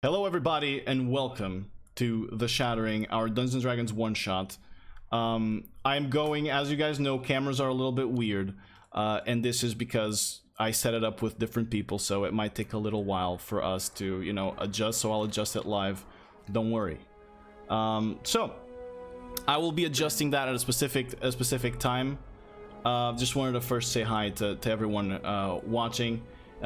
Hello everybody and welcome to the Shattering, our Dungeons & Dragons one-shot. I'm going, as you guys know, cameras are a little bit weird, and this is because I set it up with different people, so it might take a little while for us to, you know, adjust, so I'll adjust it live. Don't worry. So, I will be adjusting that at a specific time. Just wanted to first say hi to everyone watching.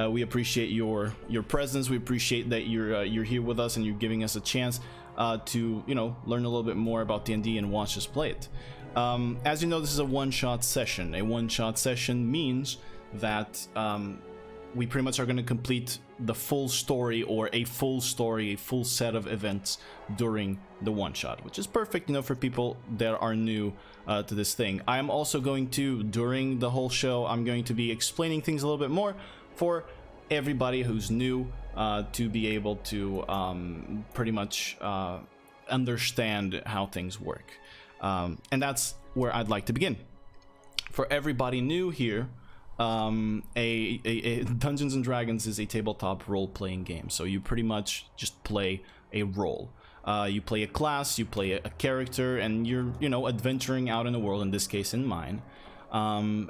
We appreciate your presence. We appreciate that you're here with us and you're giving us a chance to, you know, learn a little bit more about D&D and watch us play it. As you know, this is a one-shot session. A one-shot session means that we pretty much are going to complete the full story, or a full story, a full set of events during the one-shot, which is perfect, you know, for people that are new to this thing. I am also going to, during the whole show, I'm going to be explaining things a little bit more for everybody who's new, to be able to pretty much understand how things work. And that's where I'd like to begin. For everybody new here, a Dungeons & Dragons is a tabletop role-playing game, so you pretty much just play a role. You play a class, you play a character, and you're, you know, adventuring out in the world, in this case in mine. And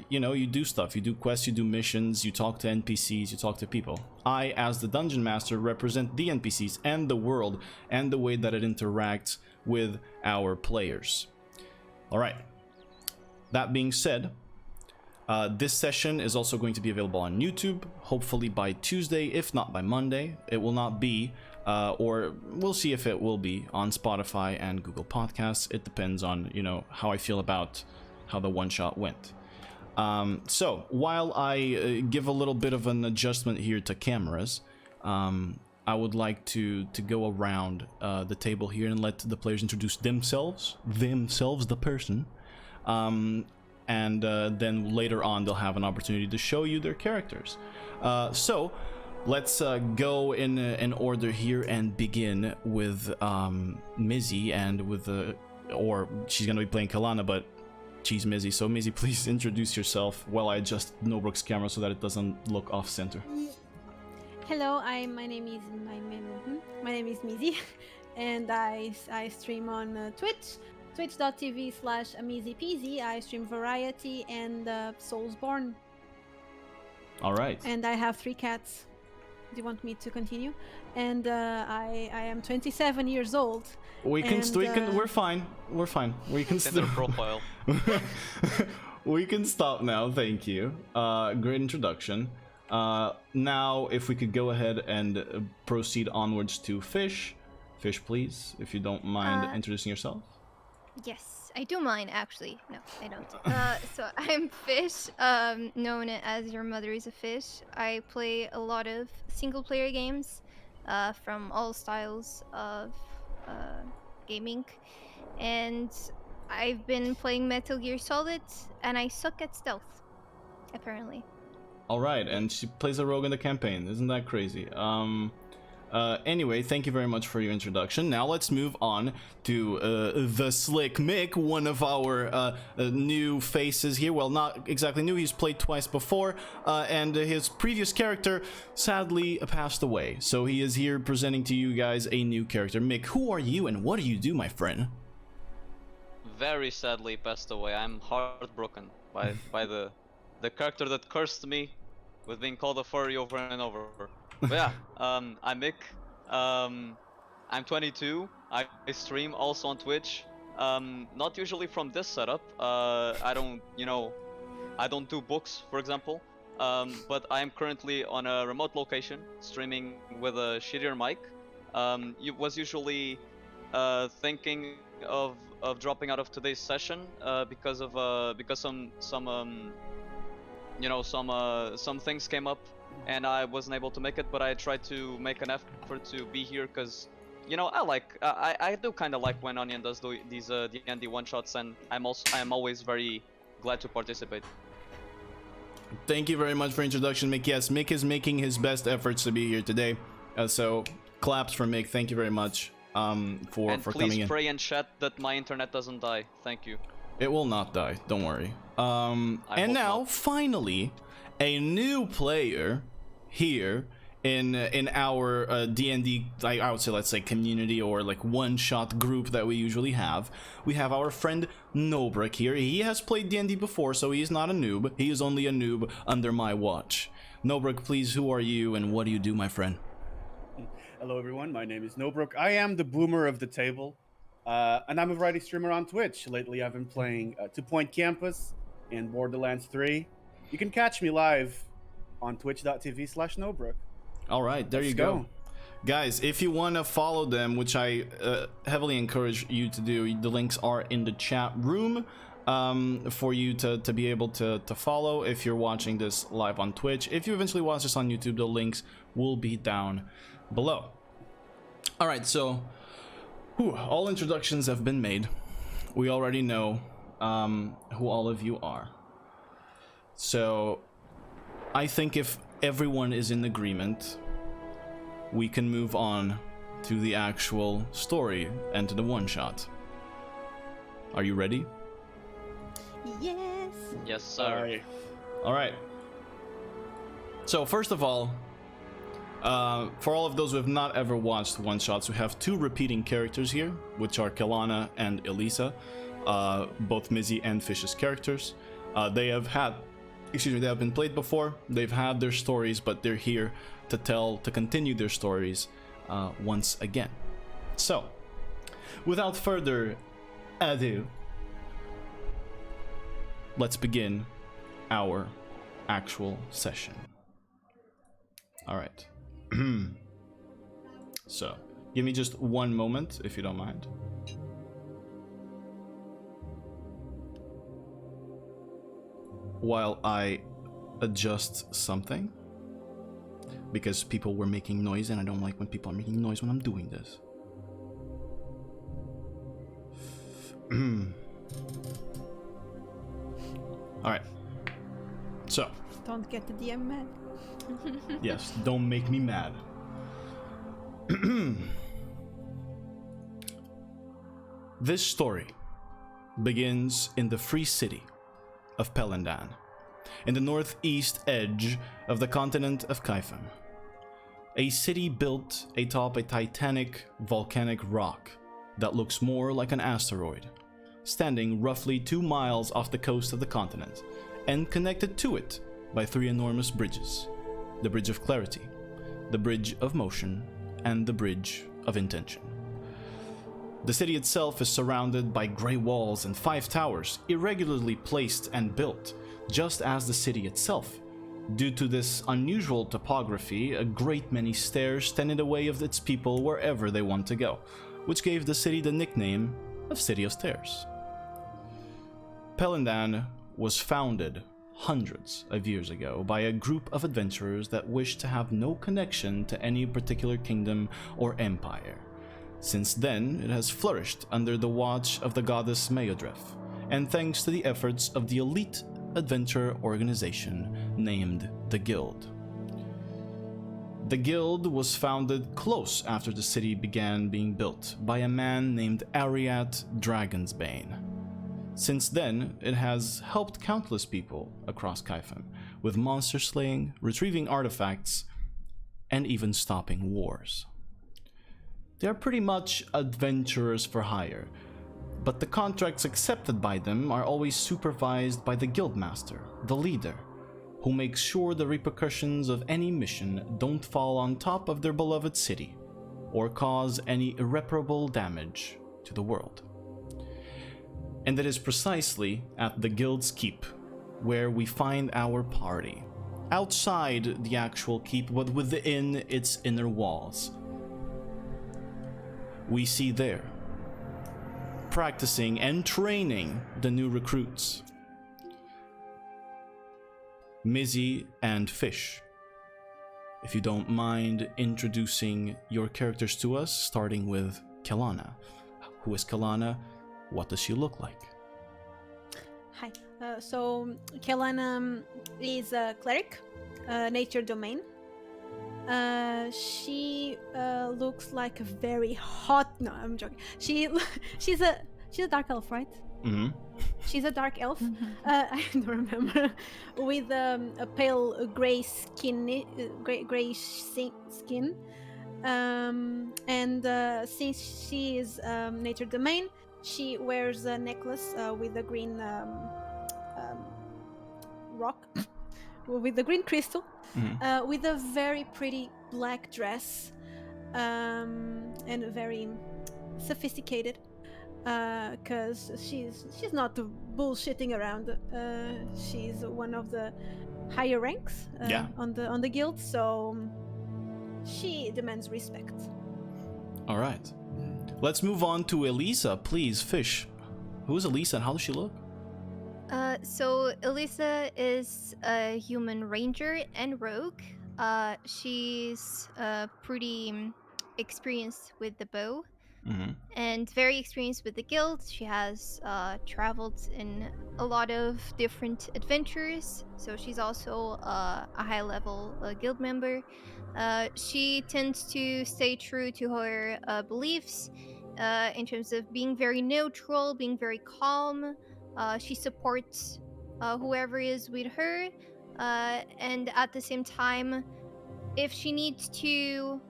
you know, you do stuff, you do quests, you do missions, you talk to NPCs, you talk to people. I, as the Dungeon Master, represent the NPCs and the world and the way that it interacts with our players. Alright, that being said, this session is also going to be available on YouTube, hopefully by Tuesday, if not by Monday. It will not be, or we'll see if it will be, on Spotify and Google Podcasts. It depends on, you know, how I feel about how the one-shot went. So, while I give a little bit of an adjustment here to cameras, I would like to go around the table here and let the players introduce themselves, the person, and then later on they'll have an opportunity to show you their characters. So, let's go in order here and begin with Mizzy, and with or she's gonna be playing Kalana, but she's Mizzy. So Mizzy, please introduce yourself while I adjust Nobrooke's camera so that it doesn't look off center. Hello, my name is Mizzy, and I stream on Twitch, twitch.tv/AmizyPeasy. I stream variety and Soulsborne. All right. And I have 3 cats. Do you want me to continue? And I am 27 years old. We're fine. We can still profile. We can stop now. Thank you. Great introduction. Now, if we could go ahead and proceed onwards to Fish. Fish, please, if you don't mind introducing yourself. Yes, I do mind, actually. No, I don't. So I'm Fish, known as Your Mother is a Fish. I play a lot of single-player games from all styles of gaming. And I've been playing Metal Gear Solid, and I suck at stealth, apparently. Alright, and she plays a rogue in the campaign. Isn't that crazy? Anyway, thank you very much for your introduction. Now let's move on to the Slick Mick, one of our new faces here. Well, not exactly new, he's played twice before, and his previous character sadly passed away. So he is here presenting to you guys a new character. Mick, who are you and what do you do, my friend? Very sadly passed away. I'm heartbroken by the character that cursed me with being called a furry over and over. But yeah, I'm Mick. I'm 22. I stream also on Twitch. Not usually from this setup. I don't do books, for example. But I am currently on a remote location streaming with a shittier mic. Was usually thinking of dropping out of today's session because some things came up and I wasn't able to make it, but I tried to make an effort to be here because, you know, I do kind of like when Onion does these D&D one-shots, and I'm always very glad to participate. Thank you very much for introduction, Mick. Yes, Mick is making his best efforts to be here today, so claps for Mick. Thank you very much for coming in. And please pray in chat that my internet doesn't die. Thank you. It will not die, don't worry. And now, finally, a new player here in our D&D, I would say, let's say, community or like one-shot group that we usually have. We have our friend Nobrick here. He has played D&D before, so he is not a noob. He is only a noob under my watch. Nobrick, please, who are you and what do you do, my friend? Hello, everyone. My name is Nobrook. I am the boomer of the table, and I'm a variety streamer on Twitch. Lately, I've been playing Two Point Campus and Borderlands 3. You can catch me live on twitch.tv/Nobrook. All right, there you go. Guys, if you want to follow them, which I heavily encourage you to do, the links are in the chat room for you to be able to follow if you're watching this live on Twitch. If you eventually watch this on YouTube, the links will be down below. All right, so all introductions have been made. We already know who all of you are. So I think if everyone is in agreement, we can move on to the actual story and to the one-shot. Are you ready? Yes. Yes, sir. All right. So first of all, for all of those who have not ever watched one-shots, we have two repeating characters here, which are Kelana and Elisa, both Mizzy and Fish's characters. They have been played before. They've had their stories, but they're here to continue their stories once again. So, without further ado, let's begin our actual session. All right. So, give me just one moment, if you don't mind. While I adjust something, because people were making noise and I don't like when people are making noise when I'm doing this. All right. So. Don't get the DM mad. Yes, don't make me mad. This story begins in the free city of Pelandan, in the northeast edge of the continent of Kaifem. A city built atop a titanic volcanic rock that looks more like an asteroid, standing roughly 2 miles off the coast of the continent, and connected to it by 3 enormous bridges: the Bridge of Clarity, the Bridge of Motion, and the Bridge of Intention. The city itself is surrounded by grey walls and 5 towers, irregularly placed and built, just as the city itself. Due to this unusual topography, a great many stairs stand in the way of its people wherever they want to go, which gave the city the nickname of City of Stairs. Pelandan was founded hundreds of years ago by a group of adventurers that wished to have no connection to any particular kingdom or empire. Since then, it has flourished under the watch of the goddess Meodref, and thanks to the efforts of the elite adventure organization named the Guild. The Guild was founded close after the city began being built by a man named Ariat Dragonsbane. Since then, it has helped countless people across Kaifem with monster slaying, retrieving artifacts, and even stopping wars. They are pretty much adventurers for hire, but the contracts accepted by them are always supervised by the Guildmaster, the leader, who makes sure the repercussions of any mission don't fall on top of their beloved city or cause any irreparable damage to the world. And it is precisely at the Guild's keep where we find our party, outside the actual keep but within its inner walls. We see there, practicing and training the new recruits, Mizzy and Fish. If you don't mind introducing your characters to us, starting with Kelana. Who is Kelana? What does she look like? Hi. So Kelana is a cleric, nature domain. She looks like a very hot. No, I'm joking. She's a dark elf, right? Mm-hmm. She's a dark elf. I don't remember. With a pale gray skin, skin. And since she is nature domain, she wears a necklace with a green rock, with a green crystal, with a very pretty black dress, and very sophisticated. Because she's not bullshitting around. She's one of the higher ranks on the guild, so she demands respect. All right. Let's move on to Elisa, please. Fish. Who's Elisa and how does she look? So Elisa is a human ranger and rogue. She's pretty experienced with the bow. And very experienced with the guild. She has traveled in a lot of different adventures, so she's also a high level guild member. She tends to stay true to her beliefs in terms of being very neutral, being very calm. She supports whoever is with her, and at the same time, if she needs to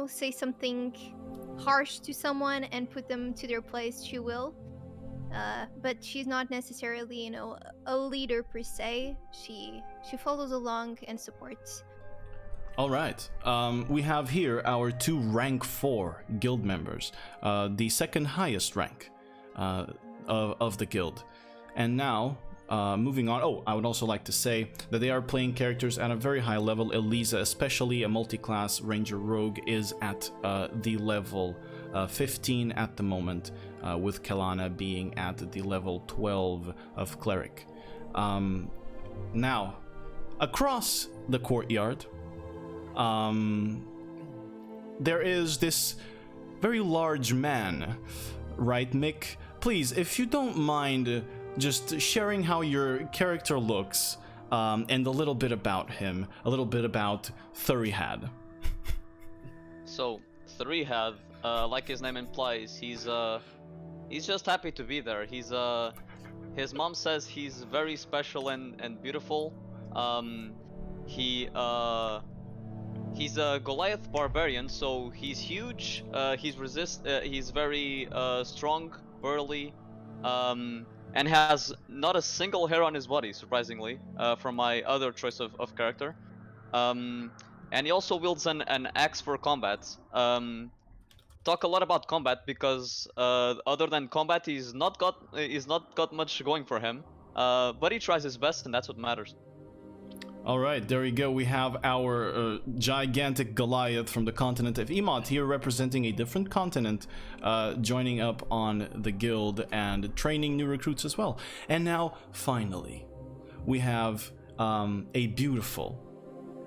say something harsh to someone and put them to their place, she will. But she's not necessarily, a leader per se. She follows along and supports. All right. We have here our 2 rank 4 guild members, the second highest rank of the guild. And now, moving on. Oh, I would also like to say that they are playing characters at a very high level. Elisa, especially a multi-class ranger rogue, is at the level 15 at the moment, with Kelana being at the level 12 of cleric. Now, across the courtyard, there is this very large man, right, Mick? Please, if you don't mind, just sharing how your character looks, and a little bit about him, a little bit about Thurihad. So, Thurihad, like his name implies, he's just happy to be there. His mom says he's very special and beautiful. He's a Goliath barbarian, so he's huge. He's very strong, burly, and has not a single hair on his body, surprisingly, from my other choice of character. And he also wields an axe for combat. Talk a lot about combat because other than combat, he's not got much going for him. But he tries his best, and that's what matters. All right, there we go. We have our gigantic Goliath from the continent of Emot here, representing a different continent, joining up on the guild and training new recruits as well. And now, finally, we have a beautiful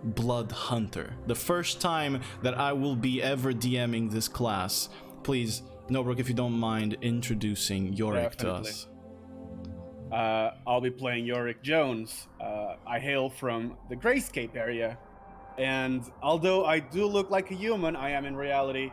blood hunter. The first time that I will be ever DMing this class. Please, Nobrook, if you don't mind introducing Yorick to us. I'll be playing Yorick Jones. I hail from the Grayscape area, and although I do look like a human, I am in reality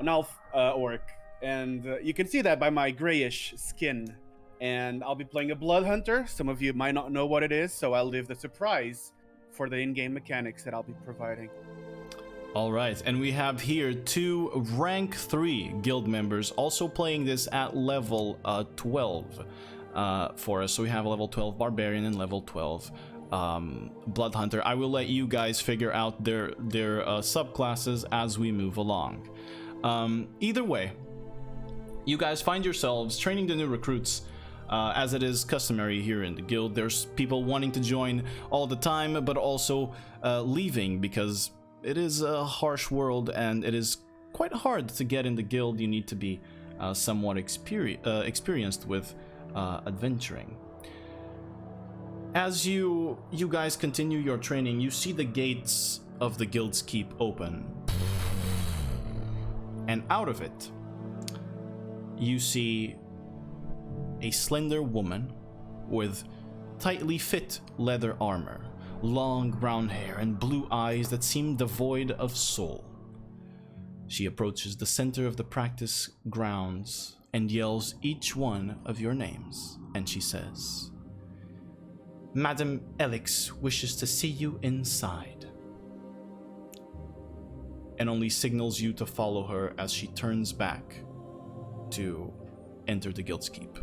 an elf orc, and you can see that by my grayish skin. And I'll be playing a blood hunter. Some of you might not know what it is, so I'll leave the surprise for the in-game mechanics that I'll be providing. All right, and we have here 2 rank 3 guild members also playing this at level 12. For us, so we have a level 12 barbarian and level 12 blood hunter. I will let you guys figure out their subclasses as we move along. Either way, you guys find yourselves training the new recruits, as it is customary here in the guild. There's people wanting to join all the time, but also leaving because it is a harsh world and it is quite hard to get in the guild. You need to be somewhat experienced with adventuring. As you guys continue your training, you see the gates of the guild's keep open, and out of it you see a slender woman with tightly fit leather armor, long brown hair, and blue eyes that seem devoid of soul. She approaches the center of the practice grounds and yells each one of your names, and she says, "Madam Elix wishes to see you inside," and only signals you to follow her as she turns back to enter the Guild's Keep.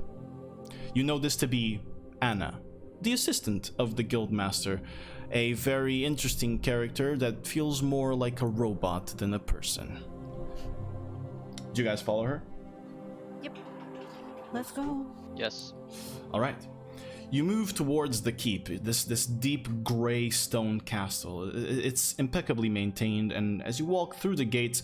You know this to be Anna, the assistant of the Guildmaster, a very interesting character that feels more like a robot than a person. Do you guys follow her? Yep. Let's go. Yes. All right. You move towards the keep, this deep gray stone castle. It's impeccably maintained, and as you walk through the gates,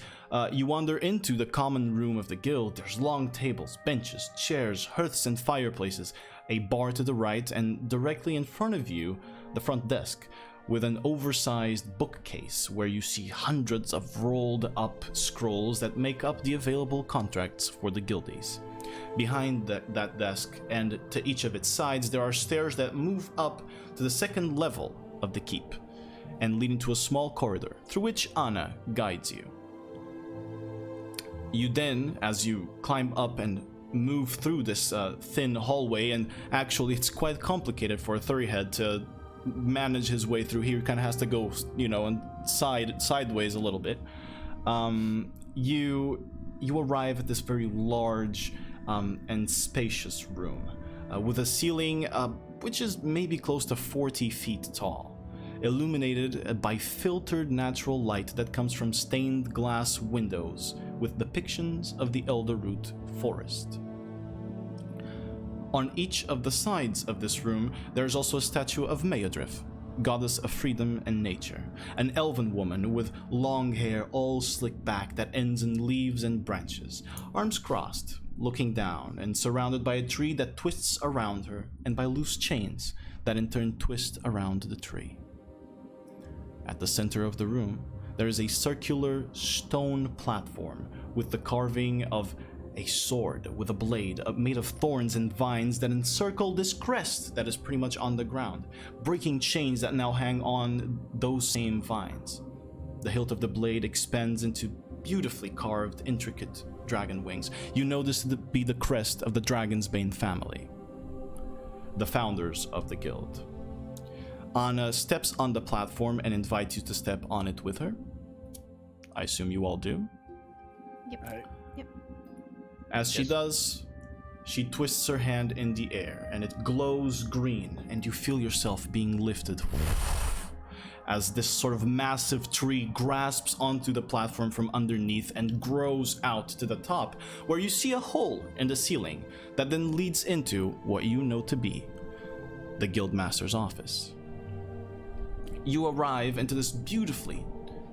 you wander into the common room of the guild. There's long tables, benches, chairs, hearths, and fireplaces, a bar to the right, and directly in front of you, the front desk, with an oversized bookcase where you see hundreds of rolled up scrolls that make up the available contracts for the guildies. Behind that desk and to each of its sides, there are stairs that move up to the second level of the keep and lead into a small corridor through which Anna guides you. You then, as you climb up and move through this thin hallway, and actually it's quite complicated for a Thurihead to manage his way through here. He kind of has to go, and sideways a little bit. You arrive at this very large and spacious room with a ceiling which is maybe close to 40 feet tall, illuminated by filtered natural light that comes from stained glass windows with depictions of the Elderroot forest. On each of the sides of this room, there's also a statue of Meadrif, goddess of freedom and nature, an elven woman with long hair all slicked back that ends in leaves and branches, arms crossed, looking down, and surrounded by a tree that twists around her, and by loose chains that in turn twist around the tree. At the center of the room, there is a circular stone platform with the carving of a sword with a blade made of thorns and vines that encircle this crest that is pretty much on the ground, breaking chains that now hang on those same vines. The hilt of the blade expands into beautifully carved, intricate dragon wings. You know this to be the crest of the Dragon's Bane family, the founders of the guild. Anna steps on the platform and invites you to step on it with her. I assume you all do. Yep. As she does, she twists her hand in the air, and it glows green, and you feel yourself being lifted as this sort of massive tree grasps onto the platform from underneath and grows out to the top, where you see a hole in the ceiling that then leads into what you know to be the Guildmaster's office. You arrive into this beautifully,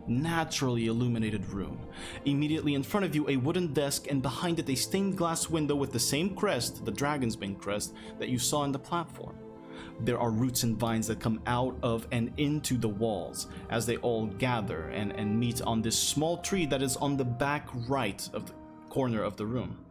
naturally illuminated room. Immediately in front of you, a wooden desk, and behind it a stained glass window with the same crest, the Dragon's Bane crest, that you saw on the platform. There are roots and vines that come out of and into the walls as they all gather and meet on this small tree that is on the back right of the corner of the room.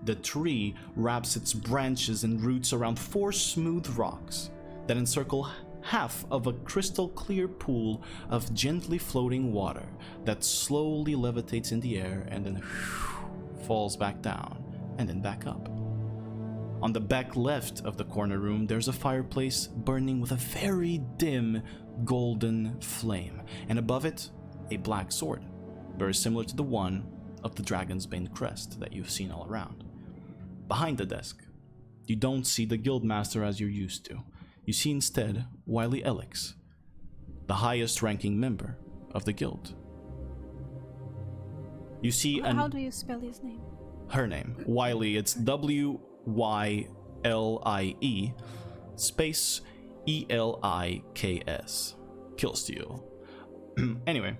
The tree wraps its branches and roots around 4 smooth rocks that encircle half of a crystal clear pool of gently floating water that slowly levitates in the air and then falls back down and then back up. On the back left of the corner room, there's a fireplace burning with a very dim golden flame, and above it, a black sword, very similar to the one of the Dragon's Bane crest that you've seen all around. Behind the desk, you don't see the Guildmaster as you're used to. You see instead Wily Elix, the highest ranking member of the guild. You see How do you spell his name? her name, Wily, it's Wylie space Eliks. Killsteel. Anyway,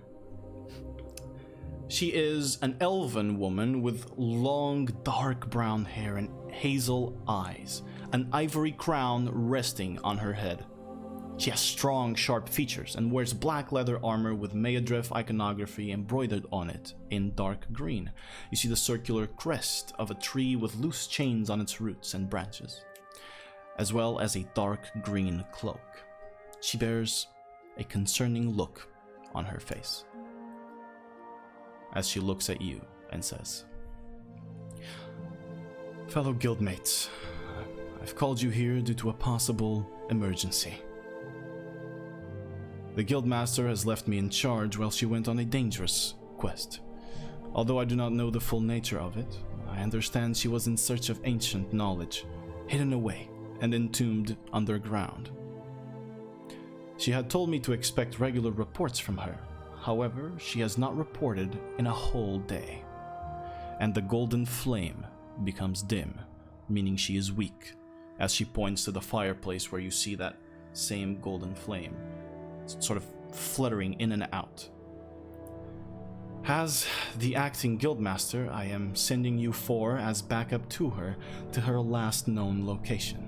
she is an elven woman with long, dark brown hair and hazel eyes, an ivory crown resting on her head. She has strong, sharp features and wears black leather armor with Meadrif iconography embroidered on it in dark green. You see the circular crest of a tree with loose chains on its roots and branches, as well as a dark green cloak. She bears a concerning look on her face as she looks at you and says, Fellow guildmates, I've called you here due to a possible emergency. The Guildmaster has left me in charge while she went on a dangerous quest. Although I do not know the full nature of it, I understand she was in search of ancient knowledge, hidden away and entombed underground. She had told me to expect regular reports from her. However, she has not reported in a whole day. And the golden flame becomes dim, meaning she is weak, as she points to the fireplace where you see that same golden flame, sort of fluttering in and out. As the acting guildmaster, I am sending you four as backup to her last known location.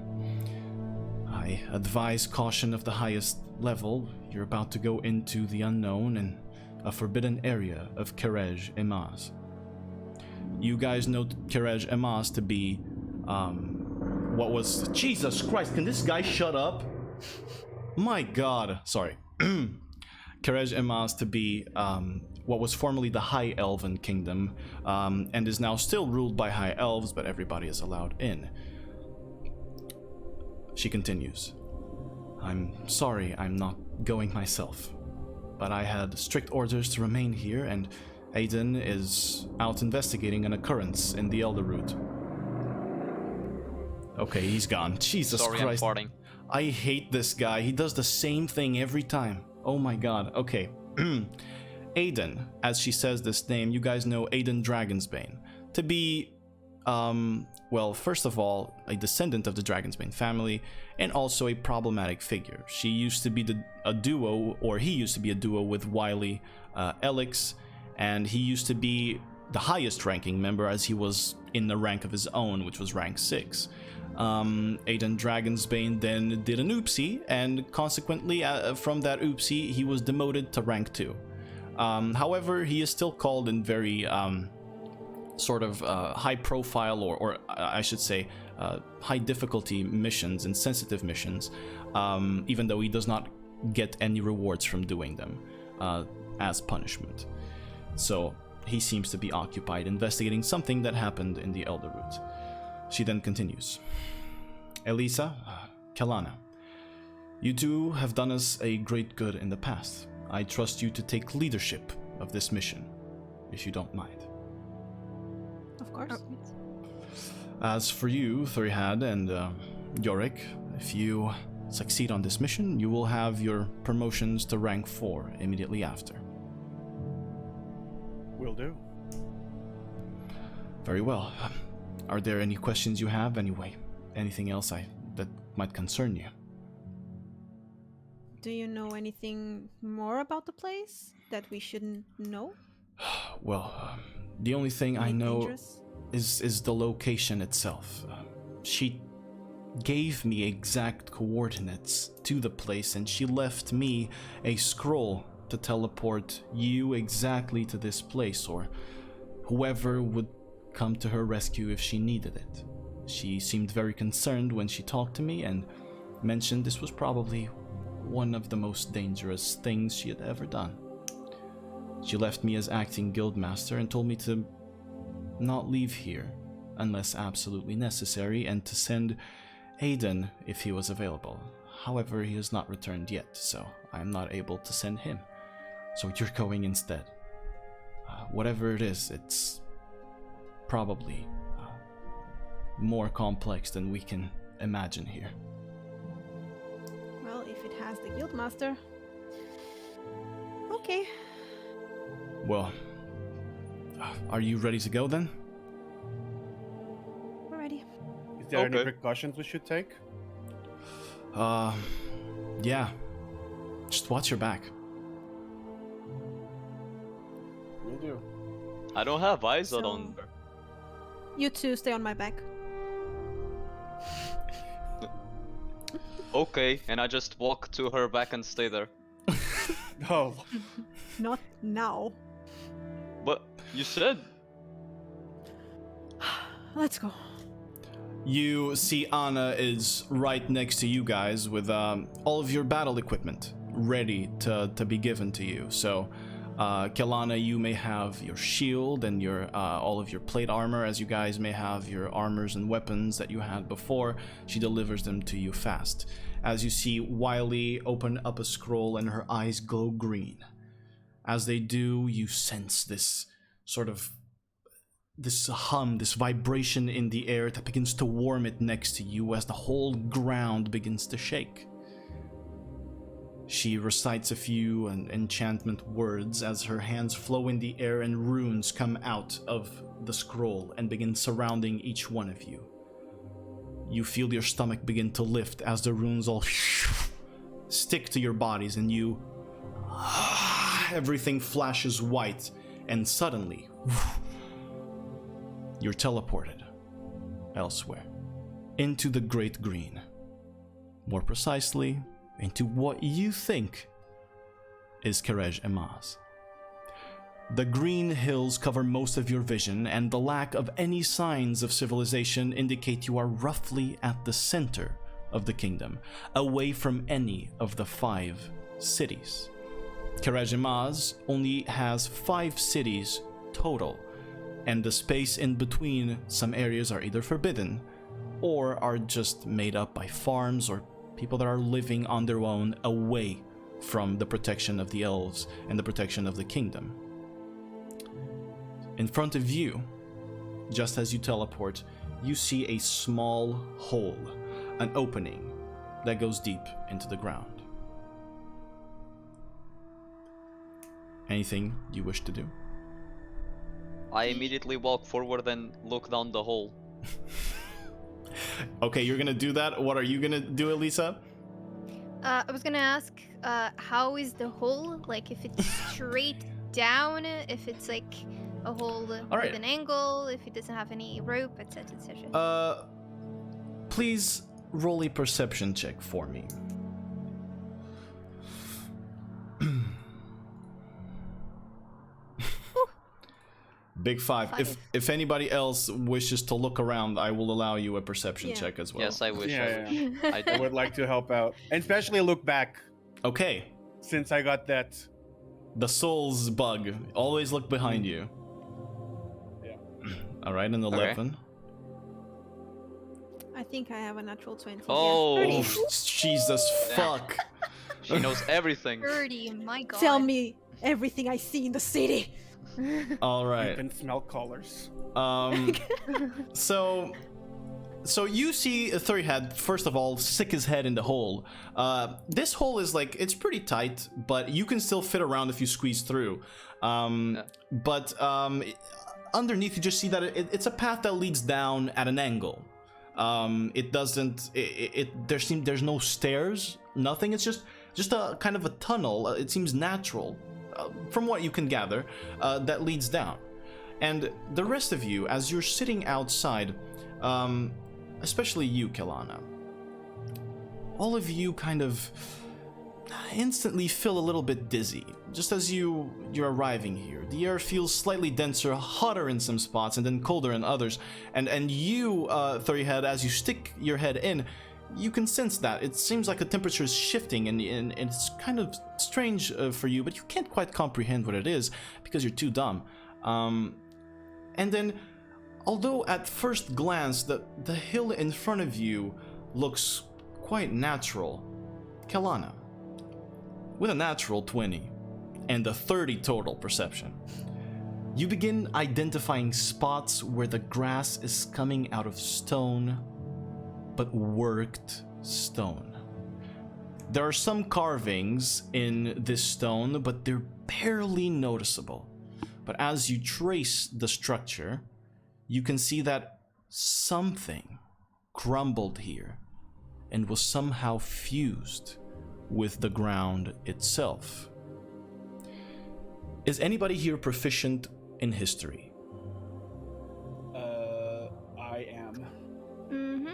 I advise caution of the highest level. You're about to go into the unknown and a forbidden area of Kerej Emaz. You guys know Kerej Emaz to be, what was... Jesus Christ, can this guy shut up? My god, sorry. Kerej Emaz to be, what was formerly the High Elven Kingdom, and is now still ruled by High Elves, but everybody is allowed in. She continues. I'm sorry I'm not going myself, but I had strict orders to remain here, and Aiden is out investigating an occurrence in the Elder Root. Okay, he's gone. Jesus Sorry, Christ. I'm farting. I hate this guy. He does the same thing every time. Oh my god. Okay. Aiden, as she says this name, you guys know Aiden Dragonsbane to be, well, first of all, a descendant of the Dragonsbane family, and also a problematic figure. She used to be a duo, or he used to be a duo with Wily Elix, and he used to be the highest ranking member as he was in the rank of his own, which was rank 6. Aiden Dragonsbane then did an oopsie, and consequently, from that oopsie, he was demoted to rank 2. However, he is still called in very sort of high profile, or I should say high difficulty missions and sensitive missions, even though he does not get any rewards from doing them as punishment. So he seems to be occupied investigating something that happened in the Elder Root. She then continues. Elisa, Kelana, you two have done us a great good in the past. I trust you to take leadership of this mission, if you don't mind. Of course. As for you, Thurihad and Yorick, if you succeed on this mission, you will have your promotions to rank 4 immediately after. Will do. Very well. Are there any questions you have anyway? Anything else that might concern you? Do you know anything more about the place that we shouldn't know? Well, the only thing I know Dangerous? is the location itself. She gave me exact coordinates to the place, and she left me a scroll to teleport you exactly to this place, or whoever would come to her rescue if she needed it. She seemed very concerned when she talked to me and mentioned this was probably one of the most dangerous things she had ever done. She left me as acting guildmaster and told me to not leave here unless absolutely necessary, and to send Aiden if he was available. However, he has not returned yet, so I am not able to send him. So you're going instead. Whatever it is, it's probably more complex than we can imagine here. Well, if it has the Guildmaster. Okay. Well, are you ready to go then? We're ready. Is there any Okay. precautions we should take? Yeah. Just watch your back. Will do. I don't have eyes So- on her. You two stay on my back. Okay, and I just walk to her back and stay there. Oh, Not now. But you said. Let's go. You see Anna is right next to you guys with all of your battle equipment ready to be given to you. So Kelana, you may have your shield and your all of your plate armor, as you guys may have your armors and weapons that you had before. She delivers them to you fast. As you see Wiley open up a scroll and her eyes glow green. As they do, you sense this sort of this hum, this vibration in the air that begins to warm it next to you as the whole ground begins to shake. She recites a few enchantment words as her hands flow in the air and runes come out of the scroll and begin surrounding each one of you. You feel your stomach begin to lift as the runes all stick to your bodies and you... everything flashes white and suddenly you're teleported elsewhere into the Great Green. More precisely, into what you think is Kerej Emaz. The green hills cover most of your vision, and the lack of any signs of civilization indicate you are roughly at the center of the kingdom, away from any of the 5 cities. Kerej Emaz only has 5 cities total, and the space in between some areas are either forbidden or are just made up by farms or people that are living on their own away from the protection of the elves and the protection of the kingdom. In front of you, just as you teleport, you see a small hole, an opening that goes deep into the ground. Anything you wish to do? I immediately walk forward and look down the hole. Okay, you're gonna do that. What are you gonna do, Elisa? I was gonna ask, how is the hole? Like, if it's straight down, if it's like a hole with an angle, if it doesn't have any rope, etc., etc. Please roll a perception check for me. Big 5. If anybody else wishes to look around, I will allow you a perception check as well. Yes, I wish. I would like to help out, and especially look back. Okay. Since I got that. The soul's bug. Always look behind you. Yeah. All right, an 11. I think I have a natural 20. Oh, Yeah, 30. Jesus fuck. She knows everything. 30, my god. Tell me everything I see in the city. All right. You can smell colors. So you see Thurihead, first of all, stick his head in the hole. This hole is like, it's pretty tight, but you can still fit around if you squeeze through. But underneath, you just see that it's a path that leads down at an angle. It doesn't. There's no stairs, nothing. It's just a kind of a tunnel. It seems natural, from what you can gather, that leads down. And the rest of you, as you're sitting outside, especially you, Kelana, all of you kind of instantly feel a little bit dizzy. Just as you're arriving here, the air feels slightly denser, hotter in some spots, and then colder in others. And you, Thurihead, as you stick your head in, you can sense that. It seems like the temperature is shifting, and it's kind of strange for you, but you can't quite comprehend what it is because you're too dumb. And then, although at first glance the hill in front of you looks quite natural, Kelana, with a natural 20 and a 30 total perception, you begin identifying spots where the grass is coming out of stone, but worked stone. There are some carvings in this stone, but they're barely noticeable. But as you trace the structure, you can see that something crumbled here and was somehow fused with the ground itself. Is anybody here proficient in history? I am. Mm-hmm.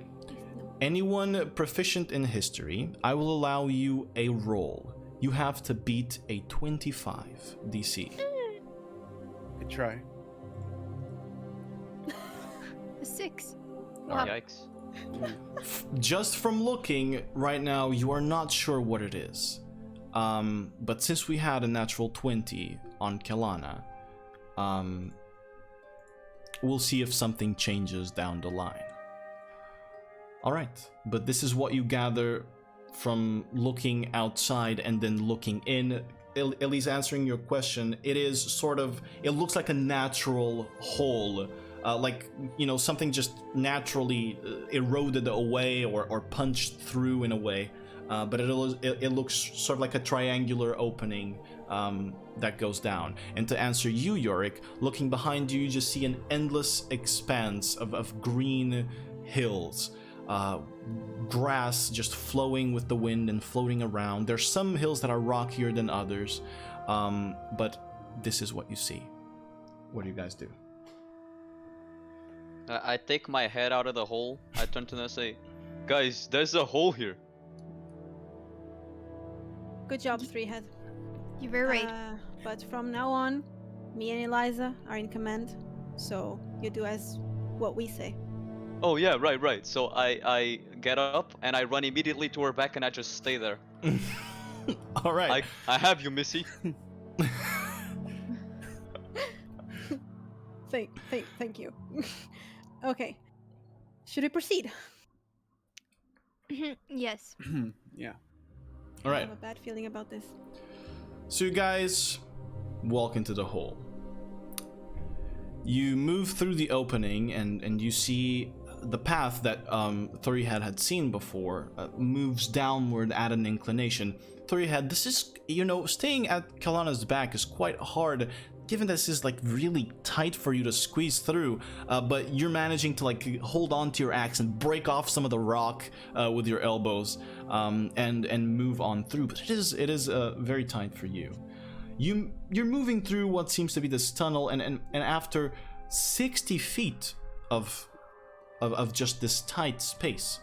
Anyone proficient in history, I will allow you a roll. You have to beat a 25 DC. I try. A 6. Oh, Wow. yikes. Just from looking right now, you are not sure what it is. But since we had a natural 20 on Kelana, we'll see if something changes down the line. Alright, but this is what you gather from looking outside and then looking in. At least answering your question, it is sort of, it looks like a natural hole, like, you know, something just naturally eroded away or punched through in a way, but it looks sort of like a triangular opening that goes down. And to answer you, Yorick, looking behind you, you just see an endless expanse of green hills. Grass just flowing with the wind and floating around. There's some hills that are rockier than others, but this is what you see. What do you guys do? I take my head out of the hole. I turn to them and say, "Guys, there's a hole here." Good job, Threehead. You're very right. But from now on, me and Eliza are in command, so you do as what we say. Oh yeah, right. So I get up and I run immediately to her back and I just stay there. All right. I have you, Missy. Thank you. Okay. Should we proceed? Yes. Yeah. All I right. have a bad feeling about this. So you guys walk into the hole. You move through the opening and you see the path that Threehead had seen before moves downward at an inclination. Threehead, this is, you know, staying at Kalana's back is quite hard, given this is like really tight for you to squeeze through, but you're managing to like hold on to your axe and break off some of the rock with your elbows and move on through. But it is very tight for you. You're moving through what seems to be this tunnel, and after 60 feet of just this tight space,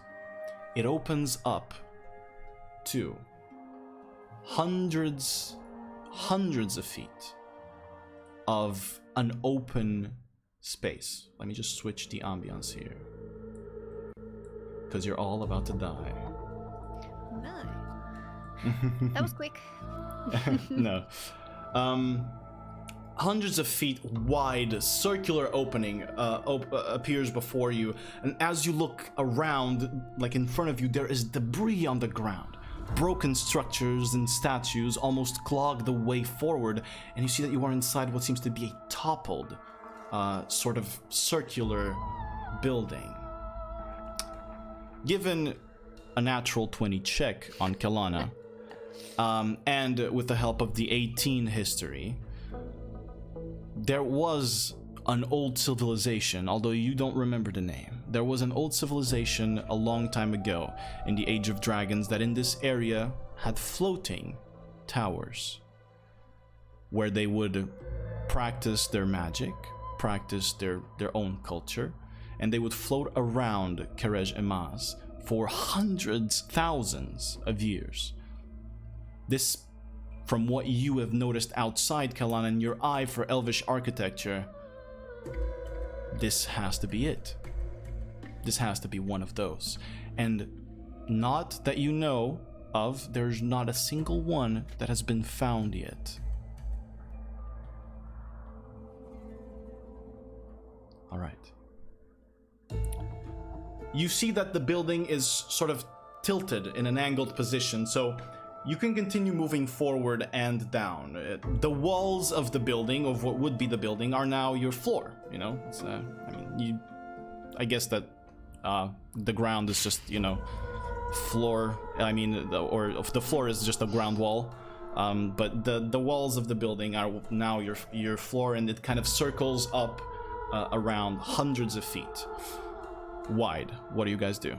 it opens up to hundreds of feet of an open space. Let me just switch the ambiance here, because you're all about to die. No. That was quick. No. Hundreds of feet wide circular opening appears before you, and as you look around, like in front of you, there is debris on the ground. Broken structures and statues almost clog the way forward, and you see that you are inside what seems to be a toppled sort of circular building. Given a natural 20 check on Kelana, and with the help of the 18 history, there was an old civilization, although you don't remember the name. There was an old civilization a long time ago in the Age of Dragons that in this area had floating towers where they would practice their magic, practice their own culture, and they would float around Kerej Emaz for hundreds, thousands of years. This, from what you have noticed outside Kelana and your eye for elvish architecture, this has to be it. This has to be one of those. And not that you know of, there's not a single one that has been found yet. All right. You see that the building is sort of tilted in an angled position, so you can continue moving forward and down. The walls of the building, of what would be the building, are now your floor. You know, it's, I guess that the ground is just, you know, floor. Or the floor is just a ground wall. But the walls of the building are now your floor, and it kind of circles up around hundreds of feet wide. What do you guys do?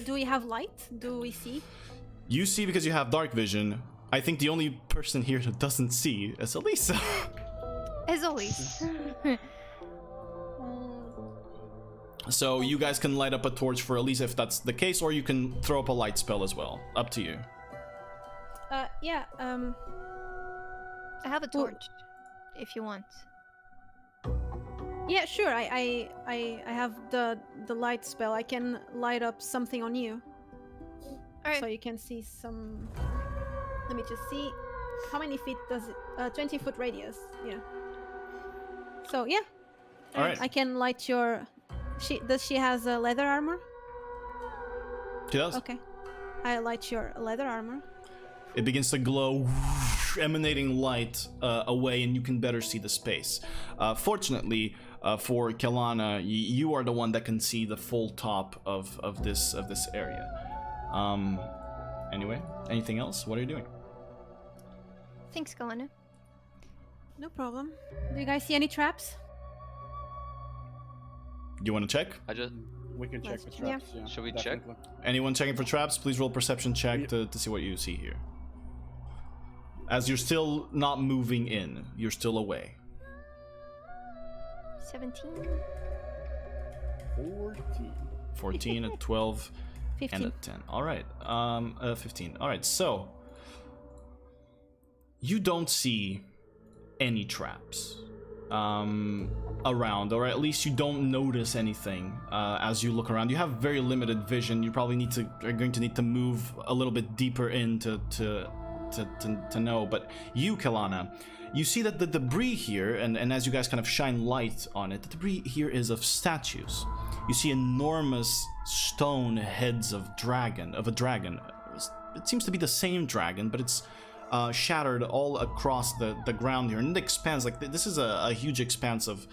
Do we have light? Do we see? You see because you have dark vision. I think the only person here who doesn't see is Elisa. As always. So you guys can light up a torch for Elisa if that's the case, or you can throw up a light spell as well. Up to you. Yeah, I have a torch, if you want. Yeah, sure. I have the light spell. I can light up something on you, All right. so you can see some. Let me just see. How many feet does it? 20-foot radius. Yeah. So yeah, All right. I can light your. She has a leather armor? She does. Okay. I light your leather armor. It begins to glow, emanating light away, and you can better see the space. Fortunately for Kelana, you are the one that can see the full top of this area. Anyway, anything else? What are you doing? Thanks, Galena. No problem. Do you guys see any traps? You want to check? I just We can check Let's for check. traps. Yeah. Should we check? definitely. Anyone checking for traps? Please roll perception check to see what you see here. As you're still not moving in, you're still away. 17. 14. 14, a 12, 15. and a 10. All right. 15. All right. So you don't see any traps around, or at least you don't notice anything as you look around. You have very limited vision. You probably are going to need to move a little bit deeper in to know. But you, Kelana, you see that the debris here, and as you guys kind of shine light on it, the debris here is of statues. You see enormous stone heads of a dragon. It seems to be the same dragon, but it's shattered all across the ground here, and it expands. Like this is a huge expanse of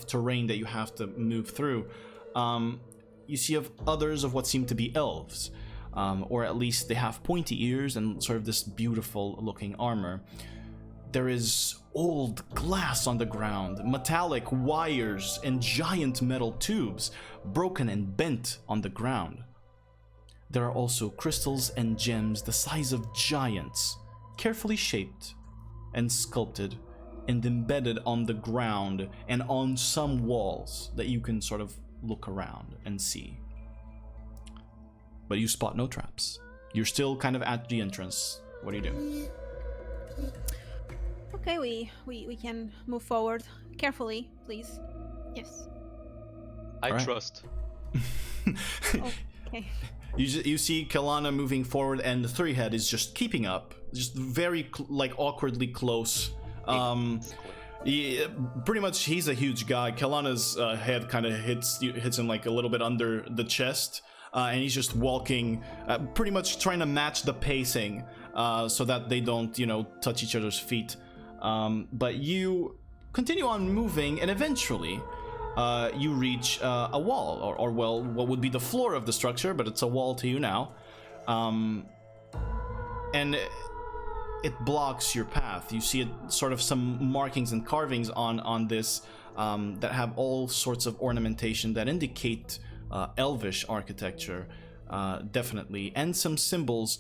terrain that you have to move through. You see of others of what seem to be elves, or at least they have pointy ears and sort of this beautiful looking armor. There is old glass on the ground, metallic wires and giant metal tubes broken and bent on the ground. There are also crystals and gems the size of giants, carefully shaped and sculpted and embedded on the ground and on some walls that you can sort of look around and see. But you spot no traps. You're still kind of at the entrance. What do you do? Okay, we can move forward carefully, please. Yes. I Alright. trust. Okay. You see Kelana moving forward, and the three-head is just keeping up, just very awkwardly close. Pretty much, he's a huge guy. Kelana's head kind of hits him like a little bit under the chest, and he's just walking, pretty much trying to match the pacing, so that they don't, touch each other's feet. But you continue on moving, and eventually you reach a wall, or well, what would be the floor of the structure, but it's a wall to you now. And it blocks your path. You see sort of some markings and carvings on this that have all sorts of ornamentation that indicate elvish architecture, definitely, and some symbols.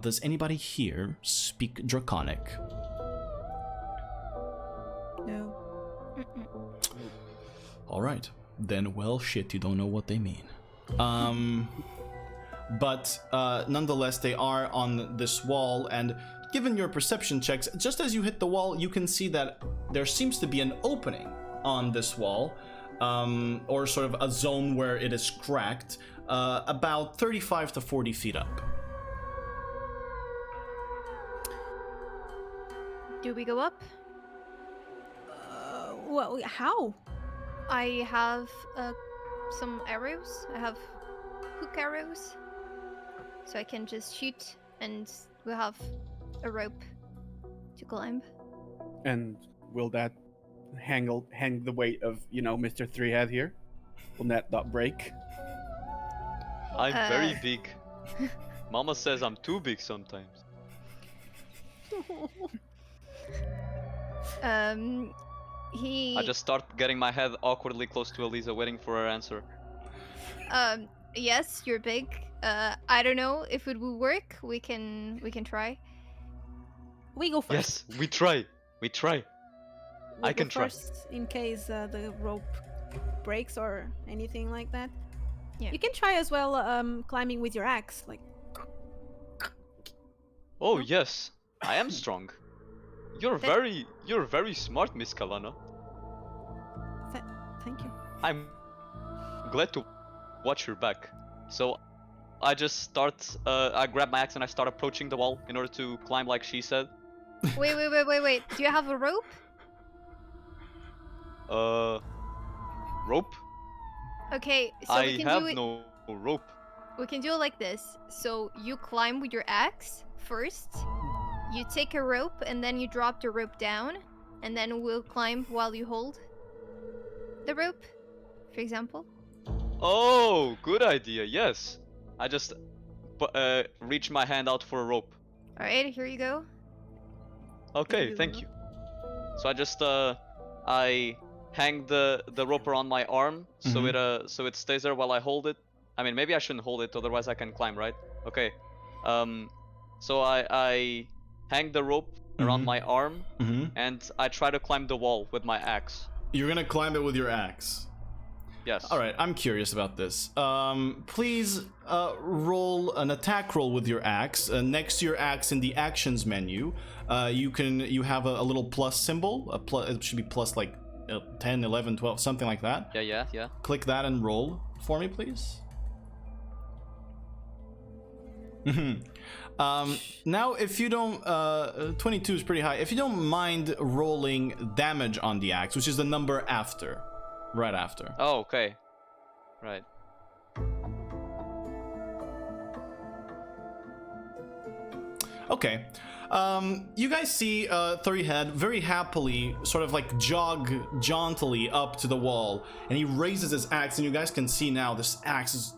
Does anybody here speak Draconic? No. All right, then, well, shit, you don't know what they mean. But nonetheless, they are on this wall, and given your perception checks, just as you hit the wall, you can see that there seems to be an opening on this wall, or sort of a zone where it is cracked, about 35 to 40 feet up. Do we go up? Well, how? I have some arrows. I have hook arrows. So I can just shoot, and we'll have a rope to climb. And will that hang the weight of, Mr. Three-Head here? Will that not break? I'm very big. Mama says I'm too big sometimes. I just start getting my head awkwardly close to Elisa, waiting for her answer. Yes, you're big. I don't know if it will work. We can try. We go first. Yes, we try. We I go can try. first in case the rope breaks or anything like that. Yeah. You can try as well climbing with your axe. Like, Oh yes, I am strong. You're very smart, Miss Kalana. thank you. I'm glad to watch your back. So I just start. I grab my axe and I start approaching the wall in order to climb, like she said. Wait. Do you have a rope? Rope? Okay, so I we can have do it. no rope. We can do it like this. So you climb with your axe first. You take a rope and then you drop the rope down, and then we'll climb while you hold the rope, for example. Oh, good idea. Yes. I just reach my hand out for a rope. All right, here you go. Okay, do thank that. you. So I just I hang the rope around my arm so it stays there while I hold it. I mean, maybe I shouldn't hold it, otherwise I can climb, right? Okay. So I hang the rope around my arm and I try to climb the wall with my axe. You're gonna climb it with your axe. Yes. All right, I'm curious about this. Please roll an attack roll with your axe. Next to your axe in the actions menu, you have a little plus symbol. It should be plus like 10, 11, 12, something like that. Yeah. Click that and roll for me, please. Now, if you don't, 22 is pretty high. If you don't mind rolling damage on the axe, which is the number after. Right after. Oh, okay. Right. Okay. You guys see Thurryhead very happily sort of like jog jauntily up to the wall, and he raises his axe, and you guys can see now this axe is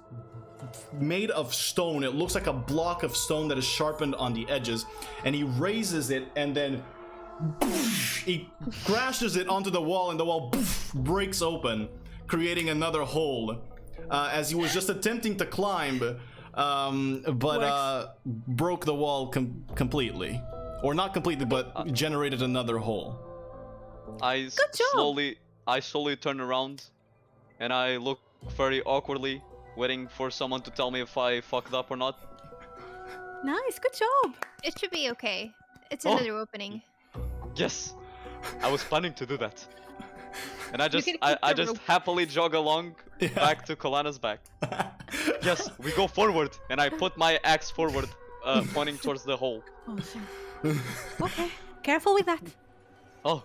made of stone. It looks like a block of stone that is sharpened on the edges, and he raises it, and then he crashes it onto the wall, and the wall breaks open, creating another hole as he was just attempting to climb, but broke the wall completely, or not completely, but generated another hole. I slowly turn around and I look very awkwardly, waiting for someone to tell me if I fucked up or not. Nice, good job. It should be okay. It's Oh. another opening. Yes, I was planning to do that. And I just can keep I the just rope. happily jog along back to Kalana's back. Yes, we go forward, and I put my axe forward, pointing towards the hole. Awesome. Okay, careful with that. Oh,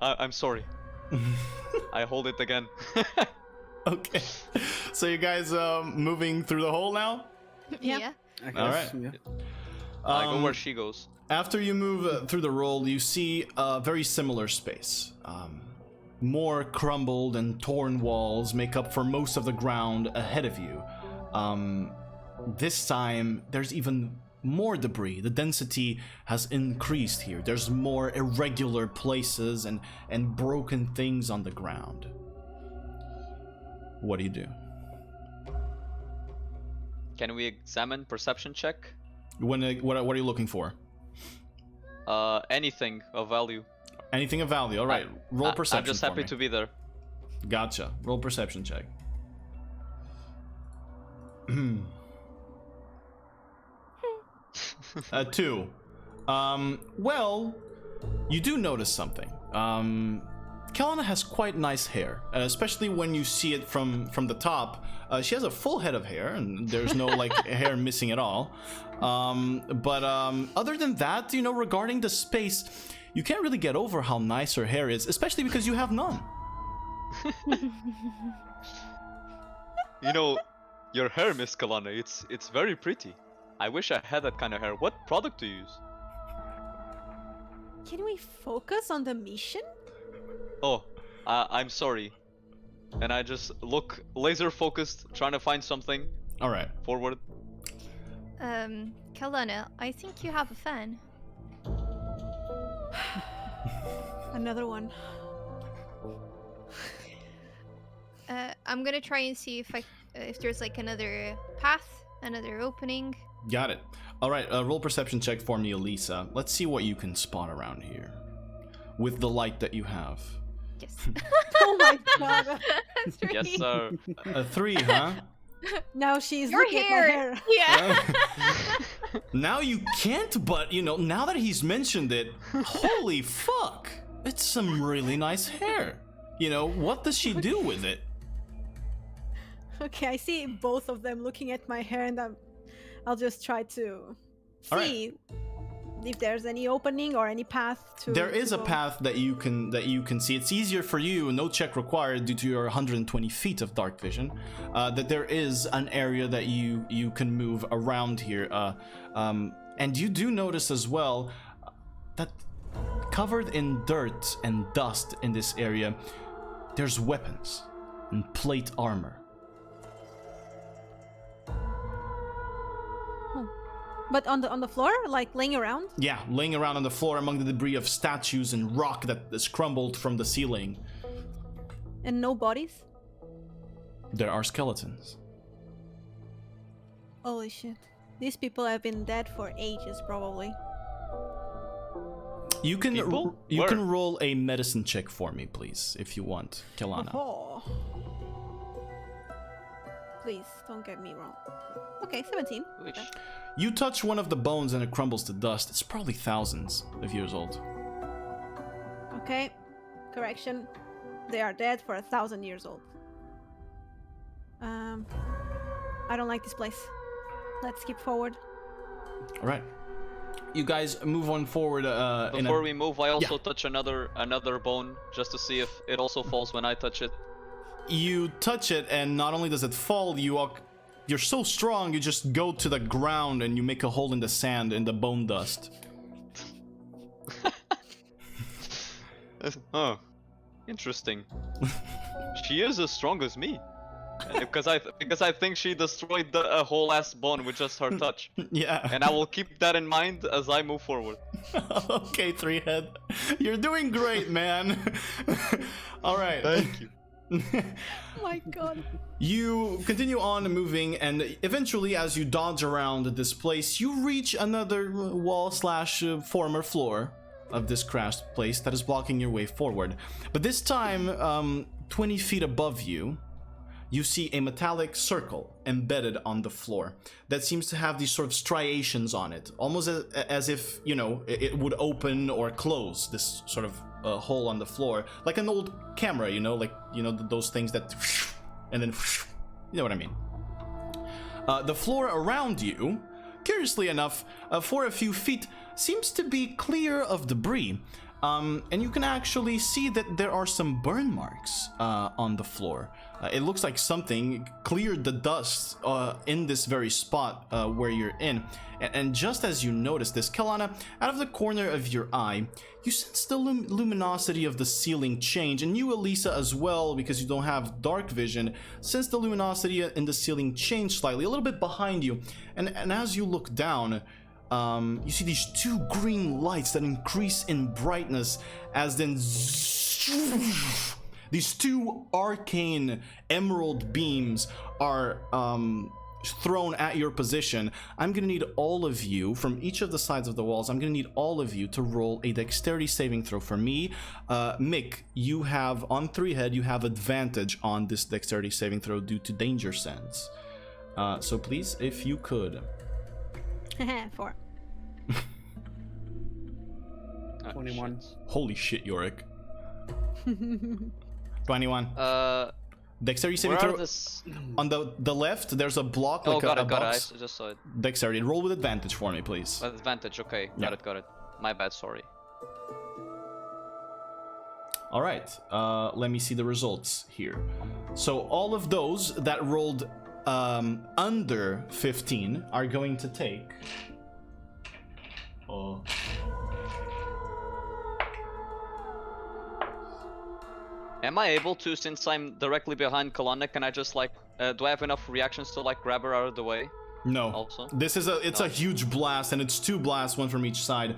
I'm sorry. I hold it again. Okay. So you guys moving through the hole now? Yeah. I All right. guess, yeah. I go where she goes. After you move through the roll, you see a very similar space. More crumbled and torn walls make up for most of the ground ahead of you. This time, there's even more debris. The density has increased here. There's more irregular places and broken things on the ground. What do you do? Can we examine perception check? What are you looking for? Anything of value. Anything of value. All right. Roll perception. I'm just for happy me. to be there. Gotcha. Roll perception check. 2. Well, you do notice something. Kalana has quite nice hair, especially when you see it from the top. She has a full head of hair, and there's no like hair missing at all. But other than that, regarding the space, you can't really get over how nice her hair is, especially because you have none. Your hair, Miss Kalana, it's very pretty. I wish I had that kind of hair. What product to use? Can we focus on the mission? Oh, I'm sorry. And I just look laser focused, trying to find something. All right. Forward. Kalana, I think you have a fan. Another one. I'm gonna try and see if there's like another path, another opening. Got it. All right. Roll perception check for me, Elisa. Let's see what you can spot around here with the light that you have. Yes. Oh my god. 3. Yes, sir. A 3, huh? Now she's Your looking at my hair. Yeah. Now you can't, but now that he's mentioned it, holy fuck, it's some really nice hair. You know, what does she do with it? Okay, I see both of them looking at my hair, and I'll just try to All right. see if there's any opening or any path to. There is to a go. path that you can see. It's easier for you, no check required due to your 120 feet of dark vision. That there is an area that you can move around here, and you do notice as well that covered in dirt and dust in this area, there's weapons and plate armor. But on the floor, like laying around. Yeah, laying around on the floor among the debris of statues and rock that is crumbled from the ceiling. And no bodies. There are skeletons. Holy shit! These people have been dead for ages, probably. You can People? you Where? can roll a medicine check for me, please, if you want, Kelana. Oh. Please don't get me wrong. Okay, 17. Which, Okay. You touch one of the bones and it crumbles to dust. It's probably thousands of years old. Okay, correction. They are dead for 1,000 years old. I don't like this place. Let's skip forward. All right. You guys move on forward. before we move, I also touch another bone just to see if it also falls when I touch it. You touch it, and not only does it fall, you're so strong, you just go to the ground and you make a hole in the sand in the bone dust. Oh, interesting. She is as strong as me. Because I think she destroyed a whole ass bone with just her touch. Yeah. And I will keep that in mind as I move forward. Okay, Three Head. You're doing great, man. All right. Thank you. Oh my god. You continue on moving, and eventually, as you dodge around this place, you reach another wall slash former floor of this crashed place that is blocking your way forward. But this time, 20 feet above you, you see a metallic circle embedded on the floor that seems to have these sort of striations on it, almost as if, you know, it would open or close, this sort of hole on the floor, like an old camera, you know, like, you know, those things that, and then, you know what I mean. The floor around you, curiously enough, for a few feet, seems to be clear of debris. And you can actually see that there are some burn marks on the floor. It looks like something cleared the dust in this very spot where you're in. And just as you notice this, Kelana, out of the corner of your eye, you sense the luminosity of the ceiling change. And you, Elisa, as well, because you don't have dark vision, sense the luminosity in the ceiling change slightly, a little bit behind you. And as you look down, you see these two green lights that increase in brightness as then these two arcane emerald beams are thrown at your position. I'm gonna need all of you from each of the sides of the walls. I'm gonna need all of you to roll a dexterity saving throw for me. Mick, you have on Three Head, you have advantage on this dexterity saving throw due to danger sense. So please, if you could. 4. 21. Holy shit, Yorick. 21. Dexterity saving Where are throw. this? On the left, there's a block, Oh, like got a it, got box. it. I just saw it. Dexterity. Roll with advantage for me, please. Advantage, okay. Yeah. Got it. My bad, sorry. All right. Let me see the results here. So all of those that rolled under 15 are going to take. Am I able to, since I'm directly behind Kalana, can I just like, do I have enough reactions to like grab her out of the way? No. Also? This is a huge blast, and it's 2 blasts, one from each side.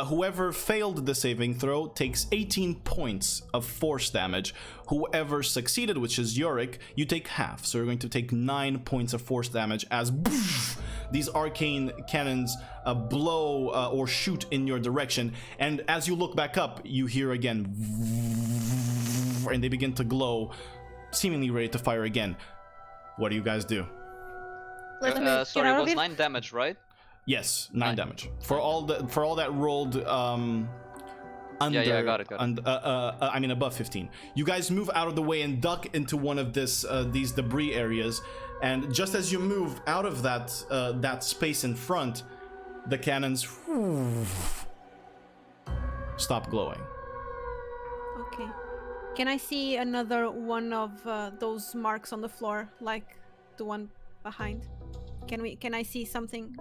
Whoever failed the saving throw takes 18 points of force damage. Whoever succeeded, which is Yorick, you take half. So you're going to take 9 points of force damage as these arcane cannons blow or shoot in your direction. And as you look back up, you hear again, and they begin to glow, seemingly ready to fire again. What do you guys do? Let me get Sorry, out it of was it. 9 damage, right? Yes, 9 damage. For all that rolled under. Yeah, got it. I mean, above 15. You guys move out of the way and duck into one of these debris areas. And just as you move out of that space in front, the cannons stop glowing. Okay. Can I see another one of those marks on the floor, like the one behind? Can I see something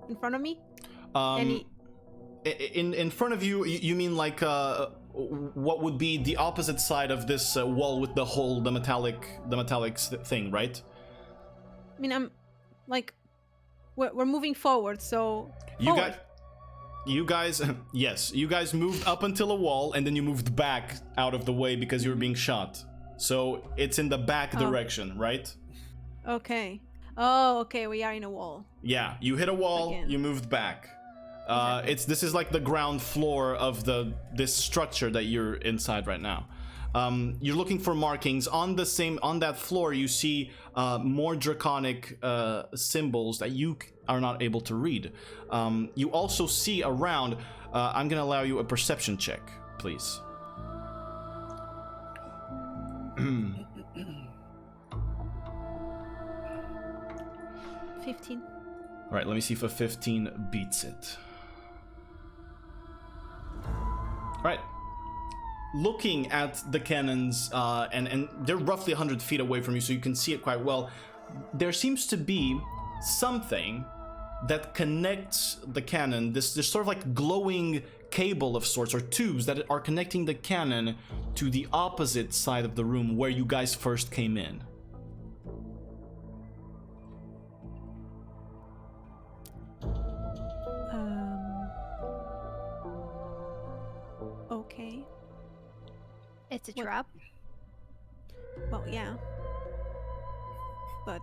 in front of me? Any? In front of you, you mean like what would be the opposite side of this wall with the hole, the metallic thing, right? I mean, I'm like, we're moving forward, so forward. You guys, yes, you guys moved up until a wall, and then you moved back out of the way because you were being shot. So it's in the back direction, right? Okay. Oh, okay. We are in a wall. Yeah, you hit a wall, Again. you moved back. Exactly. This is like the ground floor of this structure that you're inside right now. You're looking for markings on that floor. You see more draconic symbols that you are not able to read. You also see around. I'm gonna allow you a perception check, please. 15. All right, let me see if a 15 beats it. All right. Looking at the cannons, and they're roughly 100 feet away from you, so you can see it quite well. There seems to be something that connects the cannon, this sort of like glowing cable of sorts, or tubes that are connecting the cannon to the opposite side of the room where you guys first came in. Okay. It's a What? trap. Well, yeah. But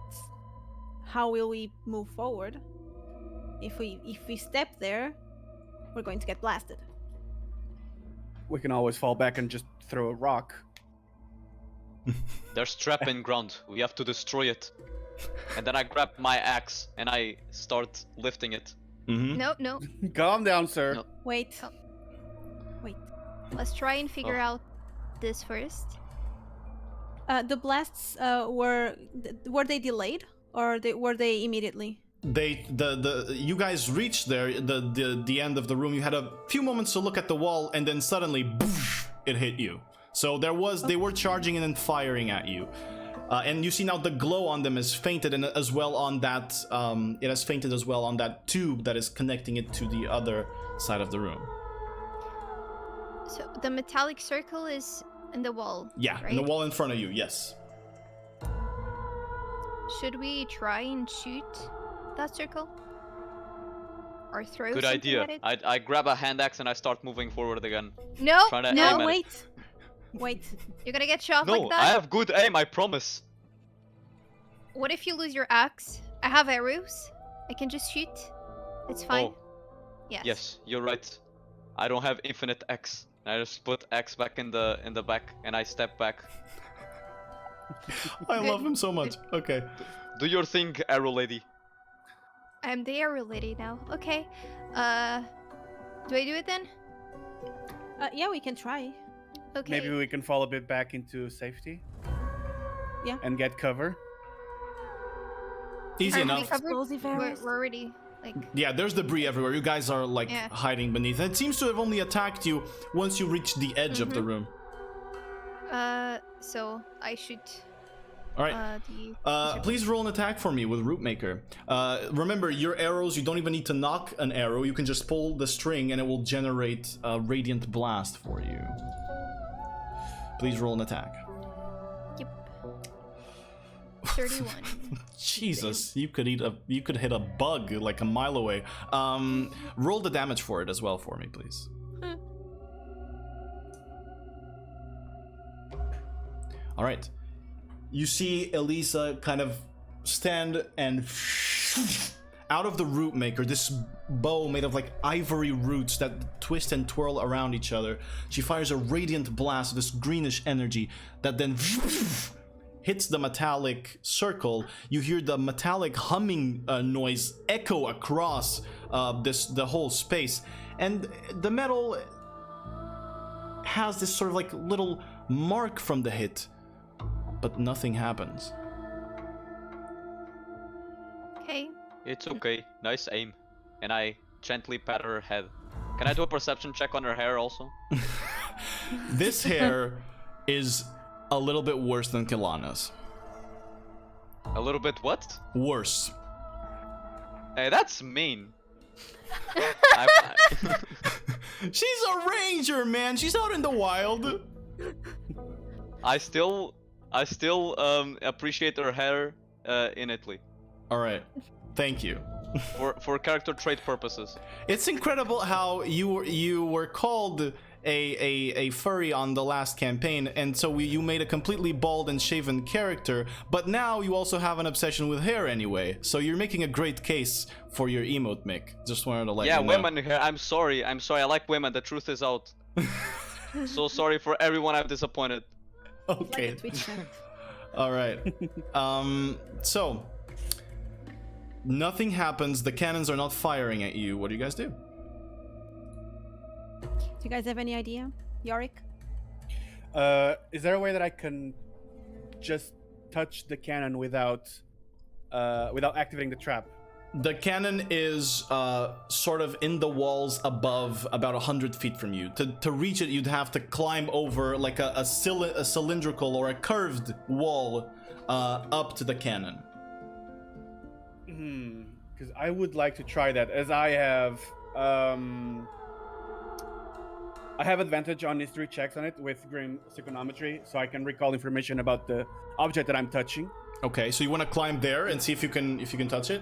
how will we move forward? If we step there, we're going to get blasted. We can always fall back and just throw a rock. There's trap in ground. We have to destroy it. And then I grab my axe and I start lifting it. Mm-hmm. No. Calm down, sir. No. Wait. Oh. Wait. Let's try and figure out this first. The blasts were they delayed, or were they immediately? You guys reached there, the end of the room. You had a few moments to look at the wall, and then suddenly, boof, it hit you. So they were charging and then firing at you, and you see now the glow on them is fainted, and as well on that, it has fainted as well on that tube that is connecting it to the other side of the room. So the metallic circle is in the wall. Yeah, right? in the wall in front of you. Yes. Should we try and shoot that circle? Or throw Good something idea. at it? I grab a hand axe and I start moving forward again. No, Trying to aim No, at it. wait. Wait. you're gonna get shot No, like that. I have good aim, I promise. What if you lose your axe? I have arrows. I can just shoot. It's fine. Oh, Yes. yes, you're right. I don't have infinite axe. I just put axe back in the back and I step back. I Good. love him so much. Okay. Do your thing, arrow lady. I'm the arrow lady now. Okay. Do I do it then? Yeah, we can try. Okay. Maybe we can fall a bit back into safety. Yeah. And get cover. Easy Are we enough. covered? Explosive We're arrows. already like. Yeah, there's debris everywhere. You guys are like Yeah. hiding beneath. And it seems to have only attacked you once you reach the edge of the Mhm. room. So I shoot. All right. Please roll an attack for me with Rootmaker. Remember, your arrows, you don't even need to knock an arrow. You can just pull the string and it will generate a Radiant Blast for you. Please roll an attack. Yep. 31. Jesus, you could hit a bug like a mile away. Roll the damage for it as well for me, please. All right. You see Elisa kind of stand and out of the root maker, this bow made of like ivory roots that twist and twirl around each other. She fires a radiant blast of this greenish energy that then hits the metallic circle. You hear the metallic humming noise echo across the whole space, and the metal has this sort of like little mark from the hit, but nothing happens. Okay. It's okay. Nice aim. And I gently pat her head. Can I do a perception check on her hair also? This hair is a little bit worse than Kelana's. A little bit what? Worse. Hey, that's mean. She's a ranger, man. She's out in the wild. I still appreciate her hair innately. All right. Thank you. For character trait purposes. It's incredible how you were called a furry on the last campaign, and so you made a completely bald and shaven character, but now you also have an obsession with hair anyway. So you're making a great case for your emote, Mick. Just wanted to let you know. Yeah, women hair. I'm sorry. I like women. The truth is out. So sorry for everyone I've disappointed. Okay. Like a Twitch chat. All right. So nothing happens. The cannons are not firing at you. What do you guys do? Do you guys have any idea, Yorick? Is there a way that I can just touch the cannon without activating the trap? The cannon is sort of in the walls above, about 100 feet from you. To reach it, you'd have to climb over like a cylindrical or a curved wall up to the cannon. Because I would like to try that, as I have advantage on history checks on it with Grim Psychonometry, so I can recall information about the object that I'm touching. Okay, so you want to climb there and see if you can touch it?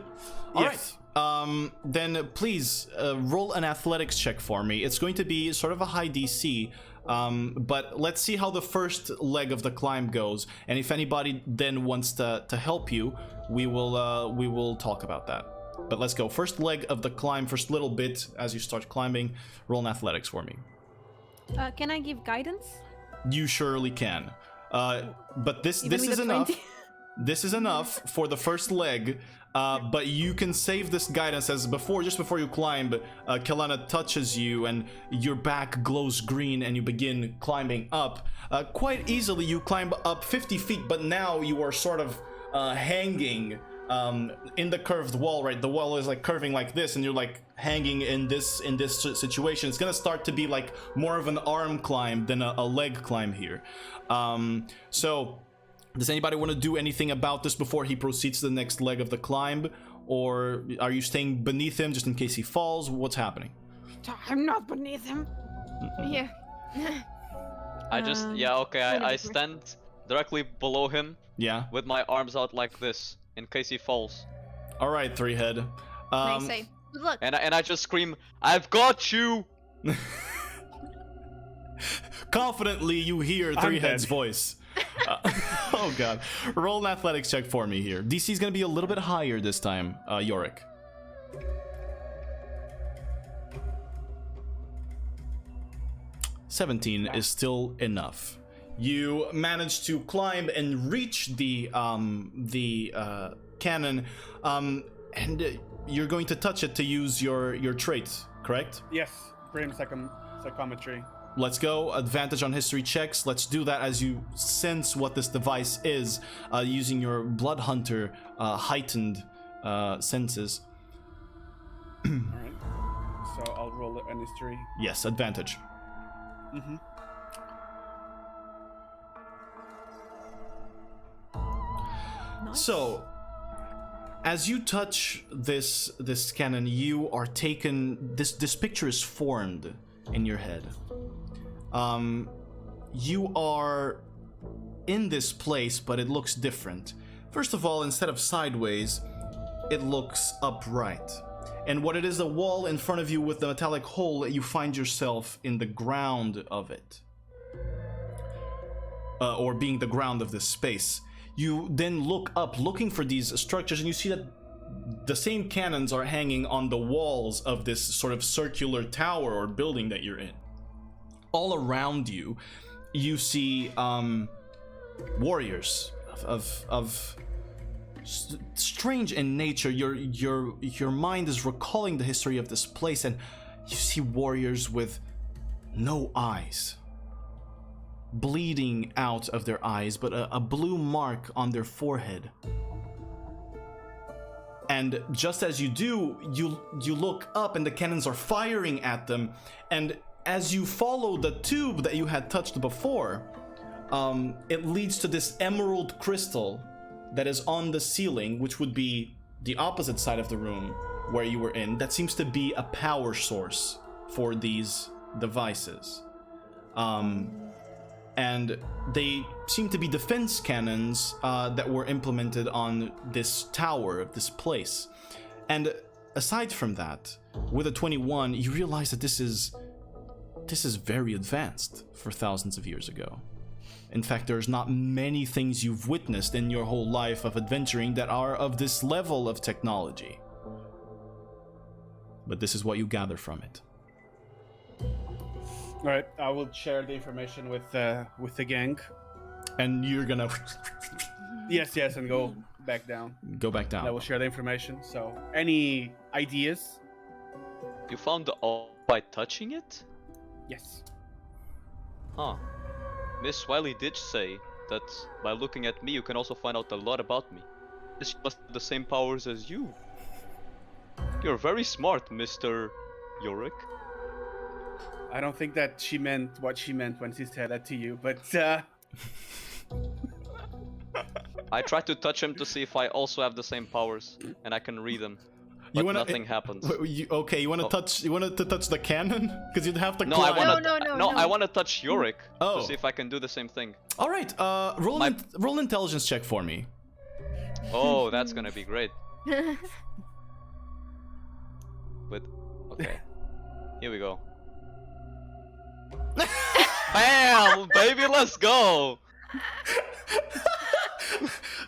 All Yes. right. Then please roll an athletics check for me. It's going to be sort of a high DC, but let's see how the first leg of the climb goes. And if anybody then wants to help you, we will talk about that. But let's go. First leg of the climb, first little bit as you start climbing. Roll an athletics for me. Can I give guidance? You surely can. But this Even is with a enough. 20? This is enough for the first leg, but you can save this guidance as just before you climb, Kelana touches you and your back glows green and you begin climbing up. Quite easily you climb up 50 feet, but now you are sort of hanging in the curved wall, right? The wall is like curving like this and you're like hanging in this situation. It's gonna start to be like more of an arm climb than a leg climb here. So does anybody want to do anything about this before he proceeds to the next leg of the climb? Or are you staying beneath him just in case he falls? What's happening? I'm not beneath him. Yeah. I stand directly below him Yeah? with my arms out like this in case he falls. Alright, Three Head. Nice say. Good luck. And I just scream, "I've got you!" Confidently, you hear Three Head's voice. Oh god. Roll an athletics check for me here. DC's gonna be a little bit higher this time, Yorick. $17 is still enough. You manage to climb and reach the cannon, and you're going to touch it to use your trait, correct? Yes, Grim Psychometry. Let's go. Advantage on history checks. Let's do that as you sense what this device is, using your Blood Hunter heightened senses. All right. So I'll roll an history. Yes, advantage. Mm-hmm. Nice. So, as you touch this cannon, you are taken. This picture is formed in your head. You are in this place, but it looks different. First of all, instead of sideways, it looks upright. And what it is, a wall in front of you with the metallic hole, you find yourself in the ground of it. Or being the ground of this space. You then look up, looking for these structures, and you see that the same cannons are hanging on the walls of this sort of circular tower or building that you're in. All around you, you see warriors of strange in nature. Your mind is recalling the history of this place, and you see warriors with no eyes, bleeding out of their eyes, but a blue mark on their forehead. And just as you do, you look up and the cannons are firing at them. And as you follow the tube that you had touched before, it leads to this emerald crystal that is on the ceiling, which would be the opposite side of the room where you were in. That seems to be a power source for these devices. And they seem to be defense cannons that were implemented on this tower, this place. And aside from that, with a 21, you realize that this is very advanced for thousands of years ago. In fact, there's not many things you've witnessed in your whole life of adventuring that are of this level of technology. But this is what you gather from it. All right, I will share the information with the gang. And you're gonna Yes, and go back down. go back down. I will share the information. So, any ideas? You found the orb by touching it? Yes. Huh. Miss Wiley did say that by looking at me you can also find out a lot about me. This must have the same powers as you. You're very smart, Mr. Yorick. I don't think that she meant what she meant when she said that to you, but I tried to touch him to see if I also have the same powers and I can read them. But nothing happens. You want to touch? You wanted to touch the cannon? Because you'd have to. No, climb. No. I want to touch Yorick Oh. to see if I can do the same thing. All right. Roll an intelligence check for me. Oh, that's gonna be great. But okay, here we go. Bam, baby, let's go.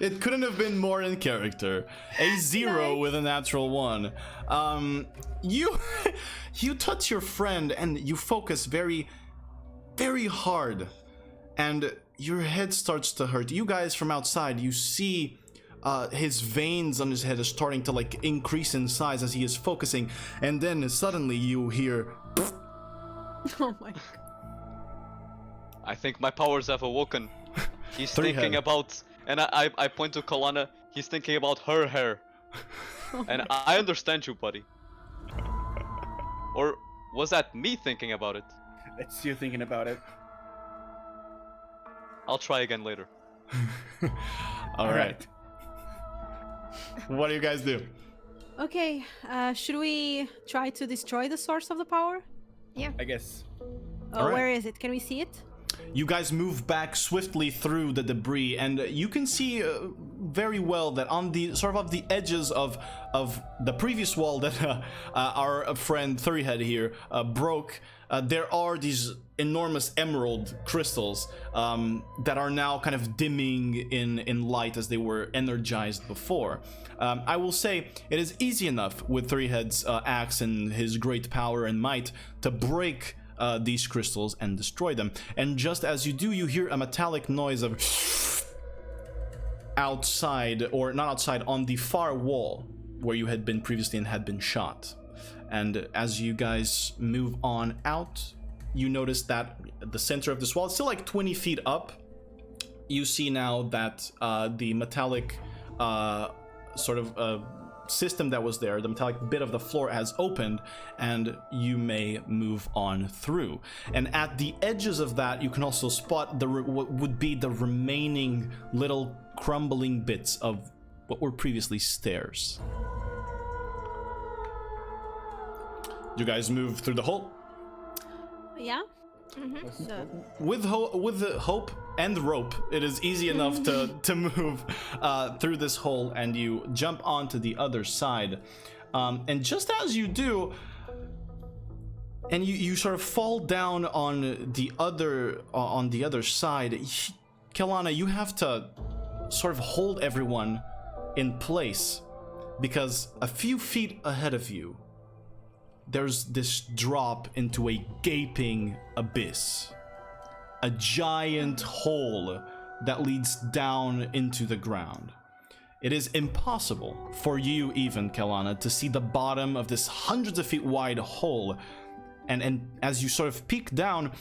It couldn't have been more in character. A 0 with a natural 1. You touch your friend and you focus very, very hard, and your head starts to hurt. You guys from outside, you see his veins on his head are starting to like increase in size as he is focusing, and then suddenly you hear. Oh my god. I think my powers have awoken. He's Three thinking head. about, and I point to Kalana. He's thinking about her hair, and I understand you, buddy. Or was that me thinking about it? it's you thinking about it. I'll try again later. All right. What do you guys do? Okay, should we try to destroy the source of the power? I guess. All right. Where is it? Can we see it? You guys move back swiftly through the debris, and you can see very well that on the sort of the edges of the previous wall that our friend Threehead here broke, there are these enormous emerald crystals that are now kind of dimming in light as they were energized before. I will say it is easy enough with Threehead's axe and his great power and might to break these crystals and destroy them. And just as you do, you hear a metallic noise of outside, or not outside, on the far wall where you had been previously and had been shot. And as you guys move on out, you notice that at the center of this wall, it's still like 20 feet up. You see now that the metallic sort of system that was there, the metallic bit of the floor has opened, and you may move on through. And at the edges of that, you can also spot what would be the remaining little crumbling bits of what were previously stairs. You guys move through the hole. Yeah. Mm-hmm. So, With the hope and rope, it is easy enough to move through this hole, and you jump onto the other side. And just as you do, and you sort of fall down on the other side, Kelana, you have to sort of hold everyone in place, because a few feet ahead of you, there's this drop into a gaping abyss. A giant hole that leads down into the ground. It is impossible for you, even, Kelana, to see the bottom of this hundreds of feet wide hole. And as you sort of peek down,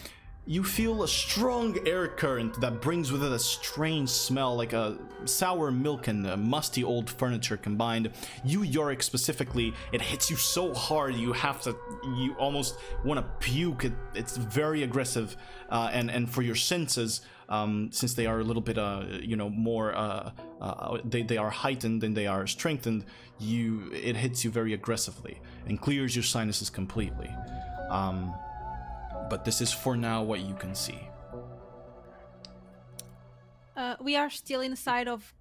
you feel a strong air current that brings with it a strange smell, like a sour milk and musty old furniture combined. You, Yorick specifically, it hits you so hard you almost want to puke. It's very aggressive, and for your senses, since they are a little bit, more, they are heightened and they are strengthened, it hits you very aggressively and clears your sinuses completely. But this is for now what you can see. We are still inside of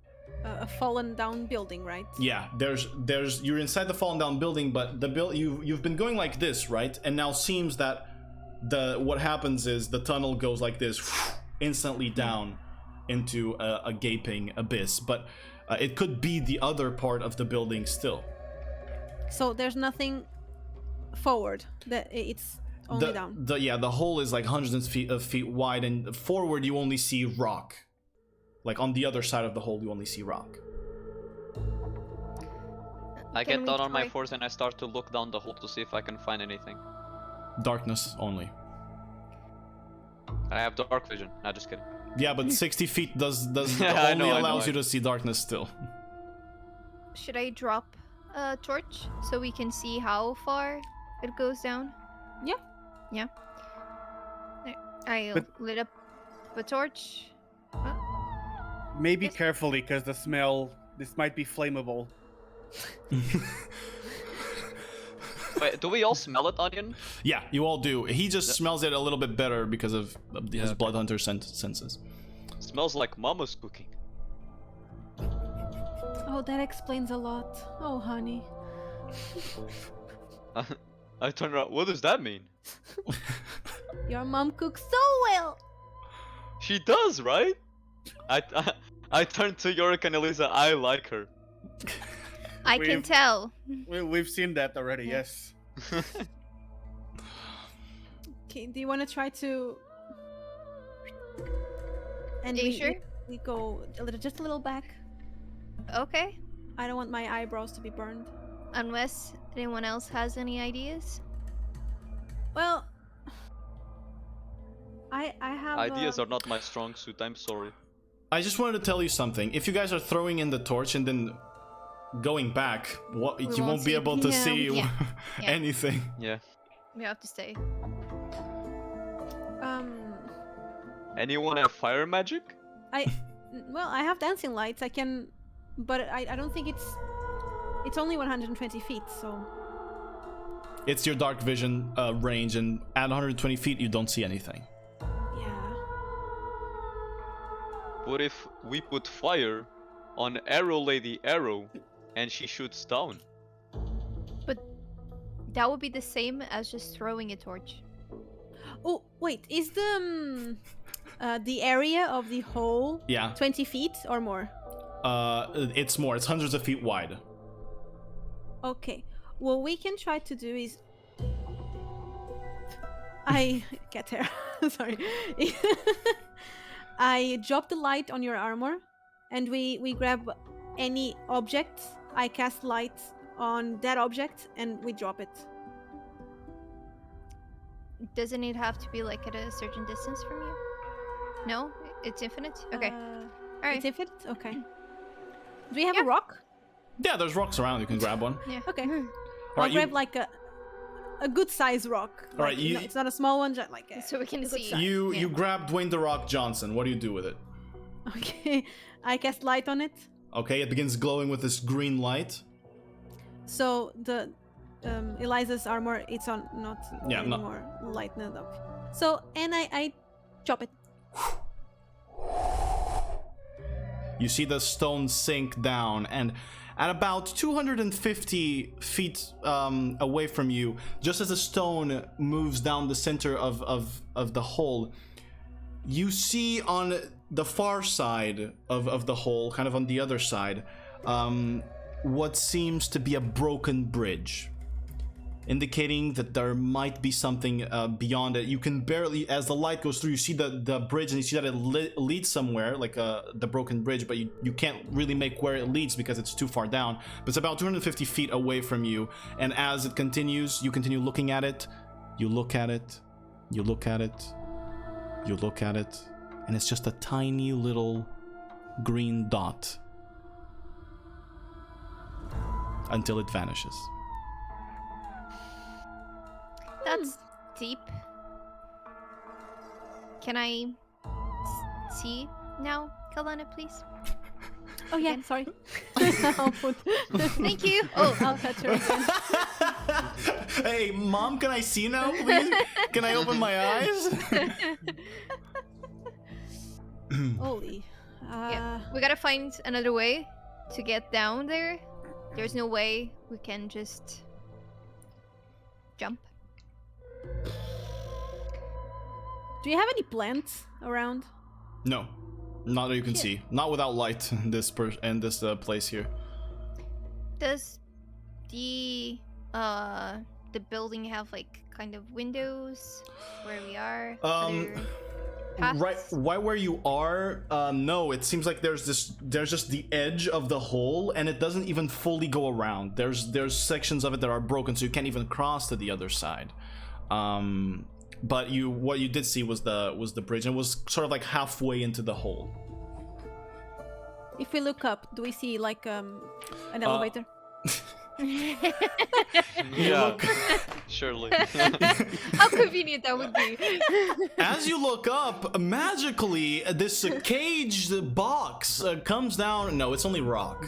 a fallen down building, right? Yeah, you're inside the fallen down building, but you've been going like this, right? And now seems that what happens is the tunnel goes like this, instantly down into a gaping abyss. But it could be the other part of the building still. So there's nothing forward. That it's only down. The hole is like hundreds of feet wide, and forward you only see rock. Like on the other side of the hole, you only see rock. I get down on my fours and I start to look down the hole to see if I can find anything. Darkness only. I have dark vision. Nah, just kidding. Yeah, but 60 feet does I only know, allows you to see darkness still. Should I drop a torch so we can see how far it goes down? Yeah. Yeah. I lit up a torch. Maybe Yes. carefully, because the smell. This might be flammable. Wait, do we all smell it, Onion? Yeah, you all do. He just smells it a little bit better because of his blood hunter senses. Smells like mama's cooking. Oh, that explains a lot. Oh, honey. I turn around. What does that mean? Your mom cooks so well. She does, right? I turn to Yorick and Elisa. I like her. I can We've- tell. We've seen that already. Yes. Okay, do you want to try to? And Are you sure? we go just a little back. Okay. I don't want my eyebrows to be burned. Unless anyone else has any ideas. Well, I have Ideas are not my strong suit. I'm sorry. I just wanted to tell you something. If you guys are throwing in the torch and then going back, you won't be able to yeah, see yeah. anything. Yeah. We have to stay. Anyone have fire magic? Well, I have dancing lights. I can, but I don't think it's only 120 feet. So It's your dark vision range, and at 120 feet you don't see anything. yeah. What if we put fire on Arrow Lady Arrow and she shoots down? But that would be the same as just throwing a torch. Oh wait, is the area of the hole Yeah. 20 feet or more? It's more. It's hundreds of feet wide. Okay. What we can try to do is I get there. Sorry. I drop the light on your armor and we grab any object. I cast light on that object and we drop it. Doesn't it have to be like at a certain distance from you? No? It's infinite? Okay. Alright. It's infinite? Okay. Do we have Yeah. a rock? Yeah, there's rocks around. You can grab one. Yeah. Okay. All I'll right, grab like a good size rock. All right, Like, it's not a small one, just like a, So we can a good see. size. you Yeah. grab Dwayne the Rock Johnson. What do you do with it? Okay. I cast light on it. Okay, it begins glowing with this green light. So the Eliza's armor, it's on not Yeah, not- anymore lightened up. So and I chop it. You see the stone sink down, and at about 250 feet away from you, just as the stone moves down the center of the hole, you see on the far side of the hole, kind of on the other side, what seems to be a broken bridge, indicating that there might be something beyond it. You can barely, as the light goes through, you see the bridge, and you see that it leads somewhere, like the broken bridge, but you can't really make where it leads because it's too far down. But it's about 250 feet away from you, and as it continues, you continue looking at it, you look at it, you look at it, You look at it, and it's just a tiny little green dot until it vanishes. That's deep. Can I see now, Kalana, please? Oh yeah, Again? sorry. I'll put. Thank you. Oh, I'll touch her again. Hey, Mom, can I see now, please? Can I open my eyes? Holy. yeah. We gotta find another way to get down there. There's no way we can just jump. Do you have any plants around? No, not that you can Shit. see. Not without light in this place here. Does the building have like kind of windows where we are? Other Right paths? where you are, no, it seems like there's just the edge of the hole, and it doesn't even fully go around. There's sections of it that are broken, so you can't even cross to the other side. But what you did see was the bridge, and it was sort of like halfway into the hole. If we look up, do we see like an elevator? Yeah, surely. How convenient that would be. As you look up, magically, this caged box comes down. No, it's only rock.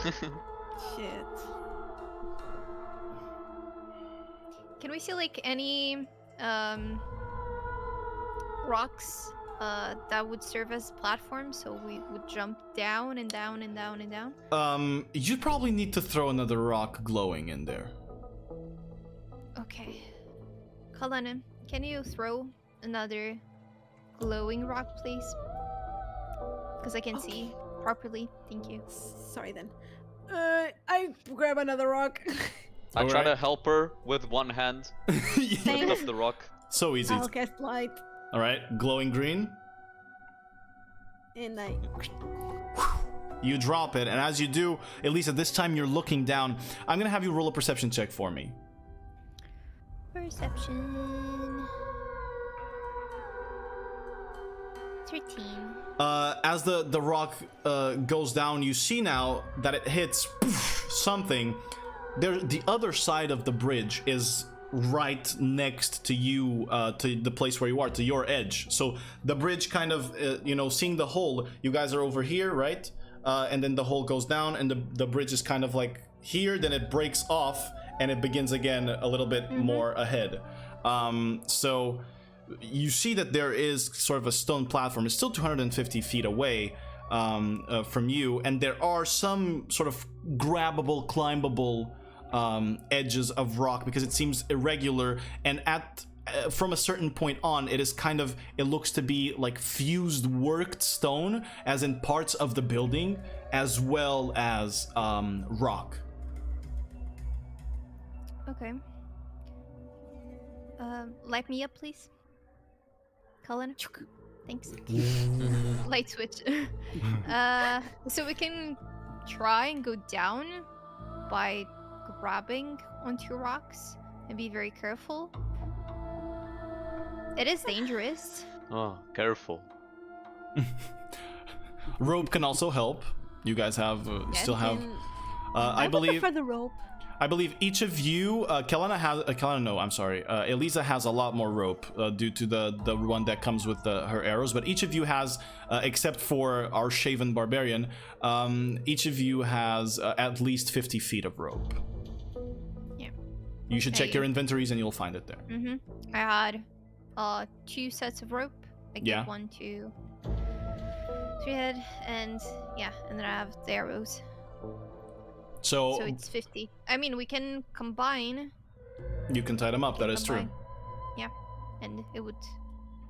Shit. Can we see like any rocks that would serve as platforms so we would jump down and down and down and down? You probably need to throw another rock glowing in there. Okay. Kalana, can you throw another glowing rock, please? Because I can see properly. Thank you. Sorry then. I grab another rock. I try Alright. to help her with one hand, lift up the rock. So easy. I'll cast light, All right, glowing green. and I. You drop it, and as you do, at least at this time, you're looking down. I'm gonna have you roll a perception check for me. Perception. 13. As the rock goes down, you see now that it hits something. The other side of the bridge is right next to you, to the place where you are, to your edge. So the bridge kind of, seeing the hole, you guys are over here, right? And then the hole goes down, and the bridge is kind of like here, then it breaks off, and it begins again a little bit more ahead. So you see that there is sort of a stone platform. It's still 250 feet away from you, and there are some sort of grabbable, climbable edges of rock, because it seems irregular, and from a certain point on, it looks to be like fused worked stone, as in parts of the building as well as rock. Okay. Light me up, please. Cullen. Thanks. Light switch. So we can try and go down by grabbing onto rocks and be very careful. It is dangerous. Oh, careful. Rope can also help. You guys have still have. I would believe. prefer the rope. I believe each of you, Elisa has a lot more rope due to the one that comes with her arrows, but each of you has, except for our shaven barbarian, each of you has at least 50 feet of rope. Yeah. You should check your inventories and you'll find it there. Mm-hmm. I had 2 sets of rope. I gave Yeah. 1 to 3 head, and then I have the arrows. So So it's 50. I mean, we can combine. you can tie them up, that is true. Combine. Yeah, and it would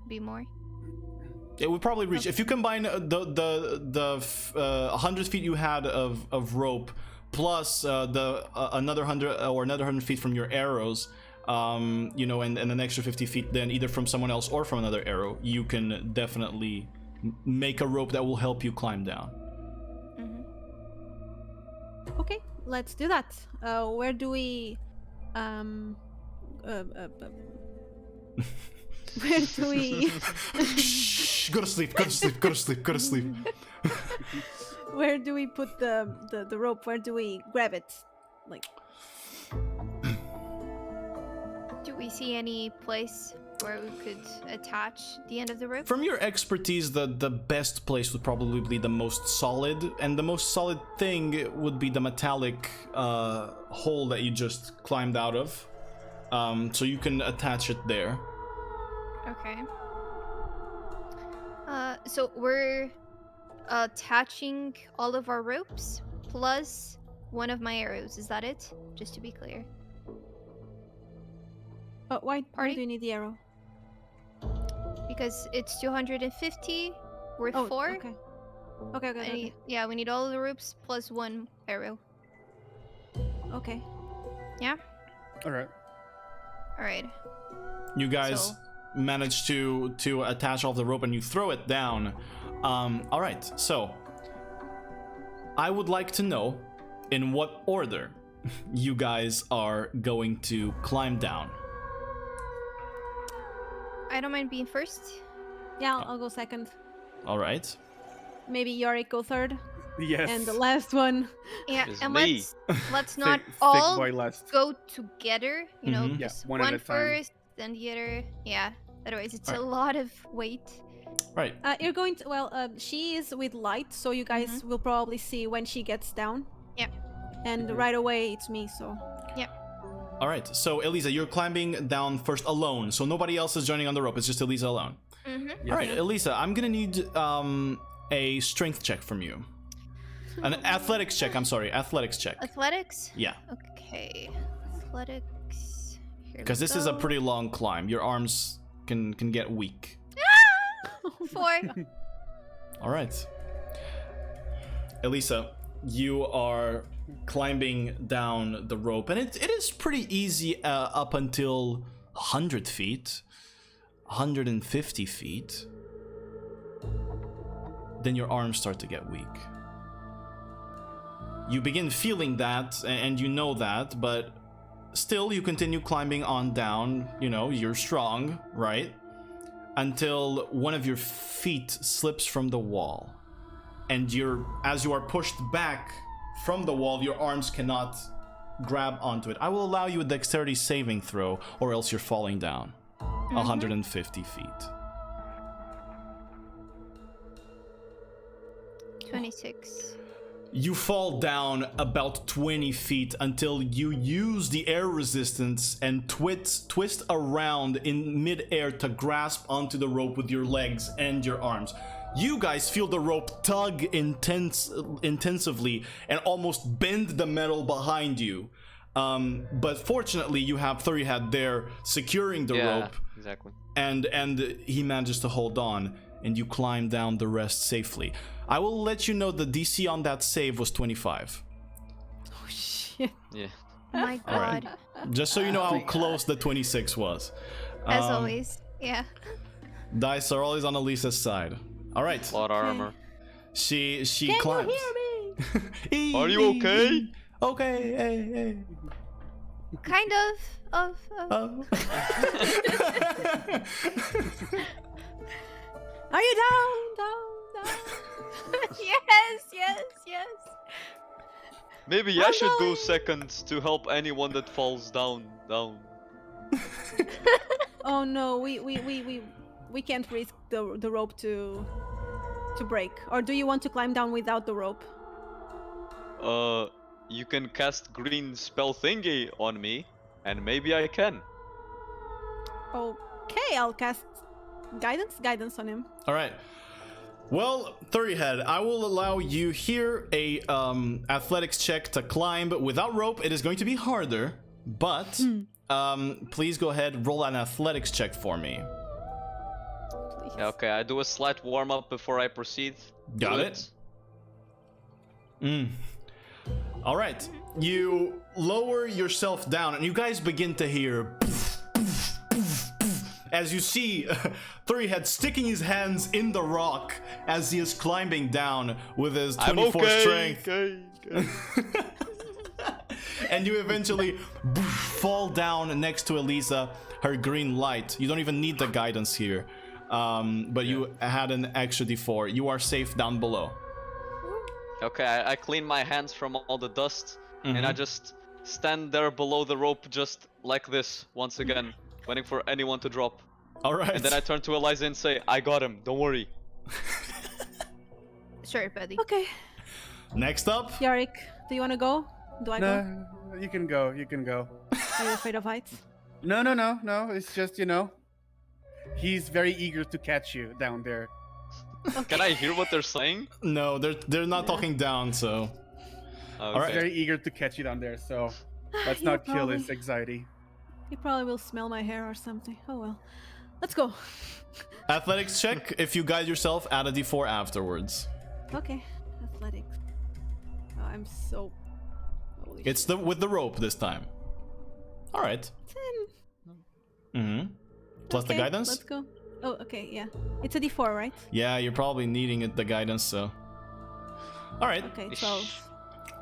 be more. It would probably reach, if you combine the 100 feet you had of rope plus another 100 feet from your arrows, and an extra 50 feet then either from someone else or from another arrow, you can definitely make a rope that will help you climb down. Okay, let's do that. Where do we Where do we? Shh, go to sleep. Go to sleep. Go to sleep. Go to sleep. Where do we put the rope? Where do we grab it? Like, Do we see any place where we could attach the end of the rope? From your expertise, the best place would probably be the most solid, and the most solid thing would be the metallic hole that you just climbed out of. So you can attach it there. Okay. So we're attaching all of our ropes plus one of my arrows. Is that it? Just to be clear. why Party? do you need the arrow? Because it's 250 worth 4. Okay. Okay. Yeah, we need all of the ropes plus one arrow. Okay. Yeah? All right. Alright. You guys So- manage to attach all the rope and you throw it down. All right, so I would like to know in what order you guys are going to climb down. I don't mind being first. Yeah, I'll go second. All right. Maybe Yorick go third, Yes. and the last one. Yeah, It's and me. let's not thick all boy last. go together. You know, Mhm. Yeah, just one at a time. first, then the other. Yeah. Otherwise, it's a Alright. lot of weight. Right. You're going to. Well, she is with light, so you guys will probably see when she gets down. Yeah. And right away it's me. So. All right. So Elisa, you're climbing down first alone. So nobody else is joining on the rope. It's just Elisa alone. Mm-hmm. All right, Elisa, I'm gonna need a strength check from you. An athletics check. I'm sorry, athletics check. Athletics. Yeah, Okay. Athletics. Here because we this is a go. pretty long climb. Your arms can get weak. 4. All right, Elisa, you are climbing down the rope, and it is pretty easy up until 100 feet, 150 feet. Then your arms start to get weak. You begin feeling that, and you know that, but still you continue climbing on down. You know, you're strong, right? Until one of your feet slips from the wall. And as you are pushed back from the wall, your arms cannot grab onto it. I will allow you a dexterity saving throw, or else you're falling down 150 feet. 26. You fall down about 20 feet until you use the air resistance and twist around in midair to grasp onto the rope with your legs and your arms. You guys feel the rope tug intensively and almost bend the metal behind you. But fortunately, you have Thurihead there securing the rope, Exactly. and he manages to hold on, and you climb down the rest safely. I will let you know the DC on that save was 25. Oh shit. Yeah. Oh my All right. god. Just so you know how close the 26 was. As always. Yeah. Dice are always on Elisa's side. All right. Plot armor. She Can climbs. you hear me? Are you okay? Okay. Hey. Kind of. Are you down? Yes. Maybe I should go second to help anyone that falls down. Oh no, we can't risk the rope to break. Or do you want to climb down without the rope? You can cast green spell thingy on me, and maybe I can. Okay, I'll cast guidance on him. All right. Well, Thurihead, I will allow you here a athletics check to climb without rope. It is going to be harder, but please go ahead, roll an athletics check for me. Please. Yeah, okay, I do a slight warm up before I proceed. Got to it. All right, you lower yourself down, and you guys begin to hear as you see Thurihead sticking his hands in the rock as he is climbing down with his 24 strength. Okay. and you eventually fall down next to Elisa, her green light. You don't even need the guidance here, but you had an extra d4. You are safe down below. Okay, I clean my hands from all the dust, and I Mhm. just stand there below the rope, just like this, once again, waiting for anyone to drop. All right. And then I turn to Eliza and say, I got him, don't worry. Sure, buddy. Okay. Next up. Yarick, do you want to go? Do I go? No, you can go. You can go. Are you afraid of heights? No. It's just he's very eager to catch you down there. Can I hear what they're saying? No, they're not talking down. So. Okay. right. Very eager to catch you down there. So let's not kill his probably. anxiety. He probably will smell my hair or something. Oh well. Let's go. Athletics check. If you guide yourself, add a d4 afterwards. Okay. Athletics. Oh, I'm so. Holy It's shit. with the rope this time. All right. 10. Mm-hmm. Plus the Okay, guidance. Let's go. Oh, okay, yeah. It's a d4, right? Yeah, you're probably needing it, the guidance. So. All right. Okay, 12.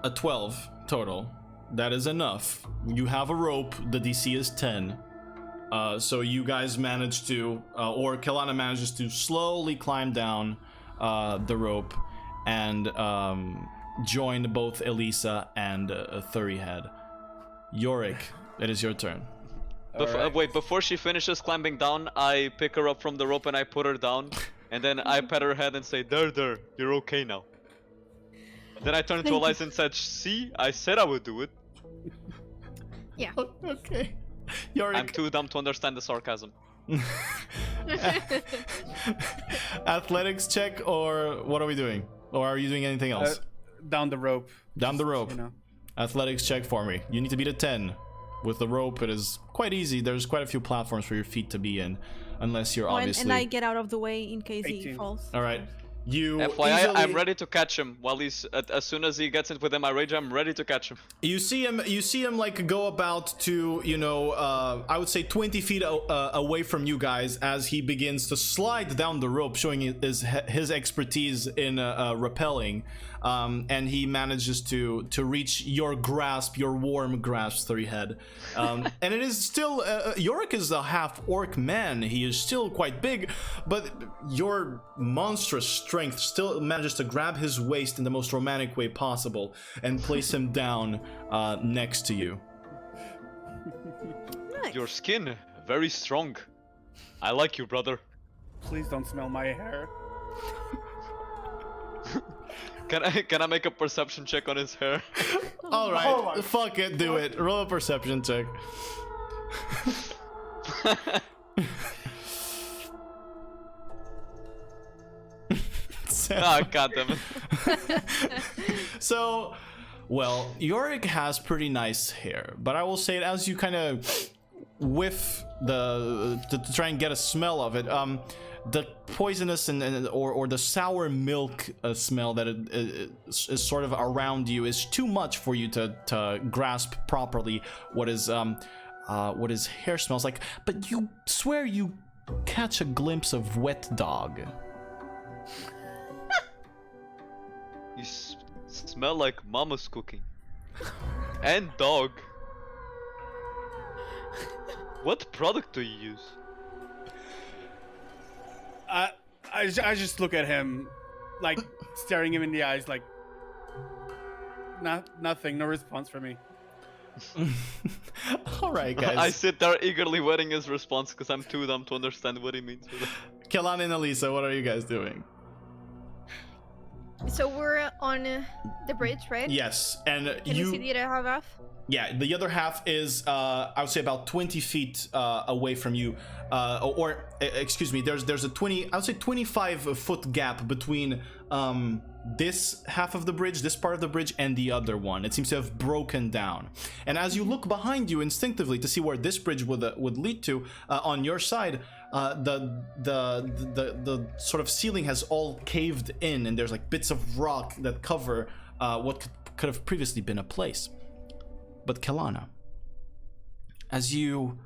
A 12 total. That is enough. You have a rope. The DC is 10. So you guys manage to, or Kelana manages to slowly climb down the rope and join both Elisa and Thurihead. Yorick, it is your turn. Alright. Wait, before she finishes climbing down, I pick her up from the rope and I put her down. And then I pet her head and say, there, you're okay now. Then I turn to Thank you. Eliza and said, see, I said I would do it. Yeah. Okay. Yorick. I'm too dumb to understand the sarcasm. Athletics check, or what are we doing? Or are you doing anything else? Down the rope. Down the rope. You know. Athletics check for me. You need to beat a 10. With the rope, it is quite easy. There's quite a few platforms for your feet to be in, unless you're Oh, obviously. and I get out of the way in case he 18. falls. All right. You FYI, easily- I'm ready to catch him. While he's as soon as he gets in within my rage, I'm ready to catch him. You see him like go about to, I would say 20 feet away from you guys as he begins to slide down the rope, showing his expertise in rappelling. And he manages to reach your grasp, your warm grasp, Thurihead. And it is still, Yorick is a half-orc man. He is still quite big, but your monstrous strength still manages to grab his waist in the most romantic way possible and place him down next to you. Nice. Your skin, very strong. I like you, brother. Please don't smell my hair. Can I make a perception check on his hair? All right, Oh my- fuck it, do it. Roll a perception check. Ah, goddammit. So, well, Yorick has pretty nice hair, but I will say it as you kind of whiff to try and get a smell of it. The poisonous or the sour milk smell that is sort of around you is too much for you to grasp properly what his hair smells like. But you swear you catch a glimpse of wet dog. You smell like mama's cooking. And dog. What product do you use? I just look at him, like staring him in the eyes, like nothing, no response from me. All right, guys. I sit there eagerly waiting his response because I'm too dumb to understand what he means. Kellan and Elisa, what are you guys doing? So we're on the bridge, right? Yes, and Can you see the other half? Yeah, the other half is, I would say, about 20 feet away from you. Excuse me, there's a 25-foot gap between this half of the bridge, this part of the bridge, and the other one. It seems to have broken down. And as you look behind you instinctively to see where this bridge would lead to, on your side, the sort of ceiling has all caved in, and there's like bits of rock that cover what could have previously been a place. But Kelana, as you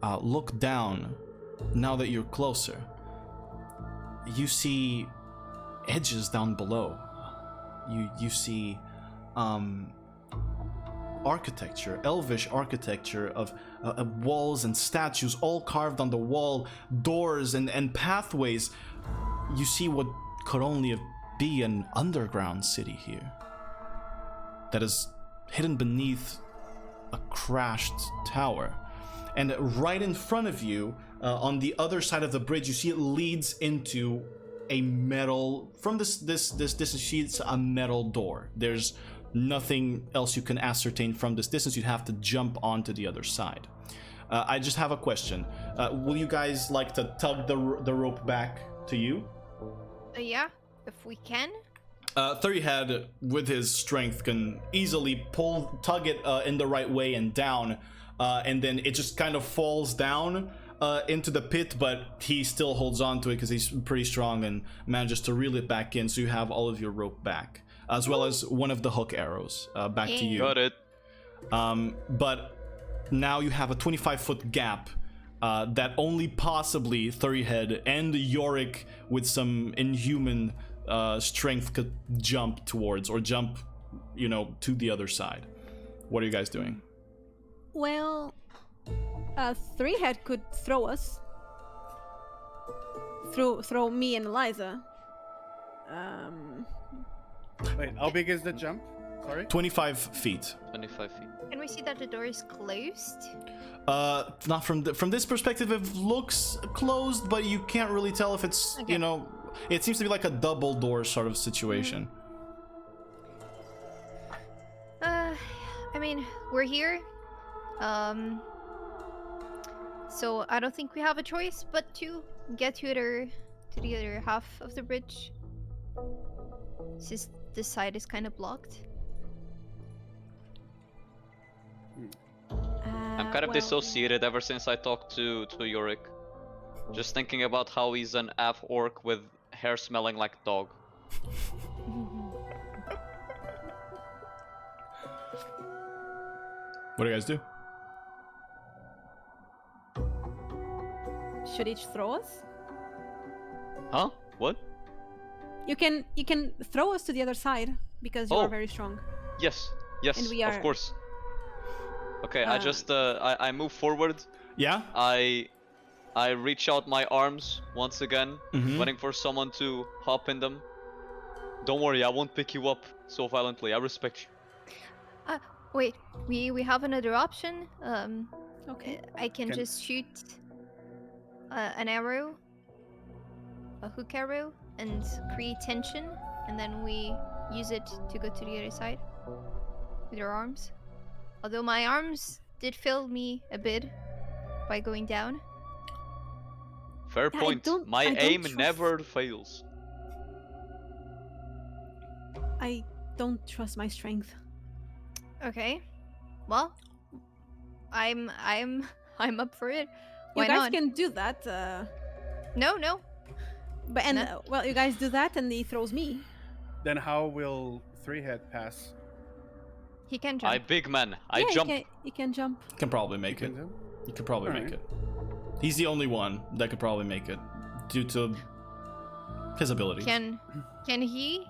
look down, now that you're closer, you see edges down below. You see architecture, elvish architecture of walls and statues all carved on the wall, doors and pathways. You see what could only be an underground city here that is hidden beneath a crashed tower. And right in front of you, on the other side of the bridge, you see it leads into a metal, from this distance, it's a metal door. There's nothing else you can ascertain from this distance. You'd have to jump onto the other side. I just have a question. Will you guys like to tug the rope back to you? Yeah, if we can. Thirtyhead, with his strength, can easily tug it in the right way and down, and then it just kind of falls down into the pit, but he still holds on to it because he's pretty strong and manages to reel it back in, so you have all of your rope back, as well as one of the hook arrows back to you. Got it. But now you have a 25-foot gap that only possibly Thirtyhead and Yorick with some inhuman strength could jump towards, or jump, to the other side. What are you guys doing? Well, Threehead could throw us. Throw me and Eliza. Wait, how big is the jump? Sorry? 25 feet. 25 feet. Can we see that the door is closed? Not from this perspective. It looks closed, but you can't really tell if it's, Okay. It seems to be like a double door sort of situation. I mean, we're here. So I don't think we have a choice but to get to the other half of the bridge, since this side is kind of blocked. I'm kind of dissociated ever since I talked to Yorick. Just thinking about how he's an half orc with hair smelling like dog. What do you guys do? Should each throw us? Huh? What? You can throw us to the other side because you Oh. are very strong. Yes, And we of are- course. Okay, I just I move forward. Yeah? I reach out my arms once again, Mhm. waiting for someone to hop in them. Don't worry, I won't pick you up so violently. I respect you. Wait, we have another option. Okay. I can just shoot an arrow, a hook arrow, and create tension, and then we use it to go to the other side with our arms. Although my arms did fail me a bit by going down. Fair I point. don't- My I don't aim trust- never fails. I don't trust my strength. Okay, well, I'm up for it. Why You guys not? can do that. No. But No. well, you guys do that, and he throws me. Then how will Threehead pass? He can jump. I big man. I Yeah, jump. He can jump. Can probably make it. Can You could probably make Alright. it. He's the only one that could probably make it due to his abilities. Can he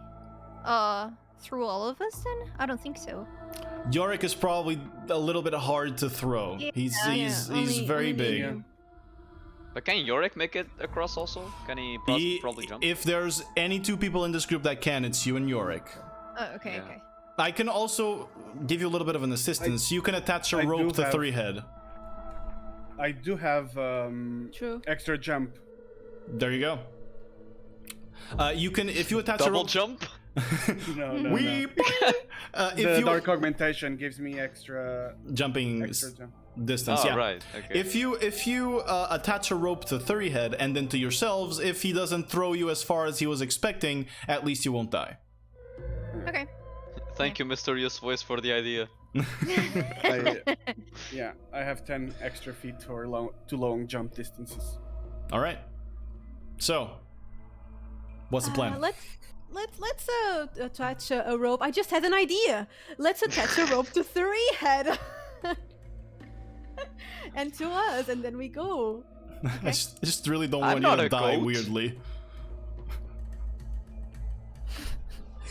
through all of us then? I don't think so. Yorick is probably a little bit hard to throw. Yeah, He's only- very only big. you. But can Yorick make it across also? Can he probably jump? If there's any two people in this group that can, it's you and Yorick. Oh, okay, Yeah. okay. I can also give you a little bit of an assistance. You can attach a I rope do to have- Threehead. I do have True. extra jump. There you go. You can, if you attach a Double rope. jump? No, no, We. no. If The you dark augmentation gives me extra jumping jump. distance, Oh, yeah. right. Okay. If you attach a rope to Threehead and then to yourselves, if he doesn't throw you as far as he was expecting, at least you won't die. Okay. Thank you, mysterious voice, for the idea. Yeah, I have 10 extra feet for long jump distances. All right. So, what's the plan? Let's attach a rope. I just had an idea. Let's attach a rope to Threehead. And to us, and then we go. I just really don't I'm want not you to a die goat. weirdly.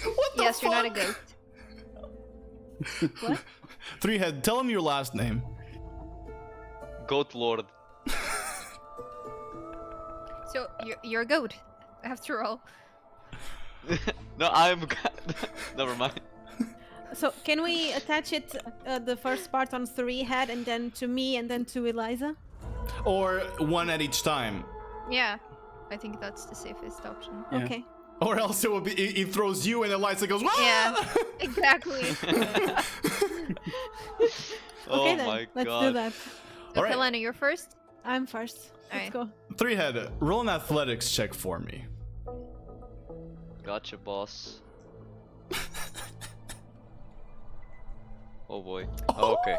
What the Yes, fuck? you're not a ghost. What? Three-head, tell him your last name. Goat Lord. So you're a goat, after all. No, I'm. Never mind. So can we attach it, the first part on Three-head, and then to me, and then to Eliza? Or one at each time. Yeah, I think that's the safest option. Yeah. Okay. Or else it will be, he throws you and Eliza goes, "Wah!" Yeah, exactly. Oh Okay then, my let's god. do that. So, Alright. Kalena, you're first. I'm first. Let's Alright. go. Three-head, roll an athletics check for me. Gotcha, boss. Oh boy. Okay.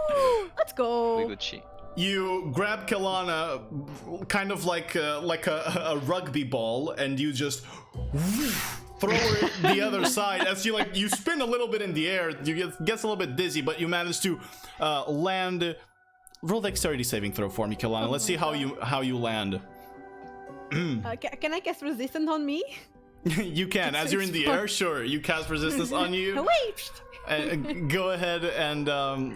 Let's We go. good sheet. You grab Kalana, kind of like a rugby ball, and you just throw her the other side. As you spin a little bit in the air, you gets a little bit dizzy, but you manage to land. Roll dexterity saving throw for me, Kalana. Let's see how you land. Can I cast resistance on me? You can, as you're in the air. Sure, you cast resistance on you. Oh, wait. Go ahead and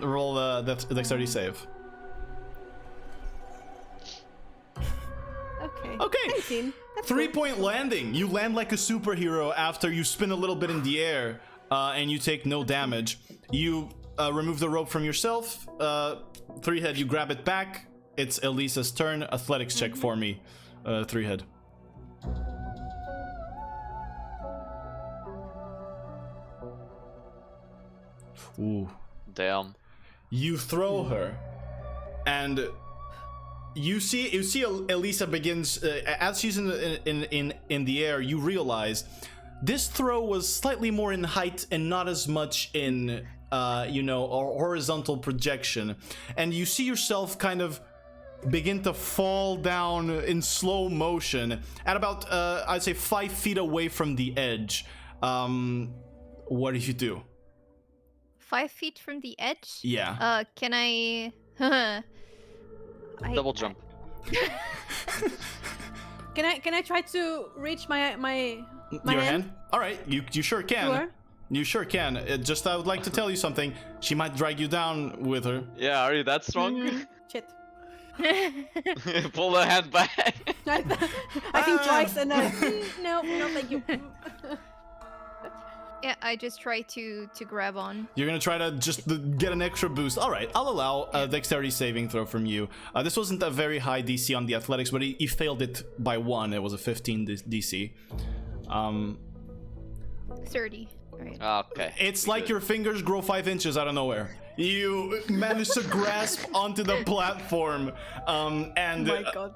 roll the dexterity save. Okay. Okay. 19. That's 3-point landing. You land like a superhero after you spin a little bit in the air, and you take no damage. You remove the rope from yourself. Three-head, you grab it back. It's Elisa's turn. Athletics check for me, Three-head. Ooh. Damn. You throw her, and you see Elisa begins as she's in the air. You realize this throw was slightly more in height and not as much in a horizontal projection, and you see yourself kind of begin to fall down in slow motion at about I'd say 5 feet away from the edge. What do you do? 5 feet from the edge? Yeah. Can I... Double jump. Can I try to reach my Your hand? All right, you sure can. Sure. You sure can. Just I would like to tell you something. She might drag you down with her. Yeah, are you that strong? Shit. Pull the hand back. I think twice and then no, thank you. Yeah, I just try to grab on. You're gonna try to just get an extra boost. All right, I'll allow a dexterity saving throw from you. This wasn't a very high DC on the athletics, but he failed it by 1. It was a 15 DC. 30. Alright. Okay. It's like your fingers grow 5 inches out of nowhere. You manage to grasp onto the platform, and Oh my God.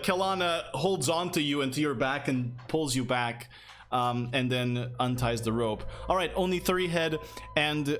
Kalana holds onto you and to your back and pulls you back, and then unties the rope. All right, only Three-head and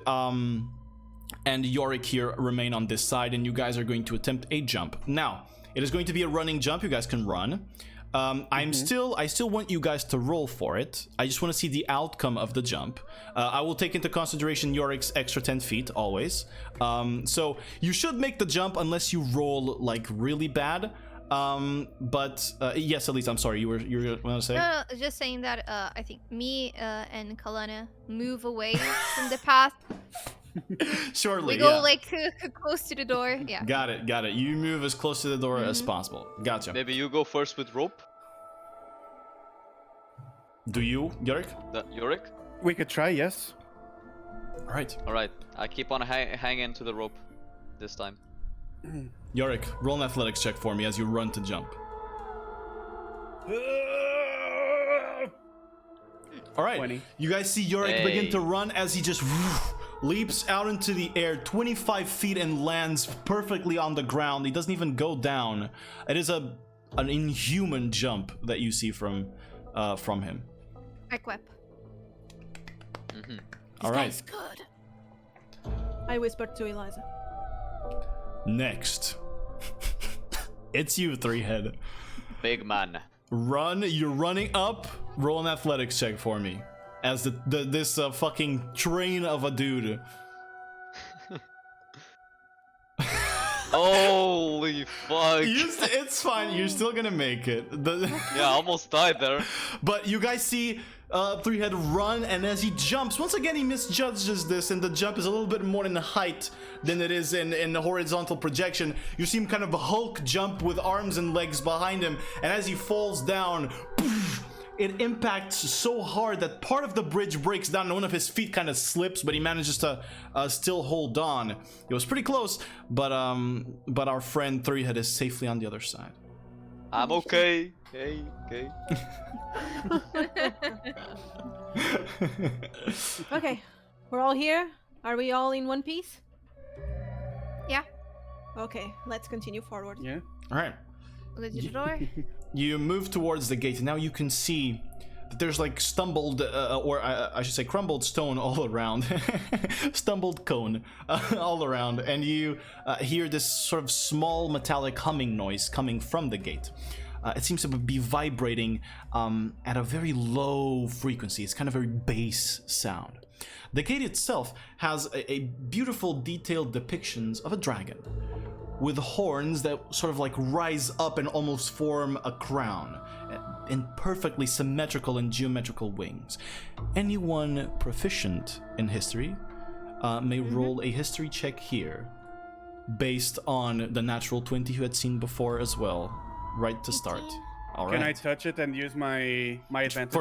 Yorick here remain on this side, and you guys are going to attempt a jump. Now, it is going to be a running jump. You guys can run. I still want you guys to roll for it. I just want to see the outcome of the jump. I will take into consideration Yorick's extra 10 feet always. So you should make the jump unless you roll like really bad. But yes, Elise, I'm sorry. You were going to say? No, just saying that I think me and Kalana move away from the path. Shortly. We go yeah. like close to the door. Yeah. Got it. You move as close to the door as possible. Gotcha. Maybe you go first with rope. Do you, Yorick? Yorick? We could try, yes. All right. Alright, I keep on hanging to the rope this time. Yorick, roll an athletics check for me as you run to jump. All right. 20. You guys see Yorick begin to run as he just leaps out into the air 25 feet and lands perfectly on the ground. He doesn't even go down. It is an inhuman jump that you see from him. Equip. All right. This guy's good. I whispered to Eliza. Next. It's you, Three-head. Big man. Run. You're running up. Roll an athletics check for me. As this fucking train of a dude. Holy fuck. It's fine. You're still gonna make it. Yeah, I almost died there. But you guys see Three-Head run, and as he jumps, once again he misjudges this, and the jump is a little bit more in height than it is in horizontal projection. You see him kind of Hulk jump with arms and legs behind him, and as he falls down, poof, it impacts so hard that part of the bridge breaks down and one of his feet kind of slips, but he manages to still hold on. It was pretty close, but our friend Three-Head is safely on the other side. I'm okay. Hey, okay. Okay, we're all here. Are we all in one piece? Yeah. Okay, let's continue forward. Yeah. All right. Go to the door. You move towards the gate, and now you can see that there's like stumbled, or I should say crumbled stone all around. Stumbled cone all around, and you hear this sort of small metallic humming noise coming from the gate. It seems to be vibrating at a very low frequency. It's kind of a very bass sound. The gate itself has a beautiful detailed depictions of a dragon with horns that sort of like rise up and almost form a crown in perfectly symmetrical and geometrical wings. Anyone proficient in history may roll a history check here based on the natural 20 you had seen before as well, right to start. All right. Can I touch it and use my advantage?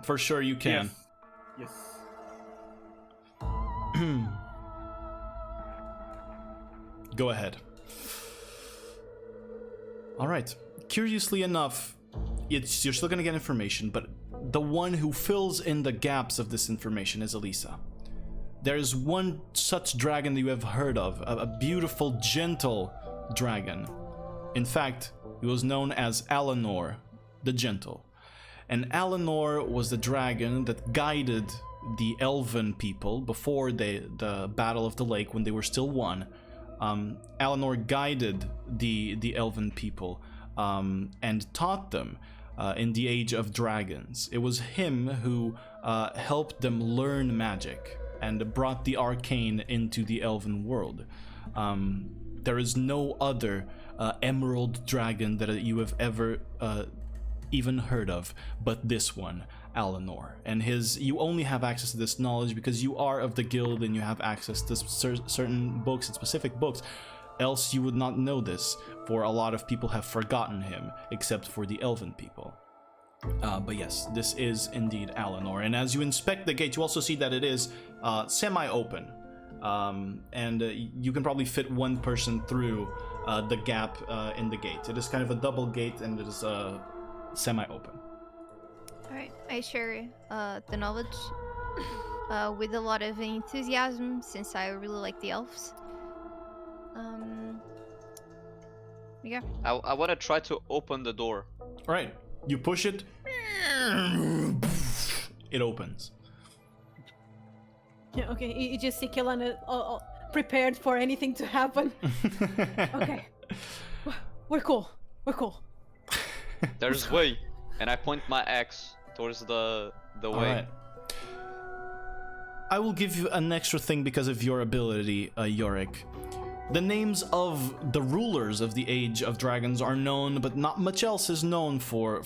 For sure you can. Yes. Go ahead. All right. Curiously enough, you're still gonna get information, but the one who fills in the gaps of this information is Elisa. There's one such dragon that you have heard of, a beautiful, gentle dragon. In fact, he was known as Alanor the Gentle. And Alanor was the dragon that guided the elven people before the Battle of the Lake, when they were still one. Alanor guided the elven people and taught them in the Age of Dragons. It was him who helped them learn magic and brought the arcane into the elven world. There is no other emerald dragon that you have ever even heard of but this one, Alanor. And you only have access to this knowledge because you are of the guild and you have access to certain books and specific books. Else you would not know this, for a lot of people have forgotten him, except for the elven people. But yes, this is indeed Alanor. And as you inspect the gate, you also see that it is semi-open. And you can probably fit one person through the gap in the gate. It is kind of a double gate, and it is semi-open. Alright, I share the knowledge with a lot of enthusiasm, since I really like the elves. Yeah. I want to try to open the door. All right, you push it. It opens. Yeah, okay, you just see Killan prepared for anything to happen. Okay. We're cool. We're cool. There's way, and I point my axe towards the way. Alright. I will give you an extra thing because of your ability, Yorick. The names of the rulers of the Age of Dragons are known, but not much else is known for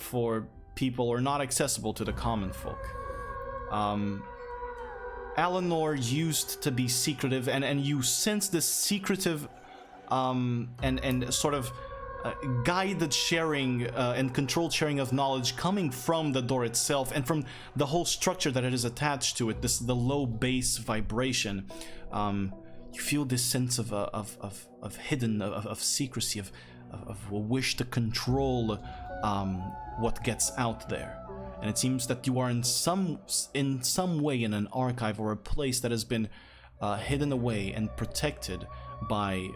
people, or not accessible to the common folk. Alanor used to be secretive, and you sense this secretive and sort of guided sharing and controlled sharing of knowledge coming from the door itself and from the whole structure that it is attached to it. The low bass vibration. You feel this sense of hidden, of secrecy, of a wish to control what gets out there. And it seems that you are in some way in an archive or a place that has been hidden away and protected by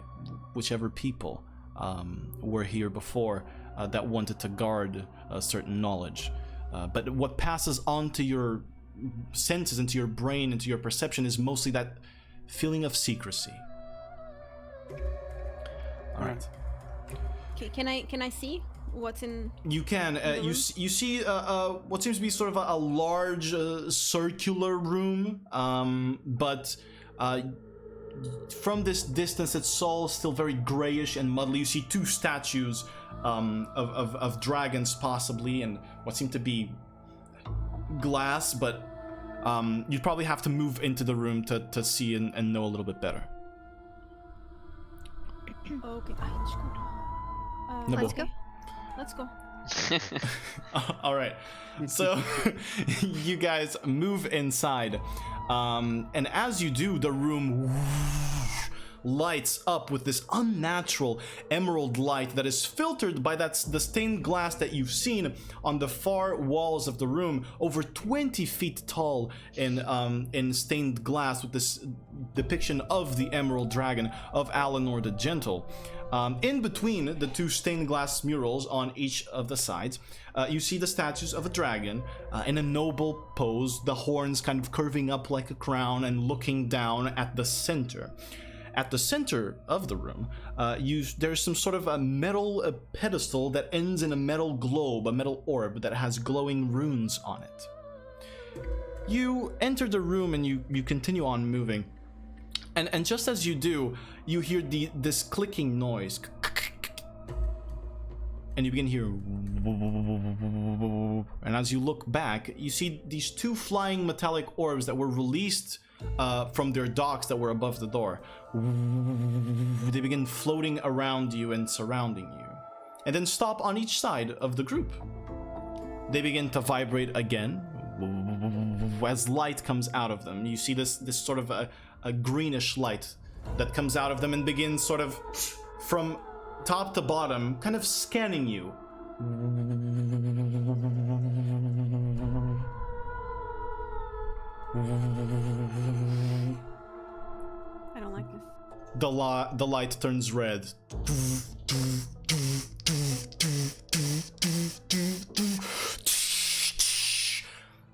whichever people were here before that wanted to guard certain knowledge. But what passes onto your senses, into your brain, into your perception is mostly that feeling of secrecy. All right. Okay, can I see what's in? You can. You see what seems to be sort of a large circular room, but from this distance, it's all still very grayish and muddly. You see two statues of dragons, possibly, and what seem to be glass, but you'd probably have to move into the room to see and know a little bit better. Okay. Ai, desculpa. No Let's okay. Let's go. All right, so you guys move inside, and as you do, the room lights up with this unnatural emerald light that is filtered by the stained glass that you've seen on the far walls of the room, over 20 feet tall in stained glass, with this depiction of the Emerald Dragon of Alanor the Gentle. In between the two stained glass murals on each of the sides, you see the statues of a dragon in a noble pose, the horns kind of curving up like a crown and looking down at the center. At the center of the room, there's some sort of a metal pedestal that ends in a metal globe, a metal orb that has glowing runes on it. You enter the room and you continue on moving. And just as you do, you hear this clicking noise. And you begin to hear... And as you look back, you see these two flying metallic orbs that were released from their docks that were above the door. They begin floating around you and surrounding you, and then stop on each side of the group. They begin to vibrate again as light comes out of them. You see this sort of a greenish light that comes out of them and begins sort of from top to bottom, kind of scanning you. I don't like this. The light turns red.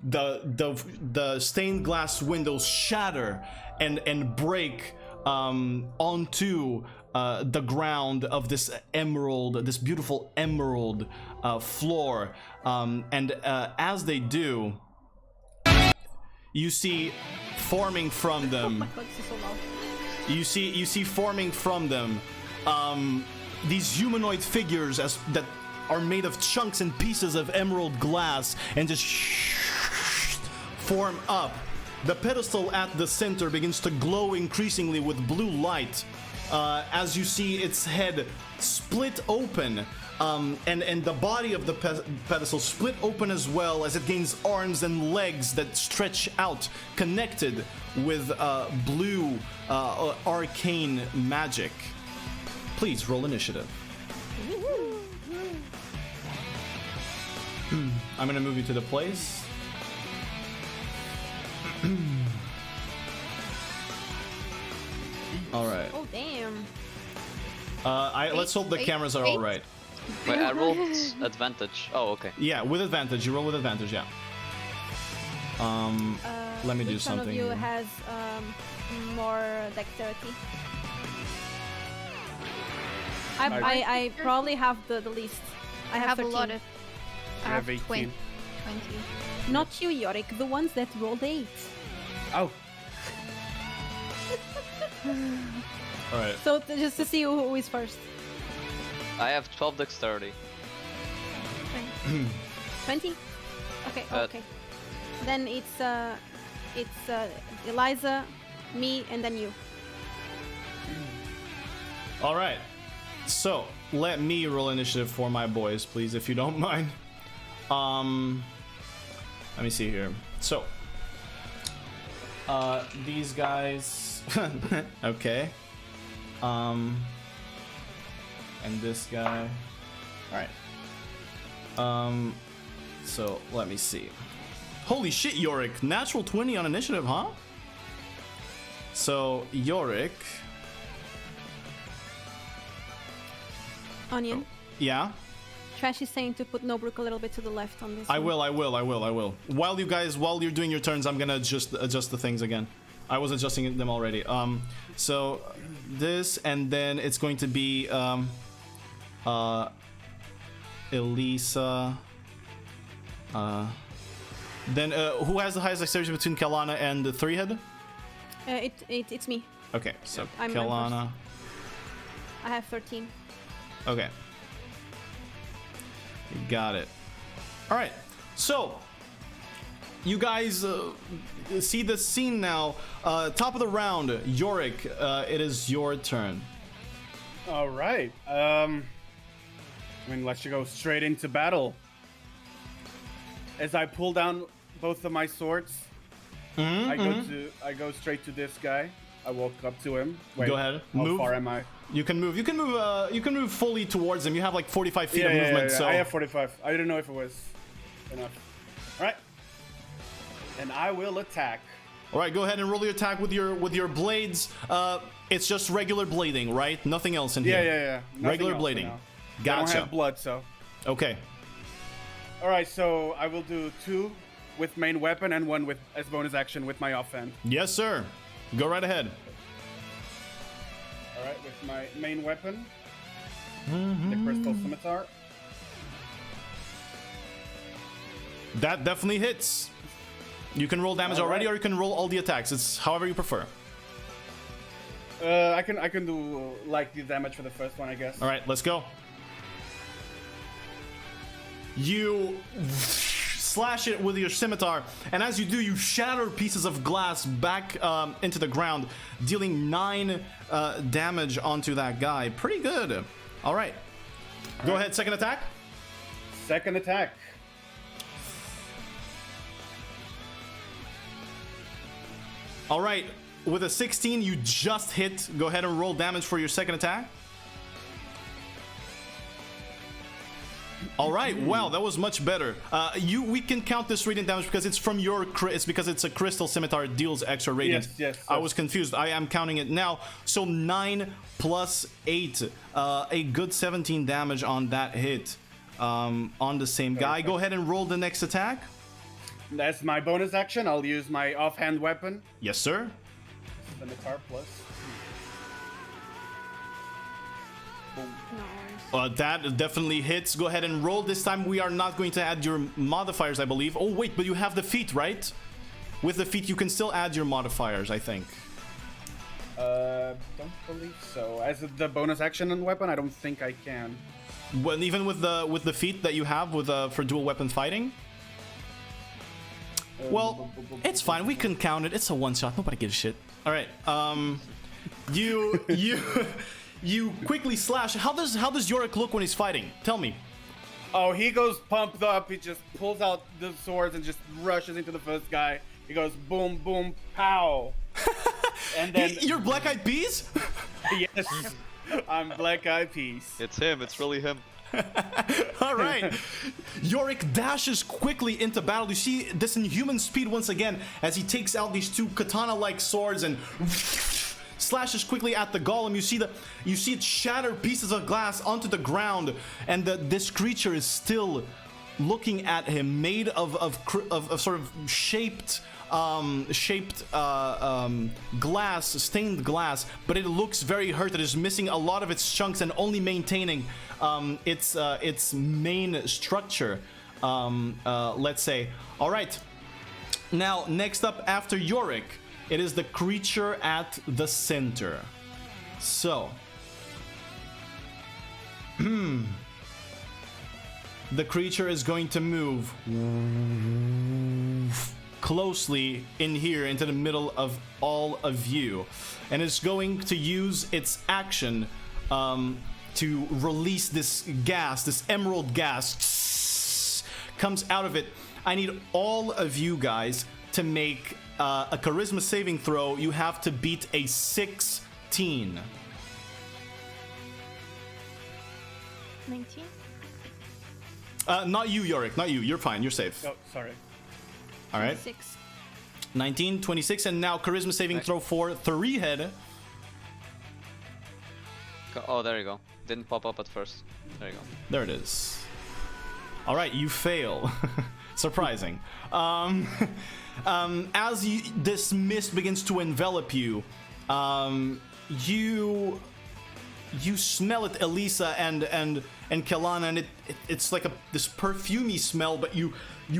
The stained glass windows shatter and break onto the ground of this beautiful emerald floor, and as they do, you see forming from them. Oh my god, this is so loud. You see forming from them these humanoid figures that are made of chunks and pieces of emerald glass, and just form up. The pedestal at the center begins to glow increasingly with blue light as you see its head split open, and the body of the pedestal split open as well, as it gains arms and legs that stretch out, connected with blue arcane magic. Please roll initiative. I'm gonna move you to the place. All right. Oh damn. Let's hope the cameras are all right. Wait, I rolled advantage. Oh, okay. Yeah, with advantage. You roll with advantage. Yeah. Let me do Which one something of you here. has more dexterity? I probably have the least. I I have have a 13. lot of. I have have 18. 20. Not you, Yorick. The ones that rolled 8. Oh, All right. So just to see who is first. I have 12 dexterity. 20. Okay. Uh, Okay. Then it's Eliza, me, and then you. All right. So let me roll initiative for my boys, please, if you don't mind. Let me see here. So, these guys. Okay. And this guy. All right. So let me see. Holy shit, Yorick! Natural 20 on initiative, huh? So Yorick. Onion. Yeah. Trash is saying to put Nobruk a little bit to the left on this. I one. will. While you're doing your turns, I'm gonna adjust the things again. I was adjusting them already. So this, and then it's going to be Elisa. Then who has the highest dexterity between Kalana and the three head? It's me. Okay, so I'm Kalana. I have 13. Okay. You got it. All right. So, you guys see the scene now. Top of the round, Yorick, it is your turn. All right. I mean, let's go straight into battle. As I pull down both of my swords, I go straight to this guy. I walk up to him. Wait, Go ahead. How Move. far am I? You can move. You can move. You can move fully towards him. You have like 45 feet of movement. Yeah. So I have 45. I didn't know if it was enough. All right. And I will attack. all right, go ahead and roll your attack with your blades. It's just regular blading, right? Nothing else in here. Yeah. Nothing Regular else for blading. now. I Gotcha. don't have blood, so. Okay. All right, so I will do 2 with main weapon and 1 with as bonus action with my offhand. Yes, sir. Go right ahead. All right, with my main weapon, the crystal scimitar. That definitely hits. You can roll damage All already, right. or you can roll all the attacks. It's however you prefer. I can do like the damage for the first one, I guess. All right, let's go. You slash it with your scimitar, and as you do, you shatter pieces of glass back into the ground, dealing 9 damage onto that guy. Pretty good. All right. Go ahead, second attack. Second attack. All right, with a 16, you just hit. Go ahead and roll damage for your second attack. All right, wow, that was much better. We can count this radiant damage because it's from your it's because it's a crystal scimitar. It deals extra radiant. Yes. I was confused. I am counting it now. So 9 plus 8, a good 17 damage on that hit. On the same guy. Go ahead and roll the next attack. That's my bonus action. I'll use my offhand weapon. Yes, sir. Scimitar plus. Boom. That definitely hits. Go ahead and roll. This time we are not going to add your modifiers, I believe. Oh, wait, but you have the feat, right? With the feat, you can still add your modifiers, I think. Don't believe so. As the bonus action and weapon, I don't think I can. Well, even with the feat that you have with for dual weapon fighting. Well, it's fine. We can count it. It's a one shot. Nobody gives a shit. All right. You quickly slash. How does Yorick look when he's fighting? Tell me. Oh, he goes pumped up. He just pulls out the swords and just rushes into the first guy. He goes boom, boom, pow. And then You're Black Eyed Peas? yes, I'm Black Eyed Peas. It's him. It's really him. All right. Yorick dashes quickly into battle. You see this inhuman speed once again as he takes out these 2 katana-like swords and slashes quickly at the golem. You see it shatter pieces of glass onto the ground, and this creature is still looking at him, made of sort of shaped glass, stained glass, but it looks very hurt. It is missing a lot of its chunks and only maintaining its main structure, let's say. All right, now next up after Yorick, it is the creature at the center. So the creature is going to move closely in here into the middle of all of you, and it's going to use its action to release this gas, this emerald gas comes out of it. I need all of you guys to make a charisma saving throw. You have to beat a 16. 19? Not you, Yorick, not you. You're fine, you're safe. Oh, sorry. All right. 6. 19, 26, and now charisma saving throw for 3-head. Oh, there you go. Didn't pop up at first. There you go. There it is. All right, you fail. Surprising. As this mist begins to envelop you, you smell it, Elisa and Kelana, and it's like this perfumey smell, but you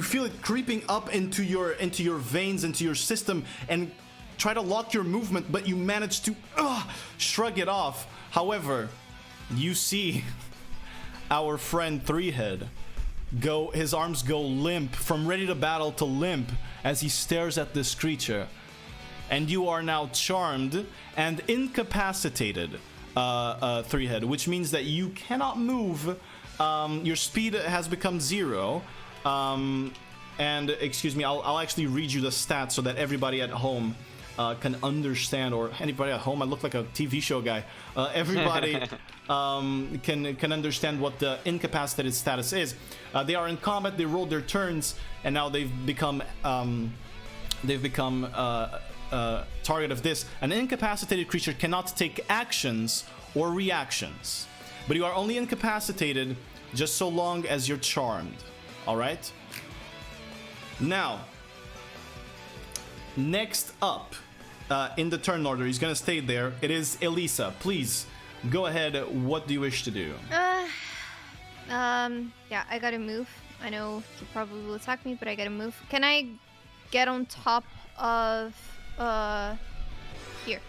feel it creeping up into your veins, into your system, and try to lock your movement, but you manage to shrug it off. However, you see our friend 3-head his arms go limp, from ready to battle to limp, as he stares at this creature. And you are now charmed and incapacitated, 3-head, which means that you cannot move. Your speed has become 0. And excuse me, I'll actually read you the stats so that everybody at home can understand, or anybody at home. I look like a TV show guy. Everybody can understand what the incapacitated status is. They are in combat. They rolled their turns, and now they've become target of this. An incapacitated creature cannot take actions or reactions, but you are only incapacitated just so long as you're charmed. All right. Now, next up in the turn order, he's gonna stay there. It is Elisa. Please go ahead. What do you wish to do? Yeah, I gotta move. I know he probably will attack me, but I gotta move. Can I get on top of here?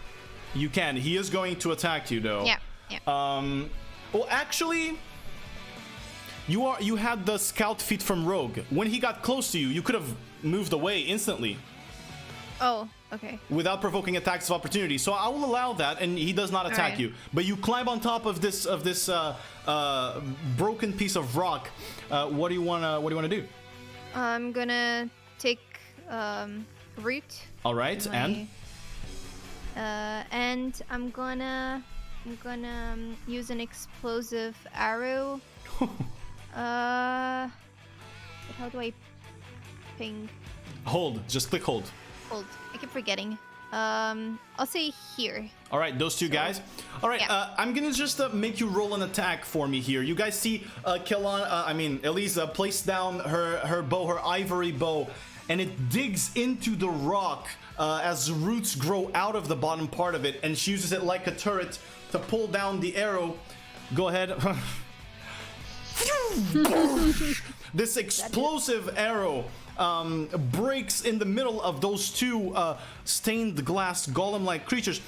You can. He is going to attack you, though. Yeah. Well, actually, you had the scout feat from Rogue. When he got close to you, you could have moved away instantly. Oh, okay. Without provoking attacks of opportunity. So I will allow that, and he does not attack you. But you climb on top of this broken piece of rock. What do you wanna do? I'm gonna take root. All right, and I'm gonna use an explosive arrow. How do I ping? Hold. Just click hold. Hold. I keep forgetting. I'll say here. All right, those two guys. All right, yeah. I'm gonna just make you roll an attack for me here. You guys see Elisa place down her bow, her ivory bow, and it digs into the rock as roots grow out of the bottom part of it, and she uses it like a turret to pull down the arrow. Go ahead. This explosive arrow breaks in the middle of those two stained glass golem-like creatures.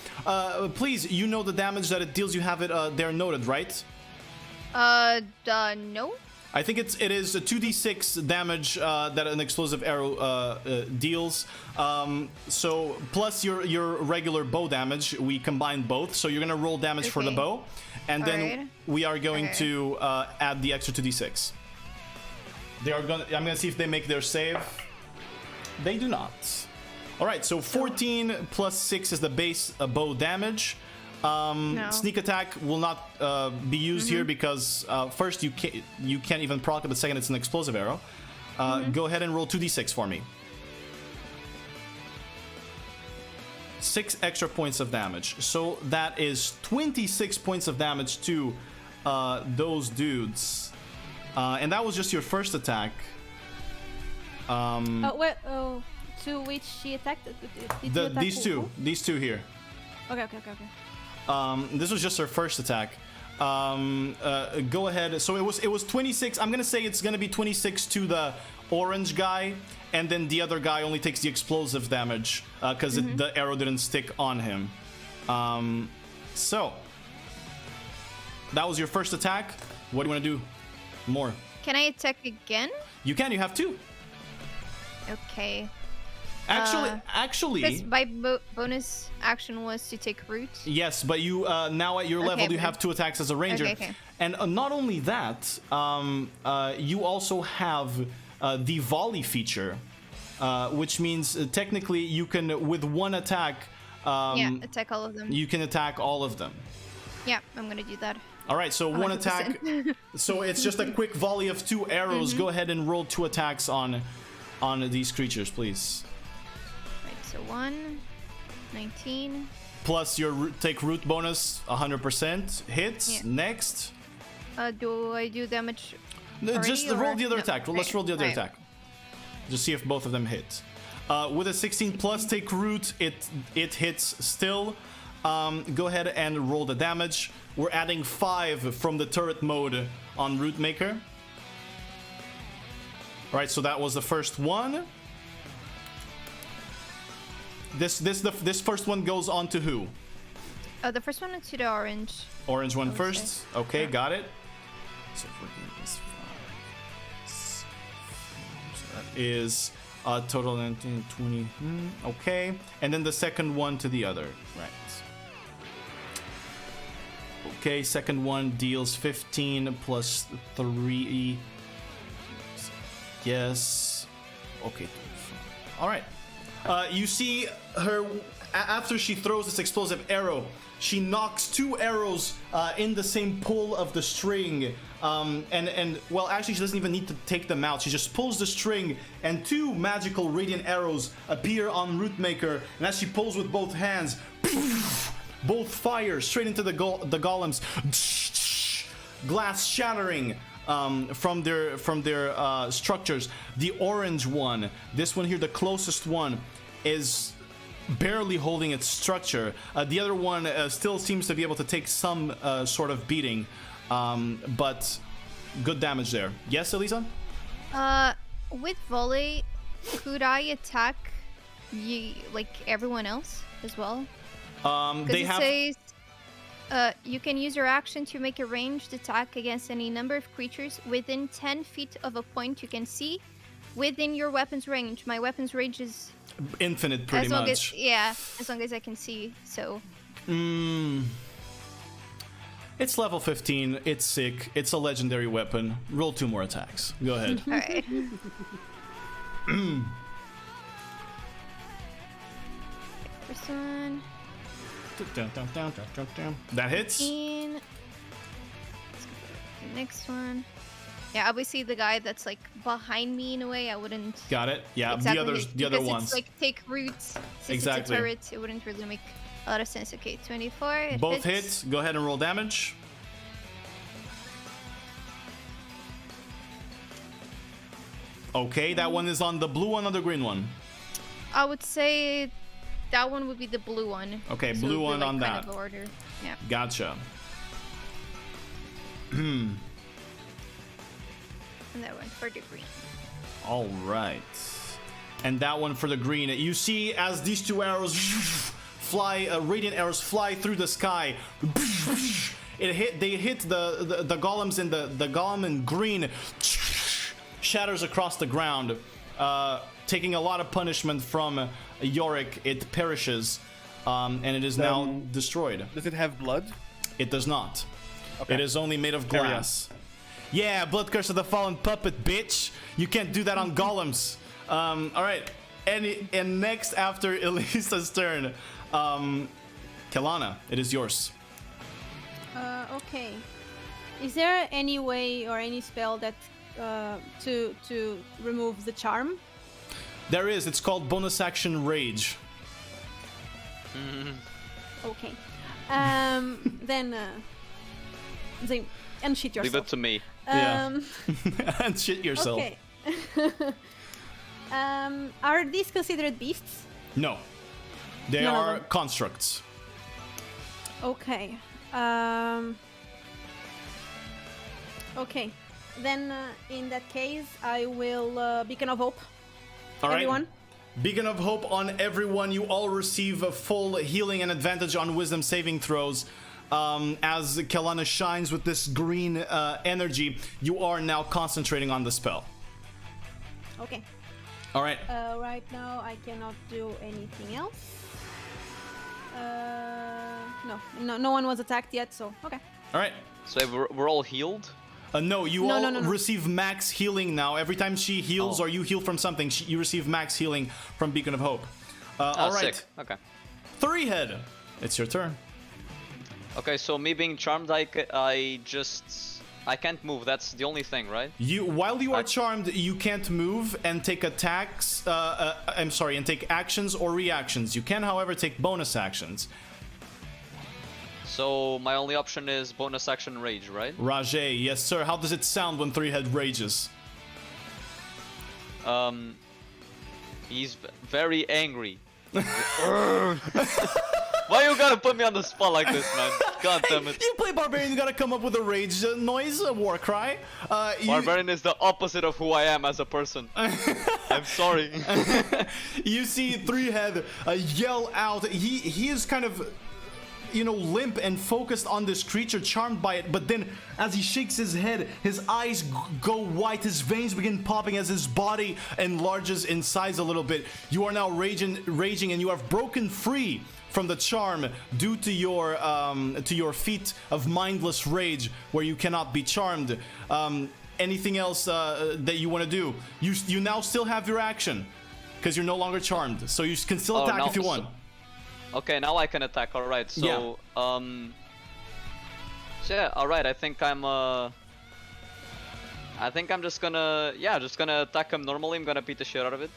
Please, you know the damage that it deals. You have it there noted, right? No. I think it is a 2d6 damage that an explosive arrow deals. So plus your regular bow damage, we combine both. So you're gonna roll damage for the bow, and then we are going to add the extra 2d6. I'm gonna see if they make their save. They do not. All right, so 14 plus 6 is the base bow damage. No. Sneak attack will not be used here because first you can't even proc it, but second it's an explosive arrow. Go ahead and roll 2d6 for me. 6 extra points of damage. So that is 26 points of damage to those dudes. And that was just your first attack. To which she attacked? These two here. Okay. This was just her first attack. Go ahead. So it was 26. I'm gonna say it's gonna be 26 to the orange guy, and then the other guy only takes the explosive damage because the arrow didn't stick on him. So that was your first attack. What do you want to do? More. Can I attack again? You can. You have 2. Okay. Actually, because my bonus action was to take root. Yes, but you now at your level you have 2 attacks as a ranger, and not only that, you also have the volley feature, which means technically you can with 1 attack. Attack all of them. You can attack all of them. Yeah, I'm gonna do that. All right, so 1 attack. So it's just a quick volley of 2 arrows. Go ahead and roll 2 attacks on these creatures, please. So 1, 19. Plus your take root bonus, 100% hits. Yeah. Next. Do I do damage? Just roll the other attack. Let's roll the other attack. Just see if both of them hit. With a 16 plus take root, it hits still. Go ahead and roll the damage. We're adding 5 from the turret mode on Root Maker. All right, so that was the first one. This first one goes on to who? The first one is to the orange. Orange one first. Okay, got it. So 14 plus 5, is total 19, 20. Okay, and then the second one to the other. Right. Okay, second one deals 15 plus 3. Yes. Okay. All right. You see her after she throws this explosive arrow. She knocks 2 arrows in the same pull of the string. And well, actually, she doesn't even need to take them out. She just pulls the string, and 2 magical radiant arrows appear on Rootmaker. And as she pulls with both hands, both fire straight into the golems. Glass shattering from their structures. The orange one, this one here, the closest one, is barely holding its structure. The other one still seems to be able to take some sort of beating, but good damage there. Yes, Elisa? With volley, could I attack like everyone else as well? They it have. Says, you can use your action to make a ranged attack against any number of creatures within 10 feet of a point you can see within your weapon's range. My weapon's range is infinite, pretty much. As long as I can see. So. It's level 15. It's sick. It's a legendary weapon. Roll 2 more attacks. Go ahead. All right. First one. That hits. 15. Let's go for the next one. Yeah, obviously the guy that's like behind me in a way, I wouldn't. Got it. Yeah, exactly the other because ones. It's like take roots. Since Exactly. It's a turret, it wouldn't really make a lot of sense. Okay, 24. It Both hits. hits. Go ahead and roll damage. Okay, that one is on the blue one or the green one? I would say that one would be the blue one. Okay, So blue it would be, one like, on kind that. of order. Yeah. Gotcha. And that one for the green. All right. And that one for the green. You see as these 2 arrows fly, radiant arrows fly through the sky. They hit the golems, and the golem in green shatters across the ground, taking a lot of punishment from Yorick. It perishes, and it is now destroyed. Does it have blood? It does not. Okay. It is only made of Carry on. glass. Yeah, Blood Curse of the Fallen Puppet, bitch. You can't do that on golems. All right. And next, after Elisa's turn, Kelana, it is yours. Okay. Is there any way or any spell that to remove the charm? There is. It's called bonus action rage. Okay. Then and shit yourself. Leave it to me. Yeah. And shit yourself. Okay. Are these considered beasts? No. They None of are them. constructs. Okay. Okay. Then in that case, I will Beacon of Hope. All right. Everyone. Beacon of Hope on everyone. You all receive a full healing and advantage on wisdom saving throws. As Kelana shines with this green energy, you are now concentrating on the spell. Okay. All right. Right now, I cannot do anything else. No one was attacked yet, so okay. All right. So we're all healed? No, you No, all no, no, no. receive max healing now. Every time she heals or you heal from something, you receive max healing from Beacon of Hope. All right. Sick. Okay. 3-head. It's your turn. Okay, so me being charmed, I can't move. That's the only thing, right? While you are charmed, you can't move and take attacks. And take actions or reactions. You can, however, take bonus actions. So my only option is bonus action rage, right? Rajay, yes sir. How does it sound when 3-head rages? He's very angry. Why you gotta put me on the spot like this, man? God damn it. You play Barbarian, you gotta come up with a rage noise, a war cry. Barbarian is the opposite of who I am as a person. I'm sorry. You see 3-head yell out. He is kind of limp and focused on this creature, charmed by it. But then as he shakes his head, his eyes go white, his veins begin popping as his body enlarges in size a little bit. You are now raging, and you have broken free from the charm due to your feat of mindless rage, where you cannot be charmed. Anything else that you want to do? You now still have your action, because you're no longer charmed, so you can still attack if you want. Okay, now I can attack. All right. So yeah. All right. I think I'm just gonna attack him normally. I'm gonna beat the shit out of it.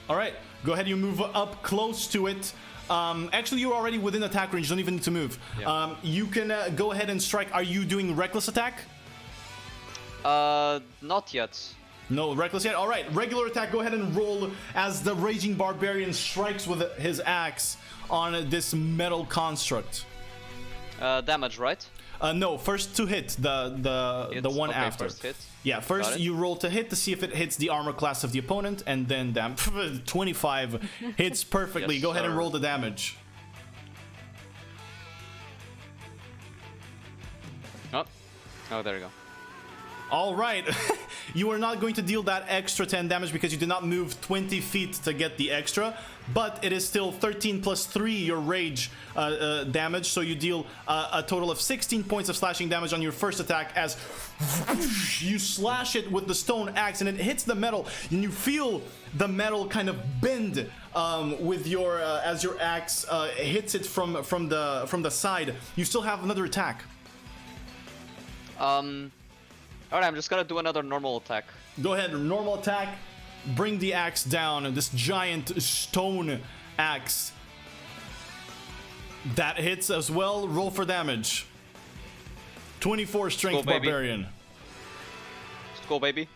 All right. Go ahead. You move up close to it. Actually, you're already within attack range. You don't even need to move. Yeah. You can go ahead and strike. Are you doing reckless attack? Not yet. No, reckless yet. All right. Regular attack. Go ahead and roll as the raging barbarian strikes with his axe on this metal construct. Damage, right? No, first to hit the one okay, after. First hit. Yeah, first you roll to hit to see if it hits the armor class of the opponent, and then 25 hits perfectly. Yes, Go ahead and sir. roll the damage. Oh, there you go. All right. You are not going to deal that extra 10 damage because you did not move 20 feet to get the extra, but it is still 13 plus 3 your rage damage, so you deal a total of 16 points of slashing damage on your first attack as you slash it with the stone axe, and it hits the metal, and you feel the metal kind of bend with your as your axe hits it from the side. You still have another attack. Alright, I'm just gonna do another normal attack. Go ahead, normal attack. Bring the axe down. This giant stone axe. That hits as well. Roll for damage. 24 strength, baby. barbarian. Let's go, baby.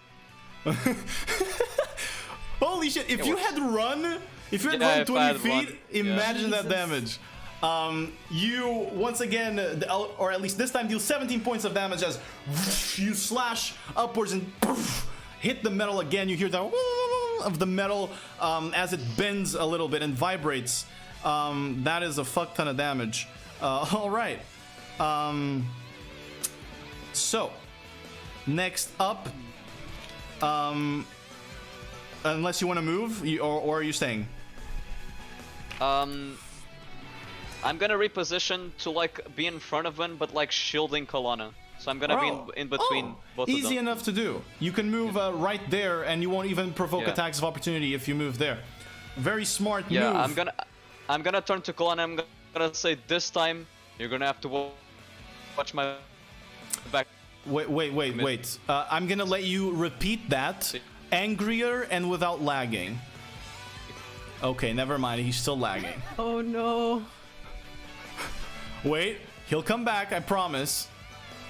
Holy shit, if you had run, if I run had 20 feet, run, imagine that Jesus. damage. You once again, or at least this time, deal 17 points of damage as you slash upwards and hit the metal again. You hear the of the metal as it bends a little bit and vibrates. That is a fuck ton of damage. All right. So next up, unless you want to move, or are you staying? I'm gonna reposition to like be in front of him, but like shielding Kalana. So I'm gonna be in between both of them. Easy enough to do. You can move right there, and you won't even provoke attacks of opportunity if you move there. Very smart move. I'm gonna turn to Kalana. I'm gonna say this time you're gonna have to watch my back. Wait. I'm gonna let you repeat that, angrier and without lagging. Okay, never mind. He's still lagging. Oh no. Wait, he'll come back, I promise.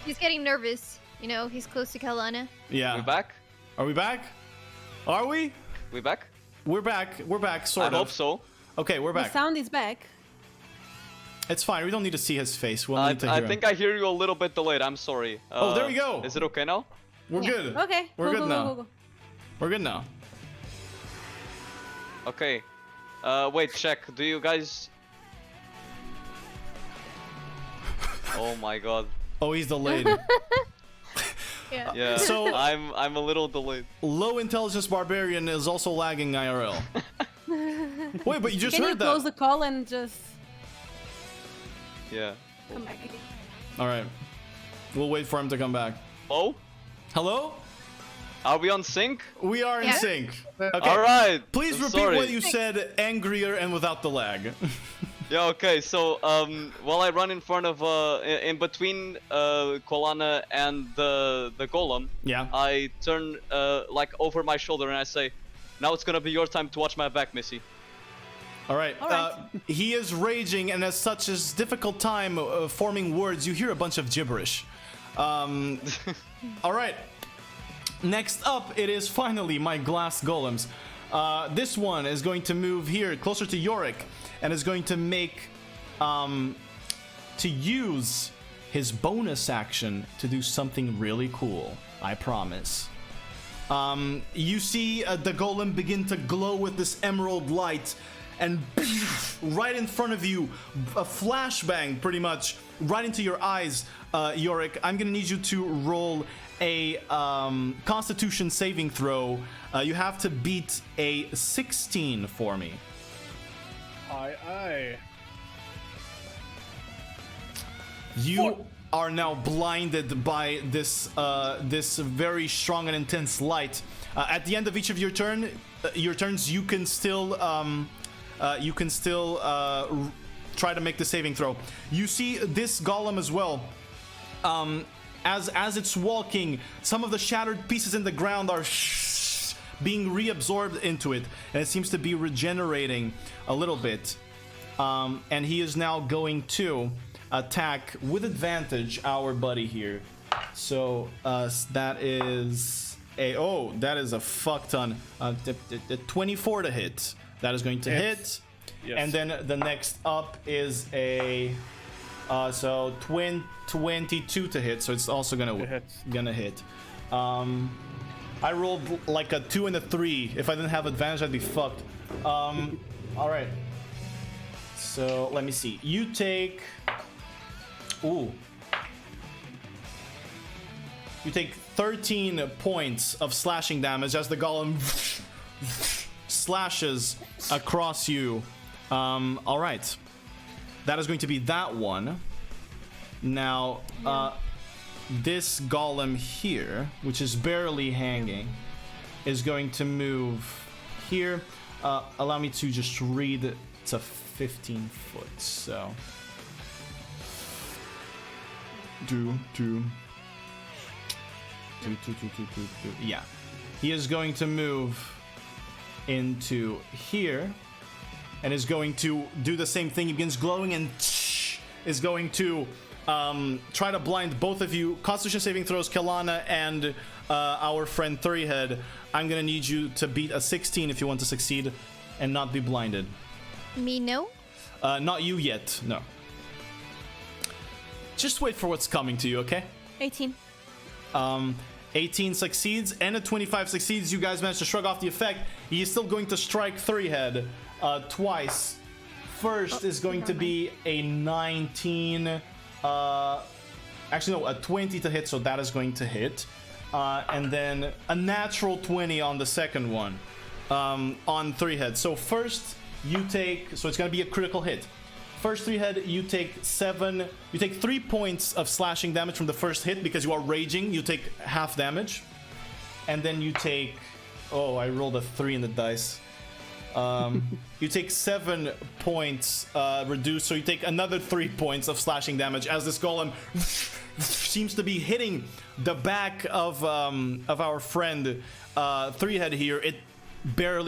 He's getting nervous. You know, he's close to Kalana. Yeah. We back? Are we back? Are we? We back? We're back, sort of. I hope so. Okay, we're The back. sound is back. It's fine, we don't need to see his face. We'll need to hear I think him. I hear you a little bit delayed. I'm sorry. Oh, there we go. Is it okay now? We're good. Okay. We're good now. Go. We're good now. Okay. Wait, check. Do you guys... Oh my god. Oh, he's delayed. Yeah. Yeah. So- I'm a little delayed. Low intelligence barbarian is also lagging IRL. Wait, but you just Can you heard close that. the call and just Yeah. come back again? All right. We'll wait for him to come back. Oh? Hello? Are we on sync? We are in Yeah. sync. Okay. Alright. Please repeat Sorry. what you said, angrier and without the lag. Yeah, okay, so while I run in front of in between Kolana and the golem, Yeah. I turn like over my shoulder and I say, "Now it's gonna be your time to watch my back, Missy." All right. All right. He is raging, and as such, his difficult time forming words. You hear a bunch of gibberish. All right. Next up, it is finally my glass golems. This one is going to move here closer to Yorick, and is going to make to use his bonus action to do something really cool. I promise. You see the golem begin to glow with this emerald light and right in front of you, a flashbang pretty much right into your eyes. Yorick, I'm gonna need you to roll a Constitution saving throw. You have to beat a 16 for me. Aye. You are now blinded by this this very strong and intense light. At the end of each of your turns, you can still try to make the saving throw. You see this golem as well. As it's walking, some of the shattered pieces in the ground are being reabsorbed into it, and it seems to be regenerating a little bit. And he is now going to attack with advantage our buddy here. So that is a fuck ton. 24 to hit. That is going to hit. Yes. And then the next up is a 22 to hit. So it's also gonna hit. I rolled like a 2 and a 3. If I didn't have advantage, I'd be fucked. All right. So let me see. You take. You take 13 points of slashing damage as the golem slashes across you. All right. That is going to be that one. Now, this golem here, which is barely hanging, is going to move here. Allow me to just read. It's a 15 foot, so. Yeah. He is going to move into here and is going to do the same thing. He begins glowing and is going to try to blind both of you. Constitution saving throws, Kelana and our friend Threehead. I'm gonna need you to beat a 16 if you want to succeed and not be blinded. Me, no? Not you yet, no. Just wait for what's coming to you, okay? 18. 18 succeeds and a 25 succeeds. You guys managed to shrug off the effect. He is still going to strike Threehead twice. First is going to be a 19. Actually, no, a 20 to hit, so that is going to hit. And then a natural 20 on the second one on Threehead. So first, you take. So it's going to be a critical hit. First Threehead, you take 3 points of slashing damage from the first hit because you are raging. You take half damage. And then you take... Oh, I rolled a 3 in the dice. You take 7 points reduced, so you take another 3 points of slashing damage as this golem seems to be hitting the back of our friend Threehead here.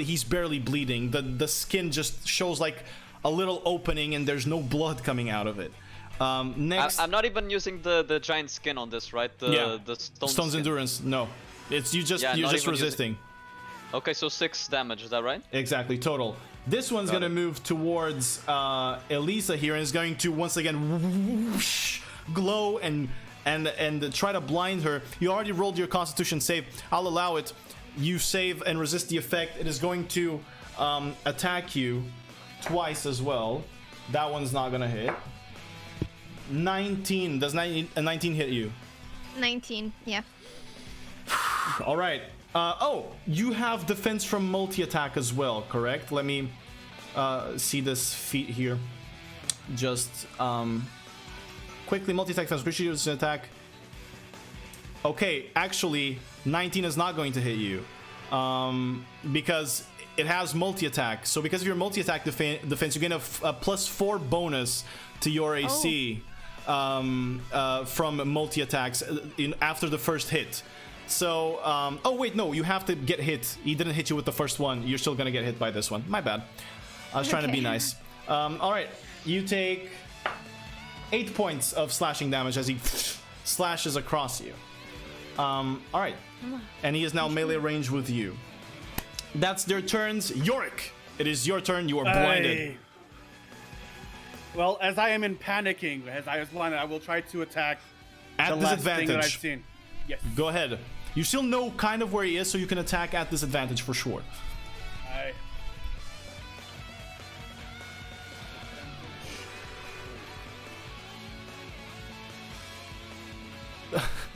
He's barely bleeding. The skin just shows like a little opening and there's no blood coming out of it. Next, I'm not even using the giant skin on this, right? The stone's skin. endurance. No, you're just resisting. Okay, so 6 damage. Is that right? Exactly, total. This one's gonna move towards Elisa here and is going to once again whoosh, glow and try to blind her. You already rolled your Constitution save. I'll allow it. You save and resist the effect. It is going to attack you twice as well. That one's not gonna hit. 19. Does a 19 hit you? 19, yeah. All right. You have defense from multi-attack as well, correct? Let me see this feat here. Just quickly, multi-attack defense, appreciate an attack. Okay, actually, 19 is not going to hit you because it has multi-attack. So because of your multi-attack defense, you gain a +4 bonus to your AC from multi-attacks after the first hit. So, oh wait, no, you have to get hit. He didn't hit you with the first one. You're still gonna get hit by this one. My bad. I was trying to be nice. All right, you take 8 points of slashing damage as he slashes across you. All right, and he is now melee range with you. That's their turns. Yorick, it is your turn. You are blinded. Well, as I am in panicking, as I was blinded, I will try to attack at the last disadvantage. thing that I've seen. Yes. Go ahead. You still know kind of where he is, so you can attack at disadvantage for sure.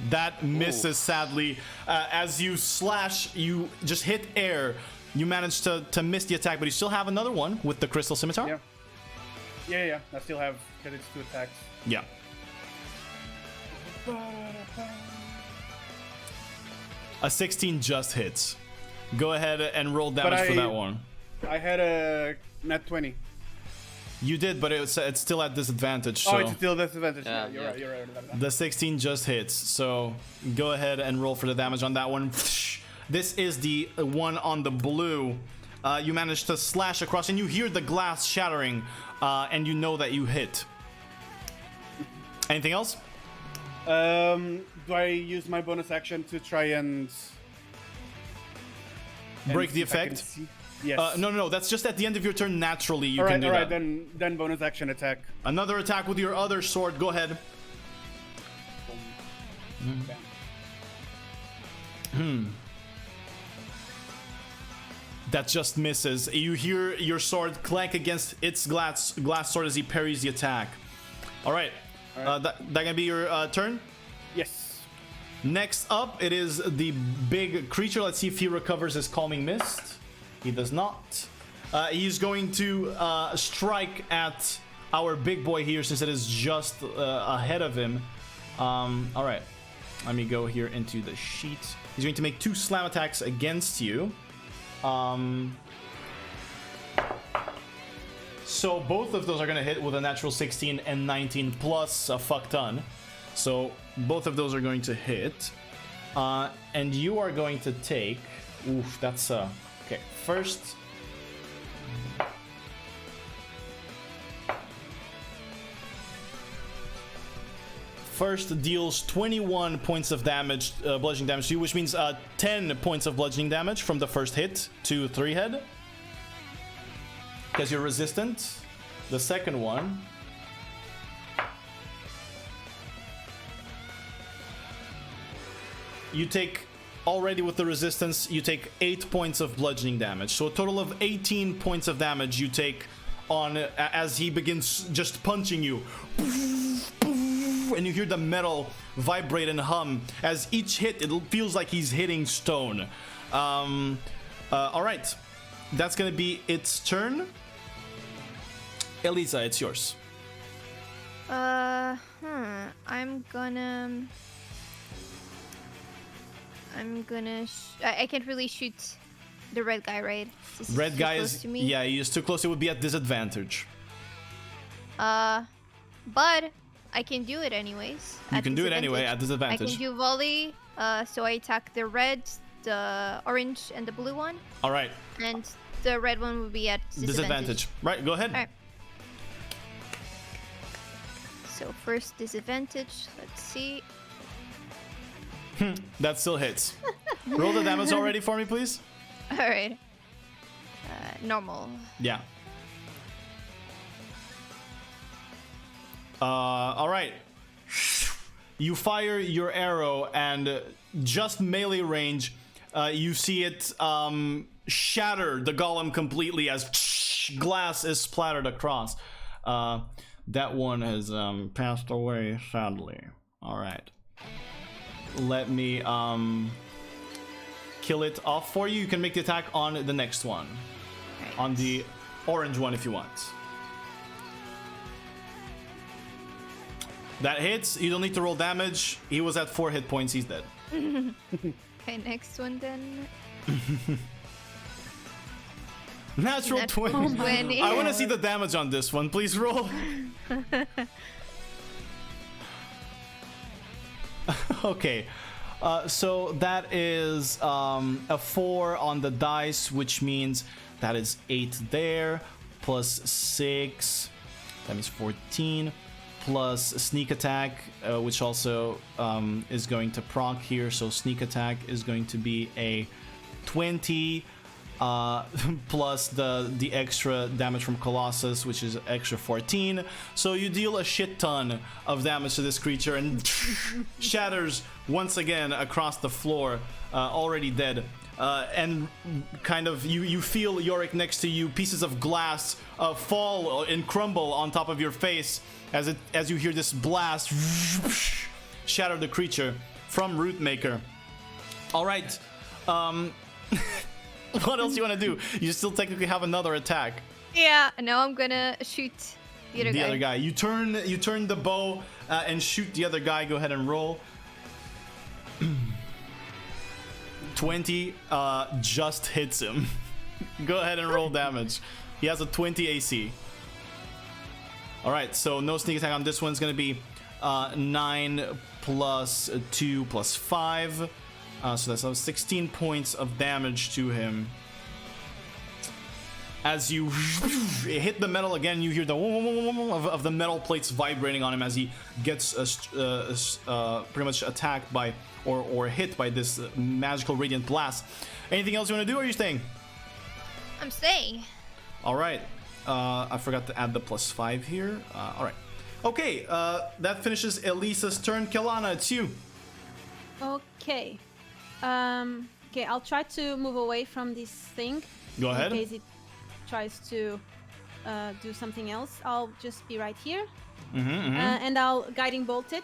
That misses sadly. As you slash, you just hit air. You manage to miss the attack, but you still have another one with the crystal scimitar. Yeah. I still have credits to attacks. Yeah. A 16 just hits. Go ahead and roll damage for that one. I had a nat 20. You did, but it's still at disadvantage. So It's still disadvantage. Yeah, You're right about that. the 16 just hits. So go ahead and roll for the damage on that one. This is the one on the blue. You manage to slash across, and you hear the glass shattering, and you know that you hit. Anything else? Do I use my bonus action to try and Break the see if I can effect? see? Yes. No. That's just at the end of your turn. Naturally, you can do Alright, that. then bonus action attack. Another attack with your other sword. Go ahead. That just misses. You hear your sword clank against its glass sword as he parries the attack. All right. That gonna be your turn. Yes. Next up, it is the big creature. Let's see if he recovers his calming mist. He does not. He's going to strike at our big boy here since it is just ahead of him. All right. Let me go here into the sheet. He's going to make 2 slam attacks against you. So both of those are going to hit with a natural 16 and 19 plus a fuck ton. So both of those are going to hit. And you are going to take... Oof, that's... Okay, first... First deals 21 points of damage, bludgeoning damage to you, which means 10 points of bludgeoning damage from the first hit to 3-head. Because you're resistant. The second one... You take, already with the resistance, you take 8 points of bludgeoning damage. So a total of 18 points of damage you take on as he begins just punching you. And you hear the metal vibrate and hum. As each hit, it feels like he's hitting stone. Alright. That's gonna be its turn. Elisa, it's yours. I'm gonna. I can't really shoot the red guy, right? This is Red too guy close is... to me. Yeah, he's too close. It would be at disadvantage. But I can do it anyways. You can do it anyway at I disadvantage. can do volley. So I attack the red, the orange, and the blue one. All right. And the red one would be at disadvantage. Right, go ahead. Alright. So first disadvantage. Let's see. That still hits. Roll the damage already for me, please. Alright. Normal. Yeah. All right. You fire your arrow, and just melee range, you see it shatter the golem completely as glass is splattered across. That one has passed away, sadly. All right. Let me kill it off for you. You can make the attack on the next one. Right. On the orange one if you want. That hits. You don't need to roll damage. He was at 4 hit points. He's dead. Okay, next one then. Natural 20. 20. I want to see the damage on this one. Please roll. Okay. So that is a 4 on the dice, which means that is 8 there, plus 6. That means 14. Plus sneak attack, which also is going to proc here. So sneak attack is going to be a 20 plus the extra damage from Colossus, which is extra 14. So you deal a shit ton of damage to this creature and shatters once again across the floor, already dead. And kind of you feel Yorick next to you. Pieces of glass fall and crumble on top of your face as you hear this blast shatter the creature from Rootmaker. All right. What else do you want to do? You still technically have another attack. Yeah. Now I'm gonna shoot the other guy. You turn the bow and shoot the other guy. Go ahead and roll. 20 just hits him. Go ahead and roll damage. He has a 20 AC. All right, so no sneak attack on this one. It's going to be 9 plus 2 plus 5. So that's 16 points of damage to him. As you hit the metal again, you hear the of the metal plates vibrating on him as he gets pretty much attacked by or hit by this magical radiant blast. Anything else you want to do, or are you staying? I'm staying. All right. I forgot to add the +5 here. All right. Okay. That finishes Elisa's turn. Kelana, it's you. Okay. Okay, I'll try to move away from this thing. Go ahead. In case it tries to do something else. I'll just be right here. And I'll guiding bolt it.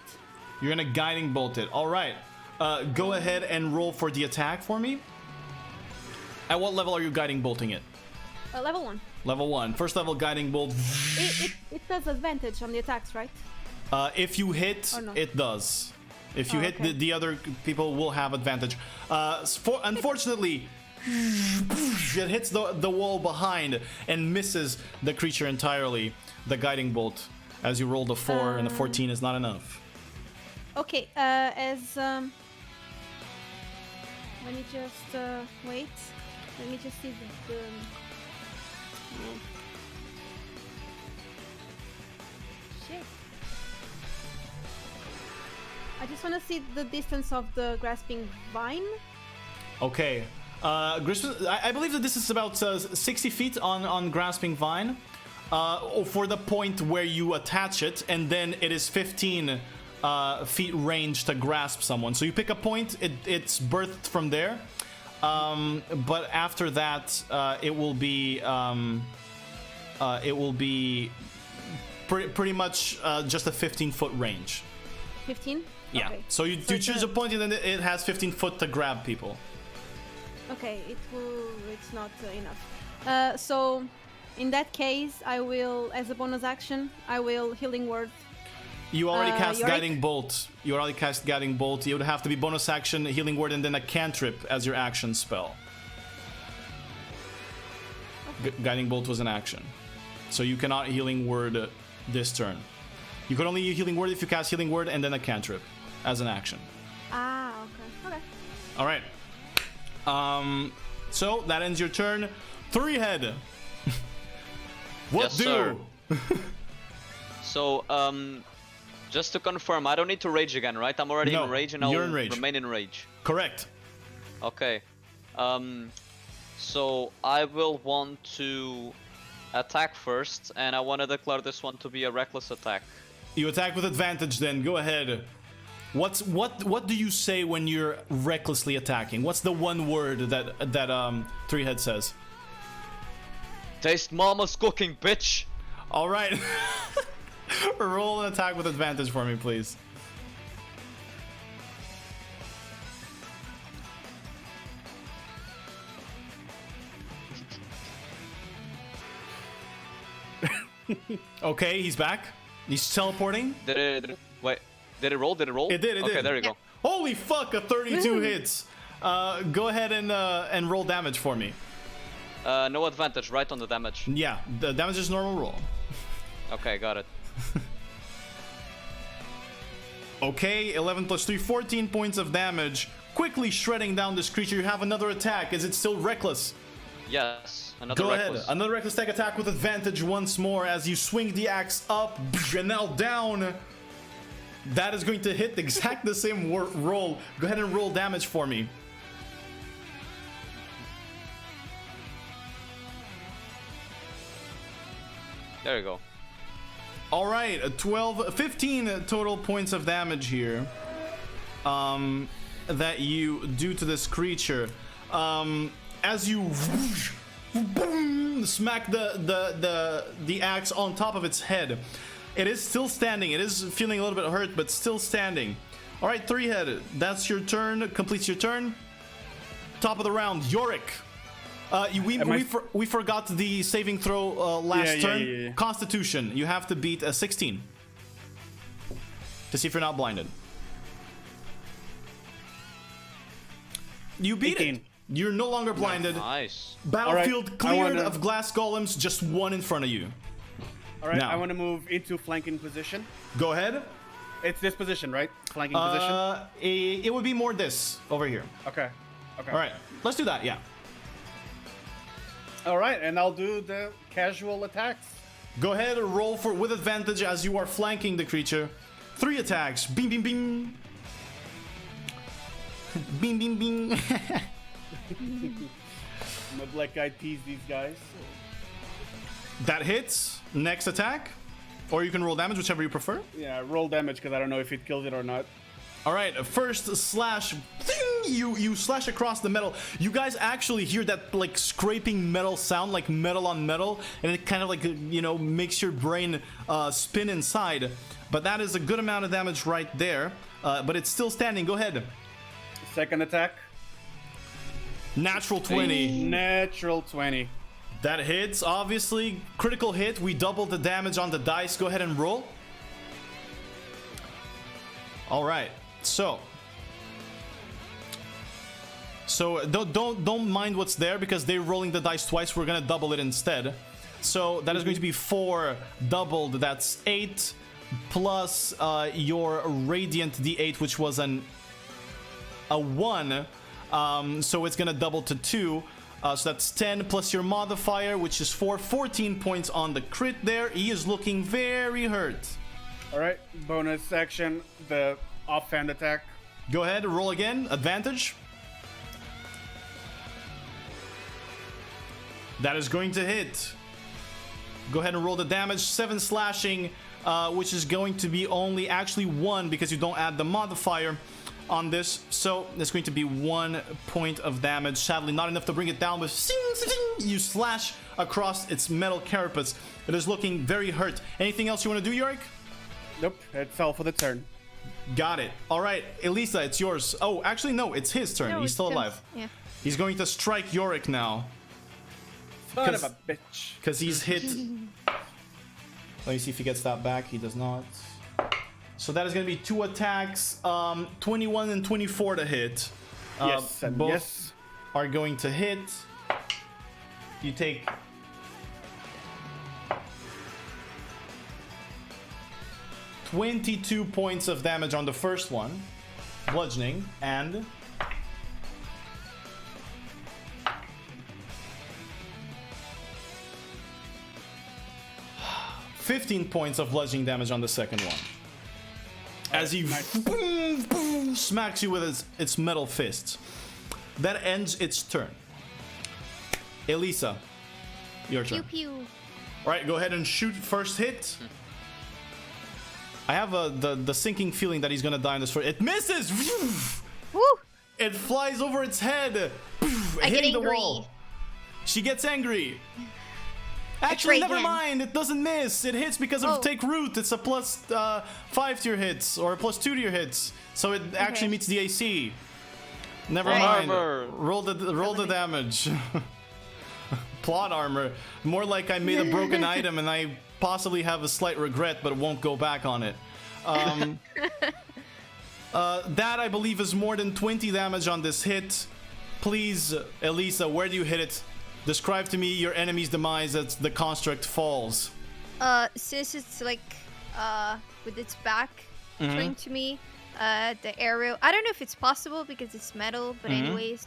You're gonna guiding bolt it. All right. Go ahead and roll for the attack for me. At what level are you guiding bolting it? Level 1. Level 1. First level guiding bolt. It does advantage on the attacks, right? If you hit, Or no? it does. If you hit okay. the other people will have advantage. Unfortunately, it hits the wall behind and misses the creature entirely. The guiding bolt. As you roll the 4 and the 14 is not enough. Okay, let me just wait. Let me just see the shit. I just want to see the distance of the grasping vine. Okay. I believe that this is about 60 feet on grasping vine. For the point where you attach it, and then it is 15 feet range to grasp someone. So you pick a point, it's birthed from there. But after that, it will be pretty much just a 15-foot range. 15? Yeah. Okay. So you choose a point, and then it has 15 foot to grab people. Okay, it's not enough. So in that case, I will, as a bonus action, I will healing word. You already cast Yorick? Guiding Bolt. You already cast Guiding Bolt. It would have to be bonus action, healing word, and then a cantrip as your action spell. Guiding Bolt was an action, so you cannot healing word this turn. You can only healing word if you cast healing word and then a cantrip as an action. Ah, okay. Okay. All right. So that ends your turn. 3-head. What Yes, do? sir. So, just to confirm, I don't need to rage again, right? I'm already No, in rage and you're I'll in rage. remain in rage. Correct. Okay. So I will want to attack first, and I want to declare this one to be a reckless attack. You attack with advantage. Then go ahead. What do you say when you're recklessly attacking? What's the one word that 3-head says? Taste mama's cooking, bitch! All right. Roll an attack with advantage for me, please. Okay, he's back. He's teleporting. Did it roll? Did it roll? It did. Okay, did. there you go. Holy fuck! A 32 hits. Go ahead and roll damage for me. No advantage, right on the damage. Yeah, the damage is normal roll. Okay, got it. Okay, 11 plus 3, 14 points of damage. Quickly shredding down this creature. You have another attack. Is it still reckless? Yes, another Go reckless. ahead. Another reckless attack with advantage once more as you swing the axe up and now down. That is going to hit exactly the same roll. Go ahead and roll damage for me. There you go. All right, 15 total points of damage here that you do to this creature. As you smack the axe on top of its head, it is still standing. It is feeling a little bit hurt, but still standing. All right, three-headed. That's your turn. Completes your turn. Top of the round, Yorick. We forgot the saving throw last turn. Yeah. Constitution. You have to beat a 16 to see if you're not blinded. You beat 18. it. You're no longer blinded. Nice. Battlefield Alright, cleared of glass golems. Just one in front of you. All right, Now. I want to move into flanking position. Go ahead. It's this position, right? Flanking position. It would be more this over here. Okay. All right, let's do that. Yeah. All right, and I'll do the casual attacks. Go ahead and roll for with advantage as you are flanking the creature. 3 attacks. Bing, bing, bing. Bing, bing, bing. I'm a black eyed peas, these guys. That hits. Next attack. Or you can roll damage, whichever you prefer. Yeah, roll damage because I don't know if it kills it or not. All right, first slash. You slash across the metal. You guys actually hear that like scraping metal sound, like metal on metal, and it kind of like makes your brain spin inside. But that is a good amount of damage right there. But it's still standing. Go ahead. Second attack. Natural 20. Natural 20. That hits, obviously. Critical hit. We doubled the damage on the dice. Go ahead and roll. All right. So don't mind what's there because they're rolling the dice twice. We're gonna double it instead. So that is going to be 4 doubled. That's 8 plus your radiant d8, which was a 1. So it's gonna double to 2. So that's 10 plus your modifier, which is 4. 14 points on the crit there. He is looking very hurt. All right, bonus action, the offhand attack. Go ahead, roll again. Advantage. That is going to hit. Go ahead and roll the damage. 7 slashing, which is going to be only actually 1 because you don't add the modifier on this. So it's going to be 1 point of damage. Sadly, not enough to bring it down, but you slash across its metal carapace. It is looking very hurt. Anything else you want to do, Yorick? Nope, that's all for the turn. Got it. All right, Elisa, it's yours. Oh, actually, no, it's his turn. No, He's it's still Tim's. alive. Yeah. He's going to strike Yorick now. Son of a bitch. Because he's hit. Let me see if he gets that back. He does not. So that is going to be 2 attacks. 21 and 24 to hit. Yes, and both yes. are going to hit. You take 22 points of damage on the first one, bludgeoning, and 15 points of bludgeoning damage on the second one. As he boom, boom, smacks you with its metal fists. That ends its turn. Elisa, your Pew turn. pew. All right, go ahead and shoot first hit. I have the sinking feeling that he's gonna die in this first. It misses. Woo! It flies over its head, I get hitting the angry. wall. She gets angry. Actually, try never again. mind. It doesn't miss. It hits because of Oh. take root. It's a plus 5 to your hits or a plus 2 to your hits, so it actually meets the AC. Never mind. Armor. Roll the damage. Plot armor. More like I made a broken item and I possibly have a slight regret, but won't go back on it. That I believe is more than 20 damage on this hit. Please, Elisa, where do you hit it? Describe to me your enemy's demise as the construct falls. Since it's like with its back Mm-hmm. turned to me, the arrow, I don't know if it's possible because it's metal, but Mhm. anyways,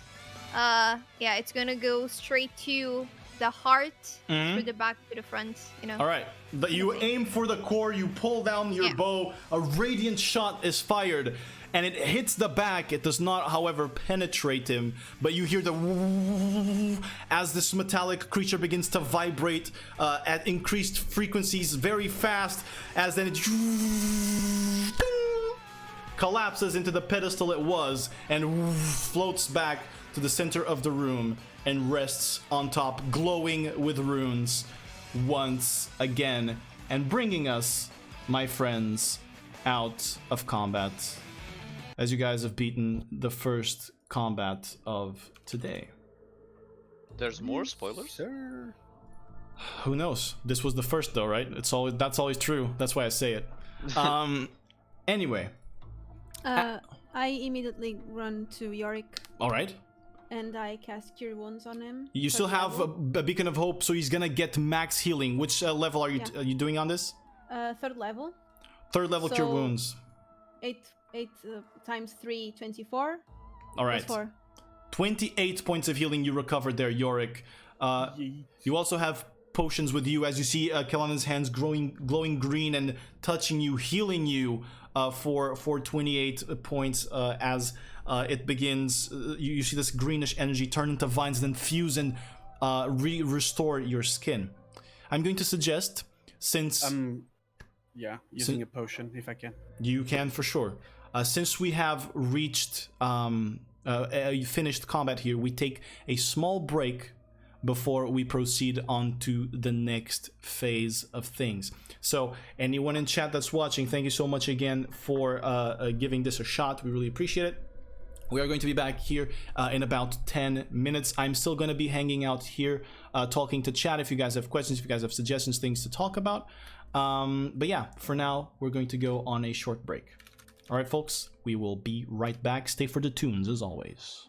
yeah, it's gonna go straight to the heart, Mhm. through the back to the front, you know. All right, but you aim for the core, you pull down your Yeah. bow, a radiant shot is fired, and it hits the back. It does not, however, penetrate him, but you hear the as this metallic creature begins to vibrate at increased frequencies very fast, as then it collapses into the pedestal it was and floats back to the center of the room and rests on top, glowing with runes once again, and bringing us, my friends, out of combat. as you guys have beaten the first combat of today. There's more spoilers? Sir. Who knows? This was the first though, right? That's always true. That's why I say it. Anyway. I immediately run to Yorick All right. and I cast Cure Wounds on him. You still Third have level. a beacon of hope, so he's gonna get max healing. Which level are you doing on this? Third level. Third level cure So- wounds. 8 times 3, 24. All right. Plus 4. 28 points of healing you recovered there, Yorick. You also have potions with you, as you see Kelana's hands glowing green and touching you, healing you for 28 points as it begins. You see this greenish energy turn into vines, then fuse and restore your skin. I'm going to suggest, since Yeah, using a potion if I can. you can for sure, since we have reached finished combat here, we take a small break before we proceed on to the next phase of things. So anyone in chat that's watching, thank you so much again for giving this a shot. We really appreciate it. We are going to be back here in about 10 minutes. I'm still going to be hanging out here talking to chat if you guys have questions, if you guys have suggestions, things to talk about. But yeah, for now, we're going to go on a short break. All right, folks, we will be right back. Stay for the tunes as always.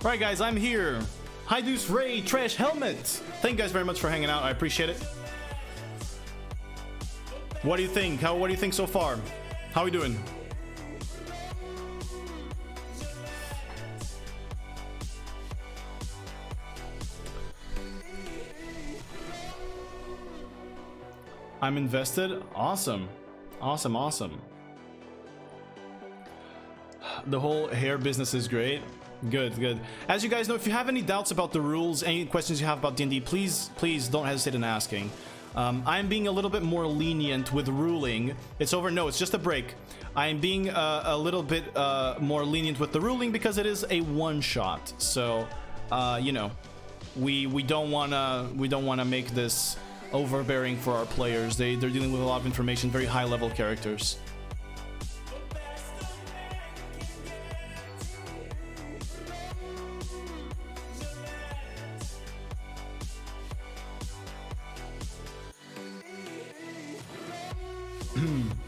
Alright guys, I'm here. Hi Deuce, Ray, Trash, Helmet. Thank you guys very much for hanging out. I appreciate it. What do you think? What do you think so far? How are we doing? I'm invested. Awesome. Awesome. The whole hair business is great. Good. As you guys know, if you have any doubts about the rules, any questions you have about D&D, please don't hesitate in asking. I'm being a little bit more lenient with ruling. It's over. No, it's just a break. I'm being a little bit more lenient with the ruling because it is a one-shot. So, you know, we don't wanna make this overbearing for our players. They're dealing with a lot of information, very high-level characters.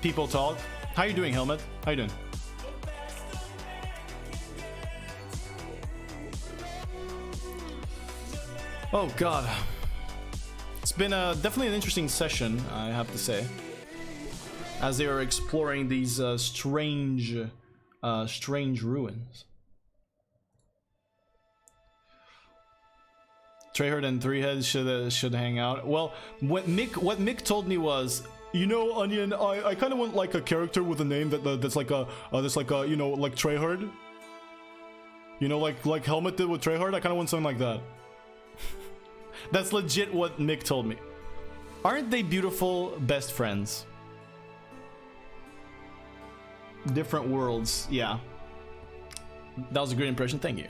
People talk. How you doing, Helmet? How you doing? Oh god. It's been definitely an interesting session, I have to say. As they are exploring these strange ruins. Treyhard and Three Heads should hang out. Well, what Mick told me was, you know, Onion, I kind of want like a character with a name that's like a you know, like Treyhard. You know, like Helmet did with Treyhard. I kind of want something like that. That's legit what Mick told me. Aren't they beautiful best friends? Different worlds, yeah. That was a great impression. Thank you.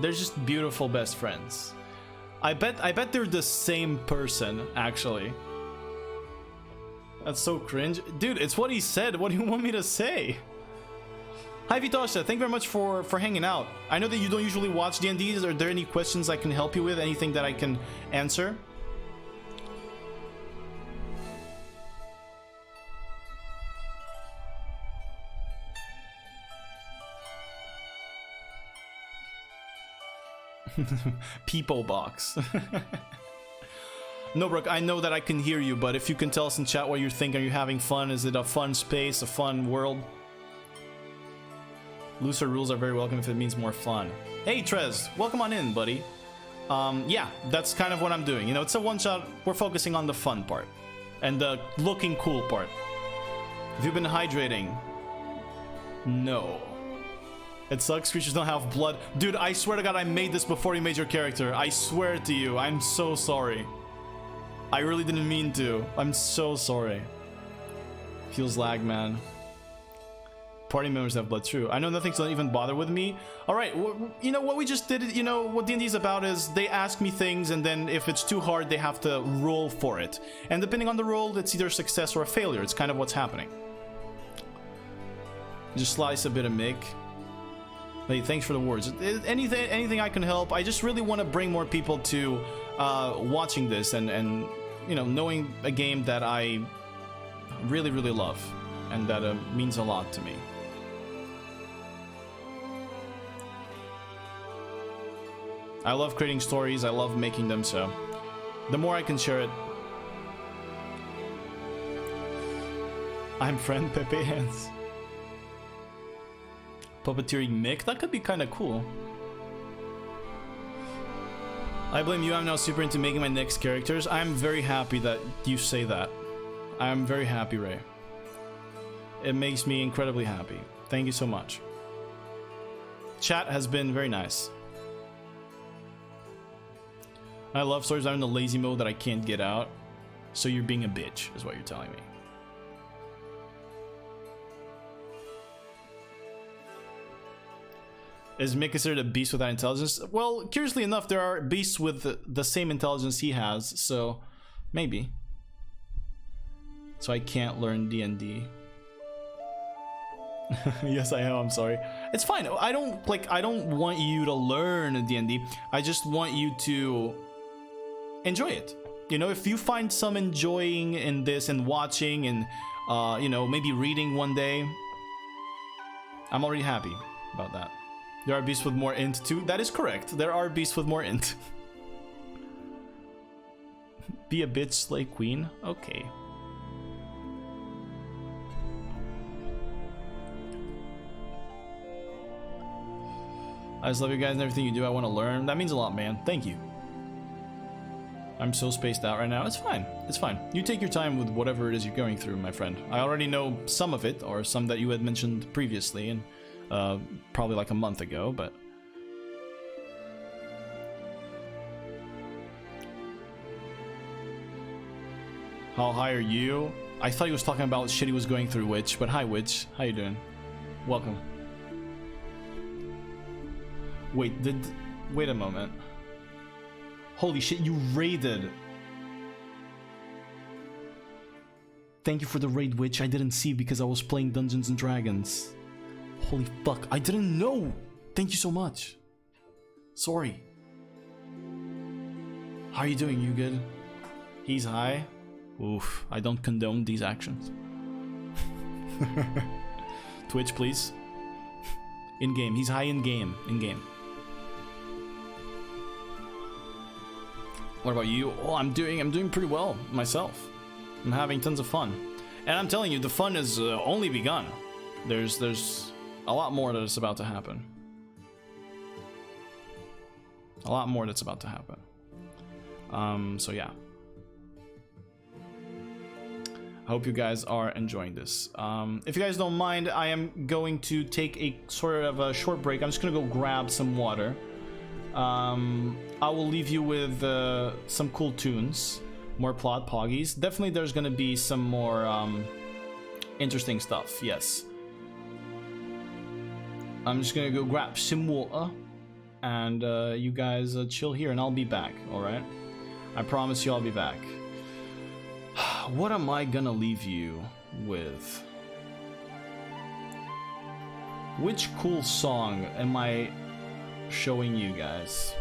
They're just beautiful best friends. I bet they're the same person, actually. That's so cringe. Dude, it's what he said. What do you want me to say? Hi Vitosha, thank you very much for hanging out. I know that you don't usually watch D&Ds. Are there any questions I can help you with? Anything that I can answer? People box. No, Brooke, I know that I can hear you, but if you can tell us in chat what you think. Are you having fun? Is it a fun space, a fun world? Looser rules are very welcome if it means more fun. Hey, Trez, welcome on in, buddy. Yeah, that's kind of what I'm doing. You know, it's a one-shot. We're focusing on the fun part and the looking cool part. Have you been hydrating? No. It sucks creatures don't have blood. Dude, I swear to God, I made this before you made your character. I swear to you, I'm so sorry. I really didn't mean to. I'm so sorry. Feels lag, man. Party members have blood, true. I know nothing's don't even bother with me. All right, you know what we just did? You know what D&D is about is they ask me things, and then if it's too hard, they have to roll for it. And depending on the roll, it's either a success or a failure. It's kind of what's happening. Just slice a bit of Mick. Hey, thanks for the words. Anything I can help. I just really want to bring more people to watching this and you know, knowing a game that I really love and that means a lot to me. I love creating stories. I love making them, so the more I can share it. I'm friend Pepe Hands. Puppeteering Mick? That could be kind of cool. I blame you. I'm now super into making my next characters. I'm very happy that you say that. I'm very happy, Ray. It makes me incredibly happy. Thank you so much. Chat has been very nice. I love stories. I'm in the lazy mode that I can't get out. So you're being a bitch, is what you're telling me. Is Mick considered a beast without intelligence? Well, curiously enough, there are beasts with the same intelligence he has, so maybe. So I can't learn D&D. Yes, I am. I'm sorry. It's fine. I don't want you to learn D&D. I just want you to enjoy it. You know, if you find some enjoying in this and watching and you know, maybe reading one day, I'm already happy about that. There are beasts with more int too. That is correct. There are beasts with more int. Be a bitch, slay queen. Okay. I just love you guys and everything you do. I want to learn. That means a lot, man. Thank you. I'm so spaced out right now. It's fine. It's fine. You take your time with whatever it is you're going through, my friend. I already know some of it, or some that you had mentioned previously, and probably like a month ago, but how high are you? I thought he was talking about what shit he was going through, Witch, but hi, Witch. How you doing? Welcome. Wait a moment. Holy shit, you raided. Thank you for the raid, Witch. I didn't see because I was playing Dungeons and Dragons. Holy fuck, I didn't know! Thank you so much. Sorry. How are you doing? You good? He's high? Oof, I don't condone these actions. Twitch, please. In-game, he's high in-game. In-game. What about you? Oh, I'm doing pretty well myself. I'm having tons of fun. And I'm telling you, the fun has only begun. There's a lot more that's about to happen. A lot more that's about to happen. So yeah. I hope you guys are enjoying this. If you guys don't mind, I am going to take a sort of a short break. I'm just gonna go grab some water. I will leave you with some cool tunes, more plot poggies. Definitely there's gonna be some more interesting stuff, yes. I'm just gonna go grab some water, and you guys chill here, and I'll be back, alright? I promise you I'll be back. What am I gonna leave you with? Which cool song am I showing you guys?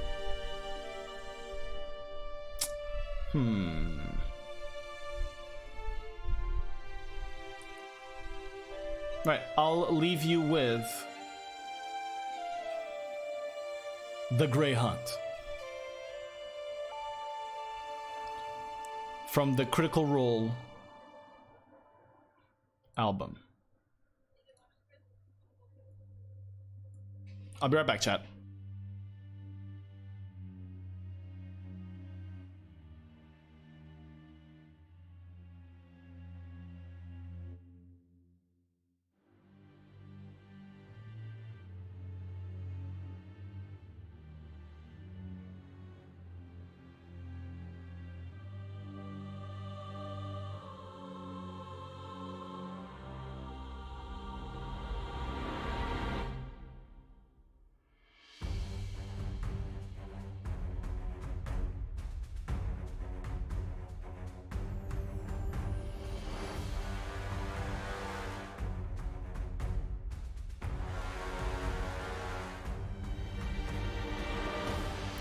Right, I'll leave you with The Grey Hunt from the Critical Role album. I'll be right back, chat.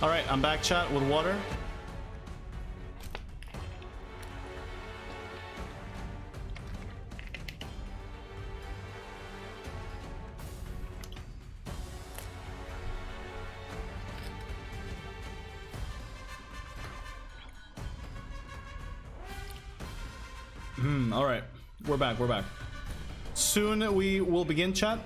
All right, I'm back, chat, with water. All right, we're back. Soon we will begin, chat.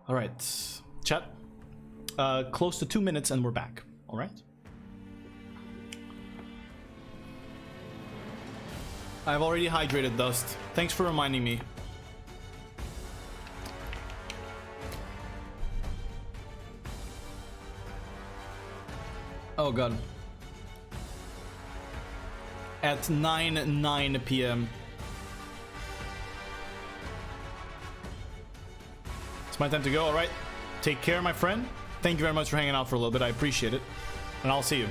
All right, chat. Close to 2 minutes and we're back. All right. I've already hydrated, Dust. Thanks for reminding me. Oh god. At 9 p.m. It's my time to go, all right? Take care, my friend. Thank you very much for hanging out for a little bit. I appreciate it. And I'll see you.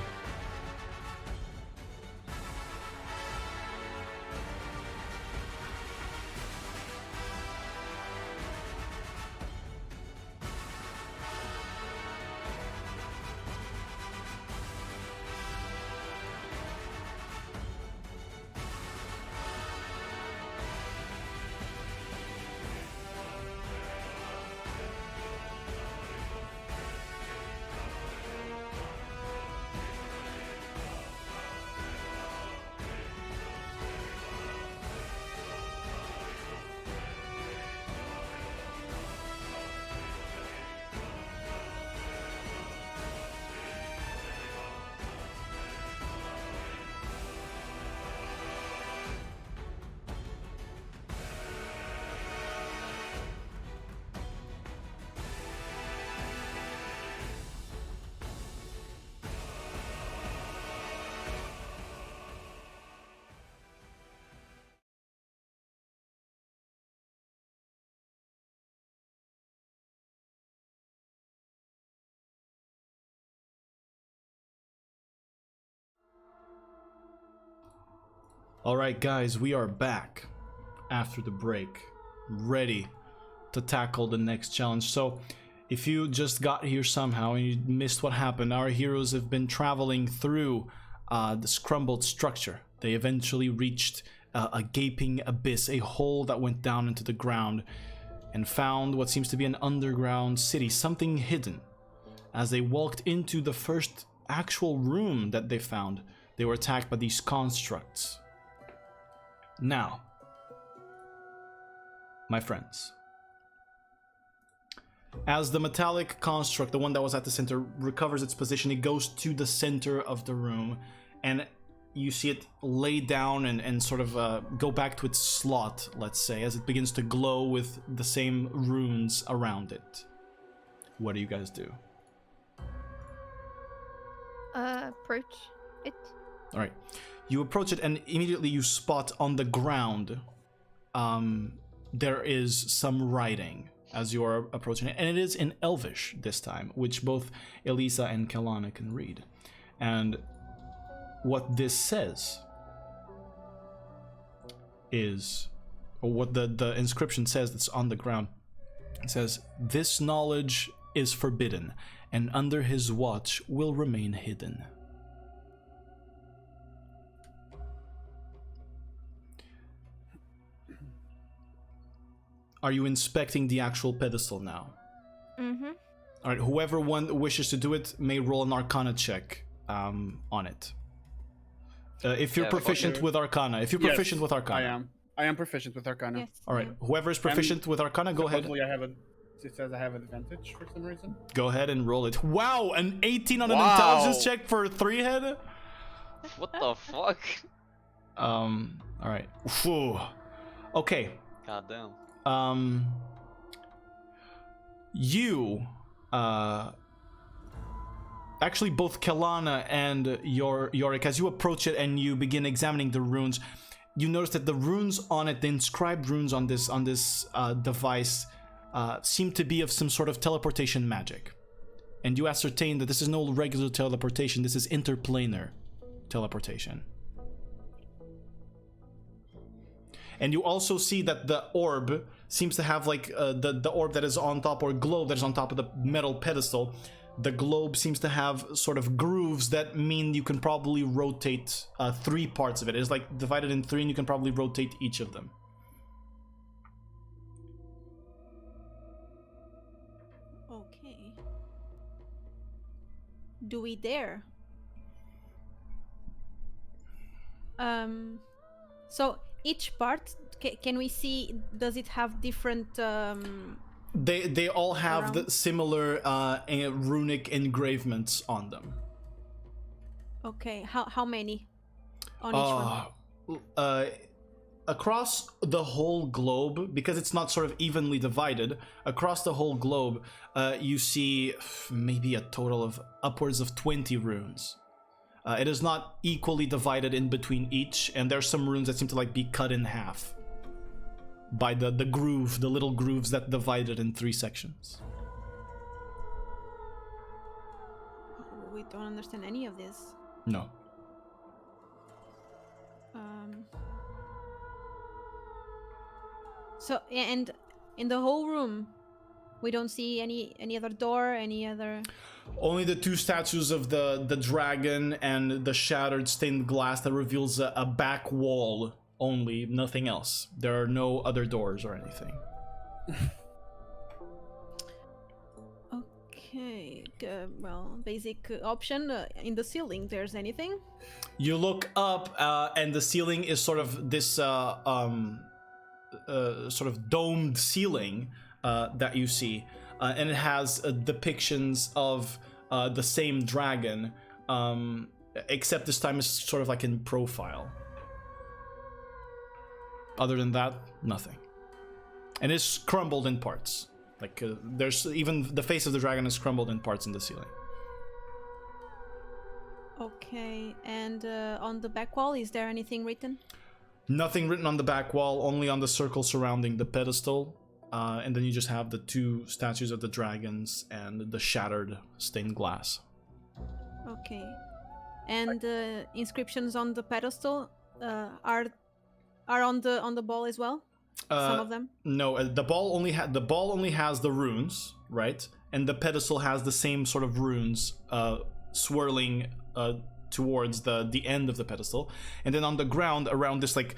Alright guys, we are back after the break, ready to tackle the next challenge. So, if you just got here somehow and you missed what happened, our heroes have been traveling through this crumbled structure. They eventually reached a gaping abyss, a hole that went down into the ground, and found what seems to be an underground city, something hidden. As they walked into the first actual room that they found, they were attacked by these constructs. Now, my friends, as the metallic construct, the one that was at the center, recovers its position, it goes to the center of the room, and you see it lay down and sort of go back to its slot, let's say, as it begins to glow with the same runes around it. What do you guys do? Approach it. All right. You approach it and immediately you spot on the ground there is some writing as you are approaching it, and it is in Elvish this time, which both Elisa and Kalana can read. And what this says is, or what the inscription says that's on the ground, it says, "This knowledge is forbidden, and under his watch will remain hidden." Are you inspecting the actual pedestal now? Mm-hmm. All right, whoever one wishes to do it may roll an Arcana check on it. If you're proficient with Arcana. If you're proficient with Arcana. I am proficient with Arcana. Yes. All right, whoever is proficient with Arcana, go ahead. It says I have an advantage for some reason. Go ahead and roll it. Wow, an 18 on an Wow. intelligence check for a 3-head? What the fuck? All right. Phew. Okay. God damn. You, actually both Kelana and Yorick, as you approach it and you begin examining the runes, you notice that the runes on it, the inscribed runes on this device, seem to be of some sort of teleportation magic. And you ascertain that this is no regular teleportation, this is interplanar teleportation. And you also see that the orb seems to have like the orb that is on top, or globe that is on top of the metal pedestal. The globe seems to have sort of grooves that mean you can probably rotate 3 parts of it. It is like divided in 3 and you can probably rotate each of them. Okay. Do we dare? So each part, can we see, does it have different They all have the Around? similar runic engravements on them. okay, how many on each one? Across the whole globe, because it's not sort of evenly divided, across the whole globe, you see maybe a total of upwards of 20 runes. It is not equally divided in between each, and there's some runes that seem to like be cut in half by the groove, the little grooves that divide it in 3 sections. We don't understand any of this. No. So, and in the whole room, we don't see any other door, any other. Only the 2 statues of the dragon and the shattered stained glass that reveals a back wall only, nothing else. There are no other doors or anything. Okay, well, basic option in the ceiling. There's anything? You look up, and the ceiling is sort of this sort of domed ceiling that you see, and it has depictions of the same dragon, except this time it's sort of like in profile. Other than that, nothing. And it's crumbled in parts. Like there's even the face of the dragon is crumbled in parts in the ceiling. Okay, and on the back wall, is there anything written? Nothing written on the back wall, only on the circle surrounding the pedestal. And then you just have the 2 statues of the dragons and the shattered stained glass. Okay, and inscriptions on the pedestal are on the ball as well. Some of them. No, the ball only has the runes, right? And the pedestal has the same sort of runes swirling towards the end of the pedestal. And then on the ground around this like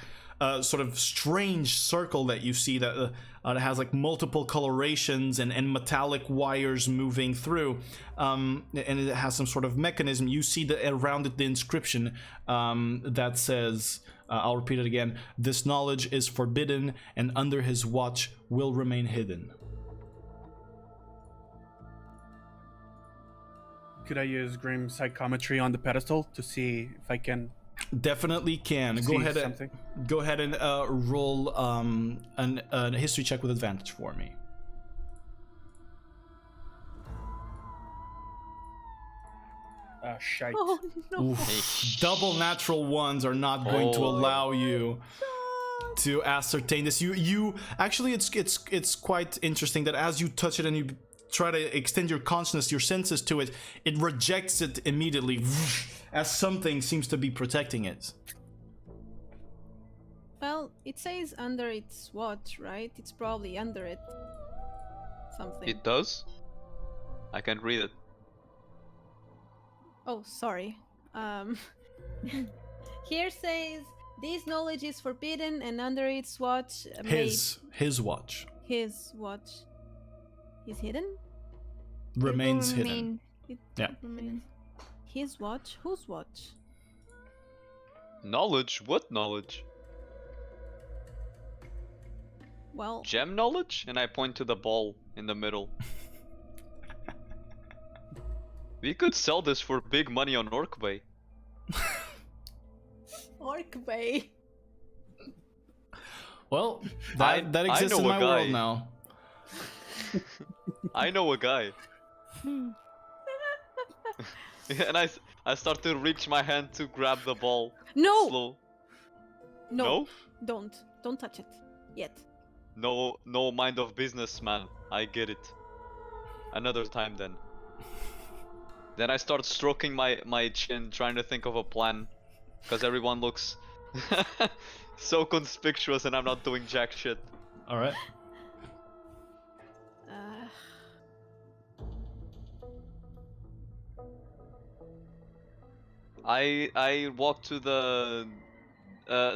sort of strange circle that you see that it has like multiple colorations and metallic wires moving through, and it has some sort of mechanism. You see around it the inscription that says, I'll repeat it again: "This knowledge is forbidden, and under his watch will remain hidden." Could I use Grim Psychometry on the pedestal to see if I can Definitely can. see something? Go ahead and roll a history check with advantage for me. Shite. Oh no! Oof. Double natural ones are not going to allow you to ascertain this. You actually, it's quite interesting that as you touch it and you try to extend your consciousness, your senses to it, it rejects it immediately, as something seems to be protecting it. Well, it says under its watch, right? It's probably under it. Something. It does? I can't read it. Oh, sorry. Here says this knowledge is forbidden, and under its watch, His watch his watch is hidden. remains It will hidden. Yeah. remain- His watch? Whose watch? Knowledge? What knowledge? Well, Gem knowledge? And I point to the ball in the middle. We could sell this for big money on Orkbay. Orc Bay. Well, I that exists know in a my world guy. now. I know a guy. And I start to reach my hand to grab the ball. No! Slow. No. Don't touch it. Yet. No, no mind of business, man. I get it. Another time then. Then I start stroking my chin, trying to think of a plan, because everyone looks so conspicuous, and I'm not doing jack shit. All right. Uh, I walk to the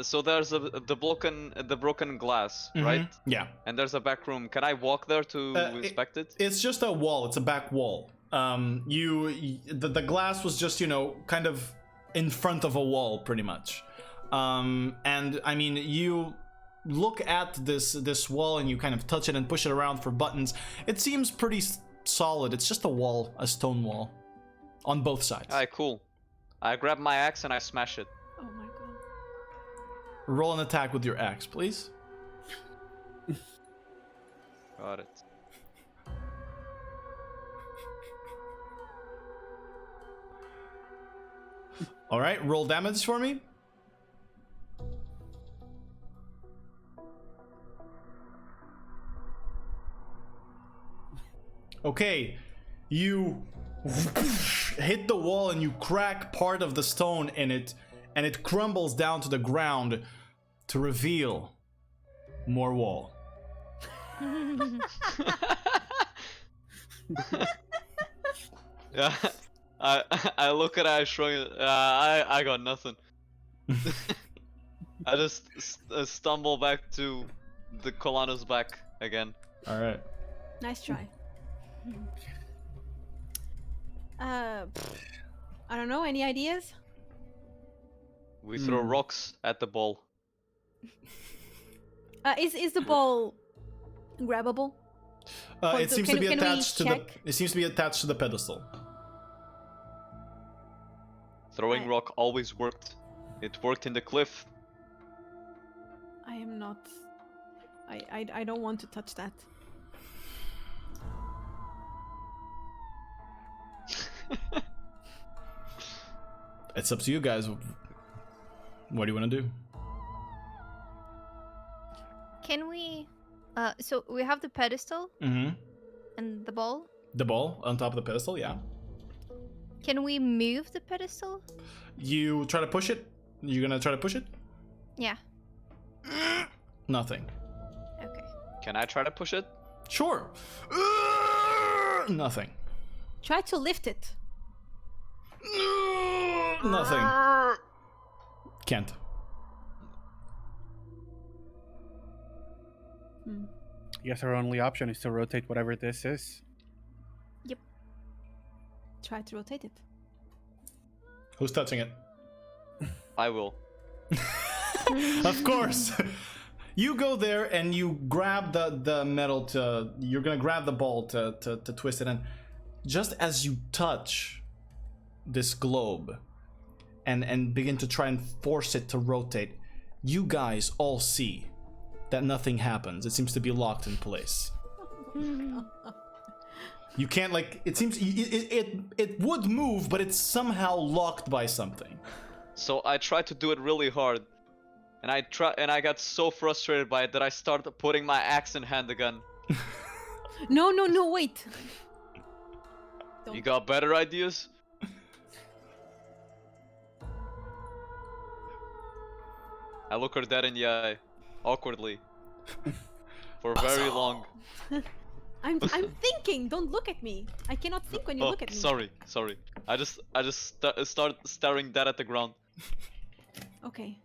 so there's the broken glass, right? Yeah. And there's a back room. Can I walk there to inspect it? It's just a wall. It's a back wall. The glass was just, you know, kind of in front of a wall, pretty much. And I mean, you look at this wall and you kind of touch it and push it around for buttons. It seems pretty solid. It's just a wall, a stone wall, on both sides. Alright, cool. I grab my axe and I smash it. oh my god. Roll an attack with your axe, please. Got it. All right, roll damage for me. Okay, you hit the wall and you crack part of the stone in it, and it crumbles down to the ground to reveal more wall. Yeah, I look at it, I shrug it. I got nothing. I just stumble back to the Colana's back again. All right. Nice try. I don't know. Any ideas? We throw rocks at the ball. Is the ball grabbable? It seems to be can we attached to the. check? It seems to be attached to the pedestal. Throwing rock always worked. It worked in the cliff. I am not. I don't want to touch that. It's up to you guys. What do you want to do? Can we? So we have the pedestal Mm-hmm. and the ball. The ball on top of the pedestal, yeah. Can we move the pedestal? You try to push it? You gonna try to push it? Yeah. Nothing. Okay. Can I try to push it? Sure. Nothing. Try to lift it. Nothing. Can't. I guess our only option is to rotate whatever this is. Try to rotate it. Who's touching it? I will. Of course. You go there and you grab the metal to. You're gonna grab the ball to twist it, and just as you touch this globe and begin to try and force it to rotate, you guys all see that nothing happens. It seems to be locked in place. You can't, like, it seems it would move, but it's somehow locked by something. So I tried to do it really hard, and I got so frustrated by it that I started putting my axe in hand again. No, wait. You got better ideas? I look her dead in the eye, awkwardly, for very long. I'm thinking. Don't look at me. I cannot think when you look at me. Sorry. I just start staring dead at the ground. Okay.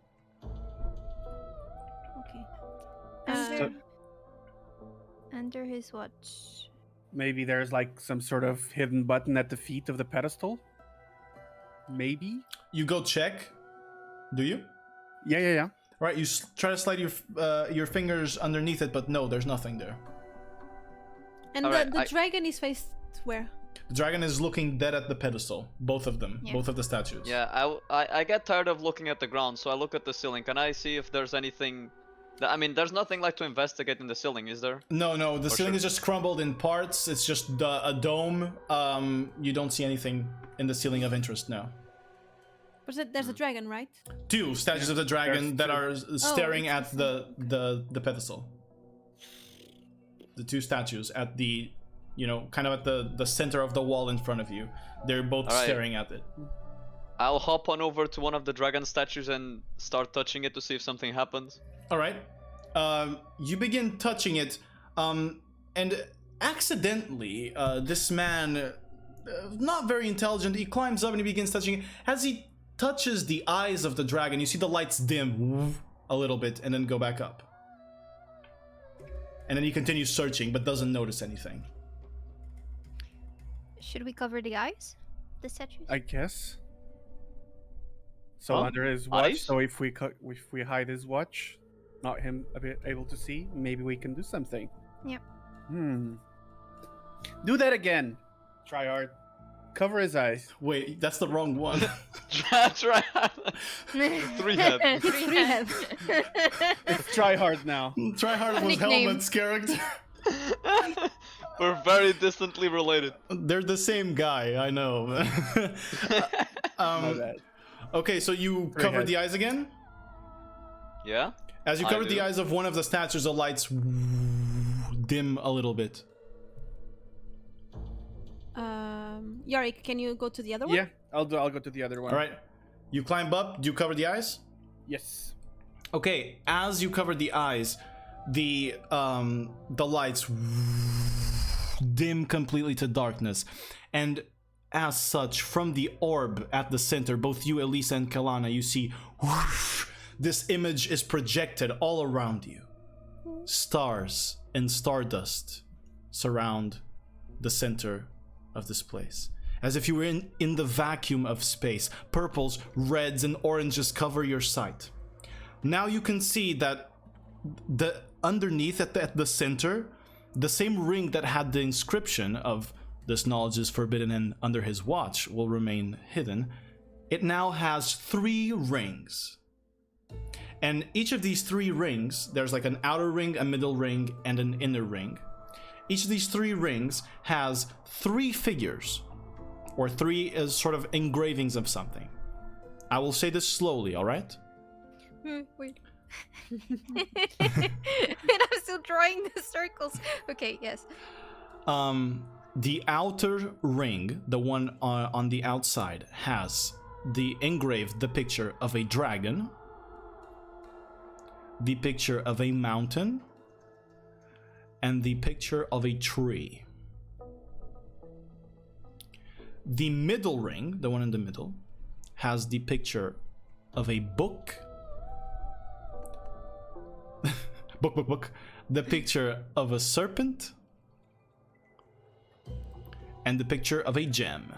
Under his watch. Maybe there's like some sort of hidden button at the feet of the pedestal. Maybe. You go check. Do you? Yeah. Right. You try to slide your fingers underneath it, but no, there's nothing there. And Alright, the dragon is faced where? The dragon is looking dead at the pedestal. Both of them. Yeah. Both of the statues. Yeah, I get tired of looking at the ground, so I look at the ceiling. Can I see if there's anything I mean, there's nothing like to investigate in the ceiling, is there? No, the For ceiling sure. is just crumbled in parts. It's just a dome. You don't see anything in the ceiling of interest now. But there's a dragon, right? Two statues of the dragon there's that are staring it's at the pedestal. The two statues at the, kind of at the center of the wall in front of you. They're both Alright. staring at it. I'll hop on over to one of the dragon statues and start touching it to see if something happens. All right. You begin touching it, and accidentally, this man, not very intelligent, he climbs up and he begins touching it. As he touches the eyes of the dragon, you see the lights dim a little bit and then go back up. And then he continues searching, but doesn't notice anything. Should we cover the eyes? The statues? I guess. So Huh? under his watch. Eyes? So if we hide his watch, not him able to see, maybe we can do something. Yep. Do that again. Try hard. Cover his eyes. Wait, that's the wrong one. That's right. Three head. Three heads. It's try hard now. Try hard was Nickname. Helmet's character. We're very distantly related. They're the same guy, I know. My bad. Okay, so you Three covered heads. the eyes again? Yeah? As you I covered the do. eyes of one of the statues, the lights dim a little bit. Yarick, can you go to the other one? Yeah, I'll go to the other one. All right. You climb up. Do you cover the eyes? Yes. Okay. As you cover the eyes, the lights dim completely to darkness, and as such, from the orb at the center, both you, Elisa, and Kalana, you see this image is projected all around you. Stars and stardust surround the center of this place, as if you were in the vacuum of space. Purples, reds, and oranges cover your sight. Now you can see that the underneath at the center, the same ring that had the inscription of "This knowledge is forbidden and under his watch will remain hidden," it now has 3 rings. And each of these 3 rings, there's like an outer ring, a middle ring, and an inner ring. Each of these 3 rings has 3 figures, or 3 is sort of engravings of something. I will say this slowly, all right? Wait. And I'm still drawing the circles. Okay, yes. The outer ring, the one on the outside, has the picture of a dragon, the picture of a mountain, and the picture of a tree. The middle ring, the one in the middle, has the picture of a book. book. The picture of a serpent. And the picture of a gem.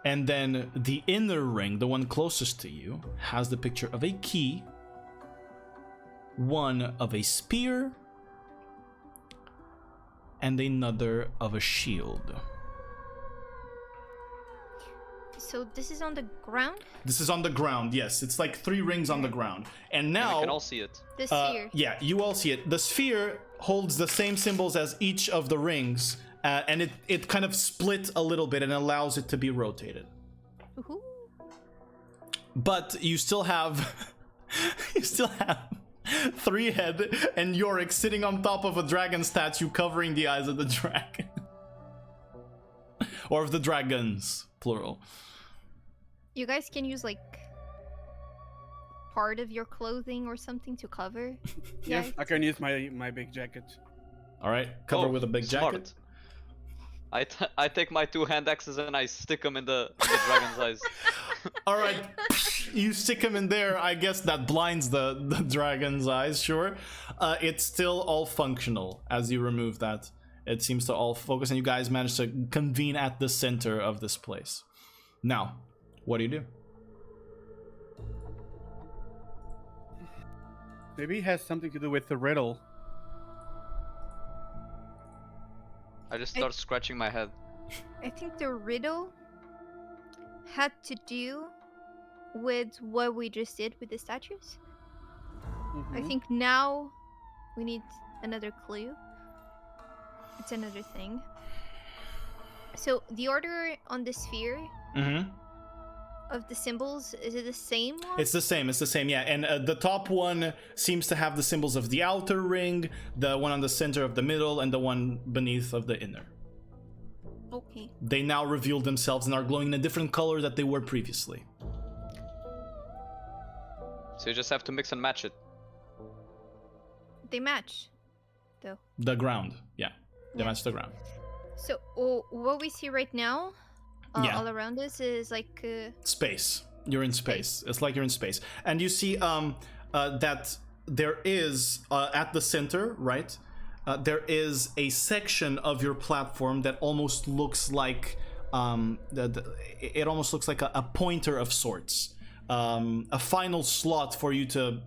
And then the inner ring, the one closest to you, has the picture of a key, one of a spear, and another of a shield. So this is on the ground? This is on the ground, yes. It's like 3 rings on the ground. And now... We can all see it. The sphere. yeah, you all see it. The sphere holds the same symbols as each of the rings, and it kind of split a little bit and allows it to be rotated. Woohoo. But you still have... you still have 3 head and Yorick sitting on top of a dragon statue covering the eyes of the dragon. Or of the dragons, plural. You guys can use like part of your clothing or something to cover. Yeah, Yeah. I can use my big jacket. All right, cover Oh, with a big smart. jacket. I take my 2 hand axes and I stick them in the dragon's eyes. All right, you stick him in there. I guess that blinds the dragon's eyes. Sure, it's still all functional as you remove that. It seems to all focus, and you guys manage to convene at the center of this place. Now, what do you do? Maybe it has something to do with the riddle. I just start scratching my head. I think the riddle had to do with what we just did with the statues. I Mhm. think now we need another clue. It's another thing. So the order on the sphere Mm-hmm. of the symbols, is it the same one? It's the same. It's the same. Yeah, and the top one seems to have the symbols of the outer ring, the one on the center of the middle, and the one beneath of the inner. Okay. They now reveal themselves and are glowing in a different color that they were previously. So you just have to mix and match it. They match, though. The ground. Yeah, they Yeah. match the ground. So what we see right now, Yeah. all around us, is like Space. You're in space. It's like you're in space, and you see that there is at the center, right? There is a section of your platform that almost looks like it almost looks like a pointer of sorts, a final slot for you to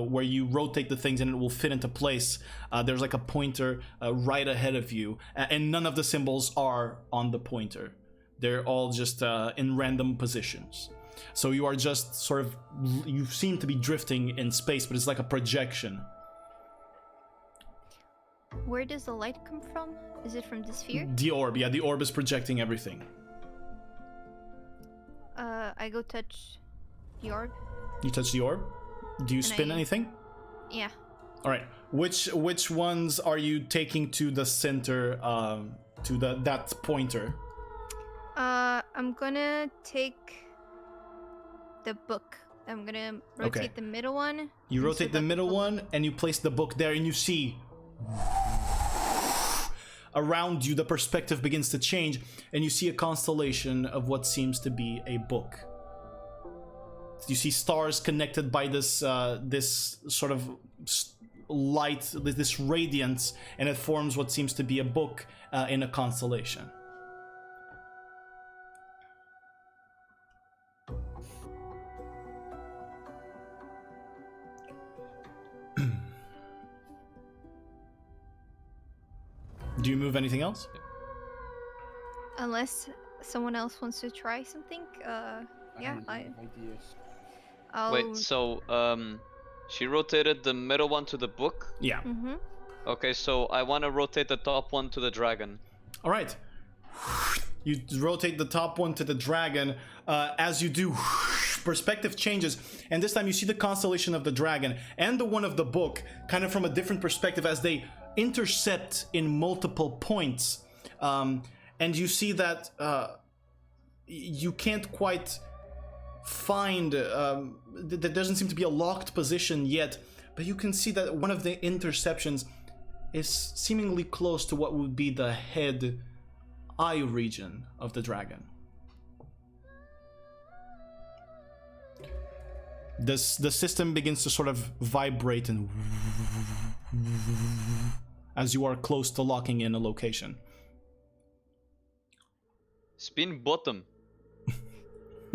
where you rotate the things and it will fit into place. There's like a pointer right ahead of you, and none of the symbols are on the pointer. They're all just in random positions. So you are just sort of, you seem to be drifting in space, but it's like a projection. where does the light come from? Is it from the sphere? The orb, yeah, the orb is projecting everything. I go touch the orb. You touch the orb. Do you And spin I- anything? Yeah. All right. Which ones are you taking to the center, to that pointer? I'm gonna take the book. I'm gonna rotate Okay. the middle one. You and rotate so the that middle book- one and you place the book there, and you see around you the perspective begins to change, and you see a constellation of what seems to be a book. You see stars connected by this this sort of light, this radiance, and it forms what seems to be a book in a constellation. Do you move anything else? Unless someone else wants to try something. Yeah, don't have ideas. I'll. Wait, so she rotated the middle one to the book. Yeah. Mm-hmm. Okay, so I want to rotate the top one to the dragon. All right. You rotate the top one to the dragon. As you do, perspective changes, and this time you see the constellation of the dragon and the one of the book kind of from a different perspective as they intercept in multiple points. And you see that you can't quite find, there doesn't seem to be a locked position yet, but you can see that one of the interceptions is seemingly close to what would be the head eye region of the dragon. The system begins to sort of vibrate and as you are close to locking in a location. Spin bottom.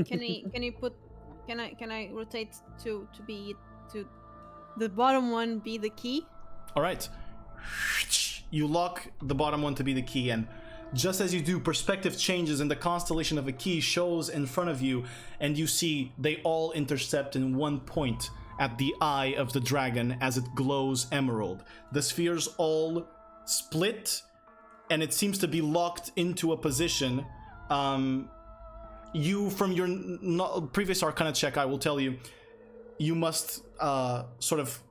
Can I rotate to be to the bottom one be the key? All right. You lock the bottom one to be the key, and just as you do, perspective changes and the constellation of a key shows in front of you, and you see they all intercept in one point at the eye of the dragon as it glows emerald. The spheres all split, and it seems to be locked into a position. You, from your previous Arcana check, I will tell you, you must sort of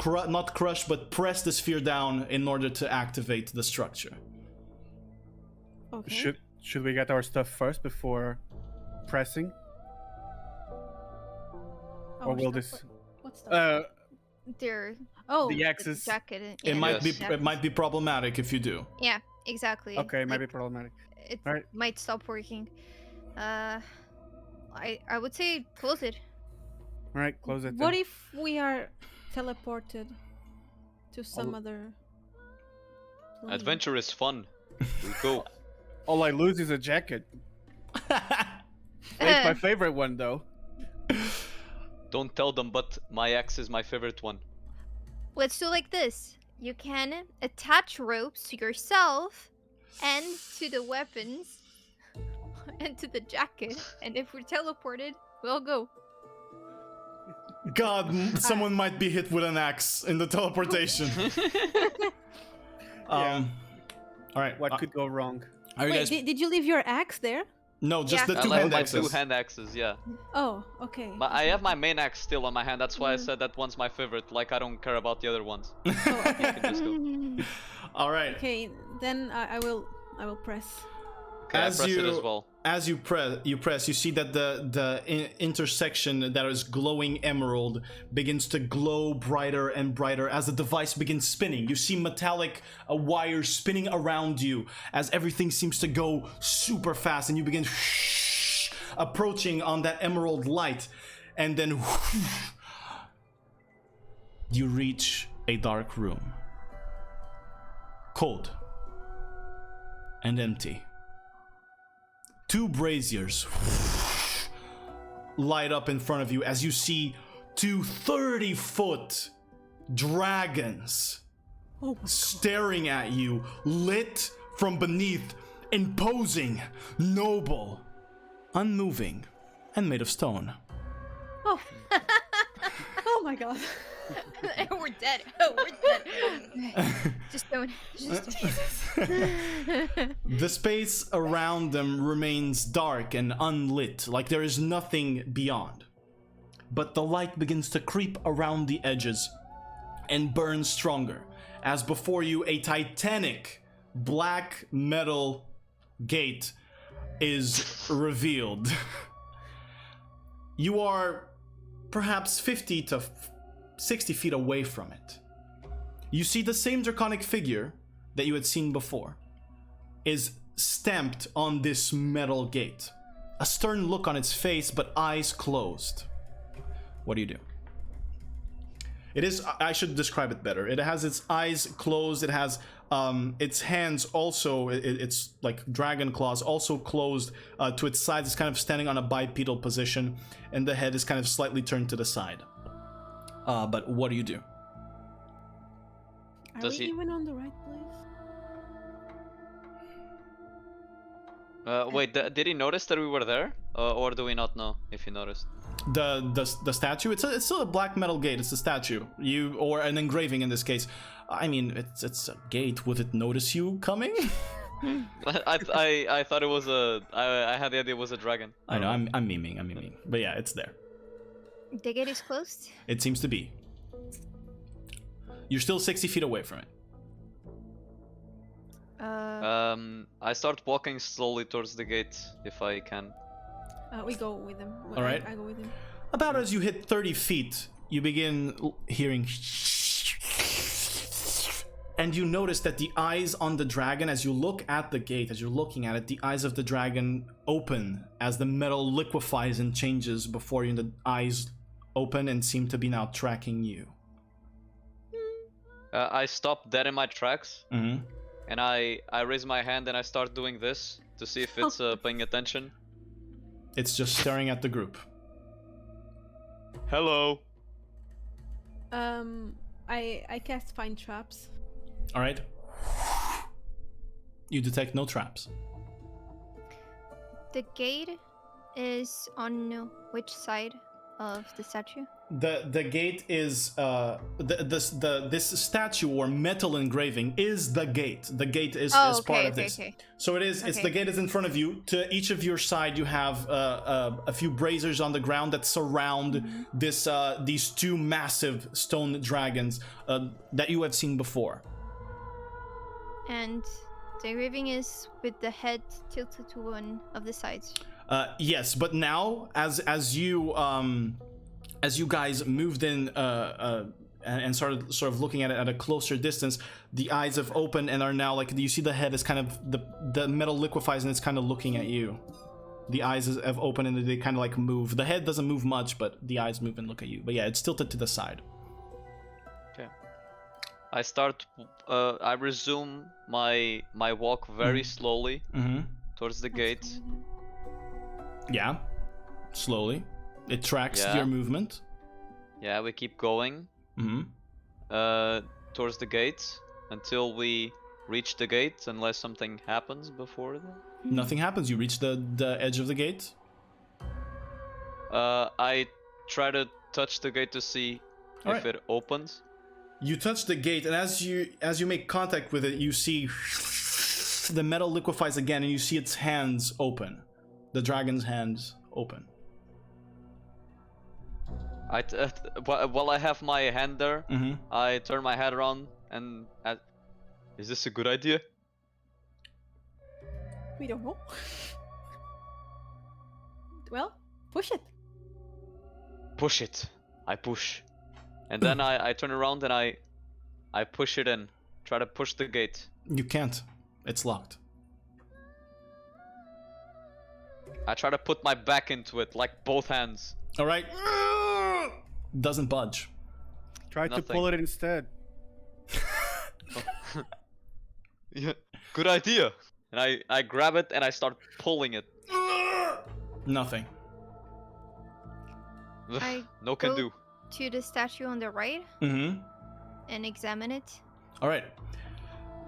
not crush, but press the sphere down in order to activate the structure. Okay. Should we get our stuff first before pressing, Oh, or will stuff- this? What's that? They're Oh, The the axis. jacket. It yeah, might be Yes. it might be problematic if you do. Yeah, exactly. Okay, might be Like, problematic. it Alright. might stop working. I would say close it. All right, close it. what then. if we are teleported to some other plane? Adventure is fun. We go. All I lose is a jacket. It's my favorite one though. Don't tell them, but my axe is my favorite one. Let's do like this. You can attach ropes to yourself and to the weapons and to the jacket. And if we're teleported, We'll go. God, someone might be hit with an axe in the teleportation. All right. What could go wrong? Are you Wait, guys? did you leave your axe there? No, just Yeah. the I two left hand my axes. 2 hand axes, yeah. Oh, okay. But I have my main axe still on my hand, that's why I said that one's my favorite, like I don't care about the other ones. Oh, okay. You can just go. All right. Okay, then I will press. Okay, I press it as well. As you press, you see that the intersection that is glowing emerald begins to glow brighter and brighter as the device begins spinning. You see metallic wires spinning around you as everything seems to go super fast, and you begin approaching on that emerald light, and then you reach a dark room, cold and empty. 2 braziers light up in front of you as you see 2 30-foot dragons staring at you, lit from beneath, imposing, noble, unmoving, and made of stone. Oh. Oh my god. We're dead. Oh, we're dead. Just don't. The space around them remains dark and unlit, like there is nothing beyond. But the light begins to creep around the edges and burn stronger, as before you a titanic black metal gate is revealed. You are perhaps 50 to 60 feet away from it. You see the same draconic figure that you had seen before is stamped on this metal gate. A stern look on its face, but eyes closed. What do you do? It is, I should describe it better. It has its eyes closed. It has its hands also, it's like dragon claws, also closed to its sides. It's kind of standing on a bipedal position, and the head is kind of slightly turned to the side. But what do you do? Are Does we he- even on the right place? Wait, did he notice that we were there? Or do we not know if he noticed? The statue, it's still a black metal gate. It's a statue, or an engraving in this case. I mean, it's a gate. Would it notice you coming? I thought it was I had the idea it was a dragon. I know, I'm memeing, but yeah, it's there. The gate is closed. It seems to be. You're still 60 feet away from it. I start walking slowly towards the gate if I can. We go with him. All right. I go with him. About as you hit 30 feet, you begin hearing, and you notice that the eyes on the dragon, as you look at the gate, as you're looking at it, the eyes of the dragon open as the metal liquefies and changes before you, and the eyes open and seem to be now tracking you. I stop dead in my tracks, Mm-hmm. and I raise my hand and I start doing this to see if it's paying attention. It's just staring at the group. Hello. I cast find traps. All right. You detect no traps. The gate is on which side of the statue? The gate is this statue or metal engraving is the gate. The gate is part of this. Okay. So it is. It's Okay. the gate is in front of you. To each of your side, you have a few braziers on the ground that surround this these 2 massive stone dragons that you have seen before. And the engraving is with the head tilted to one of the sides. Yes, but now as you guys moved in and started sort of looking at it at a closer distance, the eyes have opened and are now like, you see the head is kind of the metal liquefies and it's kind of looking at you. The eyes have opened and they kind of like move. The head doesn't move much, but the eyes move and look at you. But yeah, it's tilted to the side. Okay. I start. I resume my walk very slowly Mm-hmm. towards the gate. Yeah, slowly. It tracks Yeah. your movement. Yeah, we keep going. Mm-hmm. Towards the gate until we reach the gate, unless something happens before that. Nothing happens. You reach the edge of the gate. I try to touch the gate to see if Alright. it opens. You touch the gate, and as you make contact with it, you see the metal liquefies again, and you see its hands open. The dragon's hands open. While I have my hand there, Mm-hmm. I turn my head around and is this a good idea? We don't know. Well, push it. Push it. I push. And then I turn around and I push it in. Try to push the gate. You can't. It's locked. I try to put my back into it, like both hands. All right. Doesn't budge. Try to Nothing. pull it instead. Yeah, good idea. And I grab it and I start pulling it. Nothing. I No can go do. to the statue on the right Mm-hmm. and examine it. All right.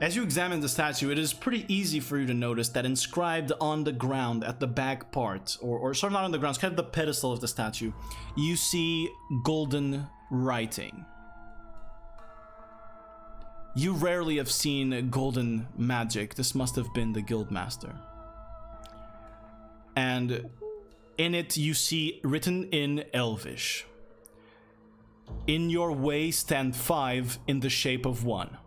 As you examine the statue, it is pretty easy for you to notice that inscribed on the ground at the back part, or sort of not on the ground, it's kind of the pedestal of the statue, you see golden writing. You rarely have seen golden magic. This must have been the Guildmaster. And in it, you see written in Elvish, "In your way stand 5 in the shape of 1."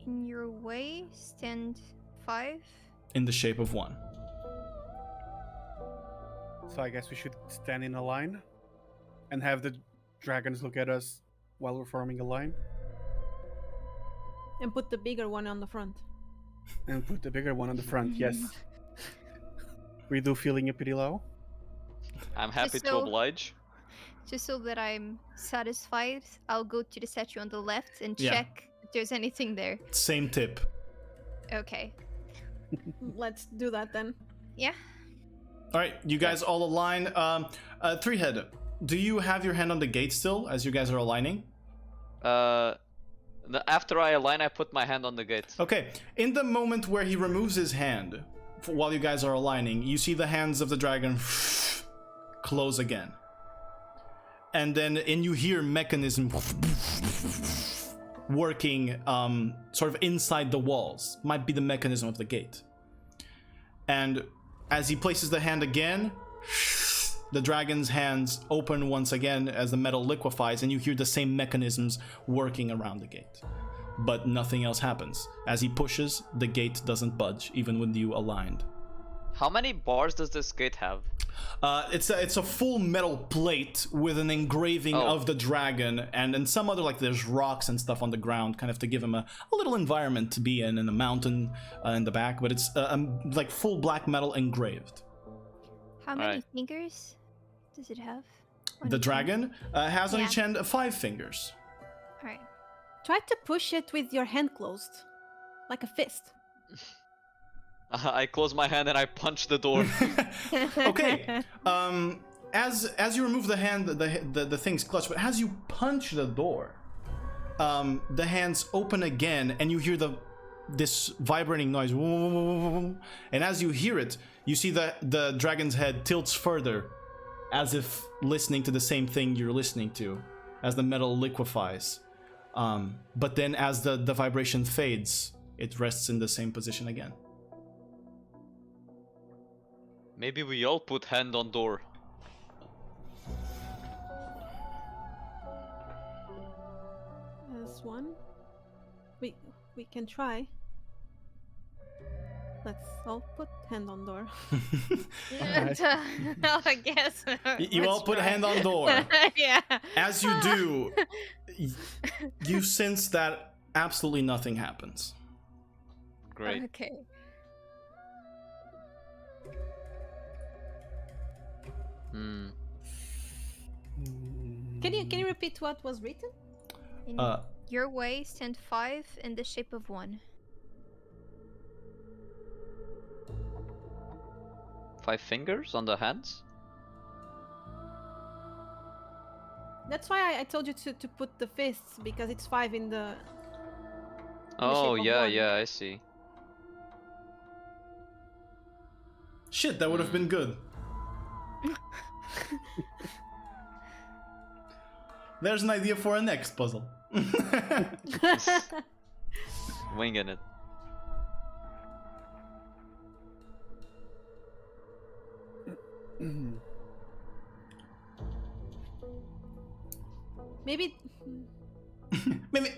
In your way, stand 5. In the shape of 1. So I guess we should stand in a line and have the dragons look at us while we're forming a line And put the bigger one on the front. and put the bigger one on the front. Yes. We do feeling a pretty low. I'm happy to so- oblige. Just so that I'm satisfied, I'll go to the statue on the left and Yeah. check if there's anything there. Same tip. Okay. Let's do that then. Yeah. All right, you guys all align. Three-head, do you have your hand on the gate still as you guys are aligning? After I align, I put my hand on the gate. Okay, in the moment where he removes his hand, while you guys are aligning, you see the hands of the dragon close again. And you hear mechanism working sort of inside the walls. Might be the mechanism of the gate. And as he places the hand again, the dragon's hands open once again as the metal liquefies, and you hear the same mechanisms working around the gate. But nothing else happens. As he pushes, the gate doesn't budge, even with you aligned. How many bars does this gate have? It's a full metal plate with an engraving of the dragon, and some other, like, there's rocks and stuff on the ground, kind of to give him a little environment to be in a mountain in the back, but it's like full black metal engraved. How many Alright. fingers does it have? on The each hand? dragon has on Yeah. each hand 5 fingers. Alright. Try to push it with your hand closed. Like a fist. I close my hand and I punch the door. Okay. As you remove the hand, the thing's clutched, but as you punch the door, the hands open again, and you hear this vibrating noise. And as you hear it, you see the dragon's head tilts further, as if listening to the same thing you're listening to, as the metal liquefies. But then as the vibration fades, it rests in the same position again. Maybe we all put hand on door. As one. We can try. Let's all put hand on door. I guess. You all let's put try. hand on door. Yeah. As you do, you sense that absolutely nothing happens. Great. Okay. Hmm. Can you repeat what was written? In your way, stand 5 in the shape of 1. 5 fingers on the hands? That's why I told you to put the fists, because it's 5 in the Oh, shape of yeah, one. yeah, I see. Shit, that would have been good. There's an idea for a next puzzle. Winging it. Maybe. Maybe.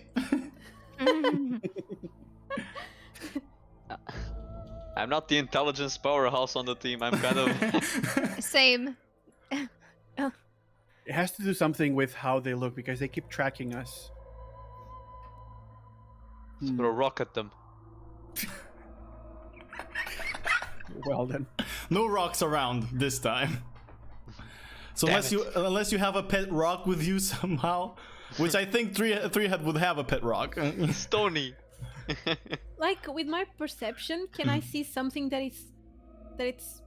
I'm not the intelligence powerhouse on the team. I'm kind of. Same. It has to do something with how they look because they keep tracking us. Let's throw a rock at them. Well then. No rocks around this time. So Damn unless you have a pet rock with you somehow, which I think three head would have a pet rock. Stony. Like with my perception, can I see something that it's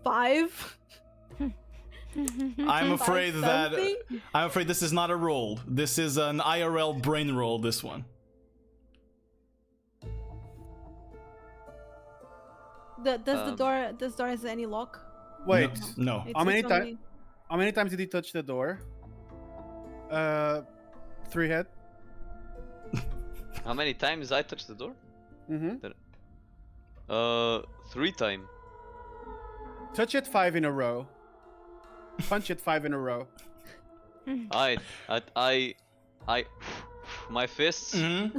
5? I'm afraid that something? I'm afraid this is not a roll. This is an IRL brain roll. This one. Does the door has any lock? Wait. No. It's, How many it's times? only- How many times did he touch the door? 3 head. How many times I touched the door? Mm-hmm. 3 times. Touch it 5 in a row. Punch it 5 in a row. I, my fists, Mhm.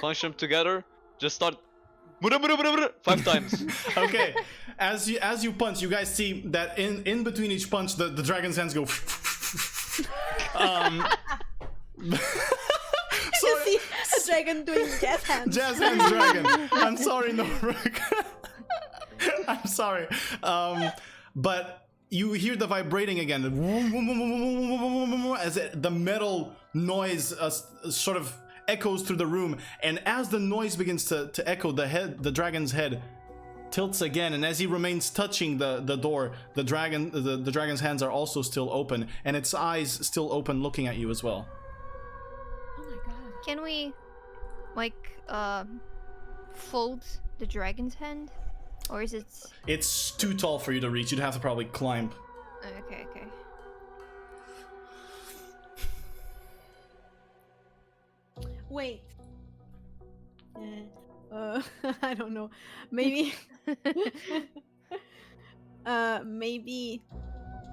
punch them together, just start 5 times. Okay. As you punch, you guys see that in between each punch, the dragon's hands go. You see a dragon doing jazz hands. Jazz hands dragon. I'm sorry, no. I'm sorry. But you hear the vibrating again as the metal noise sort of echoes through the room, and as the noise begins to echo, the dragon's head tilts again, and as he remains touching the door, the dragon's hands are also still open, and its eyes still open, looking at you as well. Oh my god. Can we, like, fold the dragon's hand? Or is it... It's too tall for you to reach. You'd have to probably climb. Okay, okay. Wait. I don't know. Maybe. Maybe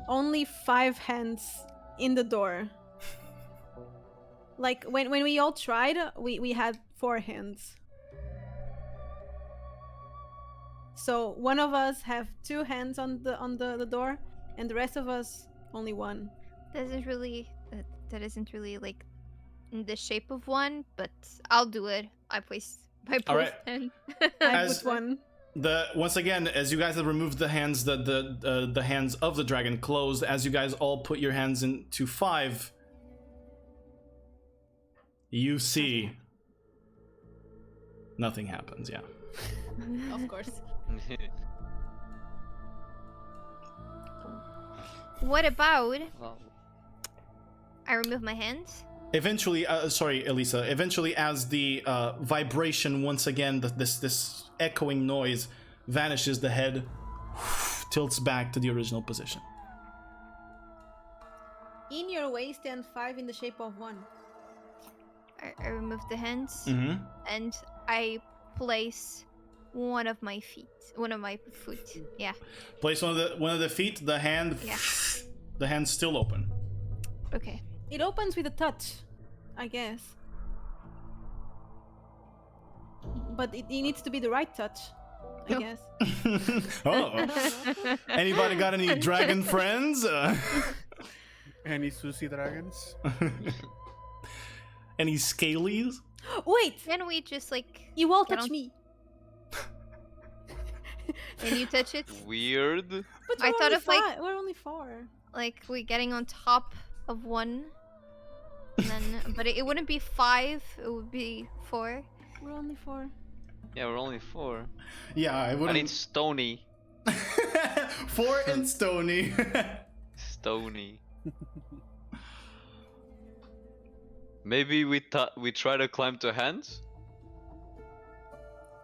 only 5 hands in the door. Like when we all tried, we had 4 hands. So one of us have 2 hands on the door, and the rest of us only 1. Doesn't really... that isn't really, like, in the shape of one, but I'll do it. I place my both Alright. hand. I As- put 1. Once again, as you guys have removed the hands, the hands of the dragon closed. As you guys all put your hands into 5, you see nothing happens. Yeah. Of course. What about... Well, I remove my hands? Eventually, sorry, Elisa. Eventually, as the vibration once again, this echoing noise vanishes, the head tilts back to the original position. In your way stand 5 in the shape of 1. I remove the hands, Mm-hmm. and I place one of my feet. One of my foot. Yeah. Place one of the feet. The hand. Yeah. The hand's still open. Okay. It opens with a touch, I guess. But it needs to be the right touch, I guess. Oh. Anybody got any dragon friends? Any sushi dragons? Any scalies? Wait! Can we just, like... You all Get touch on- me. Can you touch it? weird. But I we're thought only of, like- We're only 4. Like, we getting on top of one? And then... But it wouldn't be 5, it would be 4. We're only 4. Yeah, we're only 4. Yeah, I I wouldn't. need Stony. 4 and Stony. Stony. Maybe we try to climb to hands?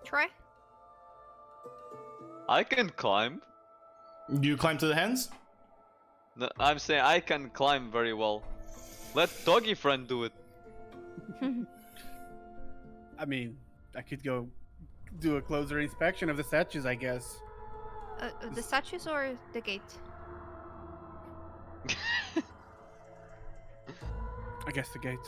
Try? I can climb. You climb to the hands? No, I'm saying I can climb very well. Let doggy friend do it. I mean, I could go do a closer inspection of the statues, I guess. The statues or the gate? I guess the gate.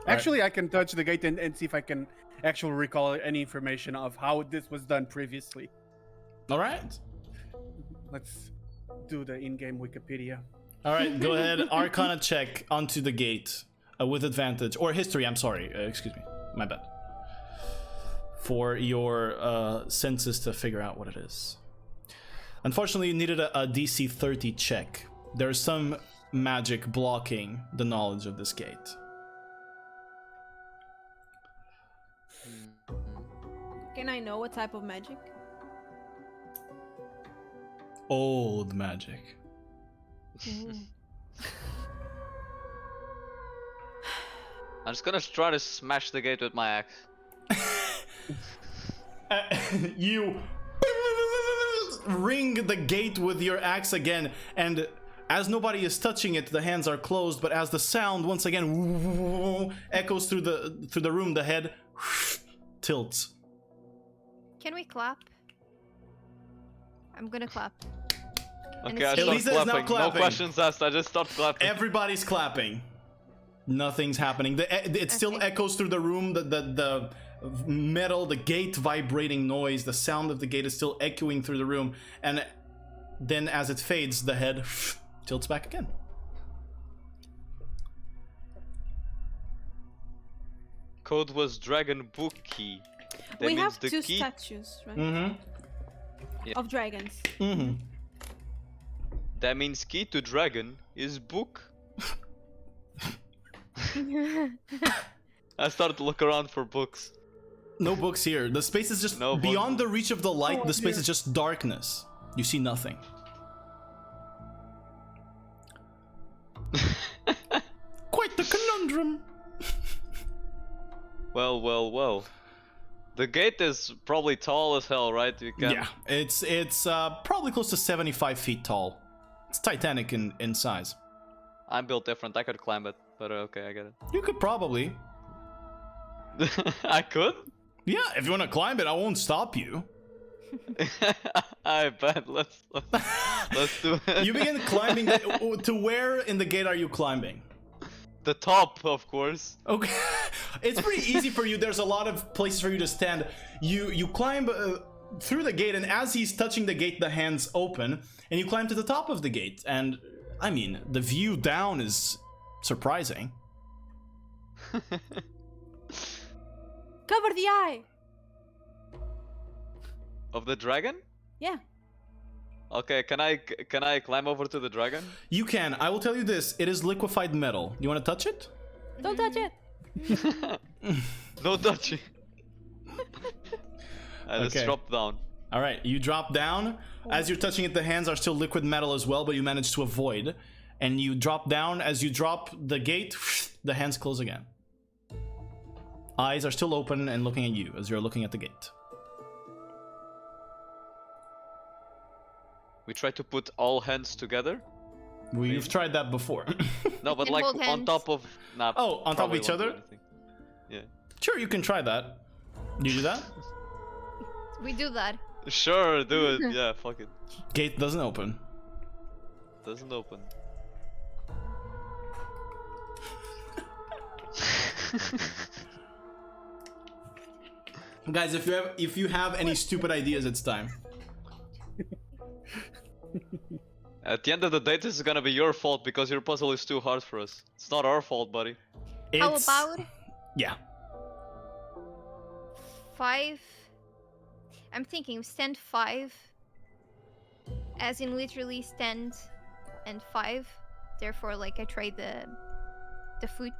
Actually, I can touch the gate and see if I can actually recall any information of how this was done previously. All right. Let's do the in-game Wikipedia. All right, go ahead. Arcana check onto the gate with advantage. Or history, I'm sorry. Excuse me. My bad. For your senses to figure out what it is. Unfortunately, you needed a DC 30 check. There's some magic blocking the knowledge of this gate. Can I know what type of magic? Old magic. I'm just gonna try to smash the gate with my axe. You ring the gate with your axe again, and as nobody is touching it, the hands are closed. But as the sound once again echoes through the room, the head tilts. Can we clap? I'm gonna clap. Okay, I Elisa start is now clapping. No clapping. questions asked. I just start clapping. Everybody's clapping. Nothing's happening. It still Okay. echoes through the room. The metal, the gate vibrating noise, the sound of the gate is still echoing through the room. And then as it fades, the head tilts back again. Code was dragon book key. That We means have the two key. statues, right? Mm-hmm. Yeah. Of dragons. Mm-hmm. That means key to dragon is book. I started to look around for books. No books here. The space is just No beyond books. the reach of the light. Oh, The space dear. is just darkness. You see nothing. Quite the conundrum. Well. The gate is probably tall as hell, right? You can. Yeah, it's probably close to 75 feet tall. It's titanic in size. I'm built different. I could climb it, but okay, I get You could probably. it. I could. Yeah, if you want to climb it, I won't stop you. I bet. Let's do it. You begin climbing. To where in the gate are you climbing? The top, of course. Okay, it's pretty easy for you. There's a lot of places for you to stand. You climb through the gate, and as he's touching the gate, the hands open, and you climb to the top of the gate. And I mean, the view down is surprising. Cover the eye! Of the dragon? Yeah. Okay, can I climb over to the dragon? You can. I will tell you this. It is liquefied metal. You want to touch it? Don't touch it! No touching. I just Okay. dropped down. All right, you drop down. As you're touching it, the hands are still liquid metal as well, but you manage to avoid. And you drop down. As you drop the gate, the hands close again. Eyes are still open and looking at you as you're looking at the gate. We try to put all hands together. We've tried that before. No, but And like hold on hands. top of. Nah, Oh, on top of probably each won't do other? anything. Yeah. Sure, you can try that. You do that? We do that. Sure, do it. Yeah, fuck it. Gate doesn't open. Doesn't open. Guys, if you have any stupid ideas, it's time. At the end of the day, this is gonna be your fault because your puzzle is too hard for us. It's not our fault, buddy. How It's- about Yeah. 5? I'm thinking stand 5. As in literally stand and 5. Therefore, like I tried the foot.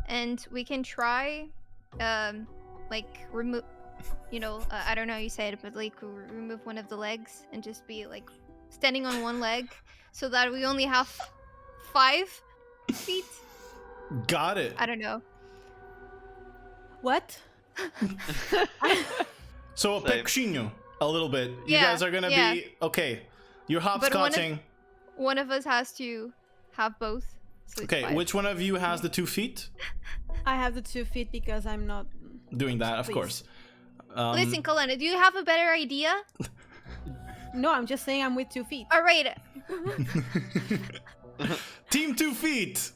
And we can try like remove, I don't know how you say it, but like remove one of the legs and just be like standing on one leg so that we only have 5 feet. Got it. I don't know. What? So a Same. pechinho, a little bit. You Yeah, guys are gonna yeah. be okay. You're But one of- hopscotching. one of us has to have both. So it's Okay, 5. which one of you has the 2 feet? I have the 2 feet because I'm not Doing that, of Please. course. Listen, Kalena, do you have a better idea? No, I'm just saying I'm with 2 feet. All right. Team 2 feet!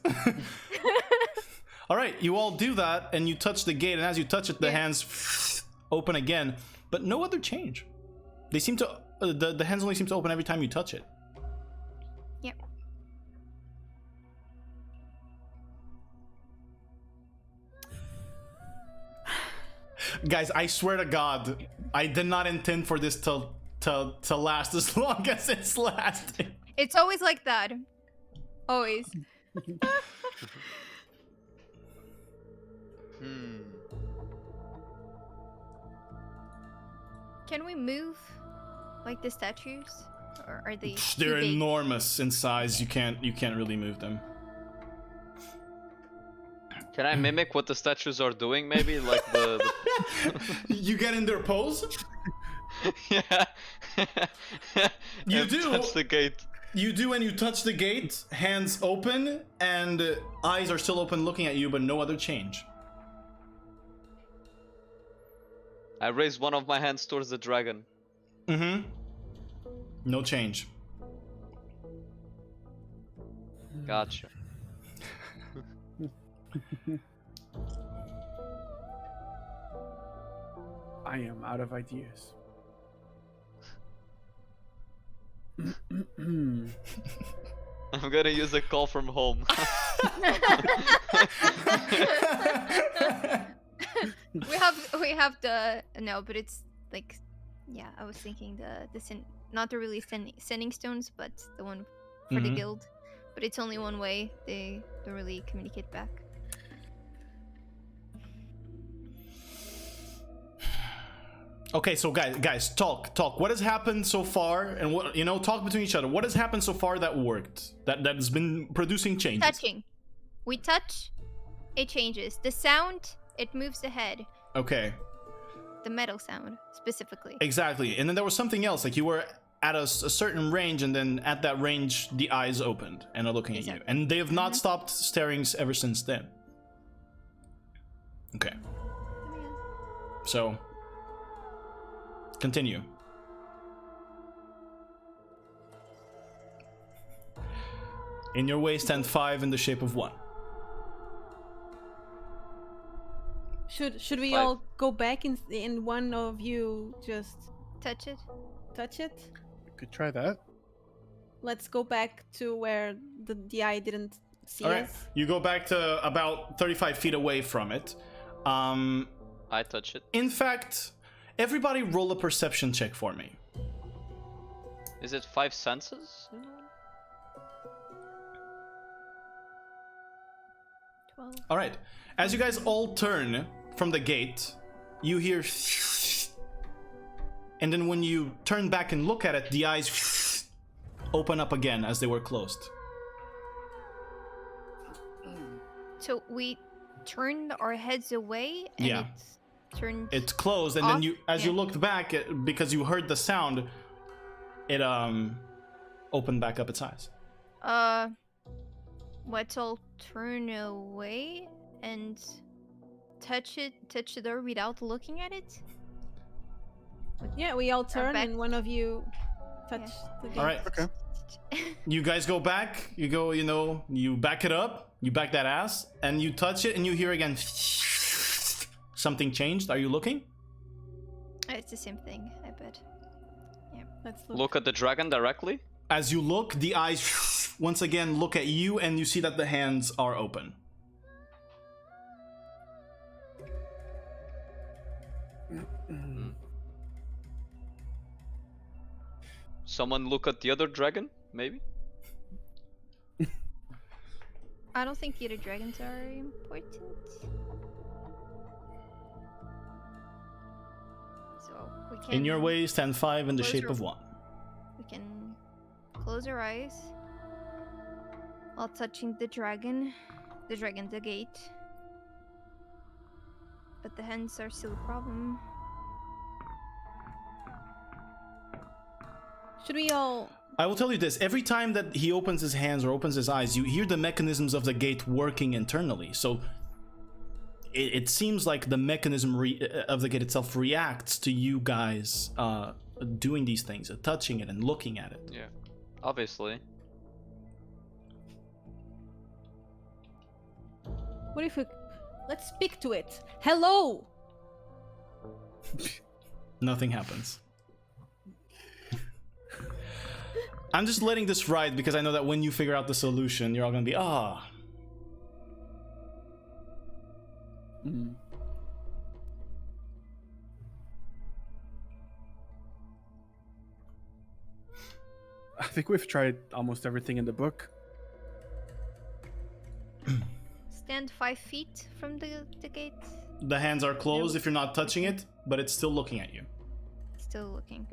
All right, you all do that, and you touch the gate, and as you touch it, the hands open again, but no other change. They seem to, the hands only seem to open every time you touch it. Yep. Guys, I swear to God, I did not intend for this to last as long as it's lasting. It's always like that. Always. Can we move like the statues? Or are they too They're big? enormous in size. You can't really move them. Can I mimic what the statues are doing? Maybe like the... You get in their pose? yeah. You And do. touch the gate. You do, and you touch the gate, hands open, and eyes are still open looking at you, but no other change. I raise one of my hands towards the dragon. Mm-hmm. No change. Gotcha. I am out of ideas. I'm gonna use a call from home. we have the no, but it's like, yeah, I was thinking not the really sending stones, but the one for the Mhm. guild. But it's only one way. They don't really communicate back. Okay, so guys, talk. What has happened so far, and what talk between each other. What has happened so far that worked? That has been producing changes. Touching. We touch, it changes. The sound, it moves ahead. Okay, The metal sound, specifically. exactly. And then there was something else. Like you were at a certain range, and then at that range, the eyes opened and are looking at you, Exactly. and they have not stopped staring ever since then. Okay, so continue. In your way stand 5 in the shape of 1. Should we 5. all go back in one of you just Touch it. touch it? Could try that. Let's go back to where the eye didn't see All right, us. you go back to about 35 feet away from it. I touch it. In fact, everybody roll a perception check for me. Is it 5 senses? 12. All right, as you guys all turn from the gate, you hear, and then when you turn back and look at it, the eyes open up again as they were closed. So we turned our heads away and Yeah. it turned It's closed, and off? then as you Yeah. looked back, because you heard the sound, it opened back up its eyes. Let's all turn away and touch the door without looking at it. Yeah, we all turn back- and one of you touch the gate. All right. Okay. You guys go back, you go, you back it up, you back that ass, and you touch it, and you hear again, something changed. Are you looking? It's the same thing, I bet. Let's look. Look at the dragon directly. As you look, the eyes once again look at you, and you see that the hands are open. Someone look at the other dragon, maybe? I don't think either dragons are important. So we can. In your way, stand 5 in the Close shape your- of 1. We can close our eyes while touching the dragon, the gate. But the hands are still a problem. Should we all? I will tell you this, every time that he opens his hands or opens his eyes, you hear the mechanisms of the gate working internally. So it seems like the mechanism of the gate itself reacts to you guys doing these things, touching it and looking at it. Yeah, obviously. What if we? Let's speak to it. Hello. Nothing happens. I'm just letting this ride because I know that when you figure out the solution, you're all gonna be, ah. Mm. I think we've tried almost everything in the book. Stand 5 feet from the gate. The hands are closed if you're not touching it, but it's still looking at you. Still looking.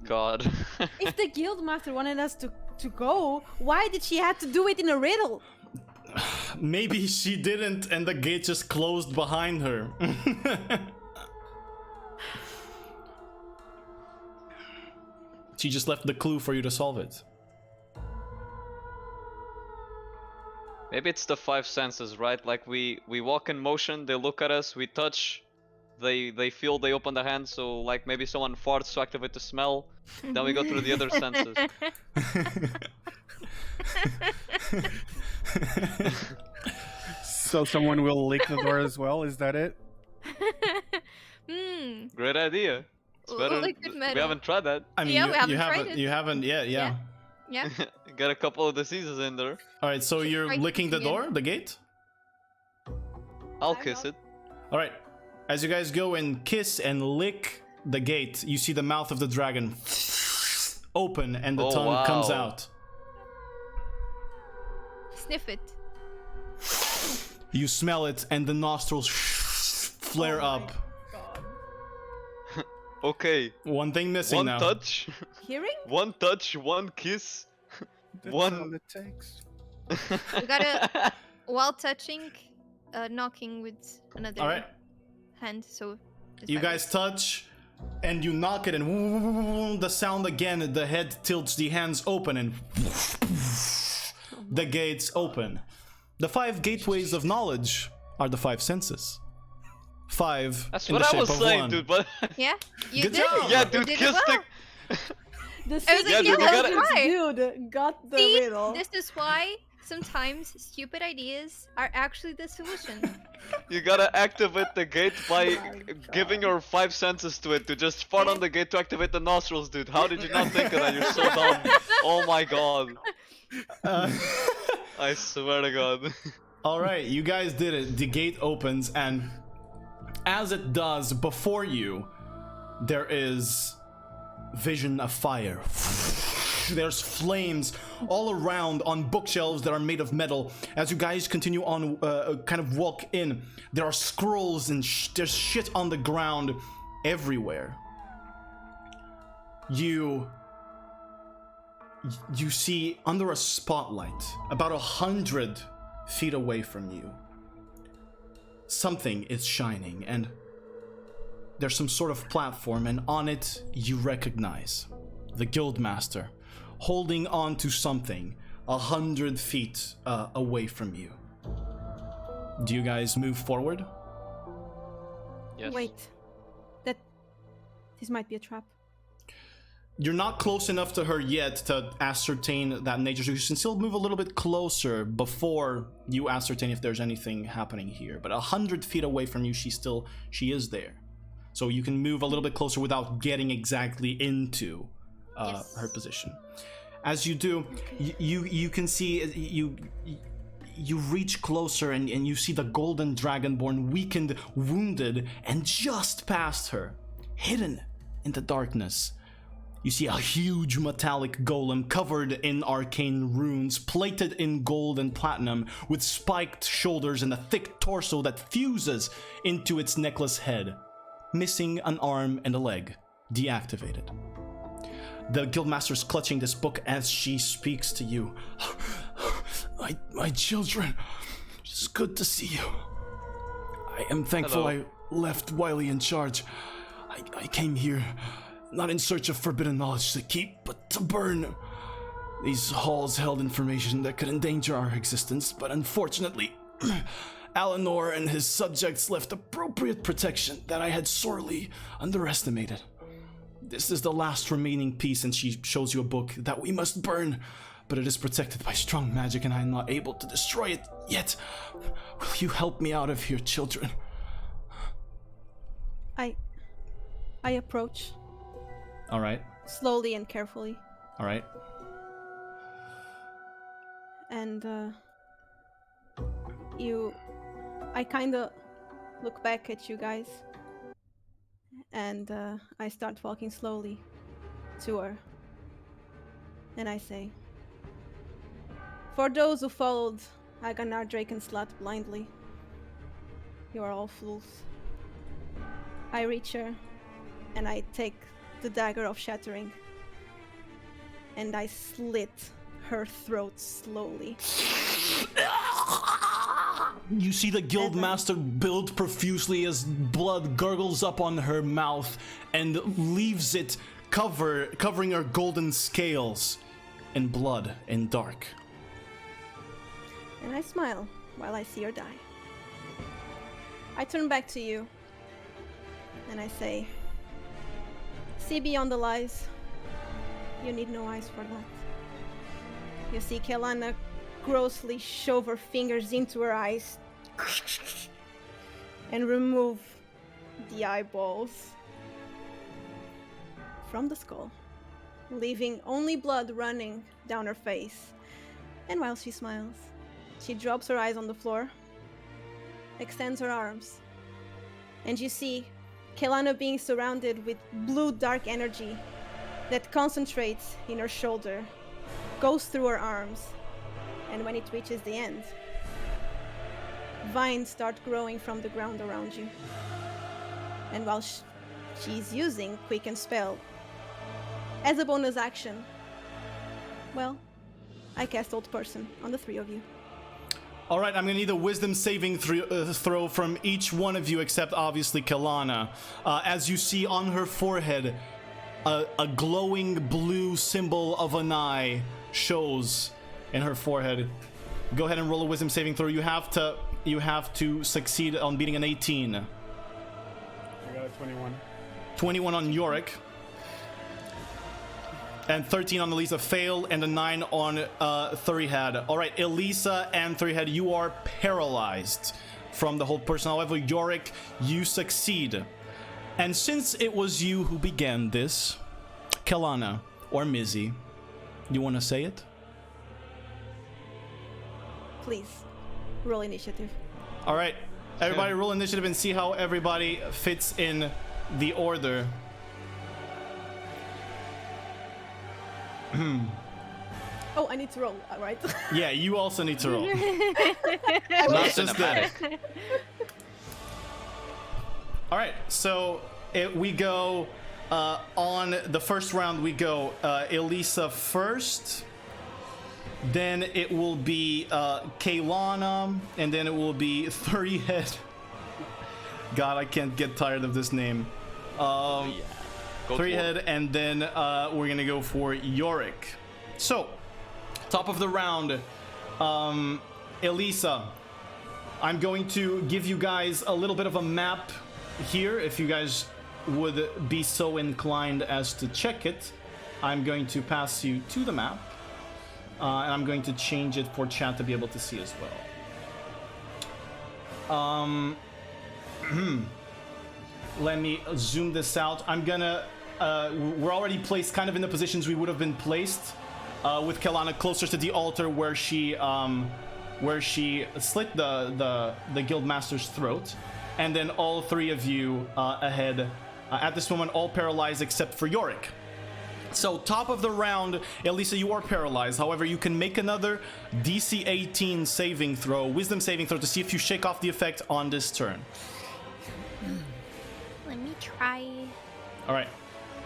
God. If the Guildmaster wanted us to go, why did she have to do it in a riddle? Maybe she didn't and the gate just closed behind her. She just left the clue for you to solve it. Maybe it's the 5 senses, right? Like we walk in motion, they look at us, we touch, they feel, they open the hand, so like maybe someone farts to activate the smell, then we go through the other senses. So someone will lick the door as well, is that it? Hmm. Great idea. It's better. Liquid We metal. haven't tried that. I mean, Yeah, you, we haven't you tried haven't, it. you haven't yet, yeah. Yeah. Got a couple of diseases in there. All right, so you're try licking the kicking it. door, the gate? I'll I'm kiss not- it. All right, as you guys go and kiss and lick the gate, you see the mouth of the dragon open and the Oh, tongue comes wow. out. Sniff it. You smell it and the nostrils flare up. Okay. One thing missing One now. touch. Hearing? One touch, one kiss. That's One- all it takes. We gotta, while touching, knocking with another All right, hand. So just you like guys this. touch and you knock it and the sound again, the head tilts, the hands open and the gates open. The 5 gateways of knowledge are the 5 senses. 5 That's in what the I shape was of saying, 1. dude. But Yeah, you Good did job. it. yeah, You dude, did it kiss well. The I was like, Yeah, dude, you gotta- dude got the See, riddle. this is why sometimes stupid ideas are actually the solution. you gotta activate the gate by my giving your 5 senses to it. To just fart on the gate to activate the nostrils, dude. How did you not think of that? You're so dumb. Oh my god. I swear to God. All right, you guys did it. The gate opens, and as it does, before you, there is vision of fire. There's flames all around on bookshelves that are made of metal. As you guys continue on, kind of walk in, there are scrolls and there's shit on the ground everywhere. You see under a spotlight, about 100 feet away from you, something is shining, and there's some sort of platform, and on it you recognize the Guildmaster holding on to something 100 feet away from you. Do you guys move forward? Yes. Wait, this might be a trap. You're not close enough to her yet to ascertain that nature, so you can still move a little bit closer before you ascertain if there's anything happening here. But 100 feet away from you, she is there. So you can move a little bit closer without getting exactly into Yes. her position. As you do, you can see, you reach closer and you see the golden dragonborn weakened, wounded, and just past her, hidden in the darkness. You see a huge metallic golem covered in arcane runes, plated in gold and platinum, with spiked shoulders and a thick torso that fuses into its necklace head, missing an arm and a leg, deactivated. The Guildmaster's clutching this book as she speaks to you. My children, it's good to see you. I am thankful Hello. I left Wiley in charge. I came here not in search of forbidden knowledge to keep, but to burn. These halls held information that could endanger our existence, but unfortunately, Alanor and his subjects left appropriate protection that I had sorely underestimated. This is the last remaining piece, and she shows you a book that we must burn, but it is protected by strong magic and I am not able to destroy it yet. Will you help me out of here, children? I approach All right, slowly and carefully, all right. and I kind of look back at you guys, and I start walking slowly to her, and I say, for those who followed Aganar Drakenslat blindly, you are all fools. I reach her, and I take the dagger of Shattering, and I slit her throat slowly. You see the Guildmaster build profusely as blood gurgles up on her mouth and leaves it covering her golden scales in blood and dark. And I smile while I see her die. I turn back to you, and I say, see beyond the lies. You need no eyes for that. You see Kelana grossly shove her fingers into her eyes and remove the eyeballs from the skull, leaving only blood running down her face. And while she smiles, she drops her eyes on the floor, extends her arms, and you see Kelana being surrounded with blue dark energy that concentrates in her shoulder, goes through her arms, and when it reaches the end, vines start growing from the ground around you. And while she's using Quicken Spell as a bonus action, well, I cast Old Person on the three of you. All right, I'm gonna need a wisdom saving throw from each one of you, except obviously Kelana. As you see on her forehead, a glowing blue symbol of an eye shows in her forehead. Go ahead and roll a wisdom saving throw. You have to succeed on beating an 18. I got a 21. 21 on Yorick. And 13 on Elisa, fail, and a 9 on Thurihead. All right, Elisa and Thurihead, you are paralyzed from the whole person. However, Yorick, you succeed. And since it was you who began this, Kelana or Mizzy, you want to say it? Please, roll initiative. All right, everybody roll initiative and see how everybody fits in the order. Oh, I need to roll, right? Yeah, you also need to roll. I will. Not just that. Cinematic. All right, so we go on the first round. We go Elisa first, then it will be Kaylana, and then it will be Thurihead. God, I can't get tired of this name. Yeah. Go for it. Thurihead, and then we're gonna go for Yorick. So, top of the round, Elisa, I'm going to give you guys a little bit of a map here, if you guys would be so inclined as to check it. I'm going to pass you to the map, and I'm going to change it for chat to be able to see as well. Let me zoom this out. I'm gonna we're already placed kind of in the positions we would have been placed, with Kelana closer to the altar where she slit the Guildmaster's throat, and then all three of you ahead. At this moment, all paralyzed except for Yorick. So, top of the round, Elisa, you are paralyzed. However, you can make another DC 18 saving throw, wisdom saving throw, to see if you shake off the effect on this turn. Let me try. All right.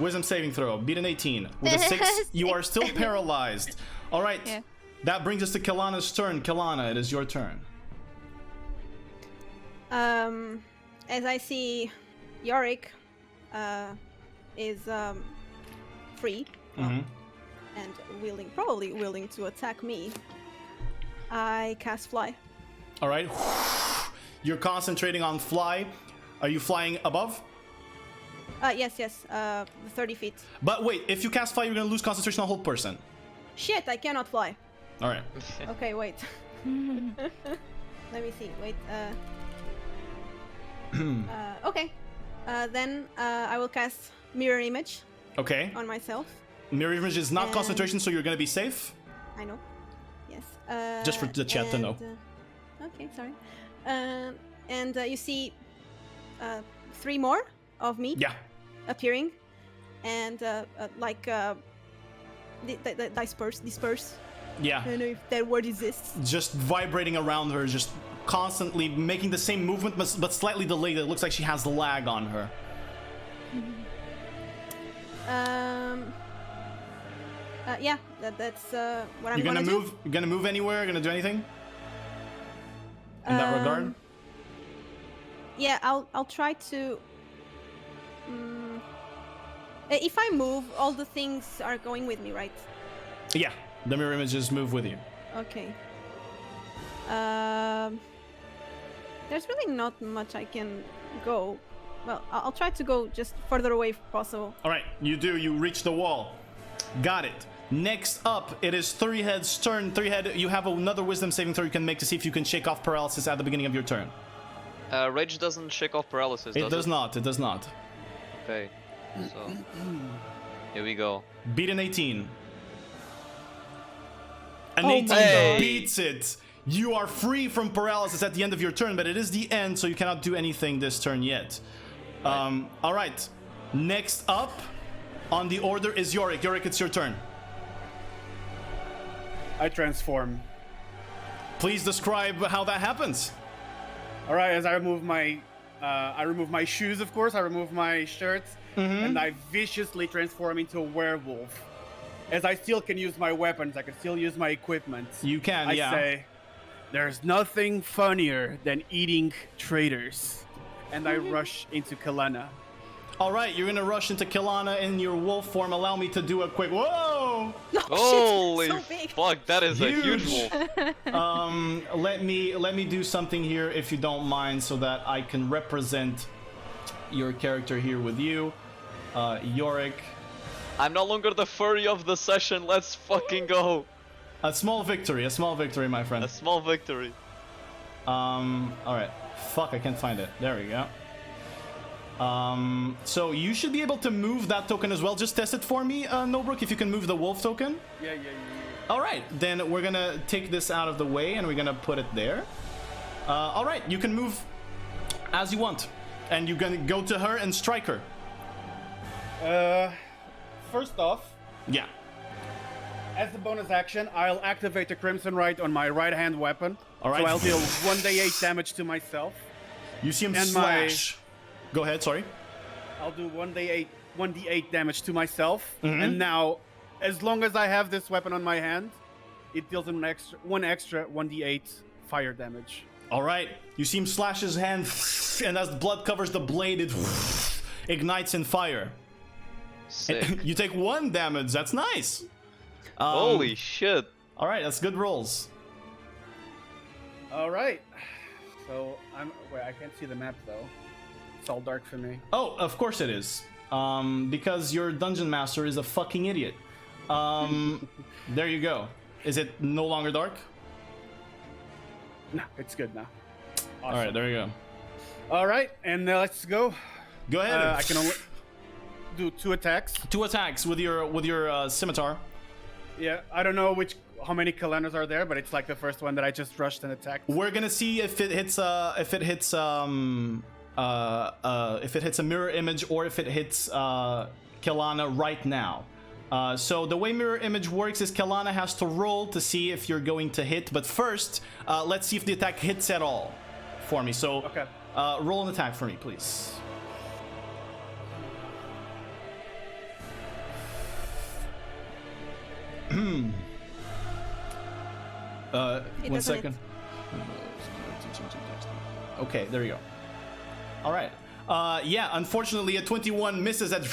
Wisdom saving throw. Beat an 18. With a 6, you are still paralyzed. All right. Yeah. That brings us to Kelana's turn. Kelana, it is your turn. As I see Yorick is free and probably willing to attack me, I cast Fly. All right. You're concentrating on fly. Are you flying above? Yes, 30 feet. But wait, if you cast fly, you're going to lose concentration on hold person. Shit, I cannot fly. All right. Okay, wait. Let me see. Wait. Okay. Then I will cast Mirror Image Okay. on myself. Mirror image is not And- concentration, so you're going to be safe. I know. Yes. Just for the chat to know. Okay, sorry. And you see 3 more of me Yeah. appearing, and disperse. Yeah. I don't know if that word exists. Just vibrating around her, just constantly making the same movement, but slightly delayed. It looks like she has lag on her. Yeah, that's what I'm You're gonna do. move. You're gonna move anywhere. You're gonna do anything in that regard. Yeah, I'll try to. If I move, all the things are going with me, right? Yeah. The mirror images move with you. Okay. There's really not much I can go. Well, I'll try to go just further away if possible. All right. You do. You reach the wall. Got it. Next up, it is Three Head's turn. Three Head, you have another wisdom saving throw you can make to see if you can shake off paralysis at the beginning of your turn. Rage doesn't shake off paralysis, It does not. It does not. Okay. So here we go. Beat an 18. An Oh 18 my God. beats it. You are free from paralysis at the end of your turn, but it is the end, so you cannot do anything this turn yet. All right. Next up on the order is Yorick. Yorick, it's your turn. I transform. Please describe how that happens. All right, as I remove my shoes, of course. I remove my shirts, and I viciously transform into a werewolf. As I still can use my weapons, I can still use my equipment. You can, I yeah. say, there's nothing funnier than eating traitors. And I rush into Kelana. All right, you're gonna rush into Kelana in your wolf form. Allow me to do a quick. Whoa! Holy so big. fuck, that is a huge Huge. wolf. Let me do something here, if you don't mind, so that I can represent your character here with you, Yorick. I'm no longer the furry of the session, let's fucking go. A small victory, my friend. A small victory. All right. Fuck, I can't find it. There we go. So you should be able to move that token as well. Just test it for me, Nobrook, if you can move the wolf token. Yeah. All right, then we're gonna take this out of the way and we're gonna put it there. All right, you can move as you want, and you're gonna go to her and strike her. First off, Yeah. as a bonus action, I'll activate the Crimson Right on my right-hand weapon. All right. So I'll deal 1d8 damage to myself. You see him And slash. Go ahead. Sorry. I'll do 1d8 damage to myself. Mm-hmm. And now, as long as I have this weapon on my hand, it deals one extra 1d8 fire damage. All right. You see him slash his hand, and as the blood covers the blade, it ignites in fire. Sick. You take 1 damage. That's nice. Holy shit. All right. That's good rolls. All right. So wait, I can't see the map though. It's all dark for me. Oh, of course it is. Because your dungeon master is a fucking idiot. There you go. Is it no longer dark? No, it's good now. Awesome. All right, there you go. All right, and let's go. Go ahead. I can only do 2 attacks. 2 attacks with your scimitar. Yeah, I don't know how many calendars are there, but it's like the first one that I just rushed and attacked. We're gonna see if it hits if it hits a mirror image or if it hits Kelana right now. So the way mirror image works is Kelana has to roll to see if you're going to hit, but first let's see if the attack hits at all for me. So Okay. roll an attack for me, please. It One doesn't second. Okay, there you go. All right. Yeah, unfortunately, a 21 misses at.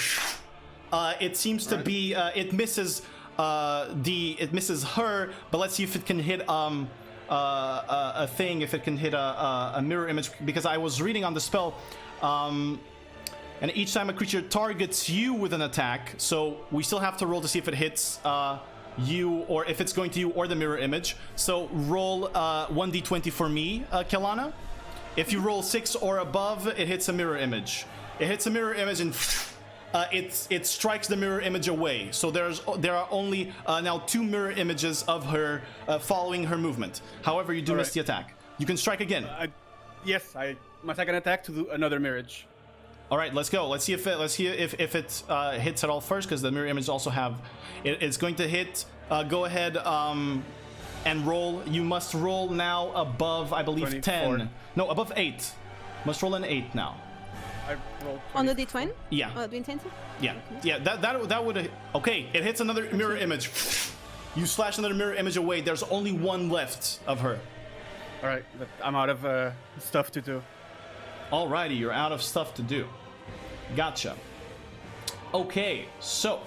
It seems to be. It misses. It misses her. But let's see if it can hit a thing. If it can hit a mirror image, because I was reading on the spell. And each time a creature targets you with an attack, so we still have to roll to see if it hits you, or if it's going to you or the mirror image. So roll 1d20 for me, Kelana. If you roll 6 or above, it hits a mirror image. It hits a mirror image and it strikes the mirror image away. So there are only now 2 mirror images of her following her movement. However, you do miss the attack. You can strike again. My second attack to do another mirage. All right, let's go. Let's see if it hits at all first, because the mirror image also have. It's going to hit. Go ahead and roll. You must roll now above, I believe, 24. 10. No, above 8. Must roll an 8 now. I rolled On the d20? Yeah. The intensity? Yeah. Yeah. That would. Okay. It hits another mirror image. You slash another mirror image away. There's only one left of her. All right, I'm out of stuff to do. Alrighty, you're out of stuff to do. Gotcha. Okay, so.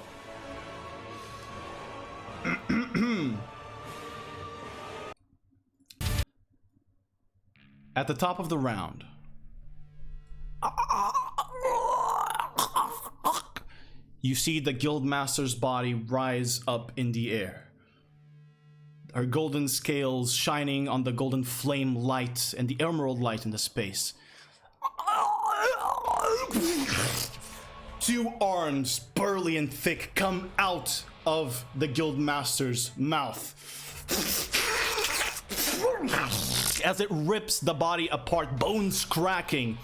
At the top of the round. You see the Guildmaster's body rise up in the air. Her golden scales shining on the golden flame light and the emerald light in the space. 2 arms, burly and thick, come out of the Guildmaster's mouth as it rips the body apart, bones cracking.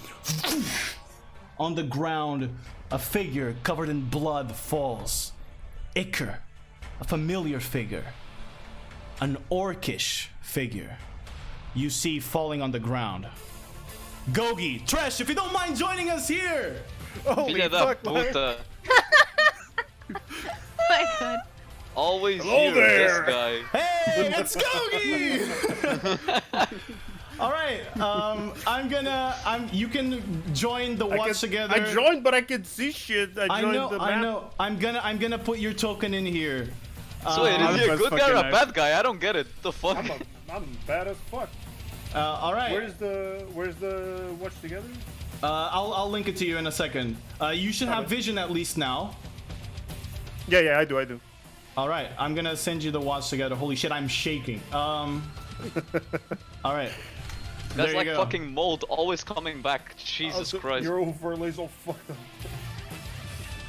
On the ground, a figure covered in blood falls. Iker, a familiar figure, an orcish figure, you see falling on the ground. Gogi, Tresh, if you don't mind joining us here! Holy Filha da fuck, man. puta. My god. Always Hello here, there. this guy. Hey, it's Gogi! All right, you can join the watch together. I joined, but I can see shit. I joined the map. I know. I'm gonna put your token in here. So wait, is he a that's good guy or a fucking bad guy? I don't get it. The fuck? I'm bad as fuck. All right. Where's the watch together? I'll link it to you in a second. You should have vision at least now. Yeah, I do. All right, I'm gonna send you the watch together. Holy shit, I'm shaking. All right. That's There you like go. fucking mold always coming back. Jesus Christ. Your overlay's all fucked up.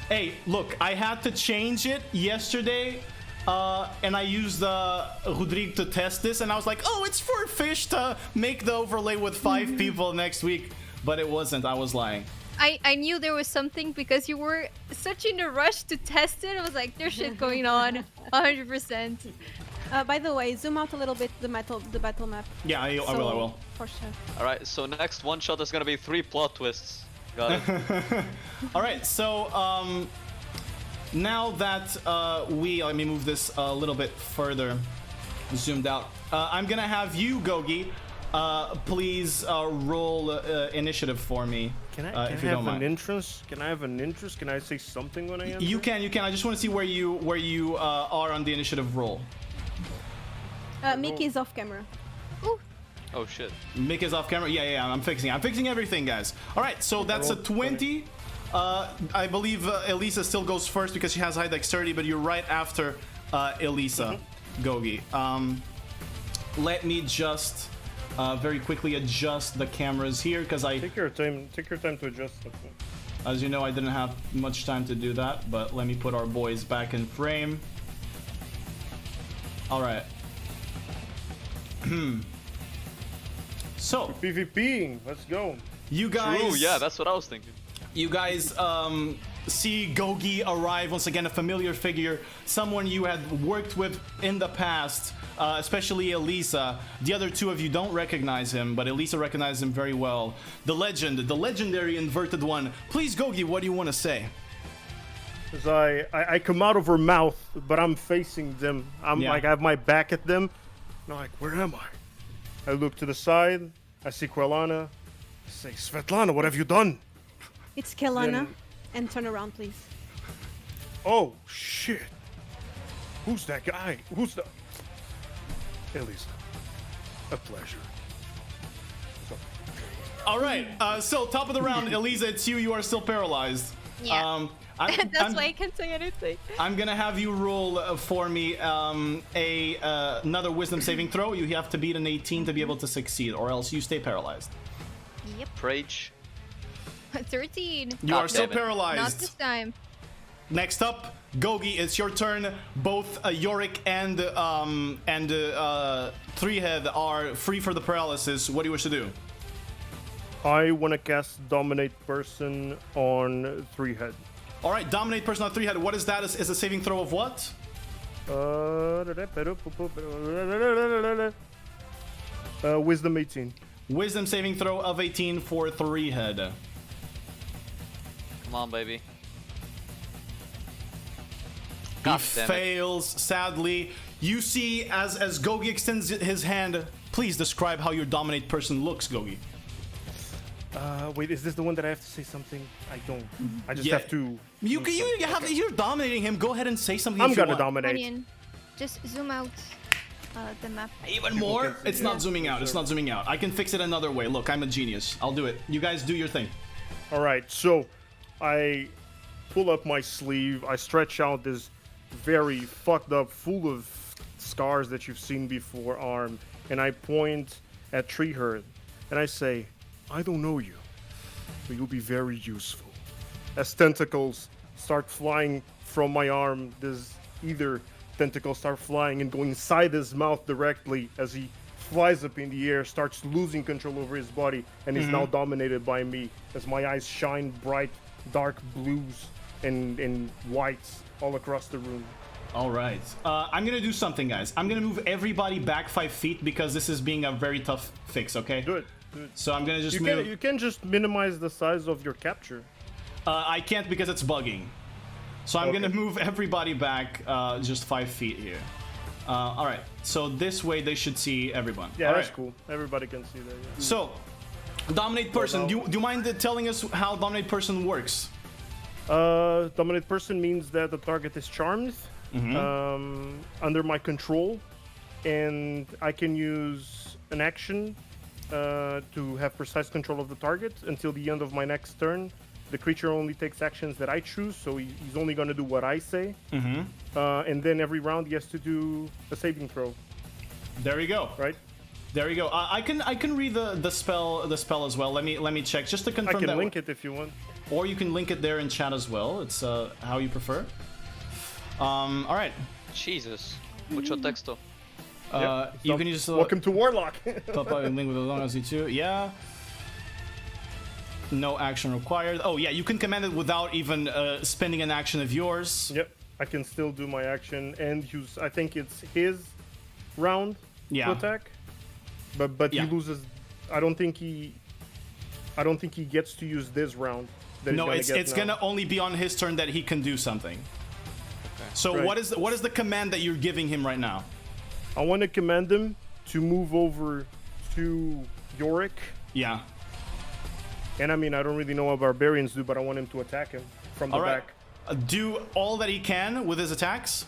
Hey, look, I had to change it yesterday, and I used Rodrigo to test this, and I was like, oh, it's for fish to make the overlay with 5 people next week, but it wasn't. I was lying. I knew there was something because you were such in a rush to test it. I was like, there's shit going on, 100%. By the way, zoom out a little bit the battle map. Yeah, I will. For sure. Alright, so next one shot is gonna be 3 plot twists. Got it. All right, so now that let me move this a little bit further, zoomed out. I'm gonna have you, Gogi, please roll initiative for me. Can I if you don't mind. interest? Can I have an interest? Can I say something when I enter? You can. I just want to see where you are on the initiative roll. Mickey is off camera. Oh shit. Mick is off camera. Yeah. I'm fixing everything, guys. All right, so that's a 20. I believe Elisa still goes first because she has high dexterity, but you're right after Elisa, Gogi. Let me just very quickly adjust the cameras here because Take your time to adjust. as you know, I didn't have much time to do that, but let me put our boys back in frame. All right. So, PvP, let's go. you guys... True, yeah, that's what I was thinking. You guys see Gogi arrive once again, a familiar figure, someone you had worked with in the past, especially Elisa. The other 2 of you don't recognize him, but Elisa recognizes him very well. The legend, the legendary inverted one. Please, Gogi, what do you want to say? As I come out of her mouth, but I'm facing them. I'm Yeah. like, I have my back at them. And I'm like, where am I? I look to the side. I see Quelana. I say, Svetlana, what have you done? It's Kelana. Then- And turn around, please. Oh, shit. Who's that guy? Who's the... Elisa. A pleasure. All right. So top of the round, Elisa, it's you. You are still paralyzed. Yeah. That's why I can't say anything. I'm gonna have you roll for me another wisdom saving throw. You have to beat an 18 to be able to succeed, or else you stay paralyzed. Yep. Rage. 13. You God are still damn it. paralyzed. Not this time. Next up, Gogi, it's your turn. Both Yorick and Three-Head are free for the paralysis. What do you wish to do? I want to cast Dominate Person on Three-Head. All right, dominate person on Three-Head. What is that? Is a saving throw of what? Wisdom 18. Wisdom saving throw of 18 for Three-Head. Come on, baby. He God damn it. fails, sadly. You see, as Gogi extends his hand, please describe how your dominate person looks, Gogi. Wait, is this the one that I have to say something? I don't. I just Yeah. have to. You're dominating him. Go ahead and say something. I'm if you gonna want. dominate. Onion, just zoom out the map. Even more? can see It's it. not zooming out. It's not zooming out. I can fix it another way. Look, I'm a genius. I'll do it. You guys do your thing. All right, so I pull up my sleeve. I stretch out this very fucked up, full of scars that you've seen before arm, and I point at Treeherd, and I say, I don't know you, but you'll be very useful. As tentacles start flying from my arm, there's either tentacles start flying and going inside his mouth directly as he flies up in the air, starts losing control over his body, and is now dominated by me as my eyes shine bright, dark blues and whites all across the room. All right. I'm going to do something, guys. I'm going to move everybody back 5 feet because this is being a very tough fix, okay? Do it. Do it. So I'm going to just You move... can, you can just minimize the size of your capture. I can't because it's bugging. So I'm Okay. gonna move everybody back just 5 feet here. All right. So this way they should see everyone. Yeah, All that's right. cool. Everybody can see that. Yeah. So, dominate person. now- Do you mind telling us how dominate person works? Dominate person means that the target is charmed, under my control, and I can use an action to have precise control of the target until the end of my next turn. The creature only takes actions that I choose, so he's only going to do what I say. And then every round he has to do a saving throw, There you go. right? There you go. I can read the spell as well. Let me check just to I confirm can that. link it if you want. Or you can link it there in chat as well. It's how you prefer. All right. Jesus. Mucho texto. You can just Welcome to Warlock. pop out and link with the long as you too. Yeah. No action required. Oh yeah, you can command it without even spending an action of yours. Yep, I can still do my action and use. I think it's his round Yeah. to attack, but Yeah. he loses. I don't think he gets to use this round. That he's No, gonna it's get now. gonna only be on his turn that he can do something. So Right. what is the command that you're giving him right now? I want to command him to move over to Yorick, Yeah. and I mean I don't really know what barbarians do, but I want him to attack him from the All right. back. Do all that he can with his attacks.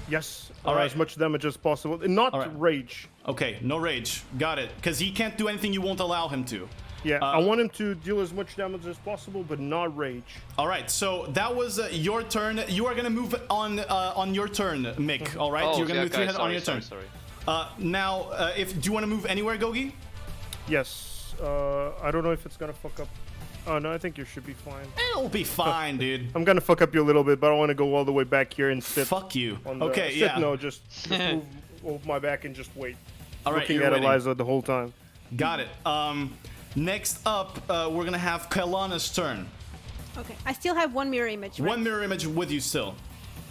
Yes, All right. as much damage as possible, and not All right. rage. Okay, no rage. Got it. Because he can't do anything you won't allow him to. Yeah, I want him to deal as much damage as possible, but not rage. All right, so that was your turn. You are gonna move on your turn, Mick. All right, Oh, you're gonna yeah, move 3 okay, head on your sorry, turn. sorry. Now, if do you want to move anywhere, Gogi? Yes, I don't know if it's gonna fuck up. Oh no, I think you should be fine. It'll be fine, dude. I'm gonna fuck up you a little bit, but I want to go all the way back here and sit. Fuck you. On the, Okay, sit, yeah. No, just move over my back and just wait. All right, Looking you're at waiting. Eliza the whole time. Got it. Next up, we're gonna have Kailana's turn. Okay, I still have one mirror image, right? One mirror image with you still.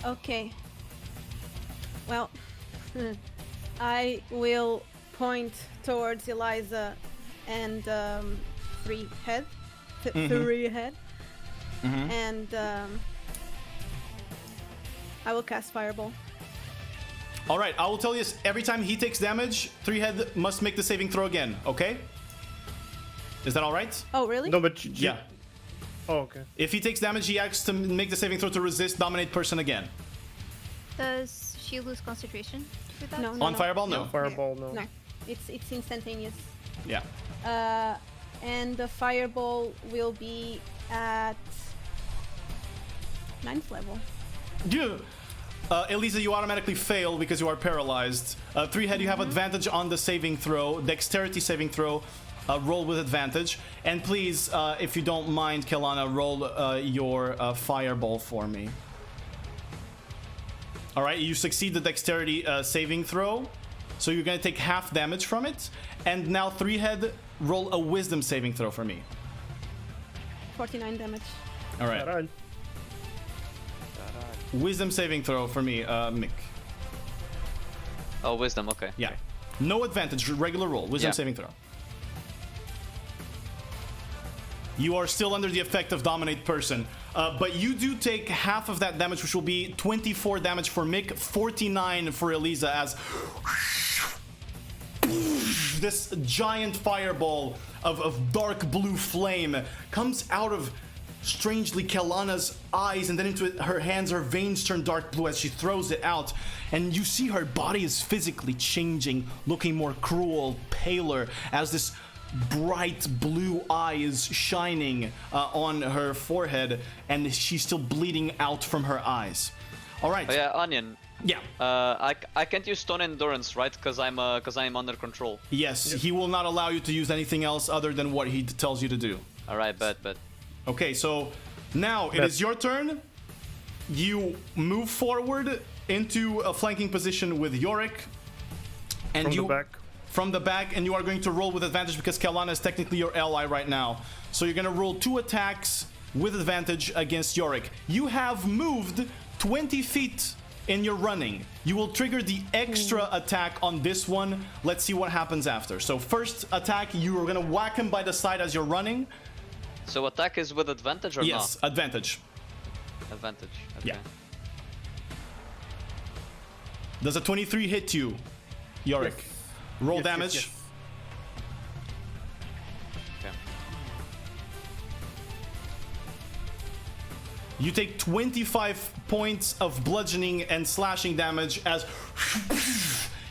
Okay. Well, I will point towards Eliza and Three Head, and I will cast Fireball. All right, I will tell you this. Every time he takes damage, 3-head must make the saving throw again, okay? Is that all right? Oh, really? No, but Yeah. Oh, okay. If he takes damage, he acts to make the saving throw to resist dominate person again. Does she lose concentration with that? No. On Fireball, no. Fireball, no. No, it's instantaneous. Yeah. And the Fireball will be at 9th level. Yeah. Elisa, you automatically fail because you are paralyzed. 3-head, you have advantage on the saving throw, dexterity saving throw. Roll with advantage. And please, if you don't mind, Kelana, roll your Fireball for me. All right, you succeed the dexterity saving throw. So you're going to take half damage from it. And now 3-head, roll a wisdom saving throw for me. 49 damage. All right. Alright. Wisdom saving throw for me, Mick. Oh, wisdom. Okay. Yeah. Okay. No advantage, regular roll. Wisdom Yeah. saving throw. You are still under the effect of dominate person, but you do take half of that damage, which will be 24 damage for Mick, 49 for Elisa, as this giant fireball of dark blue flame comes out of strangely Kelana's eyes and then into her hands. Her veins turn dark blue as she throws it out, and you see her body is physically changing, looking more cruel, paler, as this bright blue eye is shining on her forehead, and she's still bleeding out from her eyes. All right. Oh, yeah, Onion. Yeah. I can't use stone endurance, right? Because I'm under control. Yes, he will not allow you to use anything else other than what he tells you to do. All right, bet. Okay, so now it is your turn. You move forward into a flanking position with Yorick. And From the back. From the back, and you are going to roll with advantage because Kelana is technically your ally right now. So you're going to roll 2 attacks with advantage against Yorick. You have moved 20 feet in your running. You will trigger the extra attack on this one. Let's see what happens after. So first attack, you are going to whack him by the side as you're running. So attack is with advantage or Yes, not? advantage. Advantage. Okay. Yeah. Does a 23 hit you, Yorick? Yes. Roll Yes, damage. yes. Okay. You take 25 points of bludgeoning and slashing damage as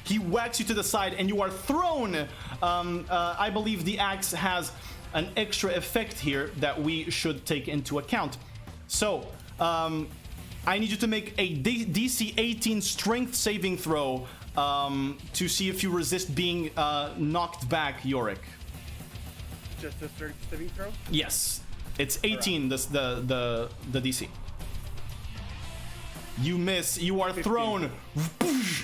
he whacks you to the side and you are thrown. I believe the axe has an extra effect here that we should take into account. So, I need you to make a DC 18 strength saving throw to see if you resist being knocked back, Yorick. Just a strength saving throw? Yes, it's 18. The DC. You miss. You are 15. thrown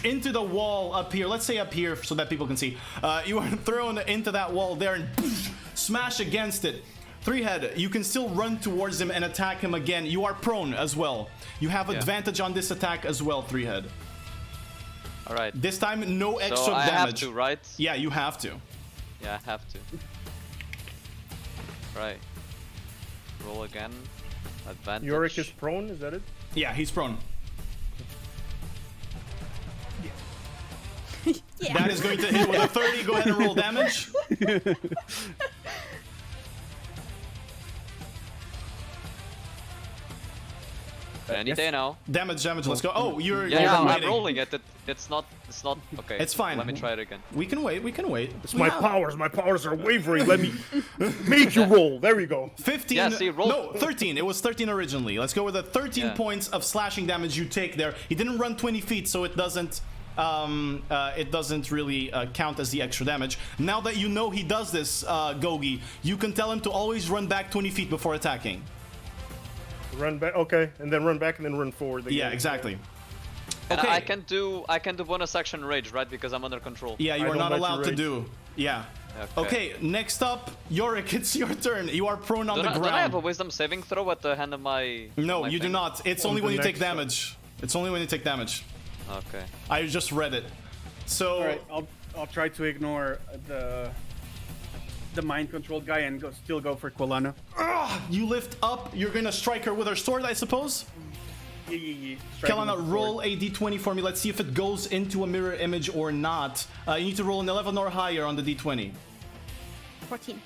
into the wall up here. Let's say up here so that people can see. You are thrown into that wall there and smash against it. 3-head, you can still run towards him and attack him again. You are prone as well. You have advantage on this attack as well, 3-head. All right. This time, no extra So I damage. have to, right? Yeah, you have to. Yeah, I have to. Right. Roll again. Advantage. Yorick is prone, is that it? Yeah, he's prone. Yeah. That is going to hit with a 30. Go ahead and roll damage. Any day now. Damage, let's go. Oh, you're Yeah, I'm waiting. rolling it. It's not okay. It's fine. Let me try it again. We can wait. It's my powers are wavering. Let me make you roll. There we go. 15. Yeah, see, roll- No, 13. It was 13 originally. Let's go with the 13 Yeah. points of slashing damage you take there. He didn't run 20 feet, so it doesn't really count as the extra damage. Now that you know he does this, Gogi, you can tell him to always run back 20 feet before attacking. Run back, okay, and then run back and then run forward. Again. Yeah, exactly. And Okay. I can do bonus action rage, right? Because I'm under control. Yeah, you I are don't not let you allowed to rage. do. Yeah. Okay, next up, Yorick, it's your turn. You are prone on the Don't I have a ground. wisdom saving throw at the hand of my... No, my you do thing? not. It's On only the when you take next one. damage. It's only when you take damage. Okay. I just read it. So, All right, I'll try to ignore the mind controlled guy and still go for Quilana. you lift up. You're gonna strike her with her sword, I suppose. Strike him Kelana, with the roll sword. a d20 for me. Let's see if it goes into a mirror image or not. You need to roll an 11 or higher on the d20. 14.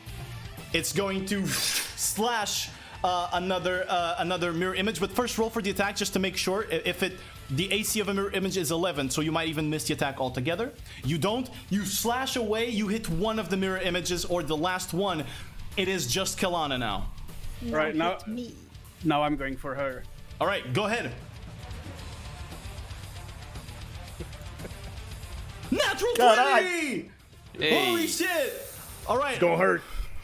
It's going to slash another mirror image, but first roll for the attack just to make sure. If the AC of a mirror image is 11, so you might even miss the attack altogether. You don't. You slash away. You hit one of the mirror images or the last one. It is just Kelana now. All right, now, hit me. now I'm going for her. All right, go ahead. Natural 20! Holy shit! All right, Don't hurt.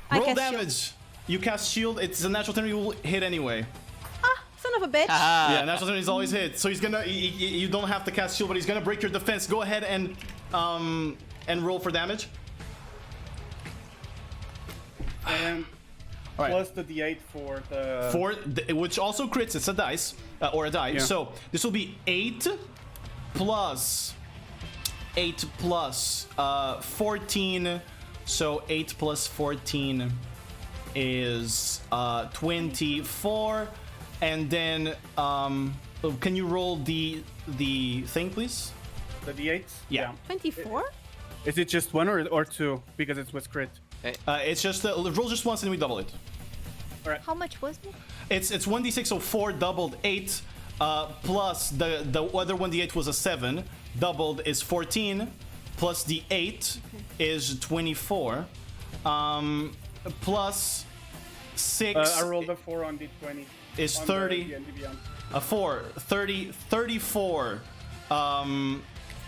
I roll cast damage. You cast shield. It's a natural 20. You will hit anyway. Ah, son of a bitch. Yeah, natural 20 is always hit. So he's gonna. You don't have to cast shield, but he's gonna break your defense. Go ahead and roll for damage. And All right. plus the d8 for the... Which also crits. It's a dice or a die. Yeah. So this will be 8 plus 14. So 8 plus 14 is 24. And then can you roll the thing, please? The d8? Yeah. 24? Is it just one or two? Because it was crit. It's just roll just once and we double it. How much was it? It's 1d6, so 4 doubled 8 plus the other 1d8 was a 7 doubled is 14 plus the 8 is 24 plus 6 I rolled a 4 on d20. is on 30 the D&D Beyond. a 4 30 34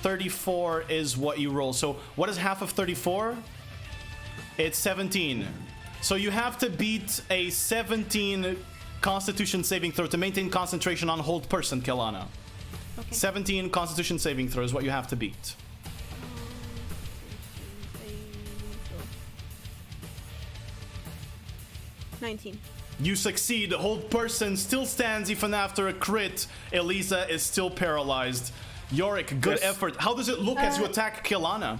34 is what you roll. So what is half of 34? It's 17. So you have to beat a 17 Constitution saving throw to maintain concentration on hold person, Kelana. Okay. 17 Constitution saving throw is what you have to beat. 19. You succeed. Hold person still stands even after a crit. Elisa is still paralyzed. Yorick, good Yes. effort. How does it look as you attack Kelana?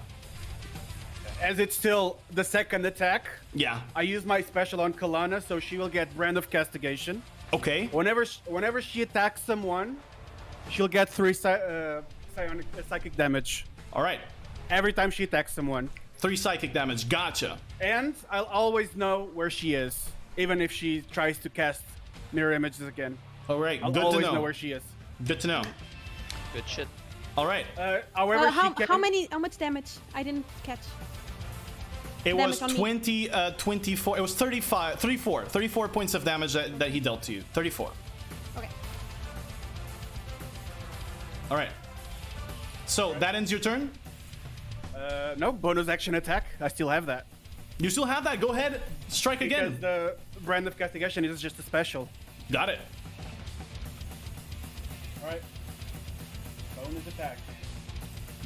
As it's still the second attack, Yeah. I use my special on Kalana, so she will get Brand of Castigation. Okay. Whenever she attacks someone, she'll get 3 psychic damage. All right. Every time she attacks someone. 3 psychic damage. Gotcha. And I'll always know where she is, even if she tries to cast mirror images again. All right. I'll Good to always know. know where she is. Good to know. Good shit. All right. However, How she can... how much damage? I didn't catch. It was damage on me. 24. It was 34 points of damage that he dealt to you. 34. Okay. All right. So that ends your turn. No, bonus action attack. I still have that. You still have that. Go ahead. Strike Because again. the Brand of Castigation is just a special. Got it. Alright. Bonus attack.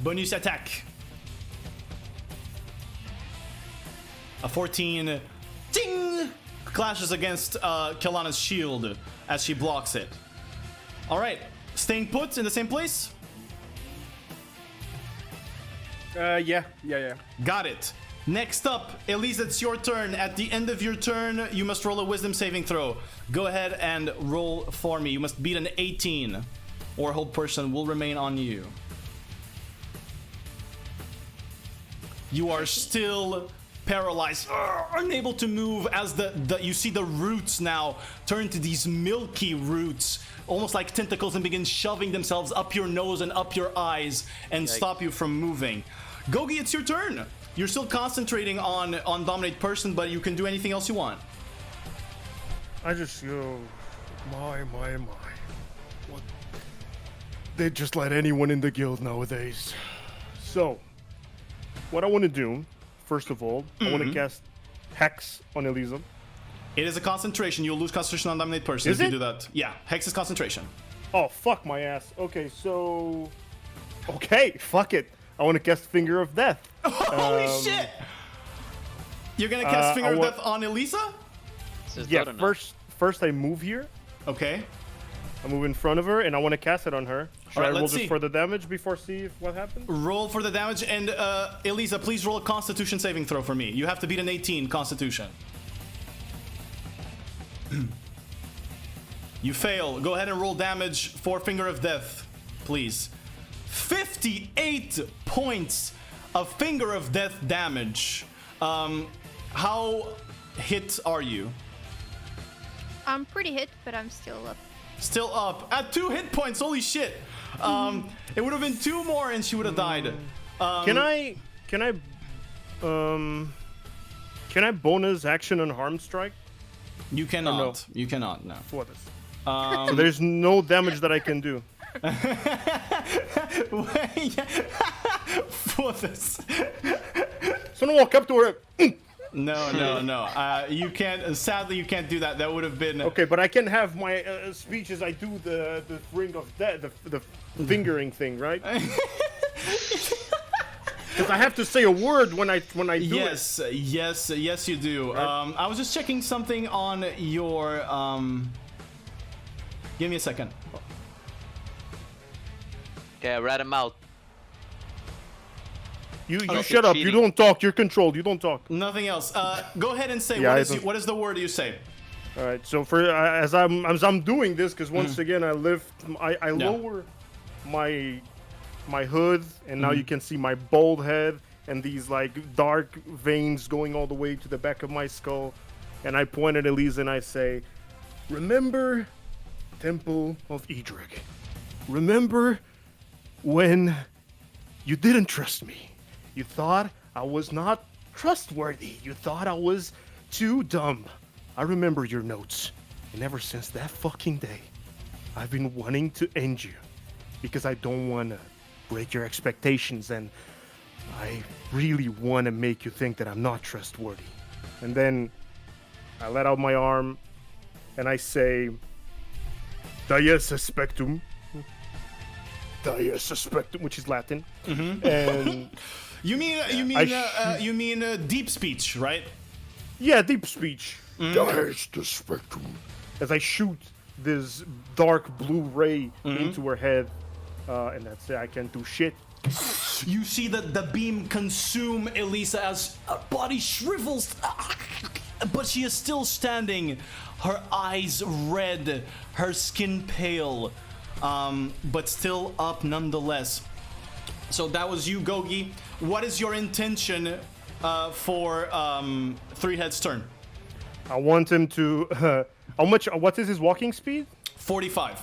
Bonus attack. A 14. Ding! Clashes against Kelana's shield as she blocks it. All right. Staying put in the same place. Yeah. Got it. Next up, Elise, it's your turn. At the end of your turn, you must roll a wisdom saving throw. Go ahead and roll for me. You must beat an 18, or hold person will remain on you. You are still paralyzed, unable to move as you see the roots now turn to these milky roots, almost like tentacles, and begin shoving themselves up your nose and up your eyes and stop you from moving. Gogi, it's your turn. You're still concentrating on dominate person, but you can do anything else you want. I just, my. What? They just let anyone in the guild nowadays. So, what I want to do, first of all, I want to cast Hex on Elisa. It is a concentration. You'll lose concentration on dominate person Is if you it? do that. Yeah, Hex is concentration. Oh, fuck my ass. Okay, so... Okay, fuck it. I want to cast Finger of Death. Holy shit! You're gonna cast Finger I of want- Death on Elisa? This is Yeah, good enough. first I move here. Okay. I move in front of her, and I want to cast it on her. Should Alright, I roll let's just see. for the damage before see what happens? Roll for the damage, and Elisa, please roll a Constitution saving throw for me. You have to beat an 18 Constitution. You fail. Go ahead and roll damage for Finger of Death, please. 58 points of Finger of Death damage. How hit are you? I'm pretty hit, but I'm still up. Still up at 2 hit points. Holy shit! It would have been 2 more, and she would have died. Can I bonus action unharmed strike You cannot. no? You cannot. No. For this? So there's no damage that I can do. For this. So I walk up to her. No. You can't. Sadly, you can't do that. That would have been. Okay, but I can have my speech as I do the ring of death, the fingering thing, right? Because I have to say a word when I do it. Yes, you do. Right. I was just checking something on your. Give me a second. Okay, rat him out. You Okay, shut up. You cheating. don't talk. You're controlled. You don't talk. Nothing else. Go ahead and say Yeah, what is the word you say? All right. So for as I'm doing this, because once again I lower my hood, and now you can see my bald head and these like dark veins going all the way to the back of my skull, and I point at Elisa and I say, "Remember, Temple of Edric. Remember when you didn't trust me. You thought I was not trustworthy. You thought I was too dumb. I remember your notes. And ever since that fucking day, I've been wanting to end you. Because I don't want to break your expectations, and I really want to make you think that I'm not trustworthy." And then I let out my arm and I say, "Die suspectum." Die suspectum, which is Latin. And You mean deep speech, right? yeah, deep speech. Die suspectum. As I shoot this dark blue ray into her head, and that's it. I can't do shit. You see the beam consume Elisa as her body shrivels, but she is still standing. Her eyes red, her skin pale, but still up nonetheless. So that was you, Gogi. What is your intention for Three Heads' turn? I want him to. How much? What is his walking speed? 45.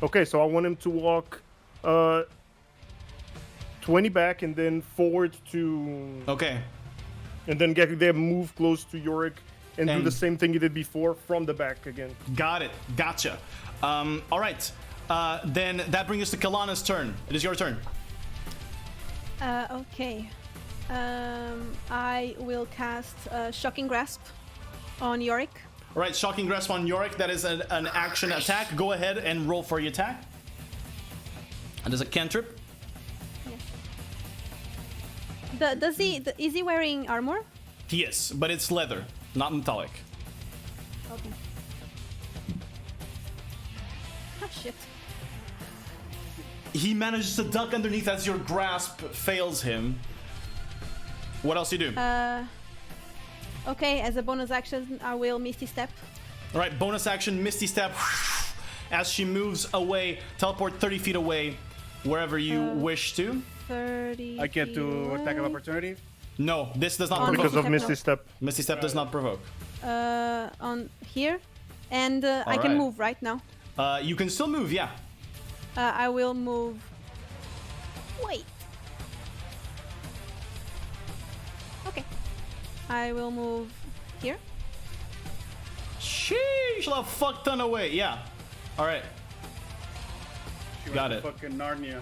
Okay, so I want him to walk 20 back and then forward to. Okay. And then get there, move close to Yorick, and do And- the same thing he did before from the back again. Got it. Gotcha. All right. Then that brings us to Kalana's turn. It is your turn. Okay. I will cast Shocking Grasp on Yorick. All right, Shocking Grasp on Yorick. That is an action attack. Go ahead and roll for your attack. And there's a cantrip. Is he wearing armor? Yes, but it's leather, not metallic. Okay. Oh shit. He manages to duck underneath as your grasp fails him. What else you do? Okay, as a bonus action, I will Misty Step. All right, bonus action, Misty Step. As she moves away, teleport 30 feet away, wherever you wish to. 30. I can't do feet attack of away. opportunity. No, this does not Oh, provoke. Because of no. Misty Step. Misty Step does not provoke. On here, and I can Alright. move right now. You can still move, yeah. I will move. Wait. Okay. I will move here. Sheesh, a fuck ton away, yeah. All right, She Got went it. to Fucking Narnia.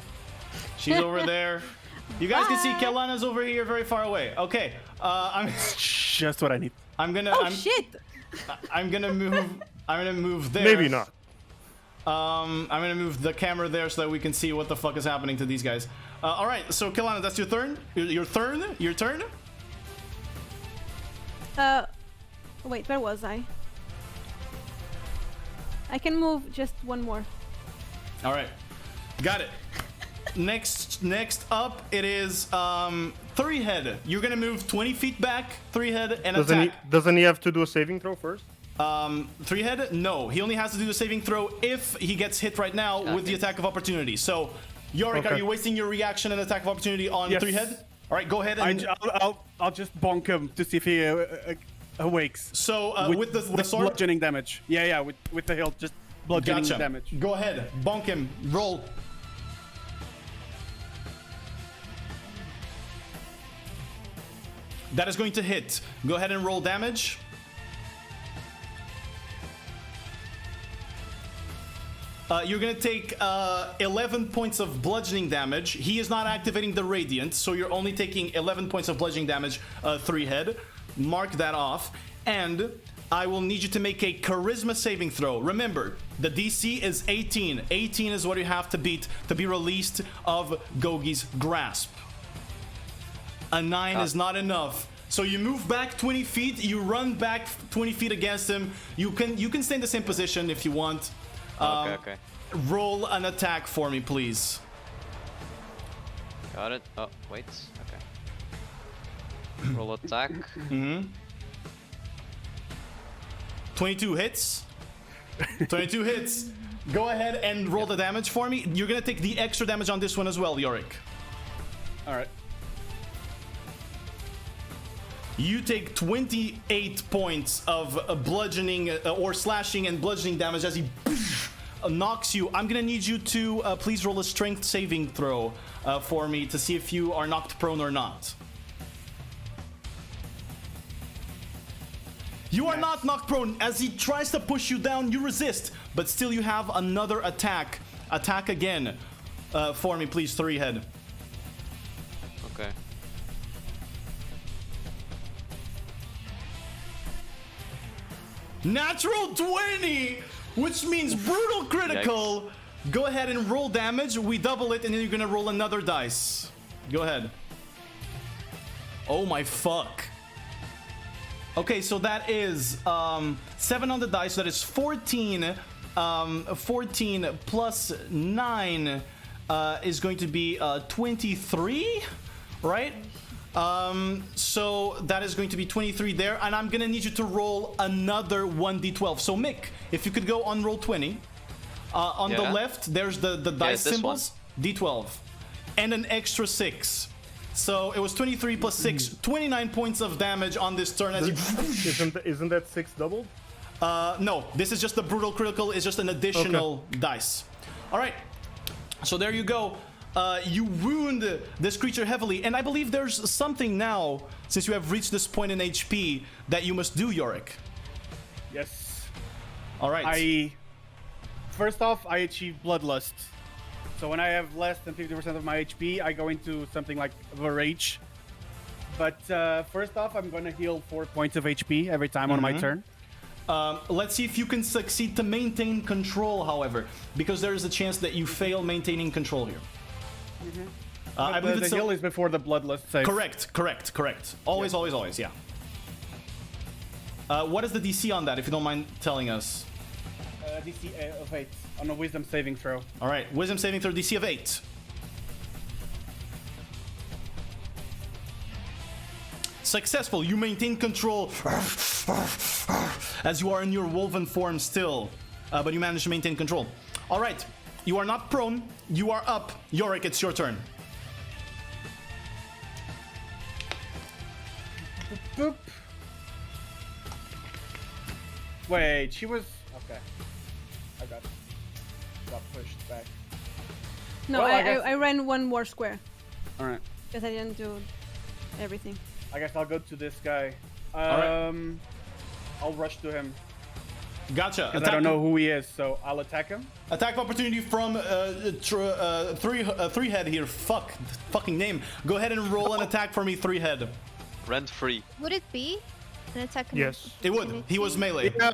she's over there. You guys can see Bye. Kelana's over here, very far away. Okay, Just what I need. I'm gonna Oh shit! I'm gonna move. I'm gonna move there. Maybe not. I'm gonna move the camera there so that we can see what the fuck is happening to these guys. All right, so Kelana, that's your turn. Your turn. Your turn. Wait, where was I? I can move just one more. All right, got it. Next up, it is Three Head. You're gonna move 20 feet back. Three Head and attack. Doesn't he have to do a saving throw first? Three head? No, he only has to do the saving throw if he gets hit right now with the attack of opportunity. So, Yorick, are you wasting your reaction and attack of opportunity on Yes. three head? All right, go ahead and. I'll just bonk him to see if he awakes. So with the sword, bludgeoning damage. Yeah, with the hilt, just bludgeoning gotcha. damage. Go ahead, bonk him. Roll. That is going to hit. Go ahead and roll damage. You're gonna take 11 points of bludgeoning damage. He is not activating the radiant, so you're only taking 11 points of bludgeoning damage. Three head. Mark that off, and I will need you to make a charisma saving throw. Remember, the DC is 18. 18 is what you have to beat to be released of Gogi's grasp. A 9 is not enough. So you move back 20 feet, you run back 20 feet against him. You can stay in the same position if you want. Okay. Roll an attack for me, please. Got it. Oh, wait. Okay. Roll attack. 22 hits. 22 hits. Go ahead and roll the damage for me. You're gonna take the extra damage on this one as well, Yorick. All right. You take 28 points of bludgeoning or slashing and bludgeoning damage as he knocks you. I'm gonna need you to please roll a strength saving throw for me to see if you are knocked prone or not. You are not knocked prone. As he tries to push you down, you resist, but still you have another attack. Attack again for me, please, three head. Okay. Natural 20, which means brutal critical. Yikes. Go ahead and roll damage. We double it, and then you're gonna roll another dice. Go ahead. Oh my fuck. Okay, so that is 7 on the dice. So that is 14. 14 plus 9 is going to be 23, right? So that is going to be 23 there, and I'm gonna need you to roll another 1d12. So Mick, if you could go on roll 20. On the left, there's the dice symbols, d12, and an extra 6. So it was 23 plus 6, 29 points of damage on this turn. As you isn't that 6 doubled? No, this is just the brutal critical. It's just an additional dice. All right, so there you go. You wound this creature heavily, and I believe there's something now, since you have reached this point in HP, that you must do, Yorick. Yes. All right. First off, I achieve Bloodlust. So when I have less than 50% of my HP, I go into something like a rage. But first off, I'm going to heal 4 points of HP every time on my turn. Let's see if you can succeed to maintain control, however, because there is a chance that you fail maintaining control here. I believe the heal is before the Bloodlust save. Correct. Always, yeah. What is the DC on that, if you don't mind telling us? DC of 8 on a Wisdom saving throw. All right, Wisdom saving throw, DC of 8. Successful. You maintain control as you are in your wolven form still, but you manage to maintain control. All right, you are not prone. You are up. Yorick, it's your turn. Boop. Wait, she was... Okay. I got pushed back. No, Well, I ran one more square. Alright. Because I didn't do everything. I guess I'll go to this guy. Alright. I'll rush to him. Gotcha. Because I don't know who he is, so I'll attack him. Attack of opportunity from three head here. Fucking name. Go ahead and roll an attack for me, three head. Rent free. Would it be an attack? Yes. It would. He was melee. Yeah,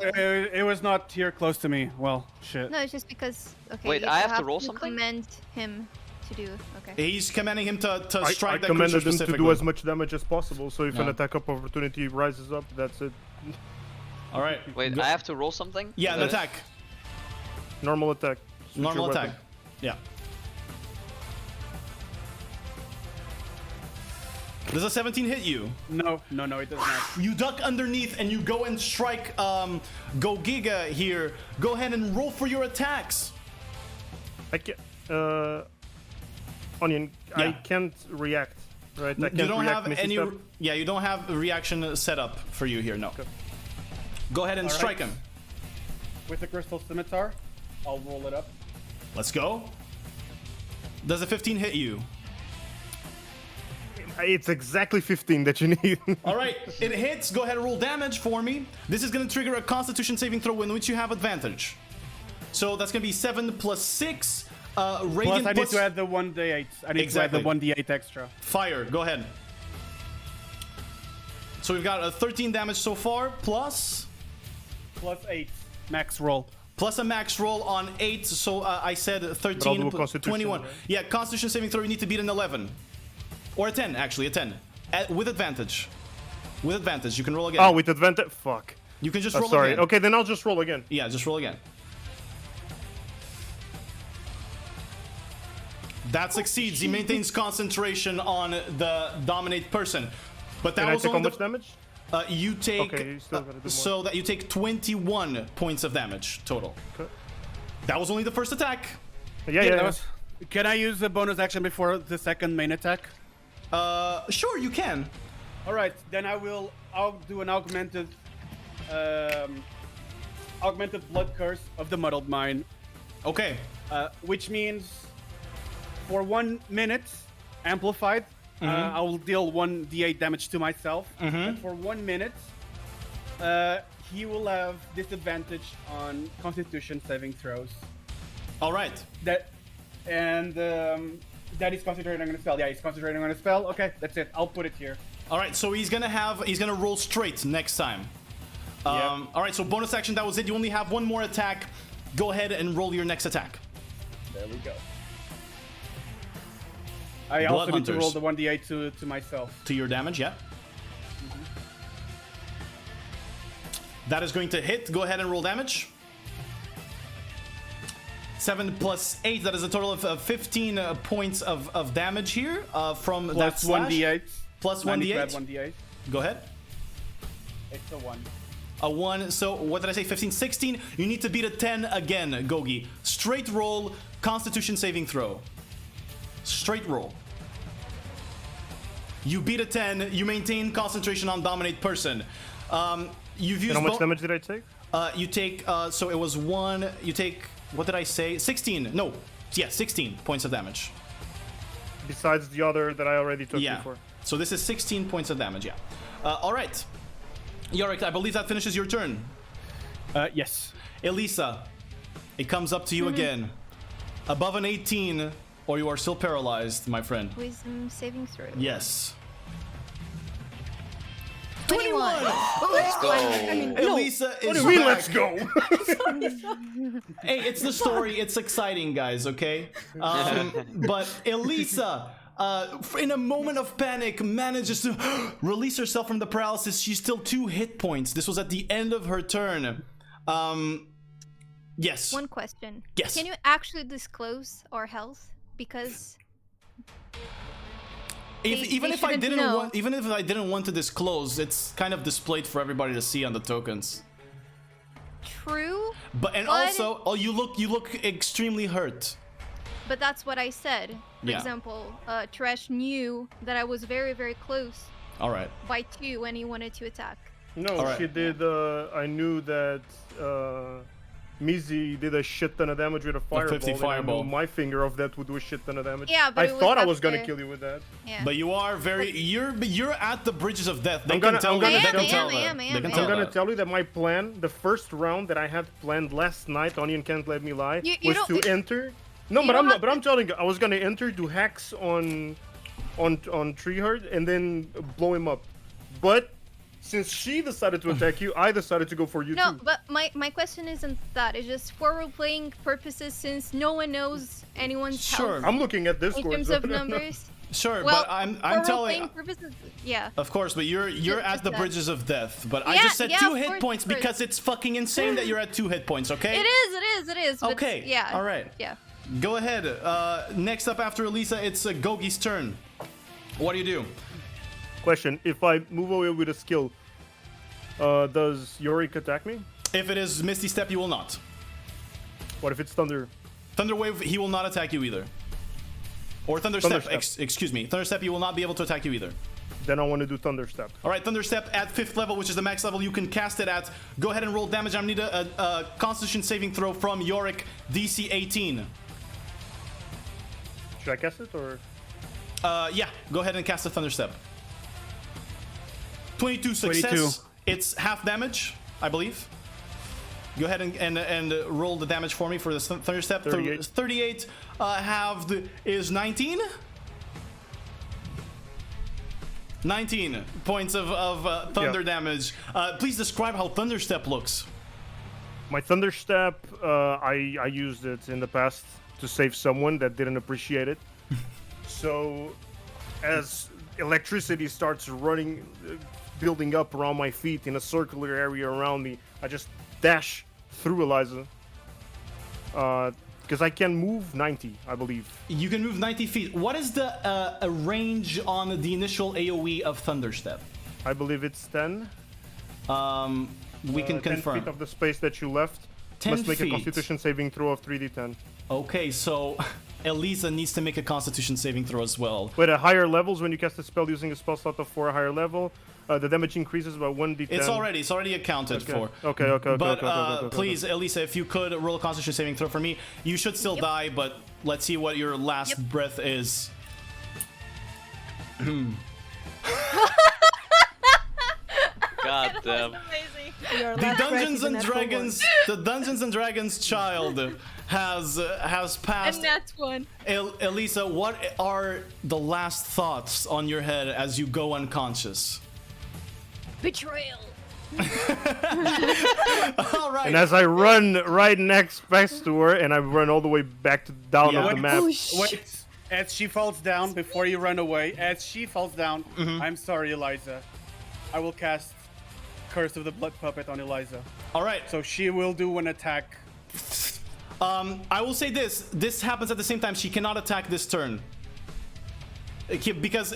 it was not here close to me. Well, shit. No, it's just because. Okay. Wait, you I have to roll something? Command him to do. Okay. He's commanding him to I strike that creature commanded him to specifically. do as much damage as possible, so if Yeah. an attack of opportunity rises up, that's it. All right. Wait, Go- I have to roll something? Yeah, an attack. Normal attack. Switch Normal your attack. weapon. Yeah. Does a 17 hit you? No, it does not. You duck underneath and you go and strike Go Giga here. Go ahead and roll for your attacks. I can't. Onion, I Yeah. can't react. Right? I can't You don't react have Misty any. Step. Yeah, you don't have a reaction set up for you here. No. Go ahead and All right. strike him. With the crystal scimitar, I'll roll it up. Let's go. Does a 15 hit you? It's exactly 15 that you need. All right, it hits. Go ahead and roll damage for me. This is going to trigger a Constitution saving throw in which you have advantage. So that's going to be 7 plus 6. Radiant Plus, I need to add the 1d8. I need Exactly. to add the 1d8 extra. Fire. Go ahead. So we've got a 13 damage so far, plus Plus 8. Max roll. a max roll on 8. So I said But I'll 13, do a Constitution, 21. right? Yeah, Constitution saving throw. You need to beat an 11 or a 10. Actually, a 10 with advantage. With advantage, you can roll again. Oh, with advantage. Fuck. You can just Oh, roll sorry. again. Okay, then I'll just roll again. Yeah, just roll again. That succeeds. He maintains concentration on the dominate person. But that Can I was take how only much damage? you take Okay, you still gotta do more. so that you take 21 points of damage total. Okay. That was only the first attack. Yeah. Can I use a bonus action before the second main attack? Sure, you can. All right, then I'll do an augmented blood curse of the muddled mind, Okay. which means for 1 minute amplified, I will deal 1d8 damage to myself. And for 1 minute, he will have disadvantage on Constitution saving throws. All right. That is concentrating on a spell. Yeah, he's concentrating on a spell. Okay, that's it. I'll put it here. All right. So he's gonna roll straight next time. All right. So bonus action. That was it. You only have one more attack. Go ahead and roll your next attack. There we go. I Blood also need to Hunters. roll the 1d8 to myself. To your damage, yeah. That is going to hit. Go ahead and roll damage. 7 plus 8. That is a total of 15 points of damage here from that Plus slash. 1d8. Plus I need to 1d8. add 1d8. Go ahead. It's a 1. A 1. So what did I say? 15, 16. You need to beat a 10 again, Gogi. Straight roll. Constitution saving throw. Straight roll. You beat a 10. You maintain concentration on dominate person. You've used And how much damage did I take? you take so it was 1. You take, what did I say? 16. No. Yeah, 16 points of damage. Besides the other that I already took Yeah. before. So this is 16 points of damage, yeah. All right. Yorick, I believe that finishes your turn. Yes. Elisa, it comes up to you again. Above an 18, or you are still paralyzed, my friend. Wisdom saving throw. Yes. 21. Let's go. Elisa is What do you mean, back. let's go? Hey, it's the story. It's exciting, guys, okay? But Elisa, in a moment of panic, manages to release herself from the paralysis. She's still 2 hit points. This was at the end of her turn. Yes. One question. Yes. Can you actually disclose our health? Because Even they if I shouldn't didn't know. want, even if I didn't want to disclose, it's kind of displayed for everybody to see on the tokens. true, But and But- also, oh, you look extremely hurt. but that's what I said. For Yeah. example, Trash knew that I was very, very close All right. by 2 when he wanted to attack. No, Alright. she did. I knew that Mizi did a shit ton of damage with a fireball. 50 and fireball. I knew my finger of that would do a shit ton of damage. Yeah, but I it was thought I was gonna after- kill you with that. Yeah. But you are very you're at the bridges of death. They I'm can gonna- tell I'm that. gonna- They can I am, tell I that. am, I They am, can I I'm tell gonna that. tell you that my plan, the first round that I had planned last night, Onion can't let me lie, You was don't- to enter. No, you but don't I'm not. have But I'm telling you, I was gonna enter, do hacks on Treeheart, and then blow him up. But since she decided to attack you, I decided to go for you No, too. but my question isn't that. It's just for role-playing purposes, since no one knows anyone's Sure. health I'm looking at Discord. in terms so of I don't know. numbers. Sure, Well, but I'm for telling. role-playing purposes, yeah. Of course, but you're Just at the that. bridges of death. But I Yeah, just said yeah, 2 of hit course, points of course. because it's fucking insane that you're at 2 hit points. Okay. It is. But Okay, Yeah. all right. Yeah. Go ahead. Next up after Elisa, it's Gogi's turn. What do you do? Question: if I move away with a skill, does Yorick attack me? If it is Misty Step, you will not. What if it's Thunder? Thunder Wave, he will not attack you either. Or Thunder Step, excuse me. Thunder Step, he will not be able to attack you either. Then I want to do Thunder Step. All right, Thunder Step at 5th level, which is the max level you can cast it at. Go ahead and roll damage. I need a Constitution saving throw from Yorick, DC 18. Should I cast it or? Yeah, go ahead and cast a Thunder Step. 22 success. 22. It's half damage, I believe. Go ahead and roll the damage for me for this Thunder Step. 38. 38 halved is 19. 19 points of thunder damage. Please describe how Thunder Step looks. My Thunder Step, I used it in the past to save someone that didn't appreciate it. So, as electricity starts running, building up around my feet in a circular area around me, I just dash through Eliza. Because I can move 90, I believe. You can move 90 feet. What is the range on the initial AoE of Thunder Step? I believe it's 10. We can 10 confirm. feet of the space that you left. 10 Must make feet. a Constitution saving throw of 3d10. Okay, so Elisa needs to make a Constitution saving throw as well. But at higher levels, when you cast a spell using a spell slot of 4 higher level, the damage increases by 1d10. It's already accounted for. Okay. But please, Elisa, if you could roll a Constitution saving throw for me. You should still die, but let's see what your last breath is. God damn. Your The last breath Dungeons is a and natural Dragons, the Dungeons and Dragons child has passed. And that's one. Elisa, what are the last thoughts on your head as you go unconscious? Betrayal. All right. And as I run right next to her, and I run all the way back down Yeah. on the map. Wait, as she falls down, before you run away, as she falls down, Mm-hmm. I'm sorry, Eliza. I will cast Curse of the Blood Puppet on Eliza. All right. So she will do an attack. I will say this. This happens at the same time. She cannot attack this turn. Because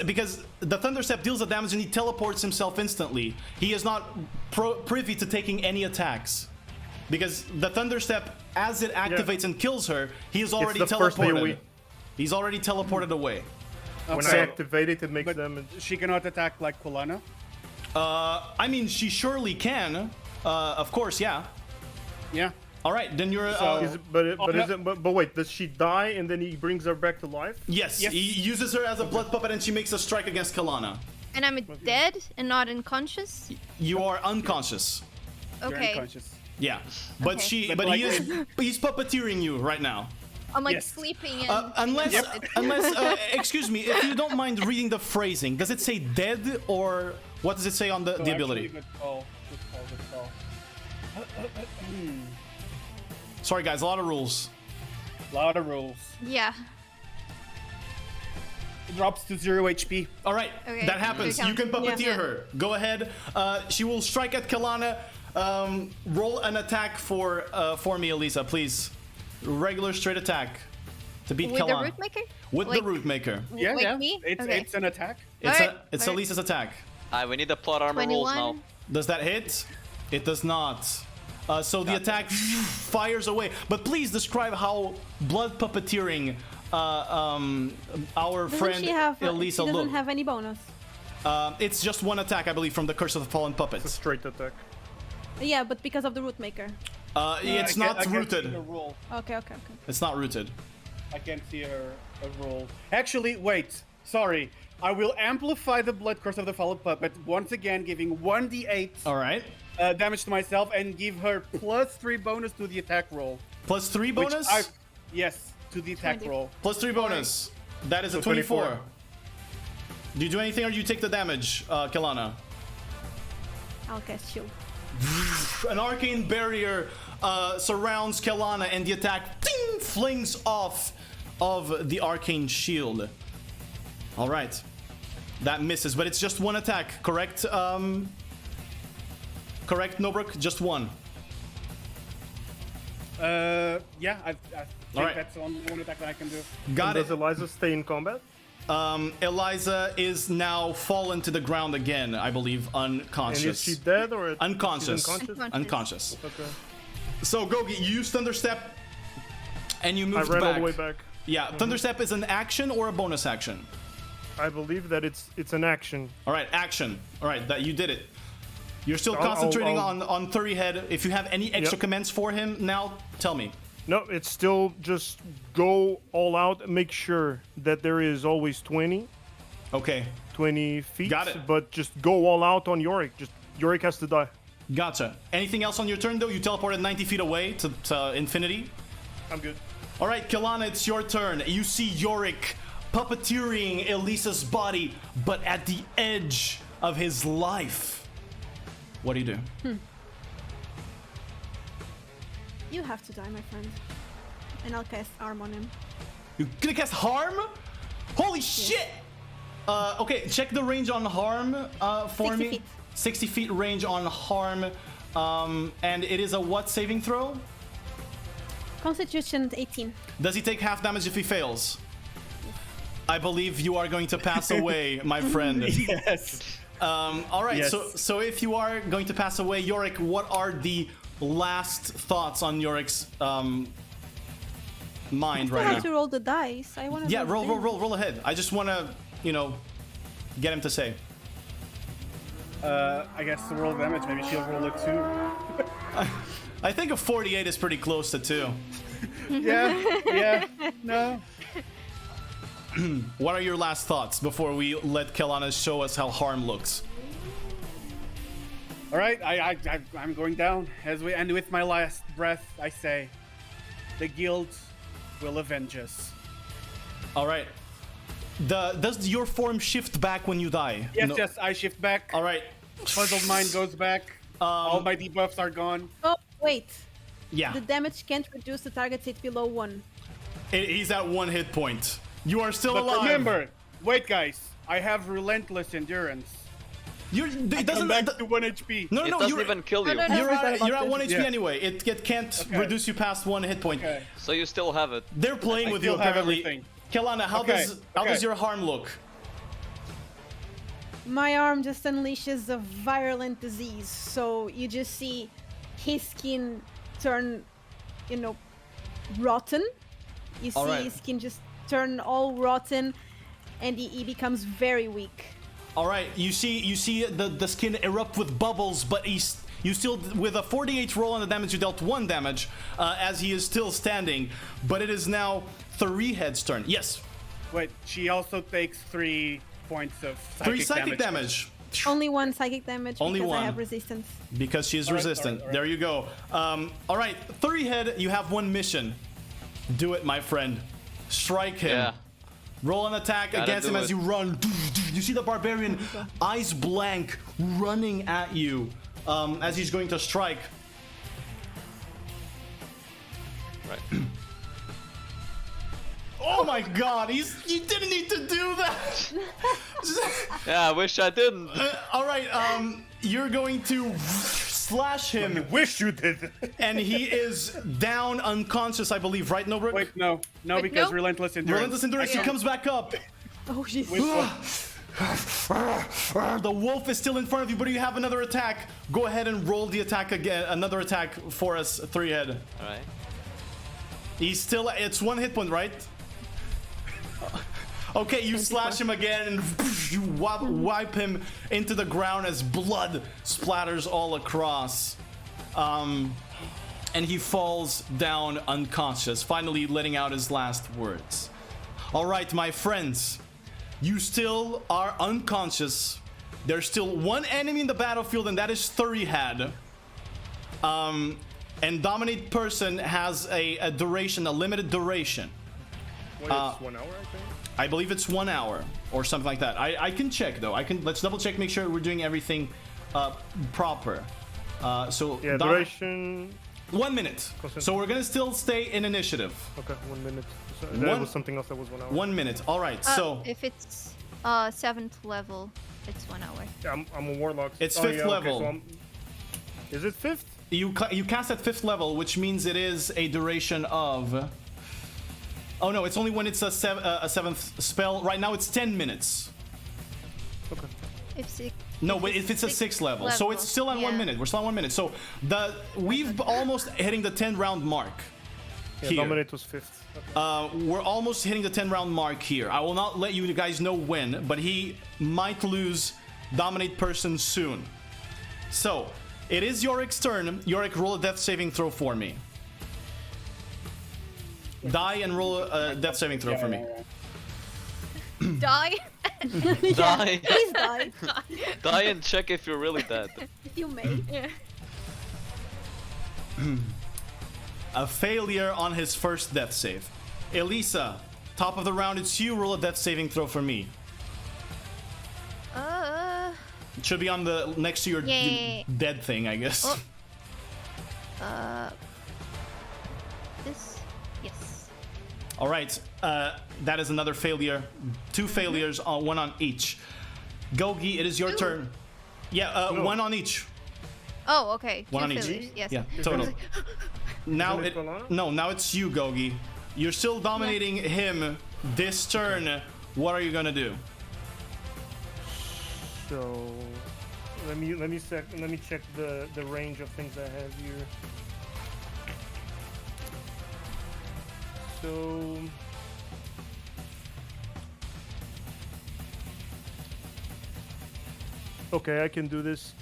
the Thunder Step deals the damage and he teleports himself instantly. He is not privy to taking any attacks. Because the Thunder Step, as it activates and kills her, he is already the first teleported. AoE. He's already teleported away. When Okay. I activate it, it makes But damage. she cannot attack like Kulana. I mean, she surely can. Of course, yeah. Yeah. All right, then you're. So- Is it, but wait, does she die and then he brings her back to life? yes, Yes. he uses her as a blood puppet and she makes a strike against Kalana. And I'm dead and not unconscious? You are unconscious. You're Okay. unconscious. Yeah, but Okay. but like- he's puppeteering you right now. I'm like Yes. sleeping and Unless, excuse me, if you don't mind reading the phrasing, does it say dead or what does it say on the So ability? actually, good call. Good call. Sorry, guys, a lot of rules. Lot of rules. yeah. It drops to 0 HP. All right, Okay, that happens. good You can count. puppeteer Yeah. her. Go ahead. She will strike at Kalana. Roll an attack for me, Elisa, please. Regular straight attack to beat With the Kalana. Root Maker? With Like- the Root Maker. Yeah, Like yeah. me? It's Okay. it's an attack. It's Alright, it's alright. Elisa's attack. We need the plot armor rules now. 21. Does that hit? It does not. So the attack fires away. But please describe how blood puppeteering our Doesn't friend she have? Elisa She doesn't looked. have any bonus. It's just one attack, I believe, from the Curse of the Fallen It's a Puppets. straight attack. Yeah, but because of the root maker. It's I not can't see rooted. her roll. Okay. It's not rooted. I can't see her roll. Actually, wait. Sorry. I will amplify the Blood Curse of the Fallen Puppet once again, giving 1d8 All right. damage to myself and give her +3 bonus to the attack roll. Plus 3 which bonus? Yes, to the attack 20. roll. Plus 3 bonus. That is a So 24. 24. Do you do anything or do you take the damage, Kalana? I'll cast shield. An arcane barrier surrounds Kalana and the attack ding, flings off of the arcane shield. All right. That misses, but it's just one attack, correct? Correct, Nobrook? Just one. Yeah, I think Alright. that's the only one attack that I can do. Got Does it. Eliza stay in combat? Eliza is now fallen to the ground again, I believe, unconscious. And is she dead or Unconscious. she's unconscious? Unconscious. Okay. So, Gogi, you use Thunderstep, and you I moved ran back. all the way back. Yeah, Thunderstep is an action or a bonus action? I believe that it's an action. All right, action. All right, that you did it. You're still I'll- concentrating I'll- on Thurry Head. If you have any extra Yep. commands for him now, tell me. No, it's still just go all out. Make sure that there is always 20 Okay, feet. Got it. But just go all out on Yorick. Just Yorick has to die. gotcha. Anything else on your turn, though? You teleported 90 feet away to infinity. I'm good. All right, Kilana, it's your turn. You see Yorick puppeteering Elisa's body, but at the edge of his life. What do you do? You have to die, my friend. And I'll cast Arm on him. You gonna cast Harm? Holy shit! Okay, check the range on Harm for 60 me. feet. 60 feet range on Harm. And it is a what saving throw? Constitution 18. Does he take half damage if he fails? I believe you are going to pass away, my friend. Yes. All right, Yes. so if you are going to pass away, Yorick, what are the last thoughts on Yorick's mind I right have now? to roll the dice. I want to. Yeah, roll ahead. I just want to, get him to say. I guess the roll damage. Maybe she'll roll it too. I think a 48 is pretty close to 2. Yeah. No. What are your last thoughts before we let Kelana show us how Harm looks? All right. I'm going down as we end with my last breath. I say, the guild will avenge us. All right. Does your form shift back when you die? Yes, No- yes. I shift back. All right. Puzzled mind goes back. All my debuffs are gone. Oh wait. Yeah. The damage can't reduce the target's hit below 1. He's at 1 hit point. You are still But alive. remember, wait, guys. I have relentless endurance. It Come doesn't. back to 1 HP. No, It no, doesn't you're, even kill you. No, no, no. you're at 1 HP Yeah. anyway. It can't Okay. reduce you past 1 hit point. Okay. So you still have it. They're playing I with you still have apparently. everything. Kelana, how Okay, does okay. your harm look? My arm just unleashes a virulent disease, so you just see his skin turn, rotten. You see All right. his skin just turn all rotten, and he becomes very weak. All right, you see the skin erupt with bubbles, but you still, with a 48 roll on the damage, you dealt 1 damage as he is still standing. But it is now Three Head's turn. Yes, Wait, she also takes 3 points of psychic 3 psychic damage. Only 1 psychic damage Only because 1. I have resistance. Because she is All right, resistant. all right. There you go. All right, Three Head, you have 1 mission. Do it, my friend. Strike him. Yeah. Roll an attack Gotta against him do as it. you run. You see the barbarian, eyes blank, running at you as he's going to strike. Right. Oh my god, you didn't need to do that! Yeah, I wish I didn't. Alright, you're going to slash him, Wish you did. and he is down unconscious, I believe, right, Nobrick? Wait, no, Wait, because no. relentless endurance. Relentless endurance, he comes back up. Oh, jeez. Which one? The wolf is still in front of you, but you have another attack. Go ahead and roll the attack again. Another attack for us, Three Head. Alright. He's still, it's 1 hit point, right? Okay, you slash him again and you wipe him into the ground as blood splatters all across. And he falls down unconscious, finally letting out his last words. All right, my friends, you still are unconscious. There's still 1 enemy in the battlefield, and that is Three Head. And Dominate Person has a duration, a limited duration. Wait, it's 1 hour, I think. I believe it's 1 hour or something like that. I can check though. Let's double check, make sure we're doing everything proper. So Yeah, duration. 1 minute. So we're gonna still stay in initiative. Okay, 1 minute. So One- that was something else that was 1 hour. 1 minute. All right. So If it's 7th level, it's 1 hour. Yeah, I'm a warlock. It's Oh, fifth yeah, okay, level. so is it 5th? you cast at 5th level, which means it is a duration of Oh no, it's only when it's a 7th spell. Right now it's 10 minutes. Okay. No, but if it's a 6th level. So it's still at 1 minute. We're still at 1 minute. So we've almost hitting the 10 round mark. Yeah, here. Dominate was 5th. Okay. We're almost hitting the 10 round mark here. I will not let you guys know when, but he might lose Dominate person soon. So, it is Yorik's turn. Yorik, roll a death saving throw for me. Die and roll a death saving throw for me. Die. Die. Please die. Die and check if you're really dead. If you may. Yeah. A failure on his first death save. Elisa, top of the round, it's you. Roll a death saving throw for me. It should be on the next to your Yay. dead thing, I guess. Oh. This. Yes. All right, that is another failure. 2 failures, one on each. Gogi, it is your turn. Yeah, No. 1 on each. Oh, okay. One on Two each. failures, yes. Yeah, total. Now Isn't it it Solana? no, now it's you, Gogi. You're still dominating him this turn. What are you gonna do? So let me check the range of things I have here. So okay, I can do this.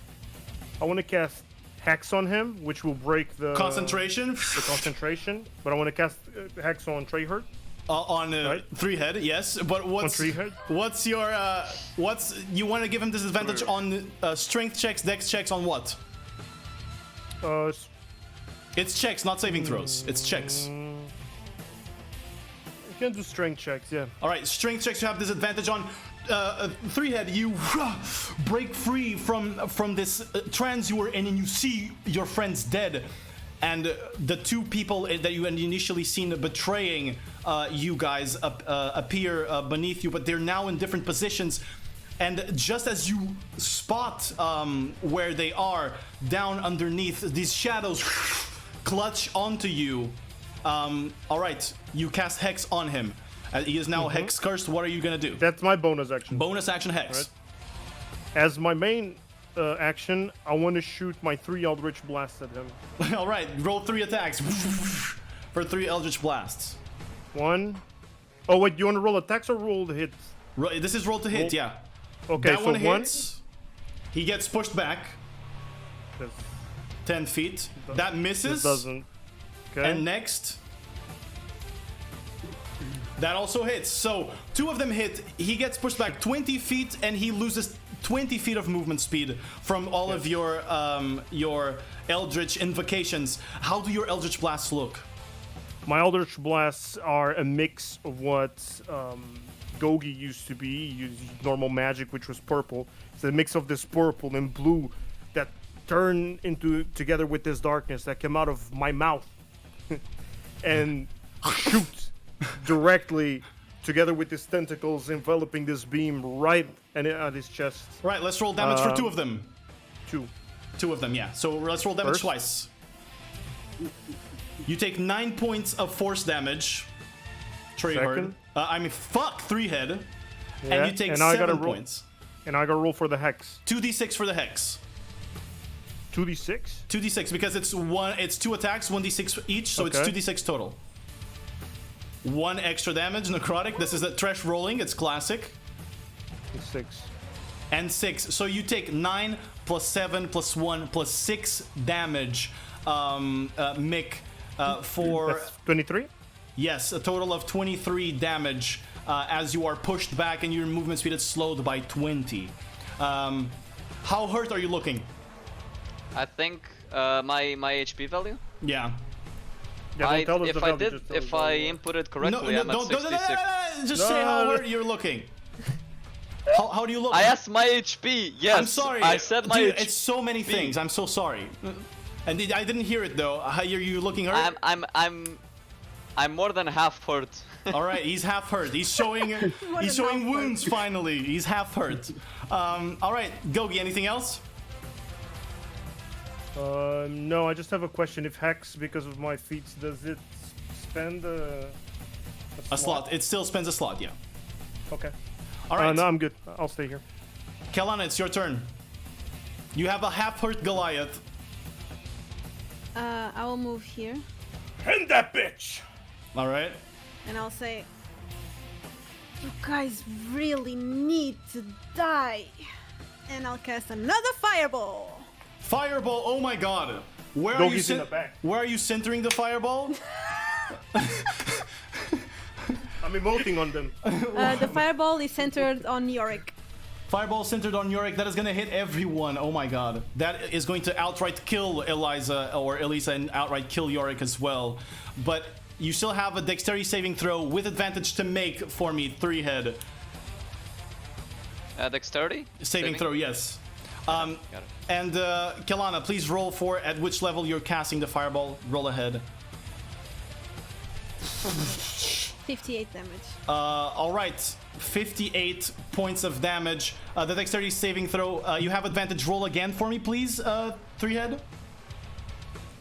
I want to cast Hex on him, which will break the Concentration the concentration. But I want to cast Hex on Treyherd. on Right. 3 head, yes. But what's On 3 head? what's your what's you want to give him disadvantage on strength checks, dex checks on what? It's checks, not saving throws. It's checks. You can do strength checks, yeah. All right, strength checks you have disadvantage on. 3 head, you break free from this trance you were in, and you see your friends dead, and the 2 people that you had initially seen betraying you guys appear beneath you, but they're now in different positions. And just as you spot where they are down underneath, these shadows clutch onto you. All right, you cast Hex on him. He is now Hex cursed. What are you gonna do? That's my bonus action. Bonus action Hex. Right. As my main action, I want to shoot my 3 Eldritch Blasts at him. All right, roll 3 attacks for 3 Eldritch Blasts. 1. Oh wait, you want to roll attacks or roll the hits? This is roll to hit, Roll- yeah. Okay, That so one 1. hits. He gets pushed back This, 10 feet. That misses. this doesn't. Okay. And next, that also hits. So 2 of them hit. He gets pushed back 20 feet, and he loses 20 feet of movement speed from all of your Eldritch invocations. How do your Eldritch blasts look? My Eldritch Blasts are a mix of what Gogi used to be, used normal magic, which was purple. It's a mix of this purple and blue that turn into together with this darkness that came out of my mouth and shoot directly together with his tentacles enveloping this beam right at his chest. Right, let's roll damage for 2 of them. 2. 2 of them, yeah. So let's roll damage First. twice. You take 9 points of force damage. Treyherd. Second. Fuck, 3 head. Yeah, And you take and I gotta 7 roll- points. And I gotta roll for the hex. 2d6 for the Hex. 2d6? 2d6 because it's 2 attacks, 1d6 each, so it's Okay. 2d6 total. 1 extra damage, necrotic. This is the trash rolling. It's classic. 6. And 6. So you take 9 plus 7 plus 1 plus 6 damage, Mick, for That's 23? yes, a total of 23 damage as you are pushed back and your movement speed is slowed by 20. How hurt are you looking? I think my HP value. Yeah. Yeah, don't tell us if the I value, did, just tell us if the I value. inputted correctly, I'm at don't, 66. just say how No. hurt you're looking. How do you look? I asked my HP. Yes, I'm sorry. I said my Dude, HP. it's so many things. I'm so sorry. And I didn't hear it though. How are you looking hurt? I'm more than half hurt. All right, he's half hurt. He's showing than half wounds finally. He's half hurt. All right, Gogi, anything else? No, I just have a question. If Hex, because of my feats, does it spend a A slot. It still spends a slot, yeah. Okay. All right. No, I'm good. I'll stay here. Kelana, it's your turn. You have a half-hurt Goliath. I will move here, End that bitch! All right. and I'll say, "You guys really need to die." And I'll cast another fireball. Fireball. Oh my God. Where are you? Doggy's in the back. Where are you centering the fireball? I'm emoting on them. The fireball is centered on Yorick. Fireball centered on Yorick. That is gonna hit everyone. Oh my God. That is going to outright kill Eliza or Elisa and outright kill Yorick as well. But you still have a dexterity saving throw with advantage to make for me, 3-head. Dexterity? Saving throw, yes. Got it. And Kelana, please roll for at which level you're casting the fireball. Roll ahead. 58 damage. All right, 58 points of damage. The dexterity saving throw. You have advantage. Roll again for me, please. 3-head.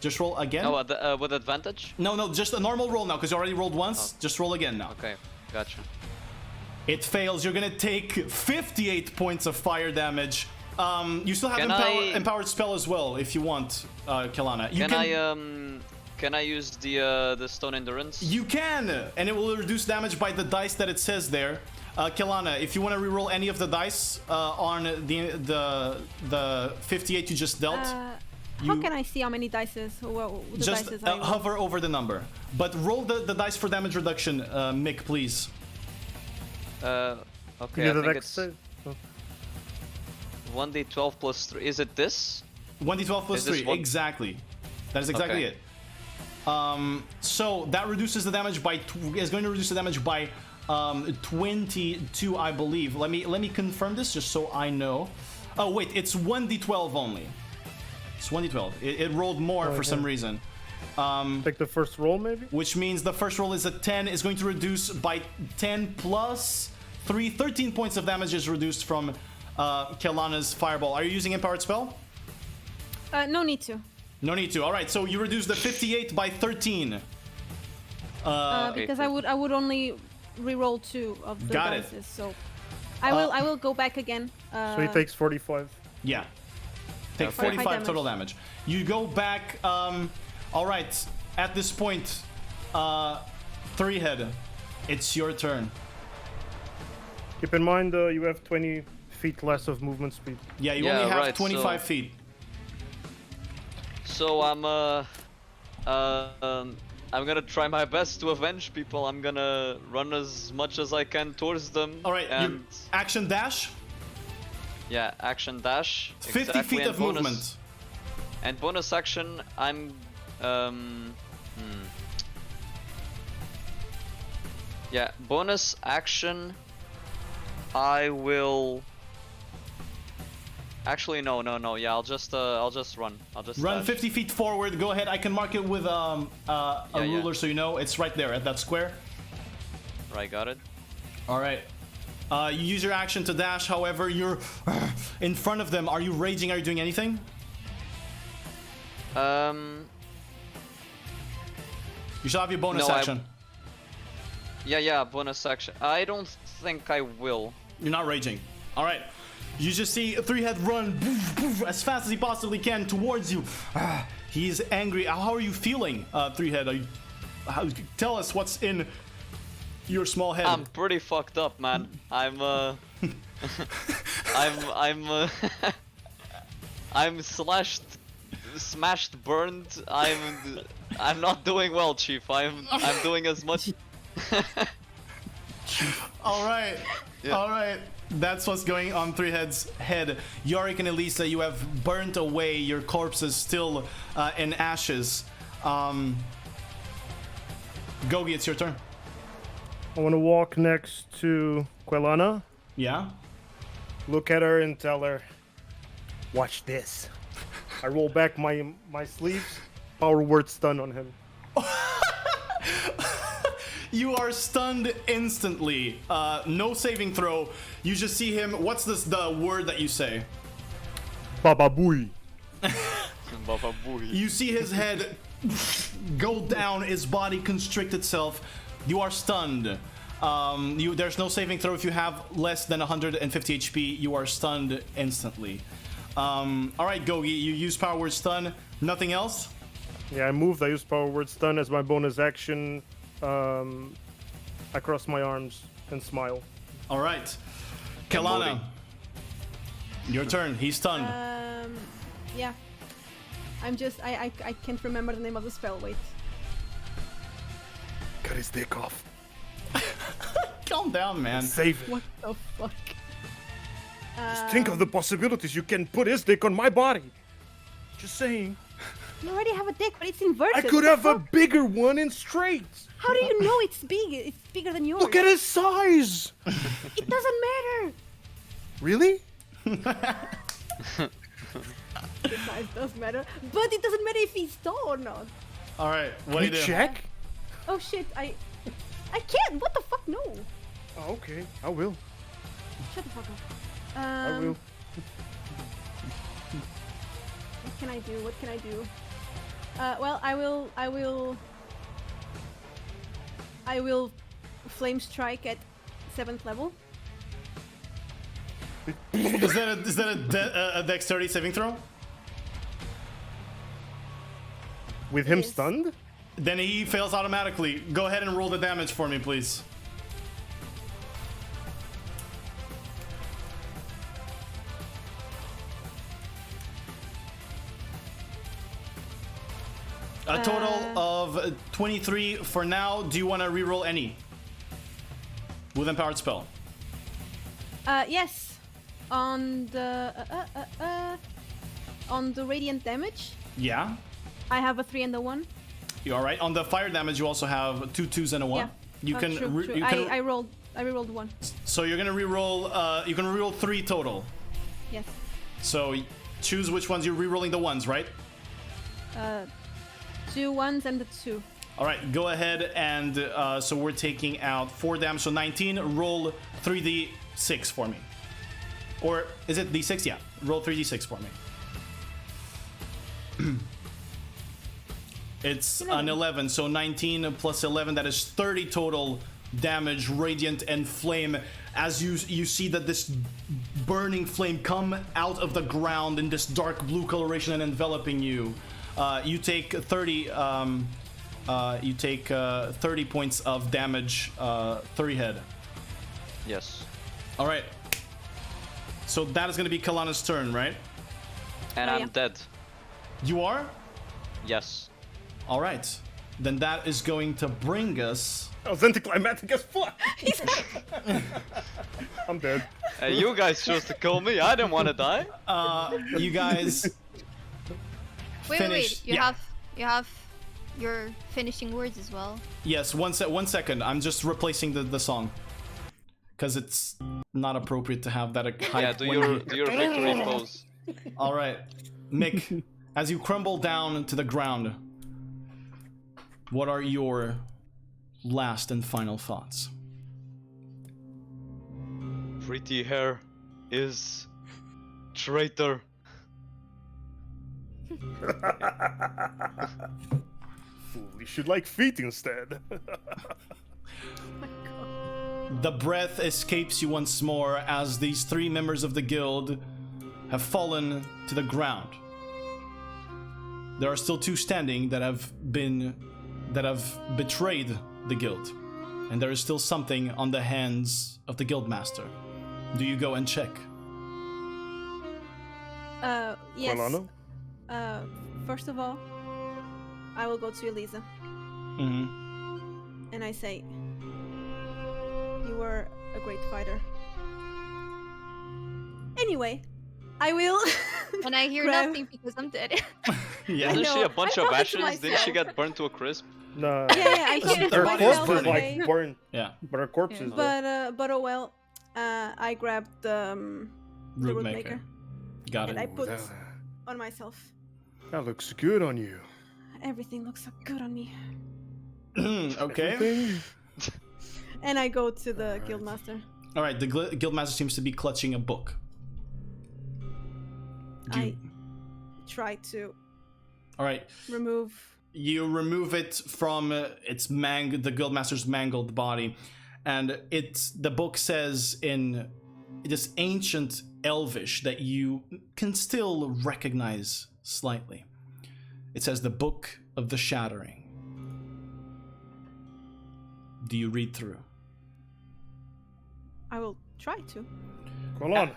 Just roll again. Oh, with advantage? No, just a normal roll now because you already rolled once. Just roll again now. Okay, gotcha. It fails. You're gonna take 58 points of fire damage. You still have empowered spell as well if you want, Kelana. Can I use the stone endurance? You can, and it will reduce damage by the dice that it says there. Kelana, if you want to reroll any of the dice on the 58 you just dealt, How can I see how many dices? Well, the just dices I roll? hover over the number. But roll the dice for damage reduction, Mick, please. Okay, You I need think a it's dex save? 1d12 plus 3. Is it this? 1d12 plus Is this 3, one? exactly. That is exactly Okay. it. So that reduces the damage by is going to reduce the damage by 22, I believe. Let me confirm this just so I know. Oh wait, it's 1d12 only. It's 1d12. It rolled more for some reason. Take the first roll, maybe? Which means the first roll is a 10, is going to reduce by 10 plus 3, 13 points of damage is reduced from Kelana's fireball. Are you using empowered spell? No need to. No need to. All right, so you reduce the 58 by 13. Because I would only re-roll 2 of the Got it. dices, so I will go back again. So he takes 45. Yeah. Take Okay. 45 damage. total damage. You go back. All right. At this point, 3-head, it's your turn. Keep in mind, you have 20 feet less of movement speed. Yeah, you Yeah, only have right, 25 so- feet. So I'm gonna try my best to avenge people. I'm gonna run as much as I can towards them. All right. And You action dash. yeah, action dash. 50 exactly, feet and of bonus, movement. And bonus action, I'm yeah, bonus action. I will. Actually, no. Yeah, I'll just run. I'll just Run dash. 50 feet forward. Go ahead. I can mark it with a Yeah. ruler so you know it's right there at that square. Right, got it. All right. You use your action to dash. However, you're in front of them. Are you raging? Are you doing anything? You should have your bonus No, action. Yeah, bonus action. I don't think I will. You're not raging. All right. You just see 3-head run as fast as he possibly can towards you. He's angry. How are you feeling, 3-head? Tell us what's in your small head. I'm pretty fucked up, man. I'm smashed, burned. I'm not doing well, Chief. I'm doing as much. All right. Yeah. All right. That's what's going on 3-head's head. Yorick and Elisa, you have burnt away. Your corpse is still in ashes. Gogi, it's your turn. I want to walk next to Quelana, Yeah? look at her, and tell her, "Watch this." I roll back my sleeves, power word stun on him. You are stunned instantly. No saving throw. You just see him. What's the word that you say? Baba booey. You see his head go down, his body constrict itself. You are stunned. There's no saving throw if you have less than 150 HP. You are stunned instantly. All right, Gogi, you use power word stun. Nothing else? Yeah, I moved. I used power word stun as my bonus action. I cross my arms and smile. All right, Kalana, your turn. He's stunned. Yeah. I'm just I can't remember the name of the spell. Wait. Cut his dick off. Calm down, man. Save it. What the fuck? Just think of the possibilities. You can put his dick on my body. Just saying. You already have a dick, but it's inverted. I could have a bigger one in straight. How do you know it's big? It's bigger than yours. Look at his size. It doesn't matter. Really? The size does matter, but it doesn't matter if he's tall or not. All right, what Can do we you do? check? Oh shit! I can't. What the fuck? No. Oh, okay, I will. Shut the fuck up. I will. What can I do? What can I do? Well, I will flame strike at 7th level. Is that a dexterity saving throw? With him Yes. stunned? Then he fails automatically. Go ahead and roll the damage for me, please. A total of 23 for now. Do you want to reroll any? With empowered spell. Yes. On the radiant damage, Yeah. I have a 3 and a 1. You all right? On the fire damage, you also have 2 2s and a 1. Yeah. You can. True, true. You can. I rerolled 1. So you're gonna reroll. You can reroll 3 total. Yes. So choose which ones you're rerolling the ones, right? 2 1s and the 2. All right, go ahead and so we're taking out 4 damage, so 19. Roll 3d6 for me, or is it d6? Yeah, roll 3d6 for me. It's 11. an 11, so 19 plus 11, that is 30 total damage, radiant and flame. As you see that this burning flame come out of the ground in this dark blue coloration and enveloping you. You take 30. You take 30 points of damage, 30 head. Yes. All right. So that is going to be Kalana's turn, right? And Oh, I'm yeah. dead. You are? Yes. All right. Then that is going to bring us. That was anticlimactic as fuck. I'm dead. Hey, you guys chose to kill me. I didn't want to die. You guys. Wait, Finish- You yeah. have your finishing words as well. Yes, 1 second. I'm just replacing the song. Because it's not appropriate to have that hype. Yeah, do when your victory pose. All right, Mick, as you crumble down to the ground, what are your last and final thoughts? Pretty hair is traitor. Fool, you should like feet instead. The breath escapes you once more as these 3 members of the guild have fallen to the ground. There are still 2 standing that have betrayed the guild, and there is still something on the hands of the Guildmaster. Do you go and check? Yes. Kalana? First of all, I will go to Elisa Mm-hmm. and I say, you were a great fighter. Anyway, I will. And I hear grab- nothing because I'm dead. Yeah. Isn't she know, a bunch I of thought to ashes? Didn't she myself. get burnt to a crisp? Nah. Yeah, I hear Her Her body corpse is is burning. like burned, Yeah. but her corpse is But oh well. I grabbed the Root root maker. maker Got and it. I put that, on myself. that looks good on you. Everything looks so good on me. Okay. Everything? And I go to the Guildmaster. All right. The Guildmaster seems to be clutching a book. Do I you... try to All right. remove You remove it from the Guildmaster's mangled body, and the book says in this ancient Elvish that you can still recognize slightly. It says the Book of the Shattering. Do you read through? I will try to. Hold on.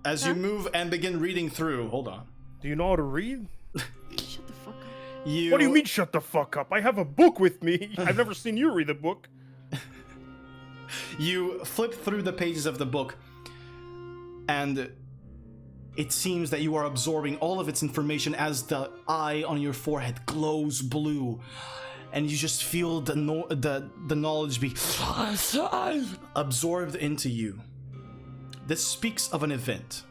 As you move and begin reading through, hold on. Do you know how to read? Shut the fuck up. What do you mean, shut the fuck up? I have a book with me. I've never seen you read a book. You flip through the pages of the book, and it seems that you are absorbing all of its information as the eye on your forehead glows blue, and you just feel the knowledge be absorbed into you. This speaks of an event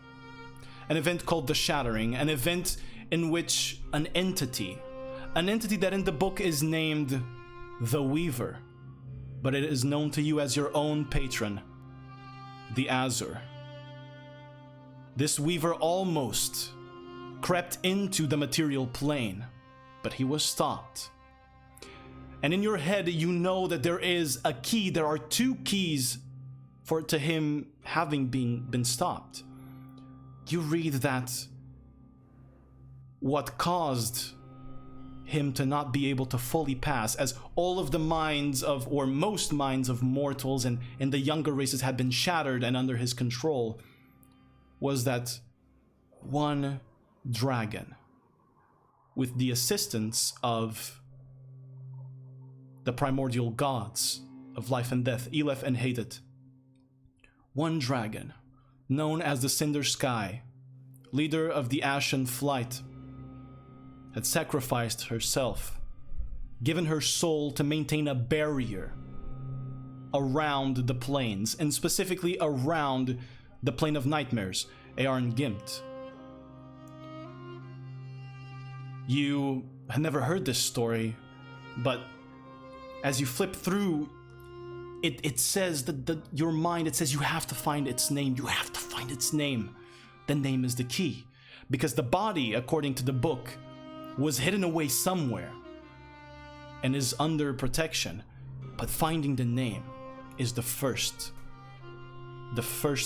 called the Shattering, an event in which an entity that in the book is named the Weaver, but it is known to you as your own patron, the Azur. This Weaver almost crept into the material plane, but he was stopped. And in your head, you know that there is a key. There are two keys to him having been stopped. You read that what caused him to not be able to fully pass, as all of the minds of, or most minds of mortals and the younger races had been shattered and under his control, was that one dragon, with the assistance of the primordial gods of life and death, Elef and Hadit, one dragon, known as the Cinder Sky, leader of the Ashen Flight, had sacrificed herself, given her soul to maintain a barrier around the planes, and specifically around the Plane of Nightmares, Aarn Gimt. You had never heard this story, but as you flip through, it says that your mind, it says you have to find its name. You have to find its name. The name is the key. Because the body, according to the book, was hidden away somewhere and is under protection. But finding the name is the first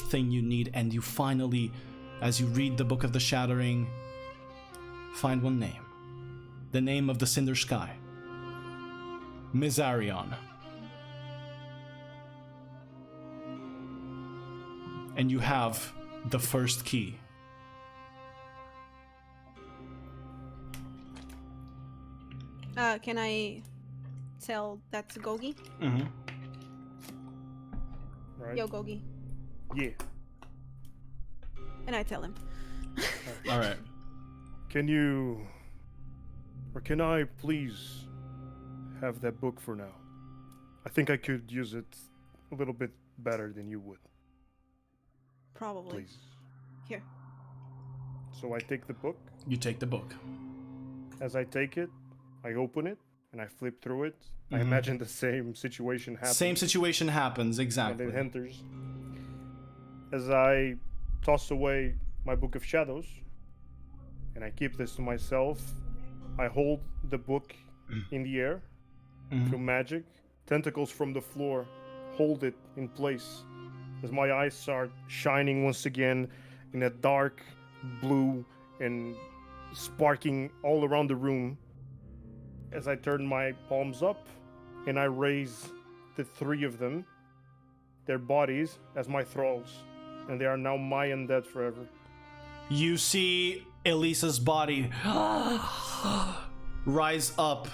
thing you need, and you finally, as you read the Book of the Shattering, find one name. The name of the Cinder Sky. Mizarion. And you have the first key. Can I tell that to Gogi? Mm-hmm. Right? Yo, Gogi. Yeah. And I tell him. All right. Can I please have that book for now? I think I could use it a little bit better than you would. Probably. Please. Here. So I take the book. You take the book. As I take it, I open it and I flip through it. I imagine the same situation happens. Same situation happens, exactly. And it enters. As I toss away my Book of Shadows, and I keep this to myself, I hold the book in the air through magic. Tentacles from the floor hold it in place as my eyes start shining once again in a dark blue and sparking all around the room. As I turn my palms up and I raise the three of them, their bodies as my thralls, and they are now my undead forever. You see Elisa's body rise up,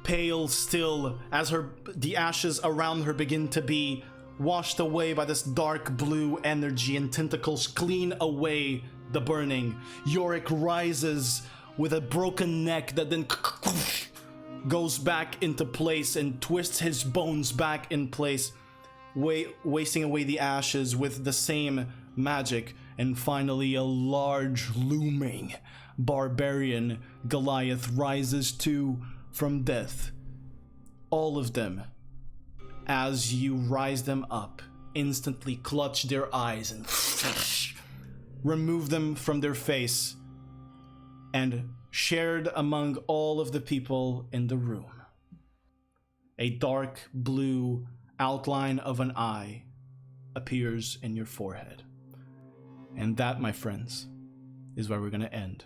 pale still, as the ashes around her begin to be washed away by this dark blue energy, and tentacles clean away the burning. Yorick rises with a broken neck that then goes back into place and twists his bones back in place, wasting away the ashes with the same magic. And finally, a large, looming barbarian Goliath rises too from death. All of them, as you rise them up, instantly clutch their eyes and remove them from their face and shared among all of the people in the room. A dark blue outline of an eye appears in your forehead. And that, my friends, is where we're going to end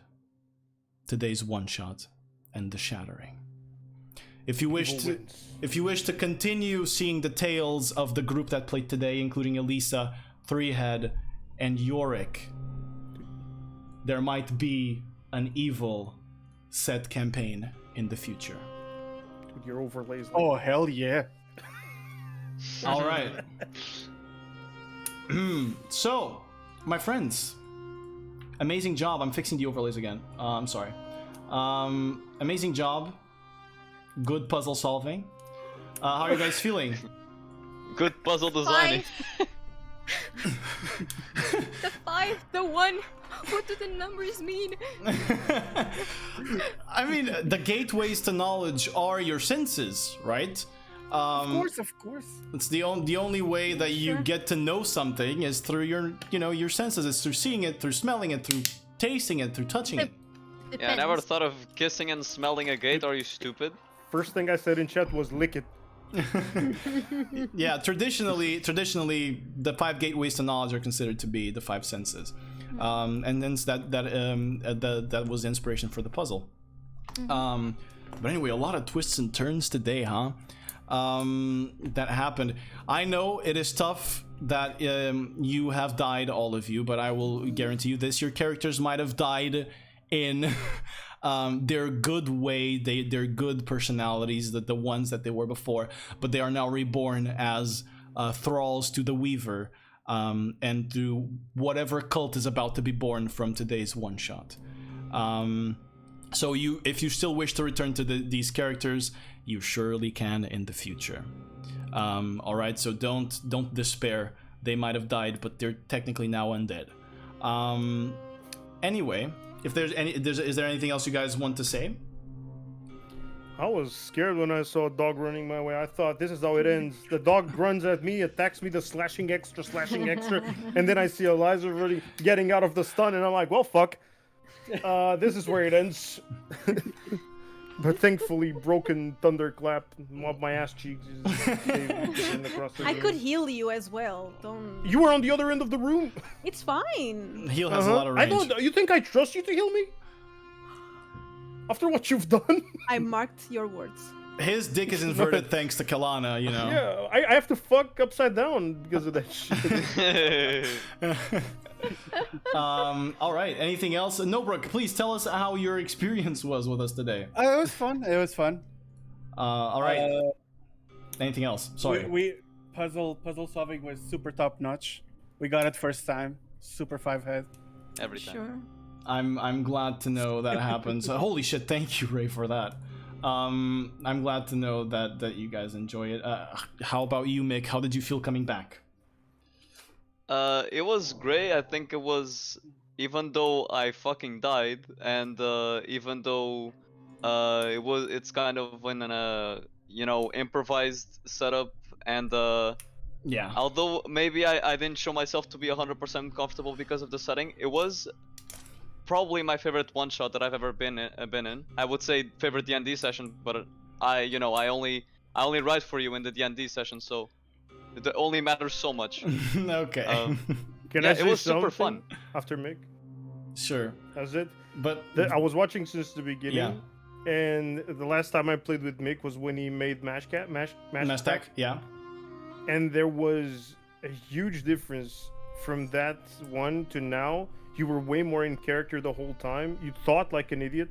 today's one-shot and the Shattering. If you wish to continue seeing the tales of the group that played today, including Elisa, Threehead, and Yorick, there might be an evil set campaign in the future. Dude, your overlays. Oh, hell yeah. All right. So, my friends, amazing job. I'm fixing the overlays again. I'm sorry. Amazing job. Good puzzle solving. How are you guys feeling? Good puzzle designing. The 5, the 1. What do the numbers mean? I mean, the gateways to knowledge are your senses, right? Of course. It's the only way that you get to know something is through your senses. It's through seeing it, through smelling it, through tasting it, through touching it. Yeah, I never thought of kissing and smelling a gate. Are you stupid? First thing I said in chat was lick it. Yeah, traditionally, the 5 gateways to knowledge are considered to be the 5 senses, and then that was the inspiration for the puzzle. But anyway, a lot of twists and turns today, huh? That happened. I know it is tough that you have died, all of you, but I will guarantee you this: your characters might have died in their good way, their good personalities, the ones that they were before, but they are now reborn as thralls to the Weaver, and to whatever cult is about to be born from today's one shot. So if you still wish to return to these characters, you surely can in the future. All right, so don't despair. They might have died, but they're technically now undead. Anyway, if is there anything else you guys want to say? I was scared when I saw a dog running my way. I thought, this is how it ends. The dog runs at me, attacks me, the slashing extra, and then I see Eliza already getting out of the stun, and I'm like, well, fuck. This is where it ends. But thankfully, broken thunderclap mobbed my ass cheeks. I could heal you as well. Don't. You were on the other end of the room. It's fine. Heal has a lot of range. You think I trust you to heal me? After what you've done? I marked your words. His dick is inverted thanks to Kalana, you know. Yeah, I have to fuck upside down because of that shit. All right. Anything else? Nobruk, please tell us how your experience was with us today. It was fun. All right. Anything else? Sorry. We puzzle solving was super top notch. We got it first time. Super 5 head. Every time. Sure. I'm glad to know that happens. Holy shit! Thank you, Ray, for that. I'm glad to know that you guys enjoy it. How about you, Mick? How did you feel coming back? It was great. I think it was, even though I fucking died, and even though it's kind of in an improvised setup, and Yeah. although maybe I didn't show myself to be 100% comfortable because of the setting, it was probably my favorite one shot that I've ever been in. I would say favorite D&D session, but I only write for you in the D&D session, so it only matters so much. Okay. Can I say it was super something fun. after Mick? Sure. That's it. But I was watching since the beginning, and the last time I played with Mick was when he made Mash Mashtak, yeah. And there was a huge difference from that one to now. You were way more in character the whole time. You thought like an idiot,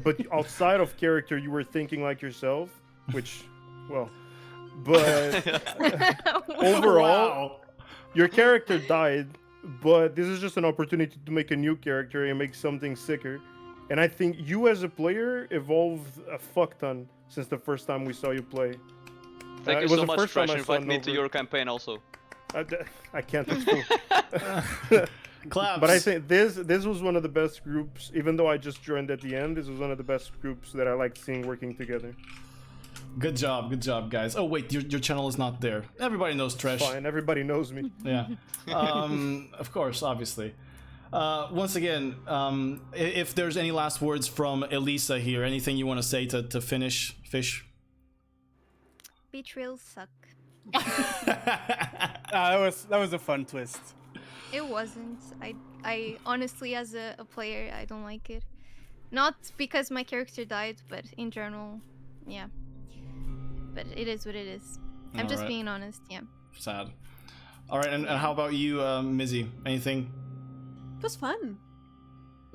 but outside of character, you were thinking like yourself, which, well, but overall, your character died, but this is just an opportunity to make a new character and make something sicker. And I think you as a player evolved a fuck ton since the first time we saw you play. Thank you it was so the much, first time Fresh. I saw Invite me to Nova. your campaign also. I can't. That's cool. Claps. But I think this was one of the best groups, even though I just joined at the end. This was one of the best groups that I liked seeing working together. Good job, guys. Oh wait, your channel is not there. Everybody knows Tresh. Fine, everybody knows me. Yeah. Of course, obviously. Once again, if there's any last words from Elisa here, anything you want to say to finish, Fish? Betrayals suck. That was a fun twist. It wasn't. I honestly, as a player, I don't like it. Not because my character died, but in general, yeah. But it is what it is. I'm just Alright. being honest, yeah. Sad. All right, and how about you, Mizzy? Anything? It was fun.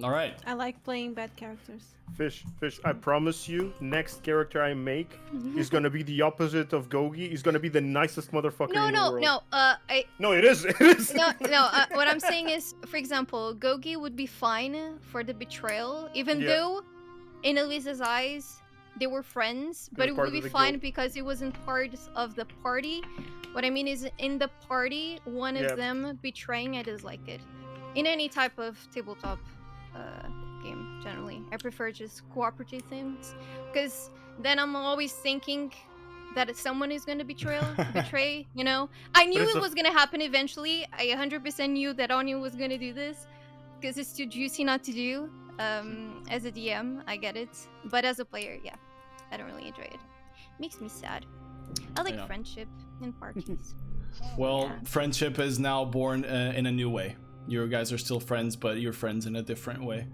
All right. I like playing bad characters. Fish, I promise you, next character I make is gonna be the opposite of Gogi. He's gonna be the nicest motherfucker in the world. No, it is. It is. What I'm saying is, for example, Gogi would be fine for the betrayal, even though, in Elisa's eyes, they were friends, but it would be fine because he wasn't part of the party. What I mean is, in the party, one of them betraying, I dislike it. In any type of tabletop game, generally, I prefer just cooperative things, because then I'm always thinking that someone is going to betray, you know? I knew it was going to happen eventually. I 100% knew that Onion was going to do this, because it's too juicy not to do. As a DM, I get it. But as a player, yeah, I don't really enjoy it. Makes me sad. I like friendship and parties. Well, friendship is now born in a new way. You guys are still friends, but you're friends in a different way.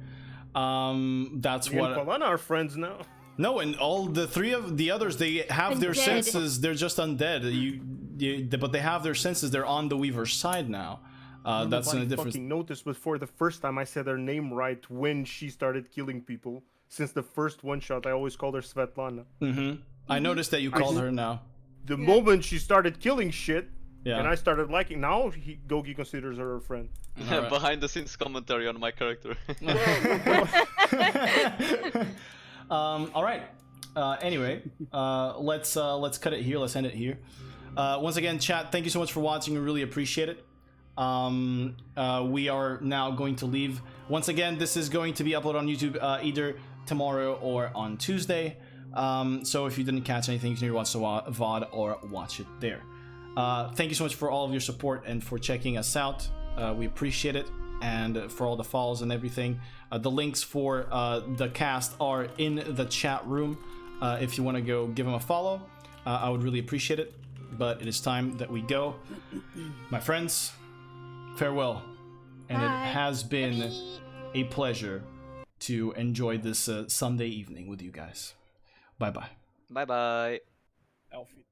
That's Me what. and Polana are friends now. No, and all the three of the others, they have their Undead. senses. They're just undead. But they have their senses. They're on the Weaver's side now. That's in a different. Fucking noticed before the first time I said her name right when she started killing people. Since the first one shot, I always called her Svetlana. I noticed that you called her now. The moment she started killing shit, Yeah. and I started liking. Now Gogi considers her a friend. Alright. Behind the scenes commentary on my character. All right. Anyway, let's cut it here. Let's end it here. Once again, chat, thank you so much for watching. We really appreciate it. We are now going to leave. Once again, this is going to be uploaded on YouTube either tomorrow or on Tuesday. So if you didn't catch anything, you can either watch the VOD or watch it there. Thank you so much for all of your support and for checking us out. We appreciate it, and for all the follows and everything. The links for the cast are in the chat room. If you want to go give them a follow, I would really appreciate it. But it is time that we go. My friends, farewell. And it has been a pleasure to enjoy this Sunday evening with you guys. Bye-bye. Bye bye. Alfie.